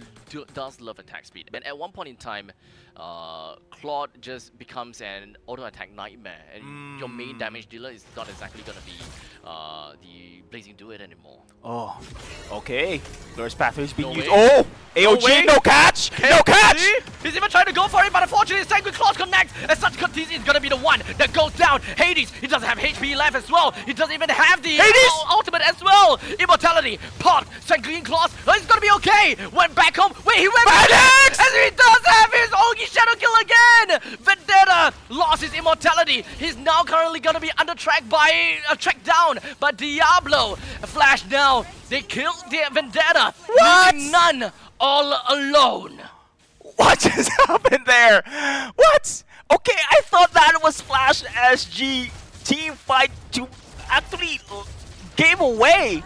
does love attack speed. And at one point in time, Claude just becomes an auto-attack nightmare. And your main damage dealer is not exactly going to be the Blazing Duet anymore. Oh, okay. Glorious Pathway is being No used. way. Oh! AOG, no catch! No catch! He's even trying to go for it, but unfortunately, Sanguine Claws connect. As such, Katizi is going to be the one that goes down. Hades, he doesn't have HP left as well. He doesn't even have the ultimate as well. Immortality, popped. Sanguine Claws, he's going to be okay. Went back home. Wait, he went back home! And he does have his Ogi Shadow Kill again! Vendetta lost his immortality. He's now currently going to be under track by, tracked down by Diablo. Flash now. They killed the Vendetta. What? Leaving none all alone. What just happened there? What? Okay, I thought that was Flash SG team fight to actually gave away.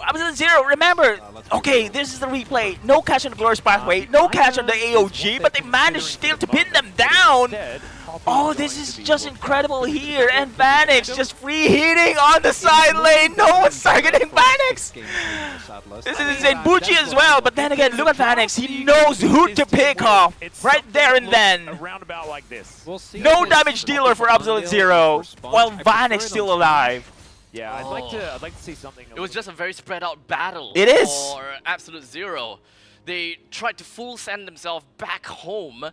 Absolute Zero, remember, okay, this is the replay. No catch on the Glorious Pathway, no catch on the AOG, but they managed still to pin them down. Oh, this is just incredible here. And Vanix just free hitting on the side lane. No one's targeting Vanix. This is insane. Bucci as well, but then again, look at Vanix. He knows who to pick off right there and then. No damage dealer for Absolute Zero, while Vanix still alive. Yeah, I'd like to see something. It was just a very spread out battle. It is. For Absolute Zero. They tried to full send themselves back home,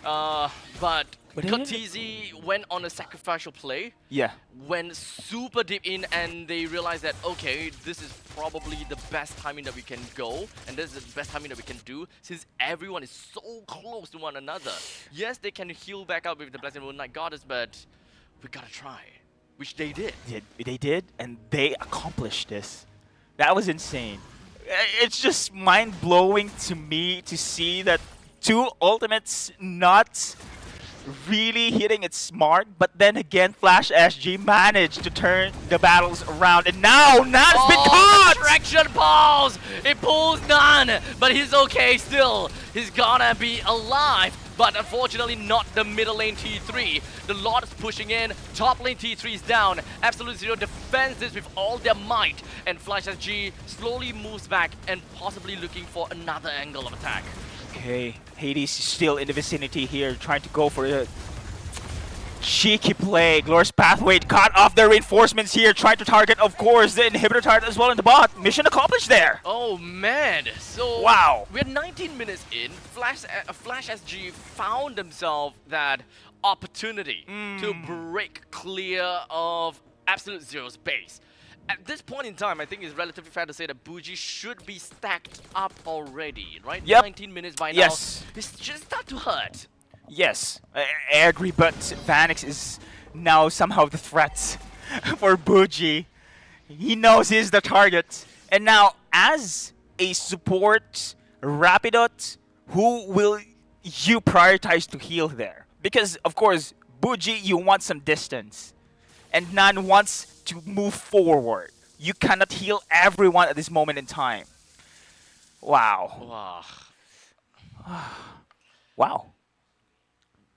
but Katizi went on a sacrificial play. Yeah. Went super deep in, and they realized that okay, this is probably the best timing that we can go, and this is the best timing that we can do since everyone is so close to one another. Yes, they can heal back up with the Blessed Moonlight Goddess, but we gotta try. Which they did. They did, and they accomplished this. That was insane. It's just mind-blowing to me to see that two ultimates not really hitting its smart, but then again, Flash SG managed to turn the battles around, and now Nan's been caught! The traction pulls! It pulls Nan, but he's okay still. He's gonna be alive, but unfortunately not the middle lane T3. The Lord is pushing in, top lane T3 is down. Absolute Zero defends this with all their might, and Flash SG slowly moves back and possibly looking for another angle of attack. Okay, Hades is still in the vicinity here, trying to go for a cheeky play. Glorious Pathway cut off the reinforcements here, trying to target, of course, the inhibitor target as well in the bot. Mission accomplished there. Oh man, so wow. We're 19 minutes in. Flash SG found themselves that opportunity to break clear of Absolute Zero's base. At this point in time, I think it's relatively fair to say that Buji should be stacked up already, right? Yep. 19 minutes by now. Yes. It's just start to hurt. Yes, I agree, but Vanix is now somehow the threat for Buji. He knows he's the target. And now, as a support Rapidot, who will you prioritize to heal there? Because, of course, Buji, you want some distance. And Nan wants to move forward. You cannot heal everyone at this moment in time. Wow. Wow. Wow.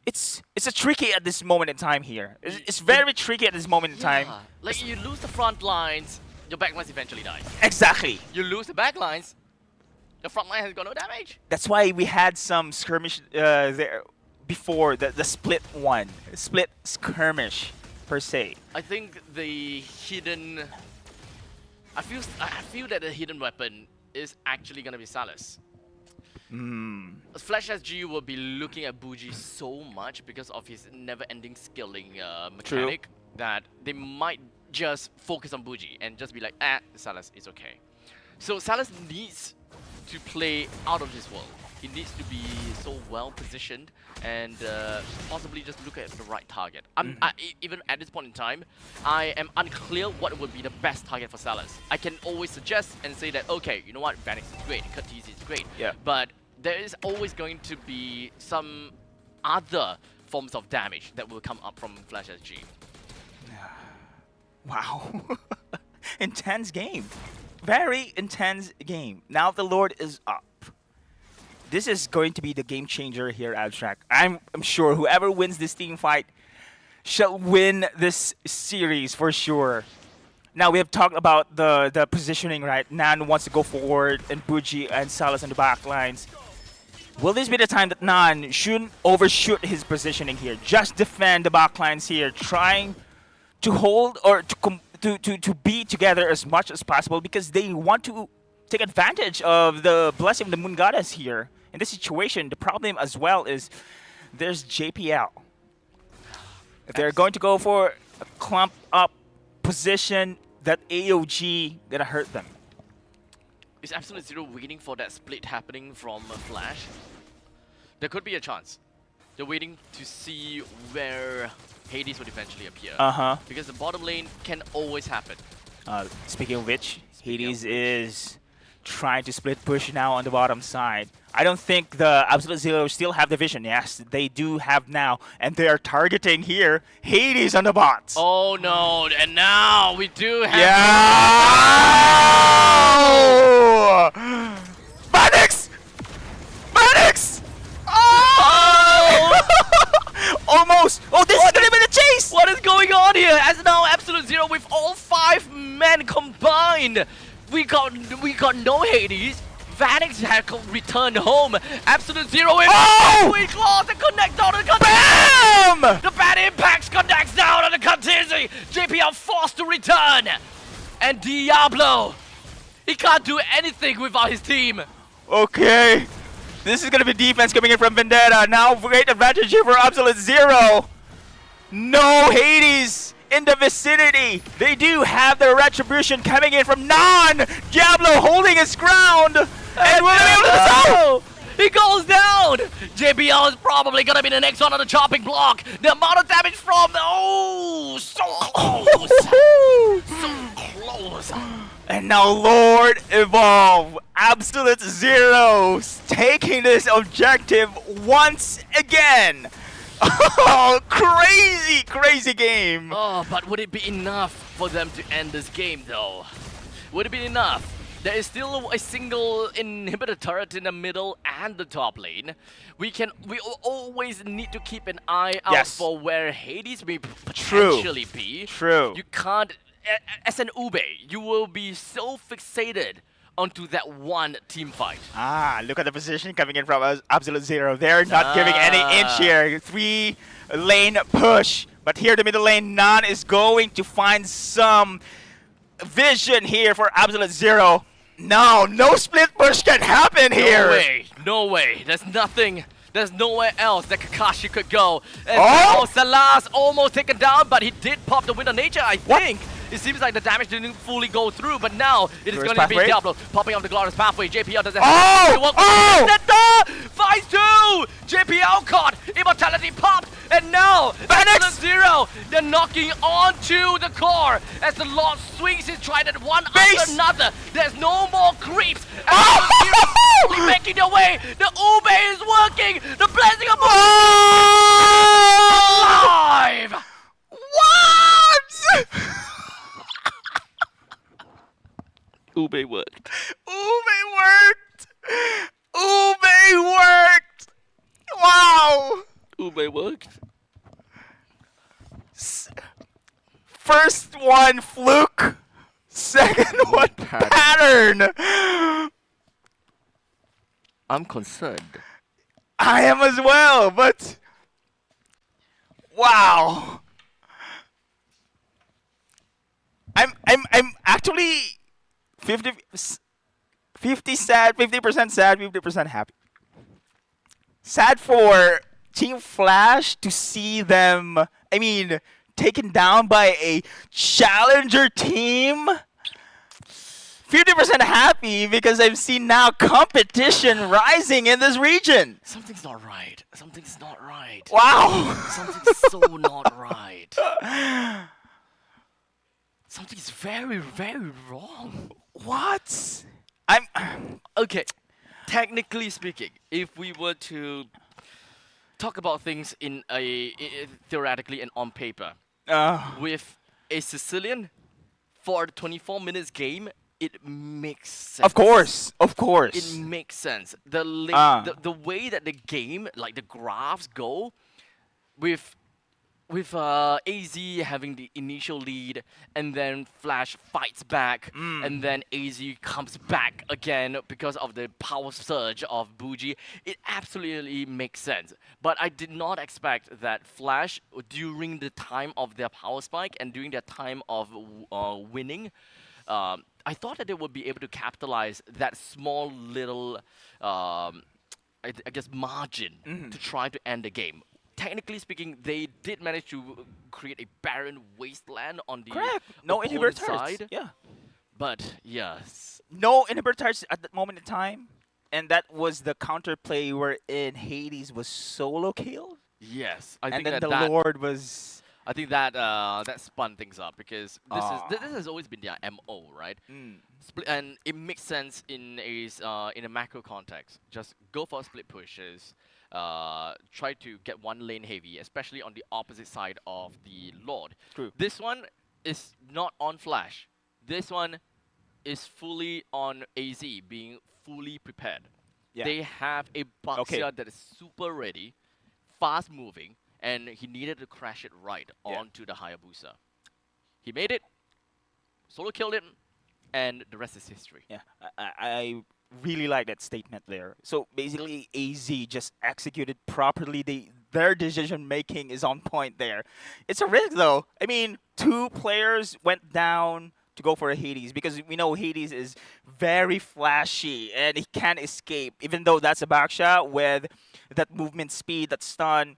It's a tricky at this moment in time here. It's very tricky at this moment in time. Like you lose the front lines, your back lines eventually die. Exactly. You lose the back lines, the front line has got no damage. That's why we had some skirmish there before the split skirmish per se. I think the hidden. I feel that the hidden weapon is actually gonna be Salus. Flash SG will be looking at Buji so much because of his never-ending skilling mechanic that they might just focus on Buji and just be like, Salus is okay. So Salus needs to play out of this world. He needs to be so well positioned and possibly just look at the right target. Even at this point in time, I am unclear what would be the best target for Salus. I can always suggest and say that, okay, you know what, Vanix is great, Curtis is great, but there is always going to be some other forms of damage that will come up from Flash SG. Wow. Intense game. Very intense game. Now the Lord is up. This is going to be the game changer here, Abstract. I'm sure whoever wins this team fight shall win this series for sure. Now we have talked about the positioning, right? Nan wants to go forward and Buji and Salus on the back lines. Will this be the time that Nan shouldn't overshoot his positioning here? Just defend the back lines here, trying to hold or to be together as much as possible because they want to take advantage of the blessing of the Moon Goddess here. In this situation, the problem as well is there's JPL. If they're going to go for a clump up position, that AOG gonna hurt them. Is Absolute Zero waiting for that split happening from Flash? There could be a chance. They're waiting to see where Hades would eventually appear. Because the bottom lane can always happen. Speaking of which, Hades is trying to split push now on the bottom side. I don't think the Absolute Zero still have the vision. Yes, they do have now. And they are targeting here Hades on the bots. Oh no, and now we do have... Yeah! Maddox! Maddox! Oh! Almost! Oh, this is gonna be the chase! What is going on here? As now Absolute Zero with all 5 men combined. We got no Hades. Vanix had returned home. Absolute Zero in. Oh! We claws and connect down on the Bam! The bad impacts connects down on the contingency. JPL forced to return. And Diablo, he can't do anything without his team. Okay. This is gonna be defense coming in from Vendetta. Now great advantage here for Absolute Zero. No Hades in the vicinity. They do have the retribution coming in from Nan. Diablo holding his ground. And will be able to solve. He goes down. JBL is probably gonna be the next one on the chopping block. The amount of damage from so close. So close. And now Lord Evolve. Absolute Zero taking this objective once again. Oh, crazy game. Oh, but would it be enough for them to end this game, though? Would it be enough? There is still a single inhibitor turret in the middle and the top lane. We always need to keep an eye out Yes. for where Hades may potentially be. True. You can't, as an Ube, you will be so fixated onto that one team fight. Look at the position coming in from Absolute Zero. They're not giving any inch here. 3-lane push. But here the middle lane, Nan is going to find some vision here for Absolute Zero. No split push can happen here. No way. There's nothing. There's nowhere else that Kakashi could go. And Oh! Salah's almost taken down, but he did pop the Wind of Nature, I think. It seems like the damage didn't fully go through, but now it is Glorious going to be pathway. Diablo popping up the Glorious Pathway. JPL doesn't Oh! have to work. Oh! Finds two! JPL caught! Immortality popped! And now, Phoenix! Zero, they're knocking onto the core as the Lord swings his trident one Base! after another. There's no more creeps. And Oh! Zero making their way. The Ube is working. The blessing of Oh! alive. What? Ube worked. Ube worked. Wow. Ube worked. First one fluke. Second one pattern. I'm concerned. I am as well, but wow. I'm actually 50 sad, 50% sad, 50% happy. Sad for Team Flash to see them, taken down by a challenger team. 50% happy because I've seen now competition rising in this region. Something's not right. Something's not right. Wow. Something's so not right. Something's very, very wrong. What? Okay, technically speaking, if we were to talk about things in theoretically and on paper, with a Sicilian for the 24 minutes game, it makes sense. Of course. It makes sense. The way that the game, like the graphs go, with AZ having the initial lead, and then Flash fights back, and then AZ comes back again because of the power surge of Bougie, it absolutely makes sense. But I did not expect that Flash, during the time of their power spike and during their time of winning, I thought that they would be able to capitalize that small little, I guess, margin to try to end the game. Technically speaking, they did manage to create a barren wasteland on the No opponent's inhibitor side. turrets. Yeah. But yes, No inhibitor turrets at that moment in time. And that was the counterplay wherein Hades was solo killed. yes, I And think then that the that Lord was... I think that that spun things up because this has always been their MO, right? And it makes sense in a macro context. Just go for split pushes. Try to get one lane heavy, especially on the opposite side of the Lord. True. This one is not on Flash. This one is fully on AZ, being fully prepared. Yeah. They have a Baxia that is super ready, fast moving, and he needed to crash it right onto the Hayabusa. He made it, solo killed him, and the rest is history. Yeah, I really like that statement there. So basically, AZ just executed properly. Their decision making is on point there. It's a risk though. I mean, 2 players went down to go for a Hades because we know Hades is very flashy and he can't escape. Even though that's a backshot with that movement speed, that stun,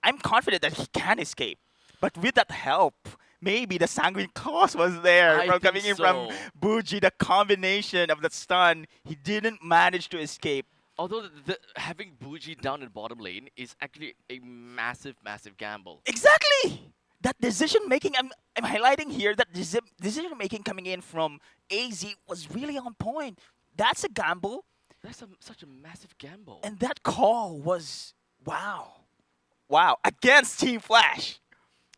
I'm confident that he can escape. But with that help, maybe the Sanguine Claws was there I from think coming in from so. Bougie. The combination of the stun, he didn't manage to escape. Although having Bougie down in bottom lane is actually a massive, massive gamble. Exactly! That decision making, I'm highlighting here, that decision making coming in from AZ was really on point. That's a gamble, That's such a massive gamble. and that call was wow. wow, against Team Flash,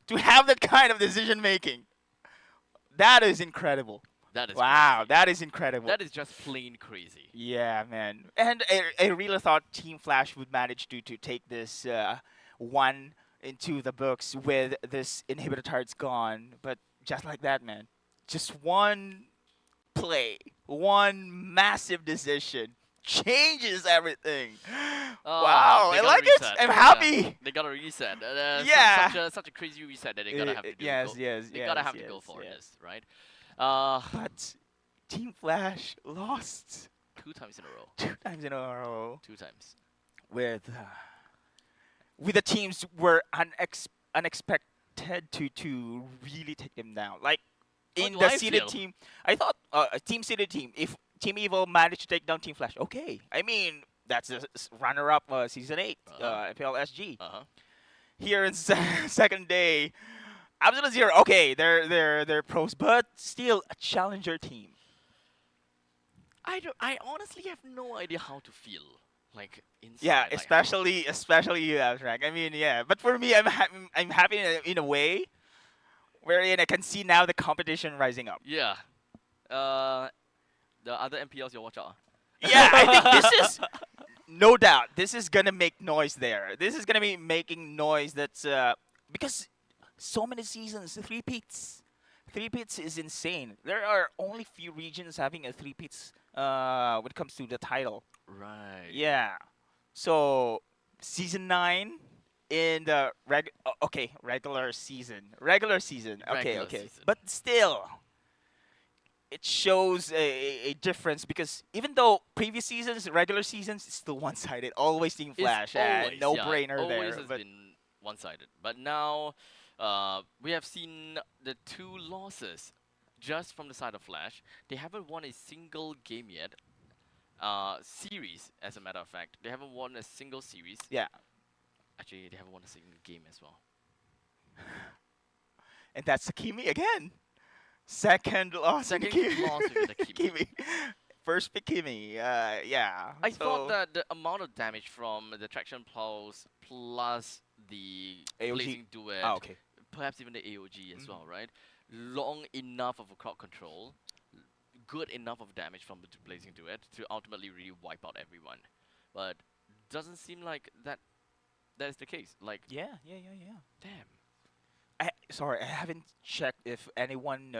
to have that kind of decision making, that is incredible. That is Wow, crazy. that is incredible. That is just plain crazy. Yeah, man. And I really thought Team Flash would manage to take this one into the books with this inhibitor targets gone. But just like that, man. Just one play, one massive decision changes everything. Wow, They I gotta like it. reset. I'm Yeah, happy. they gotta reset. Yeah. Such a crazy reset that they gotta have to do. Yes, yes, They gotta yes, have to go yes, for yes. this, right? But Team Flash lost 2 times in a row. 2 times in a row 2 times. with the teams were unexpected to really take them down. Like How in do the I seeded feel? team, I thought a team seeded team. If Team Evil managed to take down Team Flash, okay. I mean that's the runner-up season 8, MPL SG. Uh-huh. Here in second day, Absolute Zero. Okay, they're pros, but still a challenger team. I honestly have no idea how to feel like inside. Yeah, like, especially you, Abstract. I mean, yeah. But for me, I'm happy in a way, wherein I can see now the competition rising up. Yeah. The other MPLs you'll watch out. Yeah, I think this is no doubt. This is gonna make noise there. This is gonna be making noise. That's because so many seasons, three-peats. Three-peats is insane. There are only few regions having a three-peats when it comes to the title. Right. Yeah. So season 9 in the regular season. Regular season. Okay, Regular okay. season. But still, it shows a difference because even though previous seasons, regular seasons, it's still one-sided. Always Team It's Flash. always, No yeah, brainer always there. has But been one-sided. But now, we have seen the 2 losses just from the side of Flash. They haven't won a single game yet. Series, as a matter of fact. They haven't won a single series. yeah, Actually, they haven't won a single game as well. and that's Sakimi again. Second loss. in Second Kimi. loss with the Kimi. Kimi. First pick Kimi. Yeah. I so thought that the amount of damage from the traction pulse plus the AOG. blazing duet, Ah, okay. perhaps even the AOG as well, right? Long enough of a crowd control, good enough of damage from the blazing duet to ultimately really wipe out everyone. But doesn't seem like that is the case. Like, Yeah. damn. Sorry, I haven't checked if anyone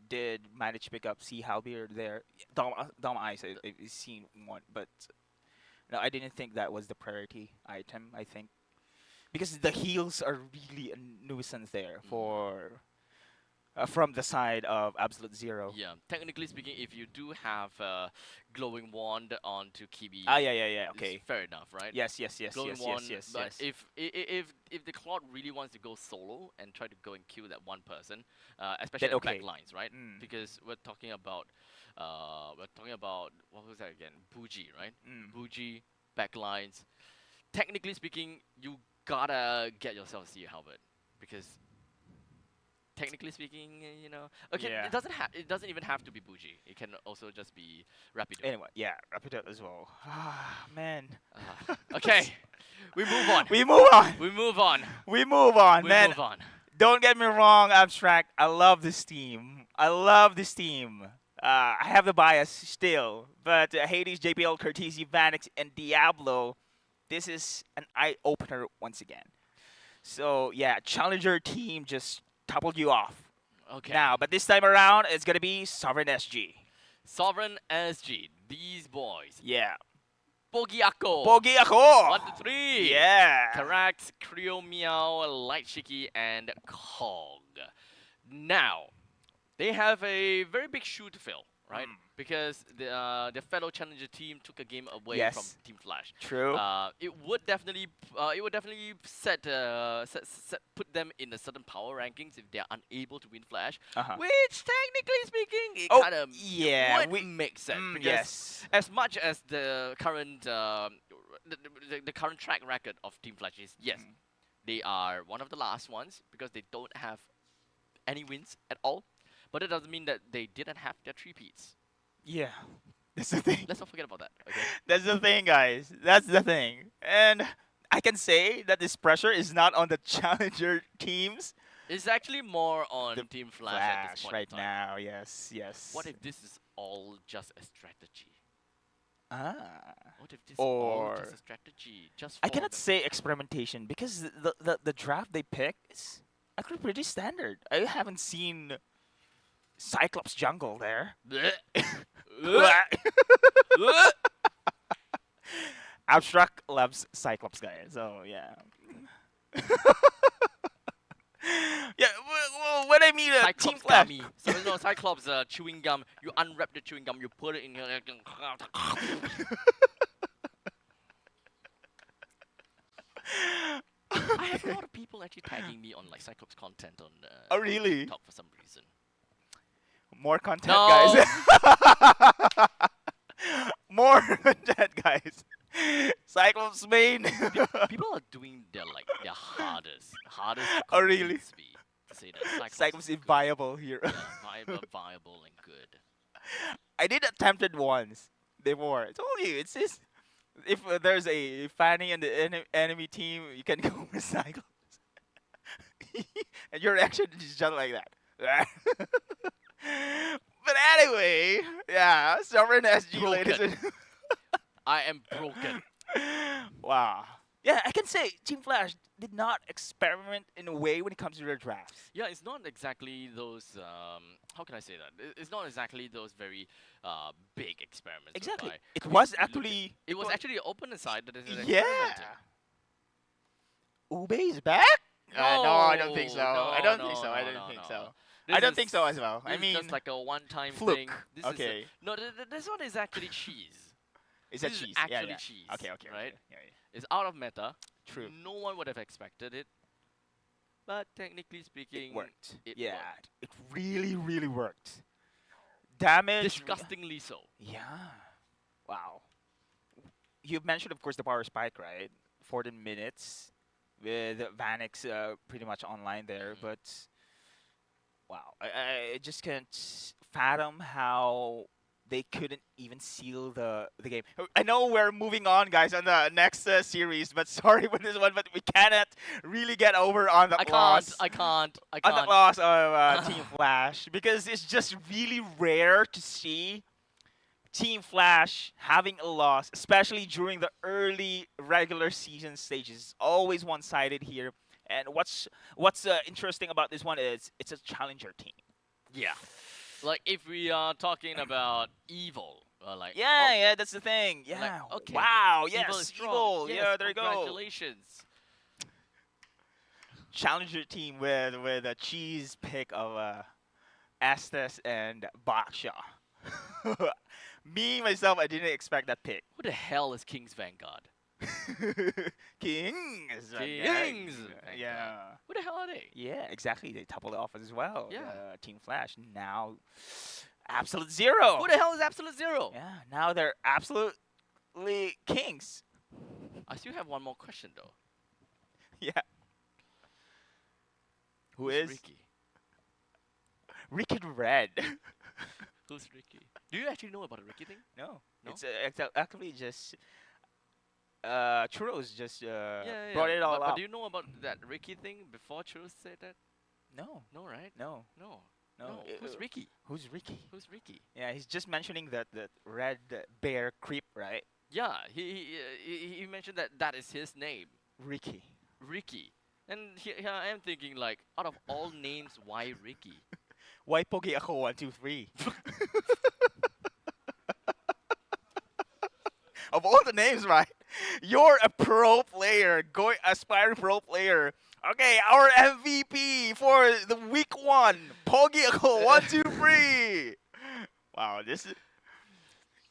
did manage to pick up C. Halbir there. Dom Ice, I've seen one, but no, I didn't think that was the priority item. I think because the heals are really a nuisance there for from the side of Absolute Zero. Yeah, technically speaking, if you do have glowing wand onto Kibi, Yeah. it's Okay. fair enough, right? Yes. Glowing wand, but Yes. if the Cloud really wants to go solo and try to go and kill that one person, especially Then at the okay. back lines, right? Mm. Because we're talking about what was that again? Buji, right? Mm. Buji back lines. Technically speaking, you gotta get yourself a sea helmet because. Technically speaking, okay, Yeah. it doesn't even have to be Buji. It can also just be Rapido. Anyway, yeah, wrap it up as well. Ah, man. Okay, we move on. We move on. We move on. We move on, We man. move on. Don't get me wrong, Abstract. I love this team. I have the bias still, but Hades, JPL, Curtisi, Vanix, and Diablo, this is an eye opener once again. So yeah, Challenger team just toppled you off. Okay. Now, but this time around, it's gonna be Sovereign SG. Sovereign SG. These boys. Yeah. Bogiako. Bogi ako. 1 to 3. Yeah. Carax, Creo Meow, Light Shiki, and Cog. Now, they have a very big shoe to fill, right? Because the fellow challenger team took a game away Yes. from Team Flash. True. It would definitely put them in a certain power rankings if they are unable to win Flash. Uh-huh. Which technically speaking, it Oh, kind of yeah, would make sense because yes. as much as the current the current track record of Team Flash is, yes, they are one of the last ones because they don't have any wins at all. But it doesn't mean that they didn't have their three-peats. Yeah. That's the thing. Let's not forget about that. Okay. That's the thing, guys. That's the thing. And I can say that this pressure is not on the challenger teams. It's actually more on The Team Flash at this point right in time. now. Yes, yes. What if this is all just a strategy? Ah. What if this is all Or just a strategy? Just I for cannot them? say experimentation because the draft they pick is actually pretty standard. I haven't seen Cyclops jungle there. Blech. Blech. Abstract loves Cyclops guy, so yeah. Yeah, well, when I mean Team Cyclops Flash, gummy. So no, Cyclops chewing gum. You unwrap the chewing gum. You put it in your. I have a lot of people actually tagging me on like Cyclops content on. Oh, really? TikTok for some reason. more content, No. guys. More content, guys. Cyclops main. People are doing their hardest. To Oh, really? convince me to say that Cyclops is is good. viable here. Yeah, viable and good. I did attempt it once before. I told you, it's just if there's a Fanny in the enemy team, you can go with Cyclops. And your reaction is just like that. But anyway, yeah, Sovereign SG, ladies and I am broken. wow. Yeah, I can say Team Flash did not experiment in a way when it comes to their drafts. Yeah, it's not exactly those. How can I say that? It's not exactly those very big experiments. Exactly. whereby It we- was we look at- actually. It was actually open aside that it is Yeah. experimented. Ube is back? No, I don't think so. No, I don't no, think so. no, I don't no, think no. so. This I don't is- think so as well. This I is mean, just like a one-time fluke. thing. This Okay. Is no, this one is actually cheese. is that this is cheese? actually yeah, yeah. cheese, Okay, okay, right? Okay. Yeah, yeah. It's out of meta. True. No one would have expected it. But technically speaking, It worked. it yeah, worked. it really, really worked. Damage. Disgustingly so. Yeah. Wow. You mentioned, of course, the power spike, right? 14 minutes with Vanix pretty much online there, Mhm. but wow, I just can't fathom how they couldn't even seal the game. I know we're moving on, guys, on the next series, but sorry for this one, but we cannot really get over on the I can't. loss. I can't. I On the can't. loss of Team Flash, because it's just really rare to see Team Flash having a loss, especially during the early regular season stages. It's always one-sided here. And what's interesting about this one is it's a challenger team. Yeah. Like if we are talking about evil, like Yeah, oh, yeah, that's the thing. Yeah. okay, Wow. evil is Yes. strong. Evil. Yes, Yeah. There you go. Congratulations. Challenger team with a cheese pick of Estes and Baksha. Me myself, I didn't expect that pick. Who the hell is King's Vanguard? Kings. Kings. Yeah. Who the hell are they? Yeah, exactly. They toppled off as well. Yeah. Team Flash now Absolute Zero. Who the hell is Absolute Zero? Yeah, now they're absolutely kings. I still have one more question though. Yeah. Who's Is Ricky? Ricky Red? Who's Ricky? Do you actually know about the Ricky thing? No. No? It's actually just Churros just Yeah. brought it all but up. do you know about that Ricky thing before Churros said that? No. No, right? No. No. No. Who's Ricky? Who's Ricky? Who's Ricky? Yeah, he's just mentioning that red bear creep, right? Yeah, he mentioned that is his name, Ricky. Ricky. And here I am thinking like, out of all names, why Ricky? Why Pogi ako 1, 2, 3? Of all the names, right? You're a pro player, aspiring pro player. Okay, our MVP for the week 1, Pogi ako 1, 2, 3. Wow, this is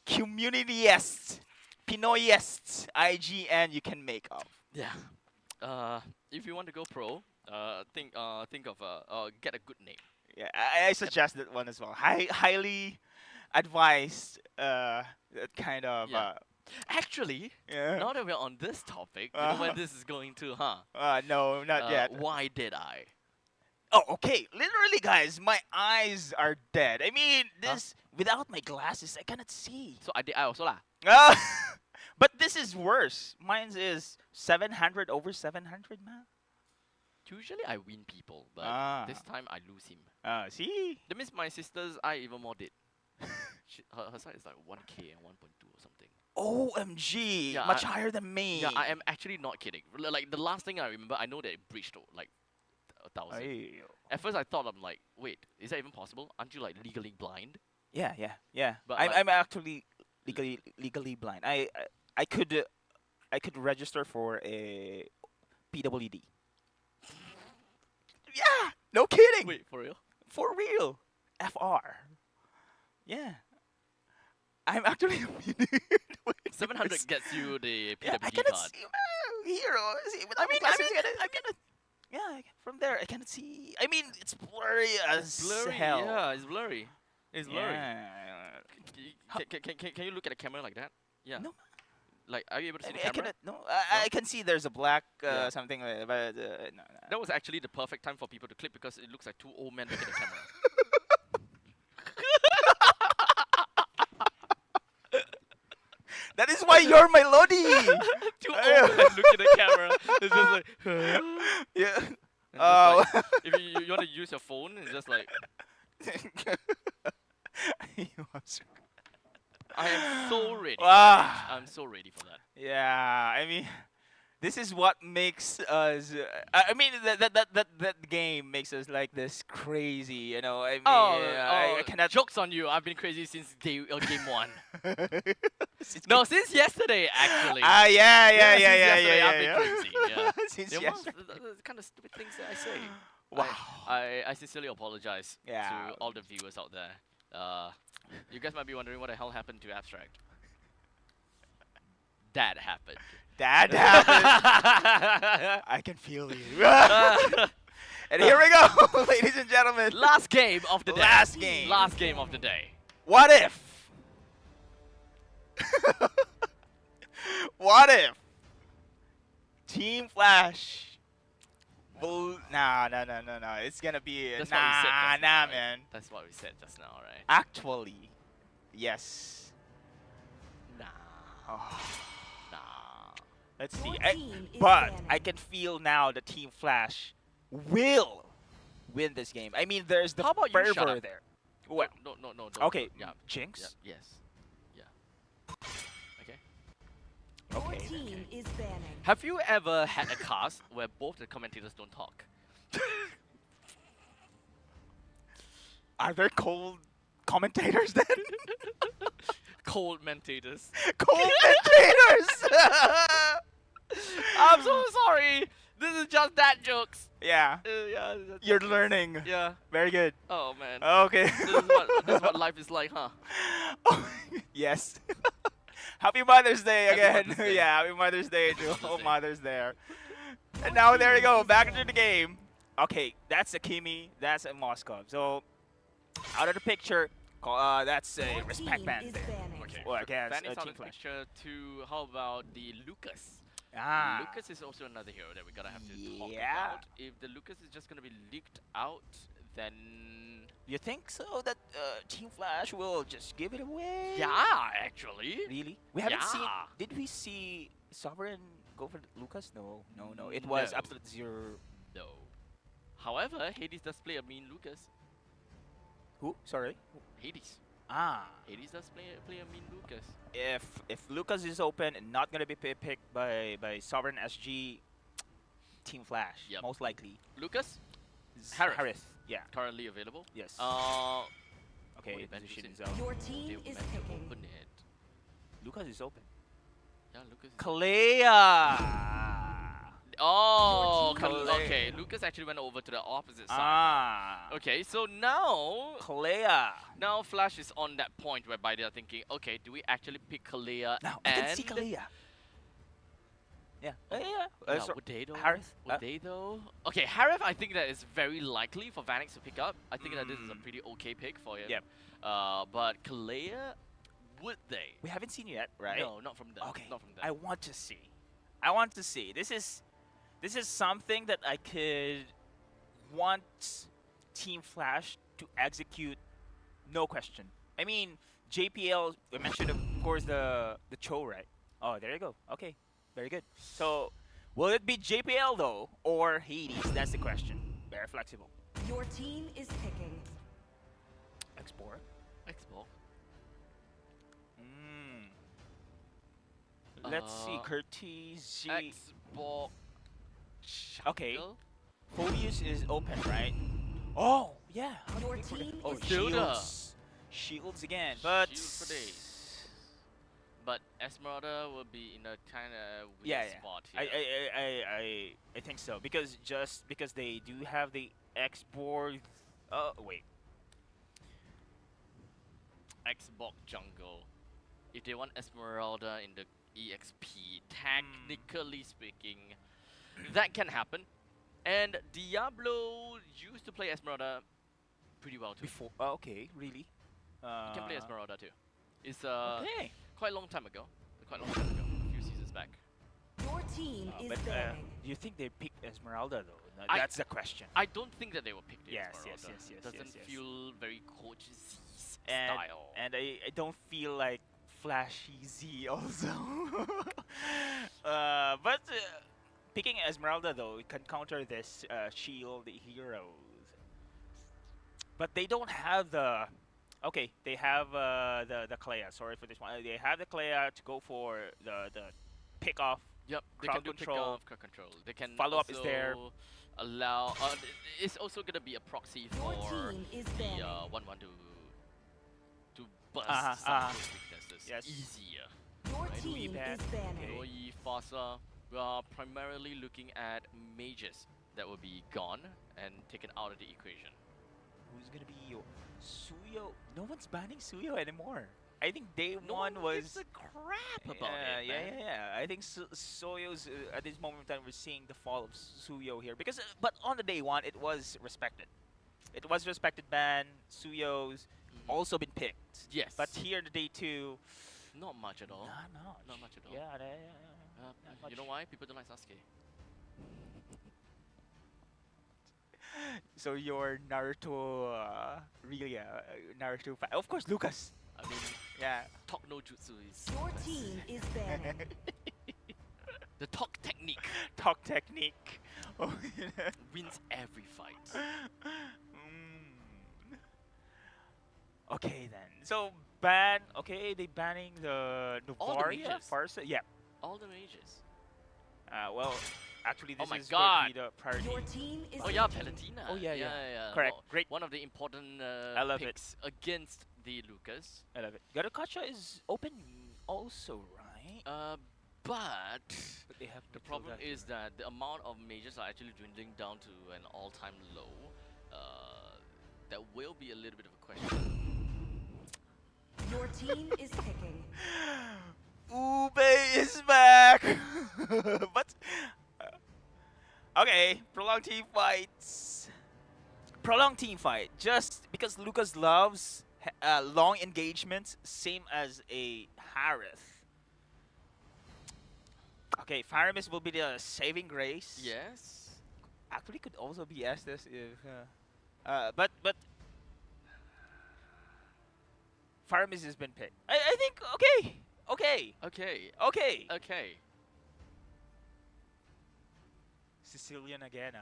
community-est, Pinoy-est IGN you can make up. Yeah. If you want to go pro, think of get a good name. Yeah, I suggest that one as well. Highly advised that kind of Yeah. Actually, yeah. now that we're on this topic, you know where this is going to, huh? No, not yet. Why did I? Oh, okay. Literally, guys, my eyes are dead. I mean, this without my glasses, I cannot see. So I did I also lah. Ah, But this is worse. Mine is 700 over 700, man. Usually I win people, but this time I lose him. See? That means my sister's eye even more dead. Her side is like 1k and 1.2 or something. OMG, Yeah, much higher than me. Yeah, I am actually not kidding. Like the last thing I remember, I know that it breached like 1,000. Ay. At first I thought, I'm like, wait, is that even possible? Aren't you like legally blind? Yeah. But I'm, like- I'm actually legally blind. I could register for a PWD. Yeah, no kidding. Wait, for real? For real. FR. Yeah. I'm actually 700 gets you the PWD Yeah, I cannot card. see hero. See, without I mean, glasses, I'm gonna. Yeah, from there I cannot see. I mean, it's blurry as Blurry, hell. yeah, it's blurry. It's blurry. Yeah. Can you look at the camera like that? Yeah. No. Like, are you able to see the I camera? cannot. No, I can see there's a black Yeah. something, but no. That was actually the perfect time for people to clip because it looks like two old men looking at the camera. That is why you're my Lodi. Two old men looking at the camera. It's just like, Yeah. and just Oh. like, if you want to use your phone, it's just like, I am so ready. Ah. I'm so ready for that. Yeah, I mean, this is what makes us. I mean, that game makes us like this crazy. You know, I mean, I cannot. Jokes on you. I've been crazy since game one. No, since yesterday actually. Yeah. Since yesterday, I've been crazy. Yeah. Since There was yesterday. the kind of stupid things that I say. Wow. I sincerely apologize Yeah. to all the viewers out there. You guys might be wondering what the hell happened to Abstract. That happened. That happened. I can feel you. And here we go, ladies and gentlemen. Last game of the day. Last game. Last game of the day. What if? What if? Team Flash. Nah. It's gonna be That's what we said just now, right? man. That's what we said just now, right? Actually, yes. Nah. Oh, Nah. let's see. Your I- team is but banning. I can feel now the Team Flash will win this game. I mean, there's the How about you shut fervor up? there. Well, No. Don't, okay. Yeah. Jinx. Yeah. Yes. Yeah. Okay. Your Okay. team is banning. Have you ever had a cast where both the commentators don't talk? Are there cold commentators then? Cold mentators. Commentators. I'm so sorry. This is just dad jokes. Yeah, Yeah. you're learning. Yeah. Very good. Oh man. Okay. This is what life is like, huh? Yes. Happy Mother's Day Happy again. Mother's Day. Yeah, Happy Mother's Day to Mother's all Day. mothers there. And now there you go, back into the game. Okay, that's a Kimi, that's a Moskov. So out of the picture, that's a Your respect team band is there. banning. Okay. Well, against Fanny's out Team of the Flash. picture to how about the Lucas? Ah. Lucas is also another hero that we're gonna have to talk Yeah. about. If the Lucas is just gonna be leaked out, then You think so that Team Flash will just give it away? yeah, actually. Really? We haven't seen. Yeah. Did we see Sovereign go for Lucas? No. It was No. absolute zero. No. However, Hades does play a mean Lucas. Who? Sorry. Hades. Ah. Hades does play a mean Lucas. If Lucas is open and not gonna be picked by Sovereign SG, Team Flash Yep. most likely. Lucas Harith. Yeah. currently available. Yes. Okay, Okay. bench Position is is out. Your They team were is meant to picking. open it. Lucas is open. Yeah, Lucas. Kalea. Oh, Your team is okay. open. Lucas actually went over to the opposite side. Ah. Okay, so now Kalea. Flash is on that point whereby they are thinking, okay, do we actually pick Kalea Now I and can see Kalea. Yeah. Yeah, would they though? Harith? Would they though? Okay, Harith, I think that is very likely for Vanix to pick up. I think that this is a pretty okay pick for him. Yep. But Kalea, would they? We haven't seen yet, right? No, not from them. Okay. Not from them. I want to see. I want to see. This is something that I could want Team Flash to execute, no question. I mean, JPL. We mentioned, of course, the Cho, right? Oh, there you go. Okay, very good. So, will it be JPL though, or Hades? That's the question. Very flexible. Your team is picking Export. Xbox. Let's see, Uh, Curtis. Xbox. Okay. Jungle? Phobius is open, right? Oh, yeah. How do Your we forget- team Oh, is shields. Shields again, but Shields for days. But Esmeralda will be in a kind of weird yeah, yeah. spot I, here. I think so because just because they do have the export. Oh wait. Xbox jungle. If they want Esmeralda in the EXP, technically speaking, that can happen. And Diablo used to play Esmeralda pretty well too. Before. Oh, okay, really. He can play Esmeralda too. It's Okay. quite a long time ago. Quite a long time ago. A few seasons back. your team is But banning. do you think they picked Esmeralda though? No, I- that's the question. I don't think that they will pick the Yes, Esmeralda. yes, yes, yes, Doesn't yes, yes. feel very coaches And style. and I don't feel like flashy Z also. But picking Esmeralda though, it can counter this shield heroes. But they don't have the. Okay, they have the Clea. Sorry for this one. They have the Clea to go for the pick off. Yep, they crowd can do control. pick off, crowd control. They can Follow-up is there. also allow. It's also gonna be a proxy Your for team is the banning. 1-1 to bust Uh-huh, some uh-huh. of those weaknesses Yes. easier. Your right, team Weepad. is banning. Roi, Fasa, we are primarily looking at mages that will be gone and taken out of the equation. Who's gonna be your Suyo? No one's banning Suyo anymore. I think day No one one was. gives a crap about it, yeah, man. yeah. I think Soyo's at this moment in time we're seeing the fall of Suyo here because, but on the day one it was respected. It was respected ban. Suyo's Mhm. also been picked. Yes. But here the day two, Not much at all. not much at all. Yeah, You know why? People don't like Sasuke. So your Naruto, really Naruto fan. Of course, Lucas. I mean, Yeah. talk no jutsu is Your team is banning. the talk technique Talk technique. Oh, wins every fight. Okay then. So ban. Okay, they banning the All the Novaria, mages. Farsa. Yeah. All the mages. Well, actually, this Oh my is going to be God. the priority. Your team is Oh yeah, banning. Palatina. Oh, yeah, yeah. yeah. Correct. Well, Great. One of the important I love it. picks against the Lucas. I love it. Garukacha is open also, right? But But they have the problem is that the amount of mages are actually dwindling down to an all-time low. That will be a little bit of a question. Your team is picking. Ube is back. But okay, prolonged team fights. Prolonged team fight. Just because Lucas loves long engagements, same as a Harith. Okay, Faramis will be the saving grace. Yes. Actually, could also be Estes if. But Faramis has been picked. I think okay. Okay. Okay. Sicilian again.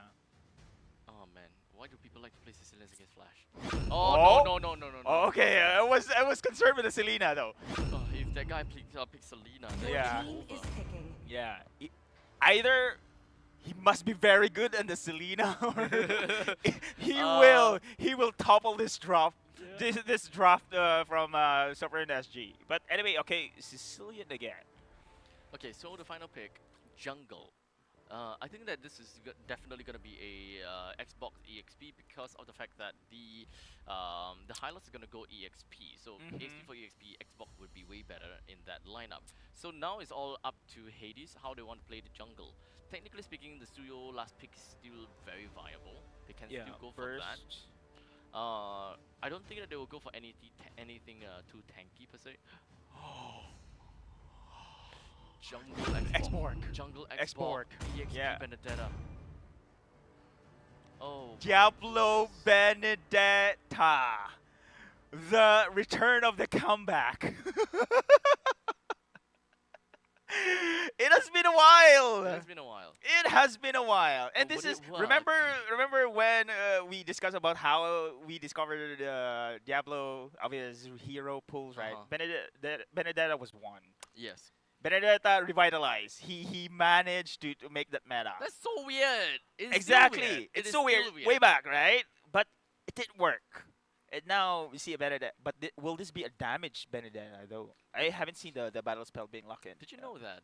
Oh man, why do people like to play Sicilians against Flash? Oh, Oh. no. Oh, okay, I was concerned with the Selena though. Oh, if that guy picks Selena, then Your Yeah. team is picking. Yeah. Either he must be very good in the Selena, or he will topple this drop. This draft from Sovereign SG. But anyway, okay, Sicilian again. Okay, so the final pick, Jungle. I think that this is definitely going to be a Xbox EXP because of the fact that the highlights are going to go EXP. So EXP for EXP, Xbox would be way better in that lineup. So now it's all up to Hades how they want to play the jungle. Technically speaking, the studio last pick is still very viable. They can still go for that. I don't think that they will go for anything too tanky per se. Jungle X-Borg. Jungle X-Borg. Xbox, EXP Yeah. Benedetta. Oh. Diablo Benedetta. The return of the comeback. has been a while. It's been a while. It has been a while, and Oh, this would is it work? remember when we discussed about how we discovered Diablo of his hero pools, right? Benedetta was one. Yes. Benedetta revitalized. He managed to make that meta. That's so weird. It's Exactly. Still weird. It It's is so weird. still Way back, right? But it didn't work. And now we see a Benedetta. But will this be a damaged Benedetta though? I haven't seen the battle spell being locked in. Did you know that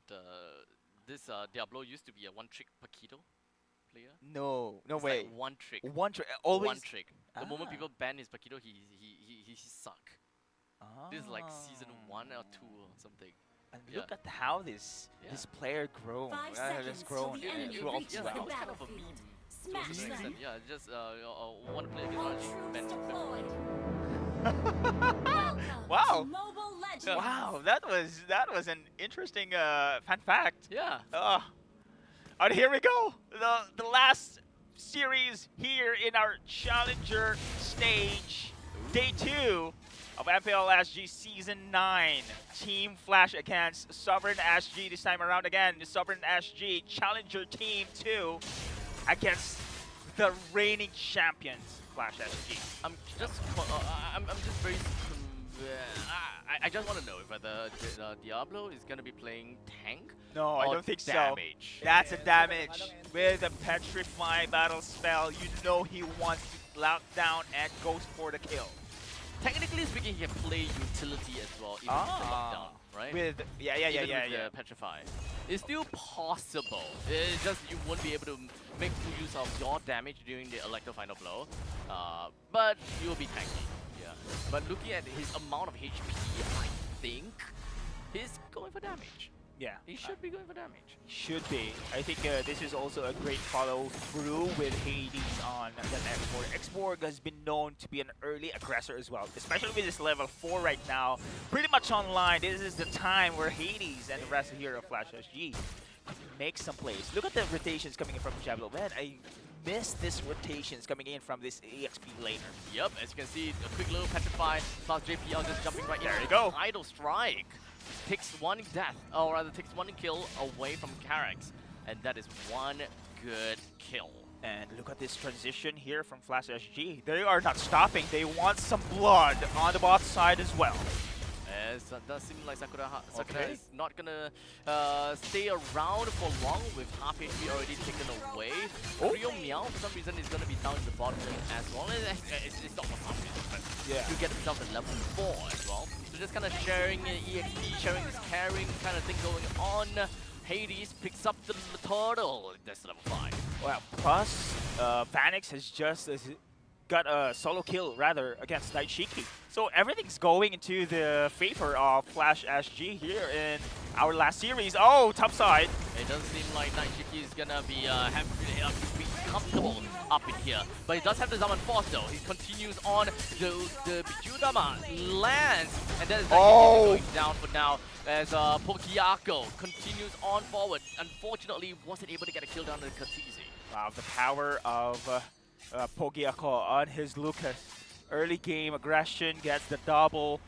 this Diablo used to be a one-trick Paquito player? No, no It's way. Like one trick. One trick. Always. One trick. The moment Ah. people ban his Paquito, he suck. This is like season 1 or 2 or something. And Yeah. look at how this player grown. 5 Has seconds grown till the enemy throughout reaches Yeah, the it was kind of a battlefield. meme. To a Smash certain them. extent. Yeah, just one player can All actually ban troops him. deployed. Wow. Welcome to Mobile Legends. Wow, that was an interesting fun fact. Yeah. And here we go. The last series here in our Challenger stage, day 2 of MPL SG Season 9. Team Flash against Sovereign SG this time around again. The Sovereign SG Challenger Team 2 against the reigning champions, Flash SG. I'm just very. I just want to know whether Diablo is gonna be playing tank. No, I or don't think so. damage. That's a damage. With a Petrify battle spell, you know he wants to lock down and goes for the kill. Technically speaking, he can play utility as well, even with the lockdown, right? With with the Petrify. It's still possible. It's just you won't be able to make full use of your damage during the Electro Final Blow. But you will be tanky. Yeah. But looking at his amount of HP, I think he's going for damage. Yeah, He should be going for damage. should be. I think this is also a great follow through with Hades on the X-Borg. X-Borg has been known to be an early aggressor as well, especially with this level 4 right now. Pretty much online, this is the time where Hades and the rest of Hero Flash SG could make some plays. Look at the rotations coming in from Diablo. Man, I miss these rotations coming in from this EXP laner. Yep, as you can see, a quick little Petrify plus JPL just jumping right in. There you go. Idle Strike takes one death, or rather takes one kill away from Karax. And that is one good kill. And look at this transition here from Flash SG. They are not stopping. They want some blood on the bot side as well. As it does seem like Sakura Okay. is not gonna stay around for long with half HP already taken away. Rio Meow for some reason is gonna be down in the bottom lane as well. It's not for some reason, but to get himself at level 4 as well. So just kind of sharing EXP, sharing this carrying kind of thing going on. Hades picks up the turtle. That's level 5. Well, plus Vanix has just got a solo kill rather against Night Shiki. So everything's going into the favor of Flash SG here in our last series. Oh, top side. It doesn't seem like Night Shiki is gonna be be comfortable up in here, but he does have the Zaman Force though. He continues on the Bijudama lands, and that is going down for now as Pokiako continues on forward. Unfortunately, wasn't able to get a kill down on Katizi. Wow, the power of Pogiako on his Lucas. Early game aggression gets the double,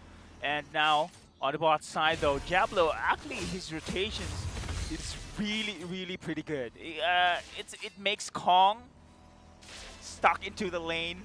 and now on the bot side though, Diablo actually his rotations is really pretty good. It makes Kong stuck into the lane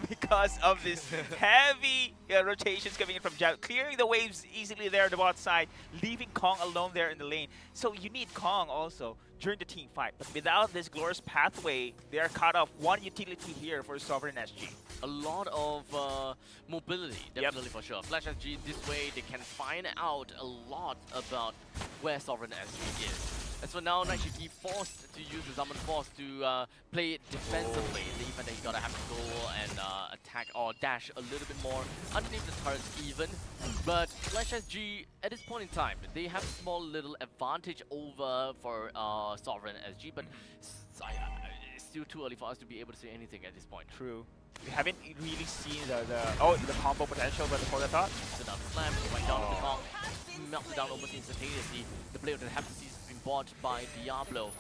because of this heavy rotations coming in from Diablo, clearing the waves easily there on the bot side, leaving Kong alone there in the lane. So you need Kong also during the team fight, but without this glorious pathway, they are cut off. One utility here for Sovereign SG. A lot of mobility, definitely for sure. Flash SG, this way they can find out a lot about where Sovereign SG is. And so now Night Shiki forced to use the Zaman Force to play it defensively. In the event that he's gonna have to go and attack or dash a little bit more underneath the turrets even. But Flash SG, at this point in time, they have a small little advantage over for Sovereign SG, but it's still too early for us to be able to say anything at this point. True. We haven't really seen the combo potential, but for the thought. So now the slam right down to the Kong, melted down almost instantaneously. The player that have to see has been bought by Diablo,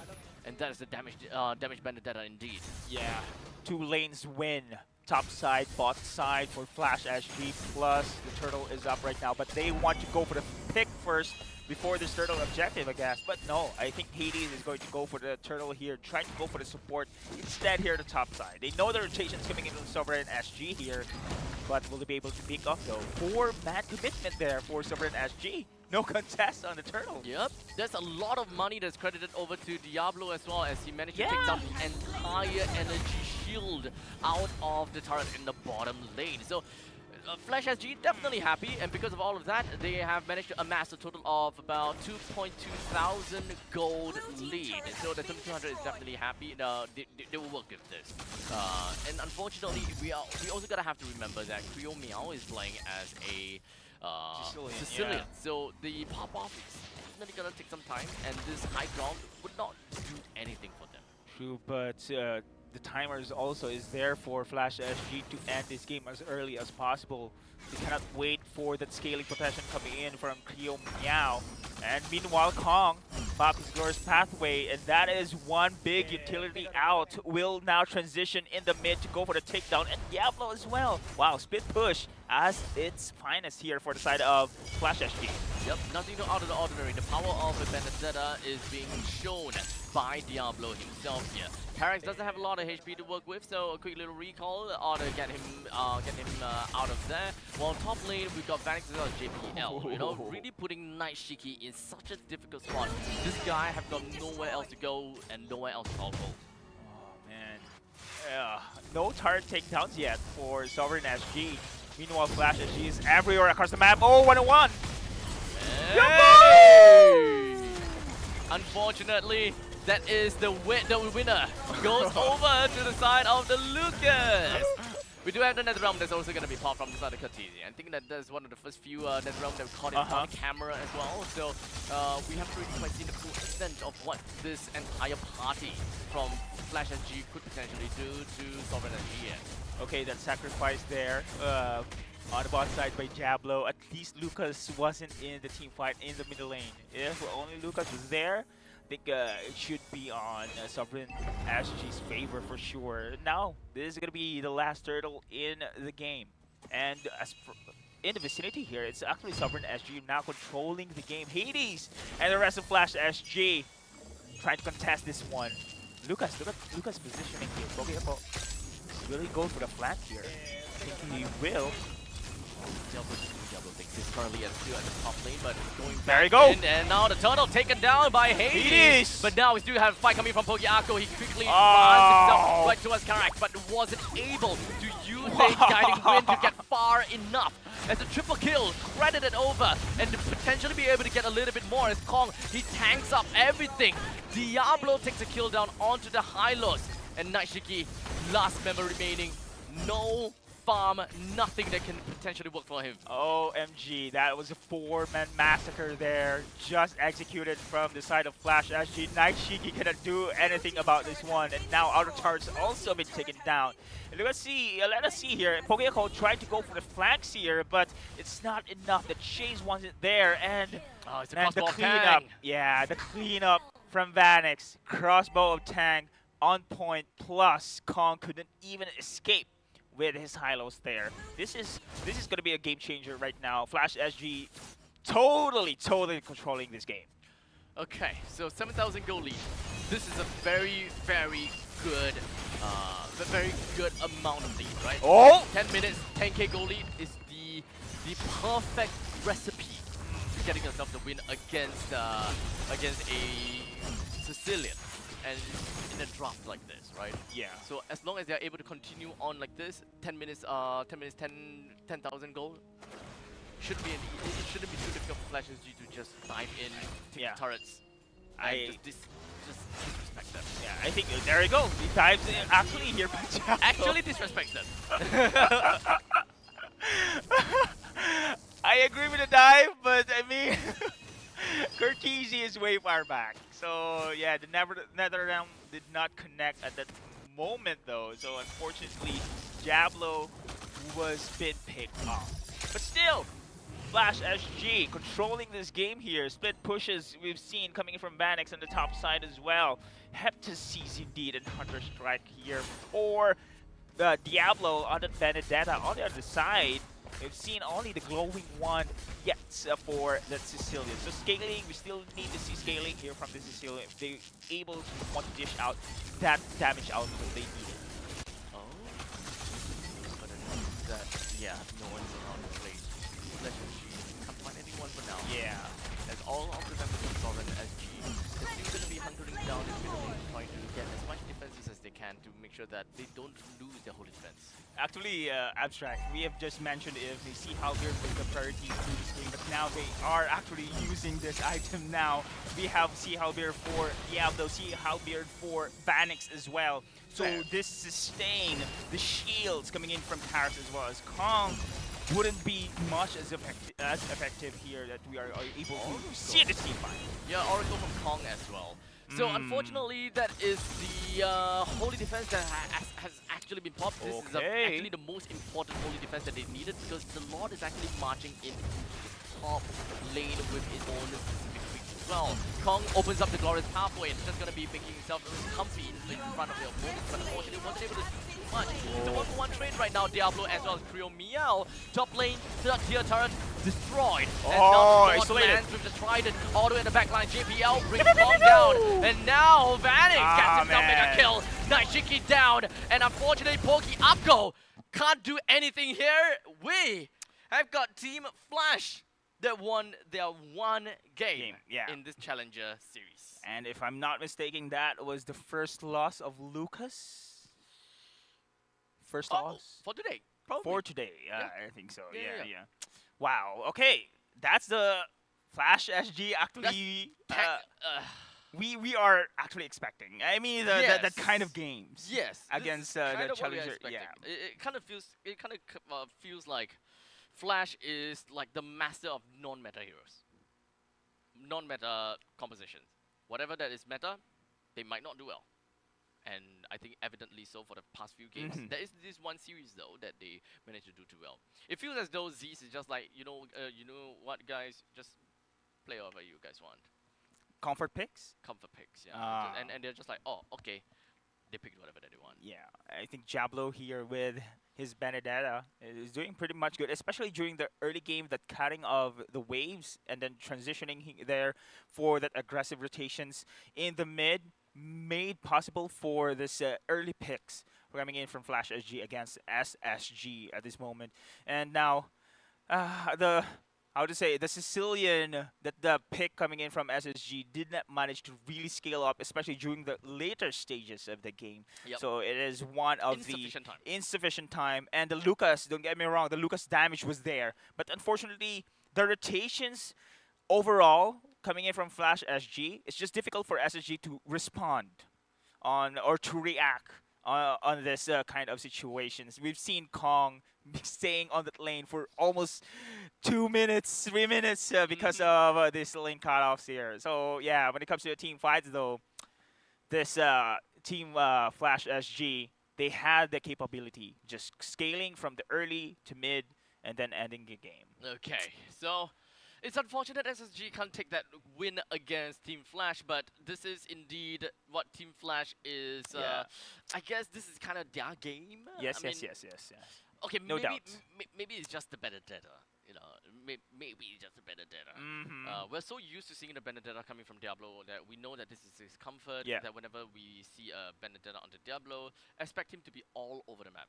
and that is the damage Benedetta indeed. Yeah, 2 lanes win top side, bot side for Flash SG, plus the turtle is up right now, but they want to go for the pick first before this turtle objective, I guess. But no, I think Hades is going to go for the turtle here, trying to go for the support instead here at the top side. They know the rotation is coming in from Sovereign SG here, but will they be able to pick up though? 4-man commitment there for Sovereign SG. No contest on the turtle. Yep, there's a lot of money that's credited over to Diablo as well, as he managed to take down the entire energy shield out of the turret in the bottom lane. So Flash SG definitely happy, and because of all of that, they have managed to amass a total of about 2.2 thousand gold lead. So the 2200 is definitely happy. They will work with this. And unfortunately, we also gotta have to remember that Creo Meow is playing as a Sicilian. So the pop-off is definitely gonna take some time, and this high ground would not do anything for them. True, but the timers also is there for Flash SG to end this game as early as possible. They cannot wait for that scaling potential coming in from Creo Meow. And meanwhile, Kong, back his glorious pathway, and that is one big utility out. Will now transition in the mid to go for the takedown, and Diablo as well. Wow, split push as its finest here for the side of Flash SG. Yep, nothing out of the ordinary. The power of the Benedetta is being shown by Diablo himself here. Tarax doesn't have a lot of HP to work with, so a quick little recall ought to get him out of there. While top lane, we've got Vanix as well as JPL. You know, really putting Night Shiki in such a difficult spot. This guy have got nowhere else to go and nowhere else to call goal. Oh man, no turret takedowns yet for Sovereign SG. Meanwhile, Flash SG is everywhere across the map. Oh, 1-on-1! Hey! Unfortunately, that is the winner. Goes over to the side of the Lucas. We do have the Netherrealm that's also going to be popped from the side of Cartesian. I think that's one of the first few Netherrealm that we caught it on camera as well. So we haven't really quite seen the full extent of what this entire party from Flash SG could potentially do to Sovereign SG here. Okay, that sacrifice there on the bot side by Diablo. At least Lucas wasn't in the team fight in the middle lane. If only Lucas was there, I think it should be on Sovereign SG's favor for sure. Now, this is going to be the last turtle in the game. And as for in the vicinity here, it's actually Sovereign SG now controlling the game. Hades and the rest of Flash SG trying to contest this one. Lucas, look at Lucas' positioning here. Poke really go for the flank here. I think he will. Diablo thinks he's currently at the top lane, but going back there you go. in, and now the turtle taken down by Hades. But now we still have a fight coming from Pogiako. He quickly runs himself right towards Karak, but wasn't able to use a guiding wind to get far enough. As a triple kill credited over, and to potentially be able to get a little bit more as Kong, he tanks up everything. Diablo takes a kill down onto the Hylos, and Night Shiki, last member remaining. No farm, nothing that can potentially work for him. OMG, that was a 4-man massacre there, just executed from the side of Flash SG. Night Shiki cannot do anything about this one, and now Outer Charge also been taken down. And let us see here, Pogiako tried to go for the flanks here, but it's not enough. The chase wasn't there, and it's a man, the crossbow cleanup. Tang. Yeah, the cleanup from Vanix. Crossbow of Tang on point, plus Kong couldn't even escape with his Hylos there. This is going to be a game changer right now. Flash SG totally controlling this game. Okay, so 7,000 gold lead. This is a very, very good amount of lead, right? Oh! 10 minutes, 10k gold lead is the perfect recipe to getting yourself the win against a Sicilian, and in a draft like this, right? Yeah. So as long as they're able to continue on like this, 10,000 gold. It shouldn't be too difficult for Flash SG to just dive in, take the turrets, and just disrespect them. Yeah, I think there you go. He dives in actually here by Diablo. Actually disrespects them. I agree with the dive, but I mean, Cortese is way far back. So yeah, the Netherrealm did not connect at that moment though. So unfortunately, Diablo was been picked off. But still, Flash SG controlling this game here. Split pushes we've seen coming in from Vanix on the top side as well. Heptasees indeed, and Hunter Strike here for Diablo on the Benedetta. On the other side, we've seen only the glowing one yet for the Sicilian. So scaling, we still need to see scaling here from the Sicilian. If they're able to want to dish out that damage output they needed. Oh. But that, yeah, no one's around the place. Let's can't find anyone for now. Yeah. As all of the members of Sovereign SG, they're still going to be hunkering down in middle lane, trying to get as much defenses as they can to make sure that they don't lose their holy defense. Actually, Abstract, we have just mentioned if they see Halberd with the priority through this game, but now they are actually using this item now. We have Sea Halberd for Diablo, Sea Halberd for Vanix as well. So this sustain, the shields coming in from Paris as well as Kong wouldn't be much as effective here that we are able to see at the team fight. Yeah, Oracle from Kong as well. So unfortunately, that is the holy defense that has actually been popped. This is actually the most important holy defense that they needed because the Lord is actually marching in the top lane with his own specific tweaks as well. Kong opens up the glorious pathway and just going to be making himself comfy in front of the opponent, but unfortunately wasn't able to do too much. It's a 1-for-1 trade right now, Diablo as well as Creo Meow. Top lane, tier turret destroyed. And now Lord lands with the Trident all the way in the backline. JPL brings Kong down. And now Vanix gets himself mega kill. Naishiki down. And unfortunately, Poki Upgo can't do anything here. We have got Team Flash that won their one game in this Challenger series. And if I'm not mistaken, that was the first loss of Lucas. First loss? For today. Probably. For today, I think so. Yeah. Wow. Okay, that's the Flash SG. Actually, we are actually expecting. I mean, that kind of games. Yes. Against the Challenger. Yeah. It kind of feels like Flash is like the master of non-meta heroes, non-meta compositions. Whatever that is meta, they might not do well. And I think evidently so for the past few games. There is this one series though that they managed to do too well. It feels as though Z's is just like, you know what guys, just play whatever you guys want. Comfort picks? Comfort picks, yeah. And they're just like, oh, okay. They picked whatever that they want. Yeah, I think Diablo here with his Benedetta is doing pretty much good, especially during the early game, that cutting of the waves and then transitioning there for that aggressive rotations in the mid made possible for this early picks coming in from Flash SG against SSG at this moment. And now the Sicilian, the pick coming in from SSG did not manage to really scale up, especially during the later stages of the game. So it is one of the insufficient time. And the Lucas, don't get me wrong, the Lucas damage was there. But unfortunately, the rotations overall coming in from Flash SG, it's just difficult for SSG to respond on or to react on this kind of situations. We've seen Kong staying on that lane for almost 2 minutes, 3 minutes because of this lane cutoffs here. So yeah, when it comes to the team fights though, this team Flash SG, they had the capability just scaling from the early to mid and then ending the game. Okay, so it's unfortunate SSG can't take that win against Team Flash, but this is indeed what Team Flash is. I guess this is kind of their game. Yes. Okay, no doubt. Maybe it's just the Benedetta. You know, maybe it's just the Benedetta. We're so used to seeing the Benedetta coming from Diablo that we know that this is his comfort. That whenever we see a Benedetta on the Diablo, expect him to be all over the map.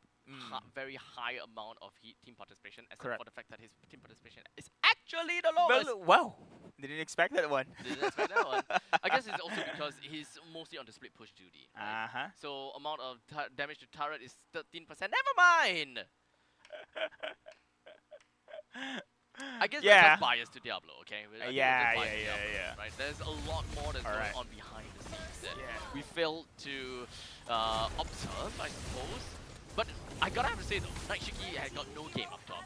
Very high amount of team participation, except for the fact that his team participation is actually the lowest. Well, wow, didn't expect that one. Didn't expect that one. I guess it's also because he's mostly on the split push duty. Right? So amount of damage to turret is 13%. Never mind. I guess we're just biased to Diablo, okay? Yeah. Right? There's a lot more that's going on behind the scenes that we failed to observe, I suppose. But I gotta have to say though, Naishiki had got no game up top.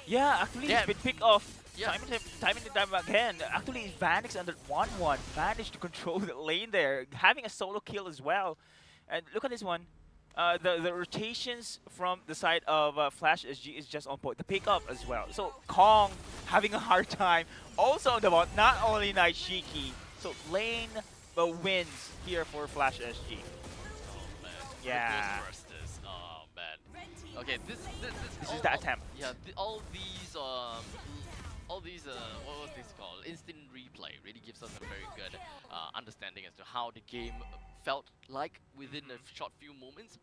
Yeah, actually he's been picked off time and time again. Actually, Vanix under 1-1 managed to control the lane there, having a solo kill as well. And look at this one. The rotations from the side of Flash SG is just on point. The pickup as well. So Kong having a hard time. Also on the bot, not only Naishiki. So lane wins here for Flash SG. Oh man. Yeah. Oh man. Okay, This all, is the all- attempt. Yeah, all these what was this called? Instant replay really gives us a very good understanding as to how the game felt like within a short few moments.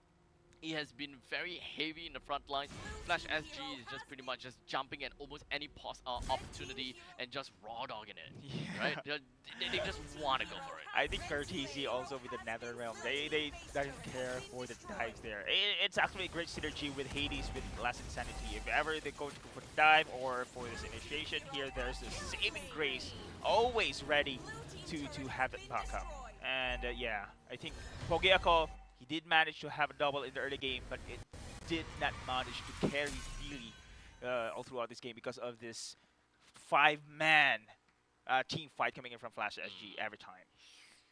He has been very heavy in the front line. Flash SG is just pretty much just jumping at almost any opportunity and just raw dogging it. Yeah. Right? They just want to go for it. I think Curtisi also with the Nether Realm, they doesn't care for the dives there. It's actually a great synergy with Hades with Last Insanity. If ever they go to go for the dive or for this initiation here, there's a saving grace always ready to have that backup. And yeah, I think Pogiako, he did manage to have a double in the early game, but it did not manage to carry freely all throughout this game because of this 5-man team fight coming in from Flash SG every time.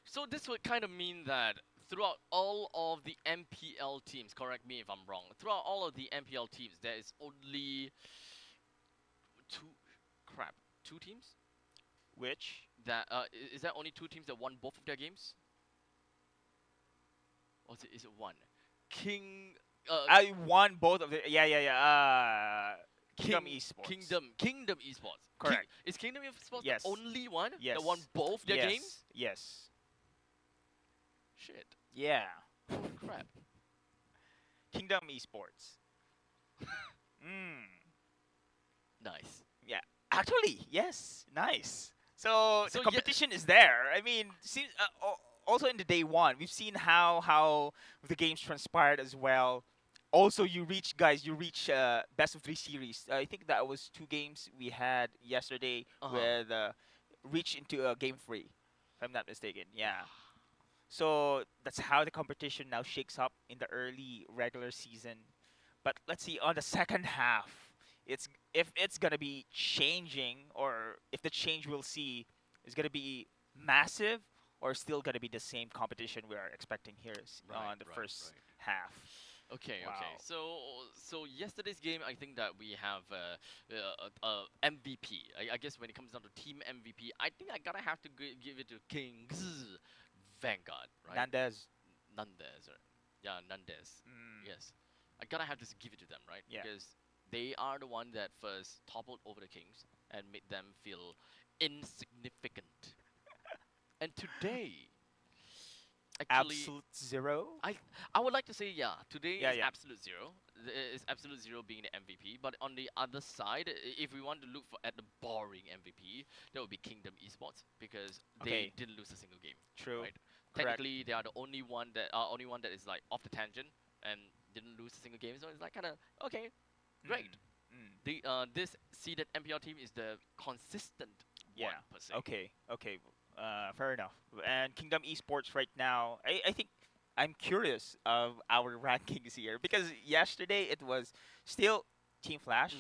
So this would kind of mean that throughout all of the MPL teams, correct me if I'm wrong, throughout all of the MPL teams, there is only two teams? Which? That is there only two teams that won both of their games? Or is it one? I won both of the. Kingdom Esports. Kingdom Esports. Correct. Is Kingdom Esports Yes. the only one Yes. that won both their Yes. games? Yes. Shit. Yeah. Crap. Kingdom Esports. Nice. Yeah. Actually, yes. Nice. So So the yeah- competition is there. I mean, also in the day one, we've seen how the games transpired as well. Also, you reach best of 3 series. I think that was 2 games we had yesterday with reach into game 3, if I'm not mistaken. Yeah. So that's how the competition now shakes up in the early regular season. But let's see on the second half, if it's gonna be changing, or if the change we'll see is gonna be massive, or still gonna be the same competition we are expecting here on the first half. Okay, Wow. okay. So yesterday's game, I think that we have MVP. I guess when it comes down to team MVP, I think I gotta have to give it to Kings Vanguard, right? Nandez. Nandez, right? Yeah, Nandez. Mm. Yes, I gotta have to give it to them, right? Yeah. Because they are the one that first toppled over the Kings and made them feel insignificant. And today, actually, Absolute Zero. I would like to say today Yeah, is yeah. Absolute Zero. Is Absolute Zero being the MVP, but on the other side, if we want to look at the boring MVP, that would be Kingdom Esports because they Okay. didn't lose a single game. True. Right? Correct. Technically, they are the only one that is like off the tangent and didn't lose a single game. So it's like kind of okay, great. This seeded MPL team is the consistent one per se. Okay. Okay. Fair enough. And Kingdom Esports right now, I think I'm curious of our rankings here because yesterday it was still Team Flash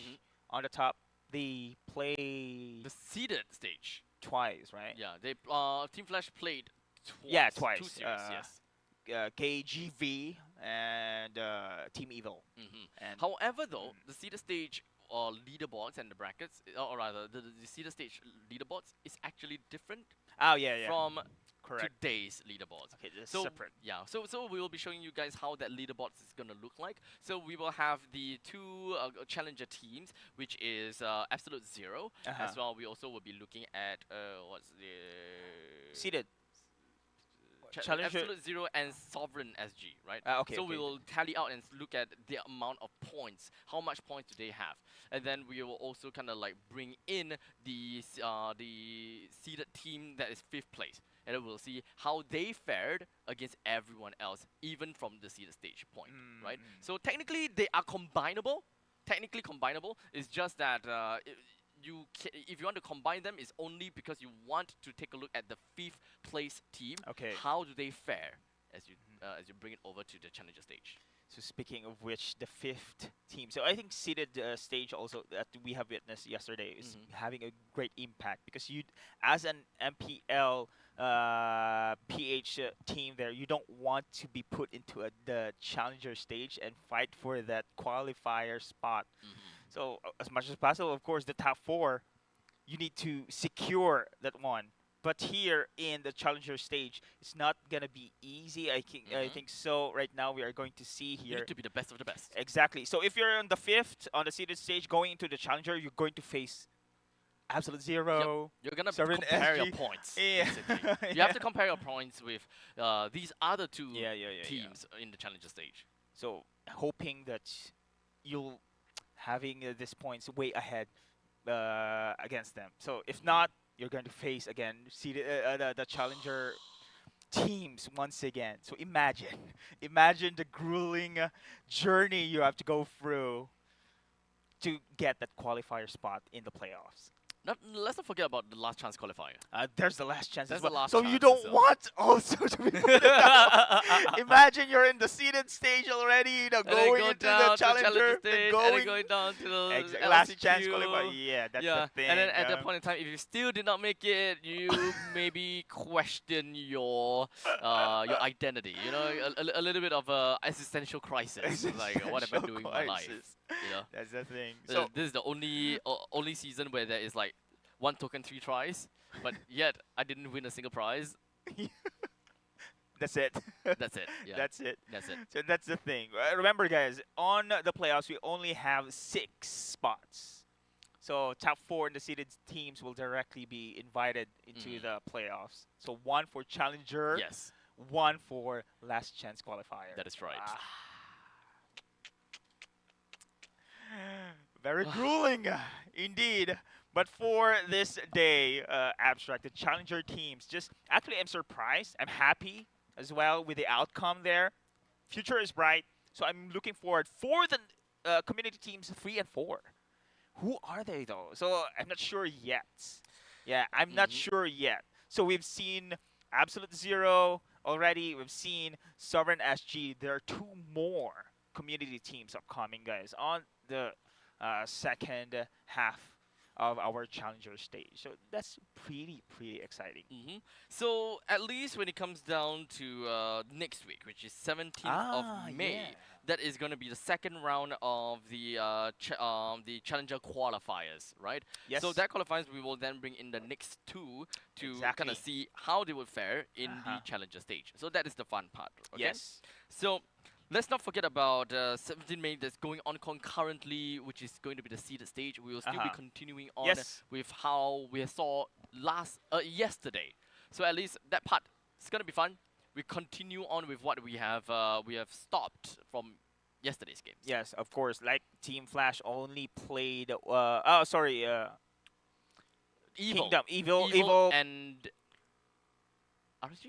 on the top. They played The seeded stage. twice, right? Yeah, they Team Flash played twice. Yeah, twice. 2 series, yes. KGV and Team Evil. And However, though, the seeded stage leaderboards and the brackets, or rather, the seeded stage leaderboards is actually different from correct. today's leaderboards. Okay, this is So separate. yeah, so we will be showing you guys how that leaderboard is gonna look like. So we will have the 2 challenger teams, which is Absolute Zero, as well. We also will be looking at what's the Seeded. Challenger Absolute Zero and Sovereign SG, right? Okay, so okay. we will tally out and look at the amount of points. How much points do they have? And then we will also kind of like bring in the seeded team that is 5th place. And then we'll see how they fared against everyone else, even from the seeded stage point, right? So technically, they are combinable. Technically combinable. It's just that if you want to combine them, it's only because you want to take a look at the 5th place team. Okay. How do they fare as you bring it over to the challenger stage? So speaking of which, the 5th team. So I think seeded stage also that we have witnessed yesterday is having a great impact because you, as an MPL PH team, there you don't want to be put into the challenger stage and fight for that qualifier spot. So as much as possible, of course, the top 4, you need to secure that one. but here in the challenger stage, it's not gonna be easy. I think so. Right now, we are going to see You here need to be the best of the best. exactly. So if you're on the fifth on the seeded stage, going into the challenger, you're going to face Absolute Zero. You're gonna Sovereign compare your SG. points. Yeah. Basically. You have to compare your points with these other two Yeah. teams in the challenger stage. So hoping that you'll having this points way ahead against them. So if not, you're going to face again the challenger teams once again. So imagine the grueling journey you have to go through to get that qualifier spot in the playoffs. Let's not forget about the last chance qualifier. There's the last chance That's as well. the last So you chance don't as well. want also to be imagine you're in the seeded stage already, you know, And then going go into down the to challenger, stage, then and going then going down to the last chance LCQ. qualifier. Yeah, that's the thing. And then at that point in time, if you still did not make it, you maybe question your identity. You know, a little bit of a existential crisis. Like, what am I doing with my life? You know, That's the thing. so this is the only season where there is like 1 token 3 tries, but yet I didn't win a single prize. That's it. That's it. Yeah. That's it. That's it. So that's the thing. Remember, guys, on the playoffs, we only have 6 spots. So top 4 in the seeded teams will directly be invited into the playoffs. So 1 for challenger, Yes, 1 for last chance qualifier. that is right. Very grueling, indeed. But for this day, Abstract, the challenger teams, just actually I'm surprised. I'm happy as well with the outcome there. Future is bright. So I'm looking forward for the community teams 3 and 4. Who are they though? So I'm not sure yet. Yeah, I'm not sure yet. So we've seen Absolute Zero already. We've seen Sovereign SG. There are 2 more community teams upcoming, guys, on the second half of our challenger stage. So that's pretty exciting. So at least when it comes down to next week, which is 17th of May, yeah. that is going to be the second round of the Challenger Qualifiers, right? Yes. So that qualifiers, we will then bring in the next 2 to kind Exactly. of see how they will fare in the Challenger stage. So that is the fun part. Okay? Yes. So let's not forget about 17 May that's going on concurrently, which is going to be the seeded stage. We will still be continuing on Yes. with how we saw yesterday. So at least that part is going to be fun. We continue on with what we have stopped from yesterday's games. Yes, of course. Like Team Flash only played. Evil, and RG.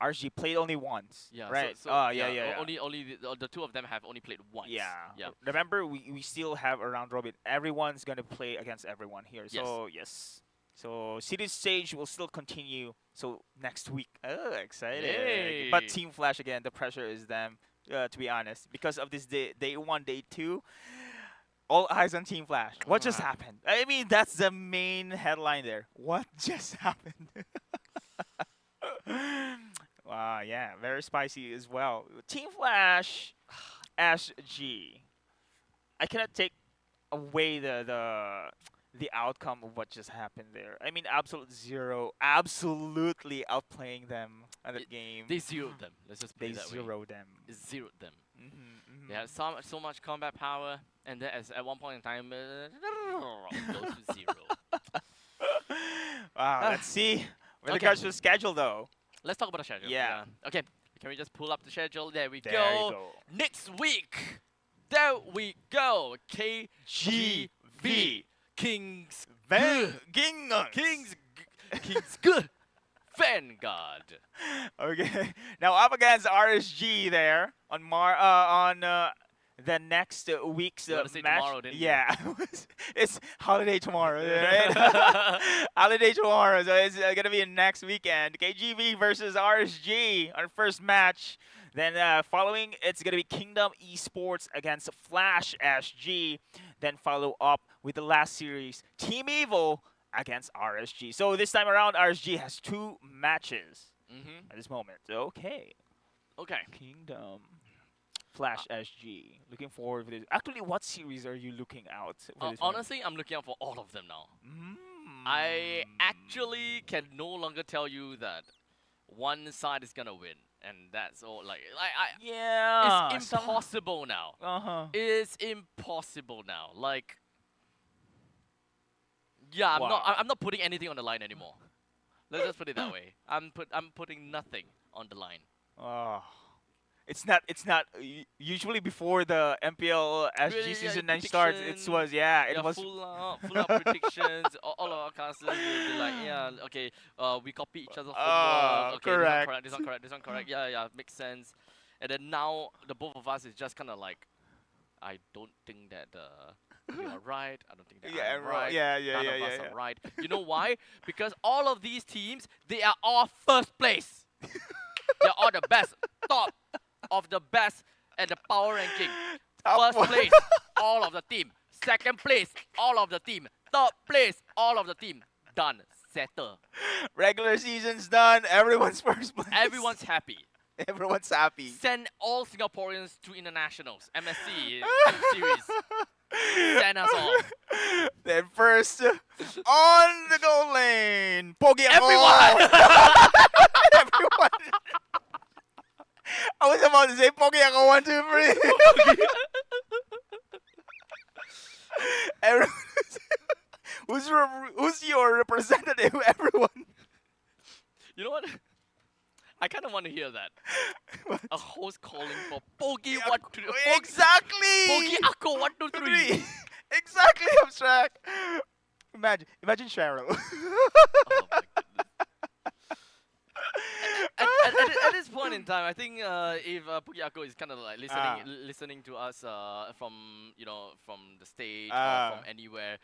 RG played only once. Yeah. Right. So, yeah. Only the 2 of them have only played once. Yeah. Yeah. Remember, we still have a round robin. Everyone's gonna play against everyone here. So yes. So seeded stage will still continue. So next week. Oh, excited! Yay. But Team Flash again, the pressure is them. To be honest, because of this day 1, day 2. All eyes on Team Flash. What just happened? I mean, that's the main headline there. What just happened? Wow, yeah, very spicy as well. Team Flash, SG. I cannot take away the outcome of what just happened there. I mean, Absolute Zero absolutely outplaying them at the game. They zeroed them. Let's just put They it that way. zeroed them. Zeroed them. They had so much combat power, and then at one point in time, it goes to 0. Wow, let's see. With regards to the schedule, though. Let's talk about the schedule. Yeah. Okay. Can we just pull up the schedule? There we There go. you go. Next week. There we go. KGV. Kings. Kings good. Vanguard. Okay. Now up against RSG there on the next week's You wanna say match. tomorrow, didn't you? Yeah, it's holiday tomorrow, right? Holiday tomorrow, so it's gonna be next weekend. KGV versus RSG, our first match. Then following, it's gonna be Kingdom Esports against Flash SG. Then follow up with the last series, Team Evil against RSG. So this time around, RSG has 2 matches at this moment. Okay. Okay. Kingdom, Flash SG. Looking forward to this. Actually, what series are you looking out for this one? Honestly, I'm looking out for all of them now. I actually can no longer tell you that one side is gonna win, and that's all. Yeah. It's impossible now. It's impossible now. Like, yeah, I'm not putting anything on the line anymore. Let's just put it that way. I'm putting nothing on the line. Oh. It's not. Usually before the MPL SG Really, season 9 starts, it was full out predictions. All of our casters will be like, yeah, okay, we copy each other's homework. Okay, correct. This one correct. This one correct. Yeah, makes sense. And then now the both of us is just kind of like, I don't think that you are right. I don't think that I'm right. None of us are right. You know why? Because all of these teams, they are all first place. They're all the best, top of the best at the power ranking. First place, all of the team. Second place, all of the team. Third place, all of the team. Done. Settle. Regular season's done. Everyone's first place. Everyone's happy. Everyone's happy. Send all Singaporeans to internationals. MSC series. Send us all. Then first on the goal lane, Pogi Everyone. Everyone. I was about to say Pogi 1, 2, 3. Everyone. Who's your representative? Everyone. You know what? I kind of want to hear that. A host calling for Pogi 1, 2, 3. Exactly. Pogi Ako 1, 2, 3. Exactly, Abstract. Imagine Cheryl. Oh my goodness. At this point in time, I think if Pogi Ako is kind of like listening to us from the stage or from anywhere,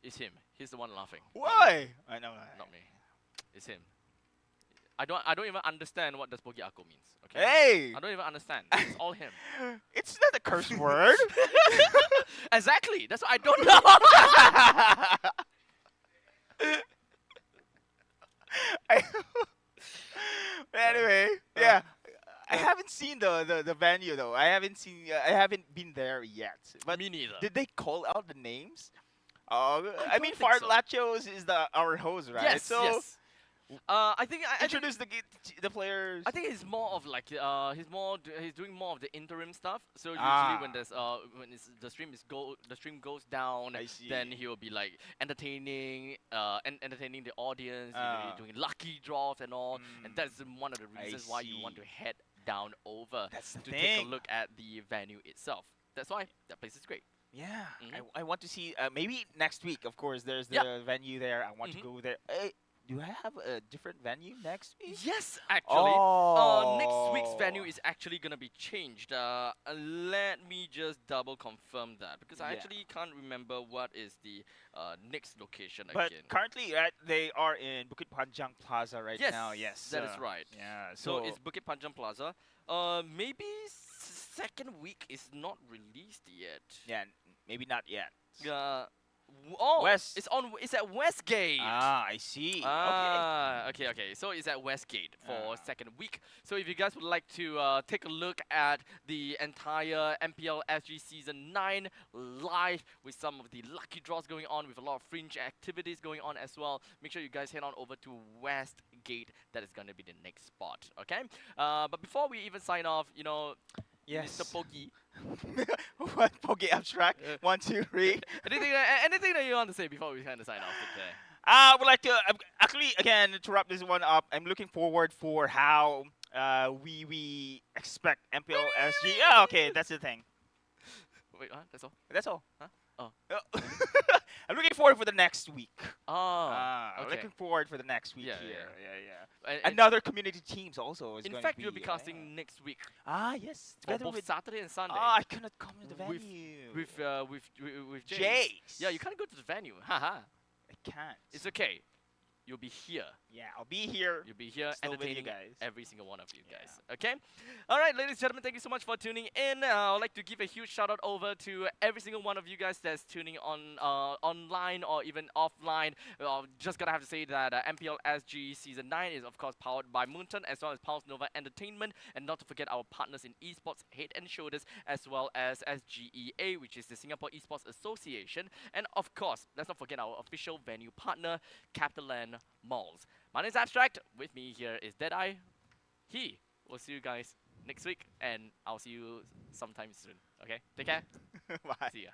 it's him. He's the one laughing. Why? I know. Not me. It's him. I don't even understand what does Pogi Ako means. Okay. Hey! I don't even understand. It's all him. It's not a curse word. Exactly. That's what I don't know. Anyway, yeah. I haven't seen the venue though. I haven't been there yet. But Me neither. did they call out the names? I mean, don't think Fart so. Lachos is our host, right? Yes. So Yes. I think introduce the players. I think he's more of like he's doing more of the interim stuff. So usually when there's the stream goes down, I see. then he will be like entertaining the audience, doing lucky draws and all. And that's one of the reasons why you want to head down over That's the to thing. take a look at the venue itself. That's why that place is great. Yeah, Mhm. I want to see maybe next week. Of course, there's the Yeah. venue there. I want to go there. Do I have a different venue next week? Yes, actually. Next week's venue is actually gonna be changed. Let me just double confirm that because I Yeah. actually can't remember what is the next location But again. currently, they are in Bukit Panjang Plaza right Yes, now. Yes, that is right. Yeah, So it's Bukit Panjang Plaza. Maybe second week is not released yet. yeah, maybe not yet. It's at Westgate. I see. Okay. So it's at Westgate for second week. So if you guys would like to take a look at the entire MPL SG Season 9 live with some of the lucky draws going on, with a lot of fringe activities going on as well, make sure you guys head on over to Westgate. That is going to be the next spot, okay? But before we even sign off, Yes. Mr. Pogi, What Pogi Abstract? 1, 2, 3. anything that you want to say before we kind of sign off today? I would like to actually again to wrap this one up. I'm looking forward for how we expect MPL SG. Yeah, okay, that's the thing. Wait, that's all? That's all. Huh? Oh. I'm looking forward for the next week. Oh, I'm okay. looking forward for the next week Yeah, here. And- Another community teams also is in going fact, to be. we'll be casting next week Yes. for Together both with. Saturday and Sunday. I cannot come to the With- venue. with Jace. Jace. Yeah, you can't go to the venue. Haha. I can't. It's okay. you'll be here. Yeah, I'll be here. You'll be here Still with you entertaining guys. every single one of you guys. Okay? Alright, ladies and gentlemen, thank you so much for tuning in. I would like to give a huge shout out over to every single one of you guys that's tuning on online or even offline. Just gonna have to say that MPL SG Season 9 is of course powered by Moonton as well as Pulse Nova Entertainment, and not to forget our partners in esports, Head and Shoulders, as well as SGEA, which is the Singapore Esports Association, and of course, let's not forget our official venue partner, CapitaLand Malls. My name is Abstract. With me here is Deadeye. We'll see you guys next week, and I'll see you sometime soon. Okay? Take care. Bye. See ya.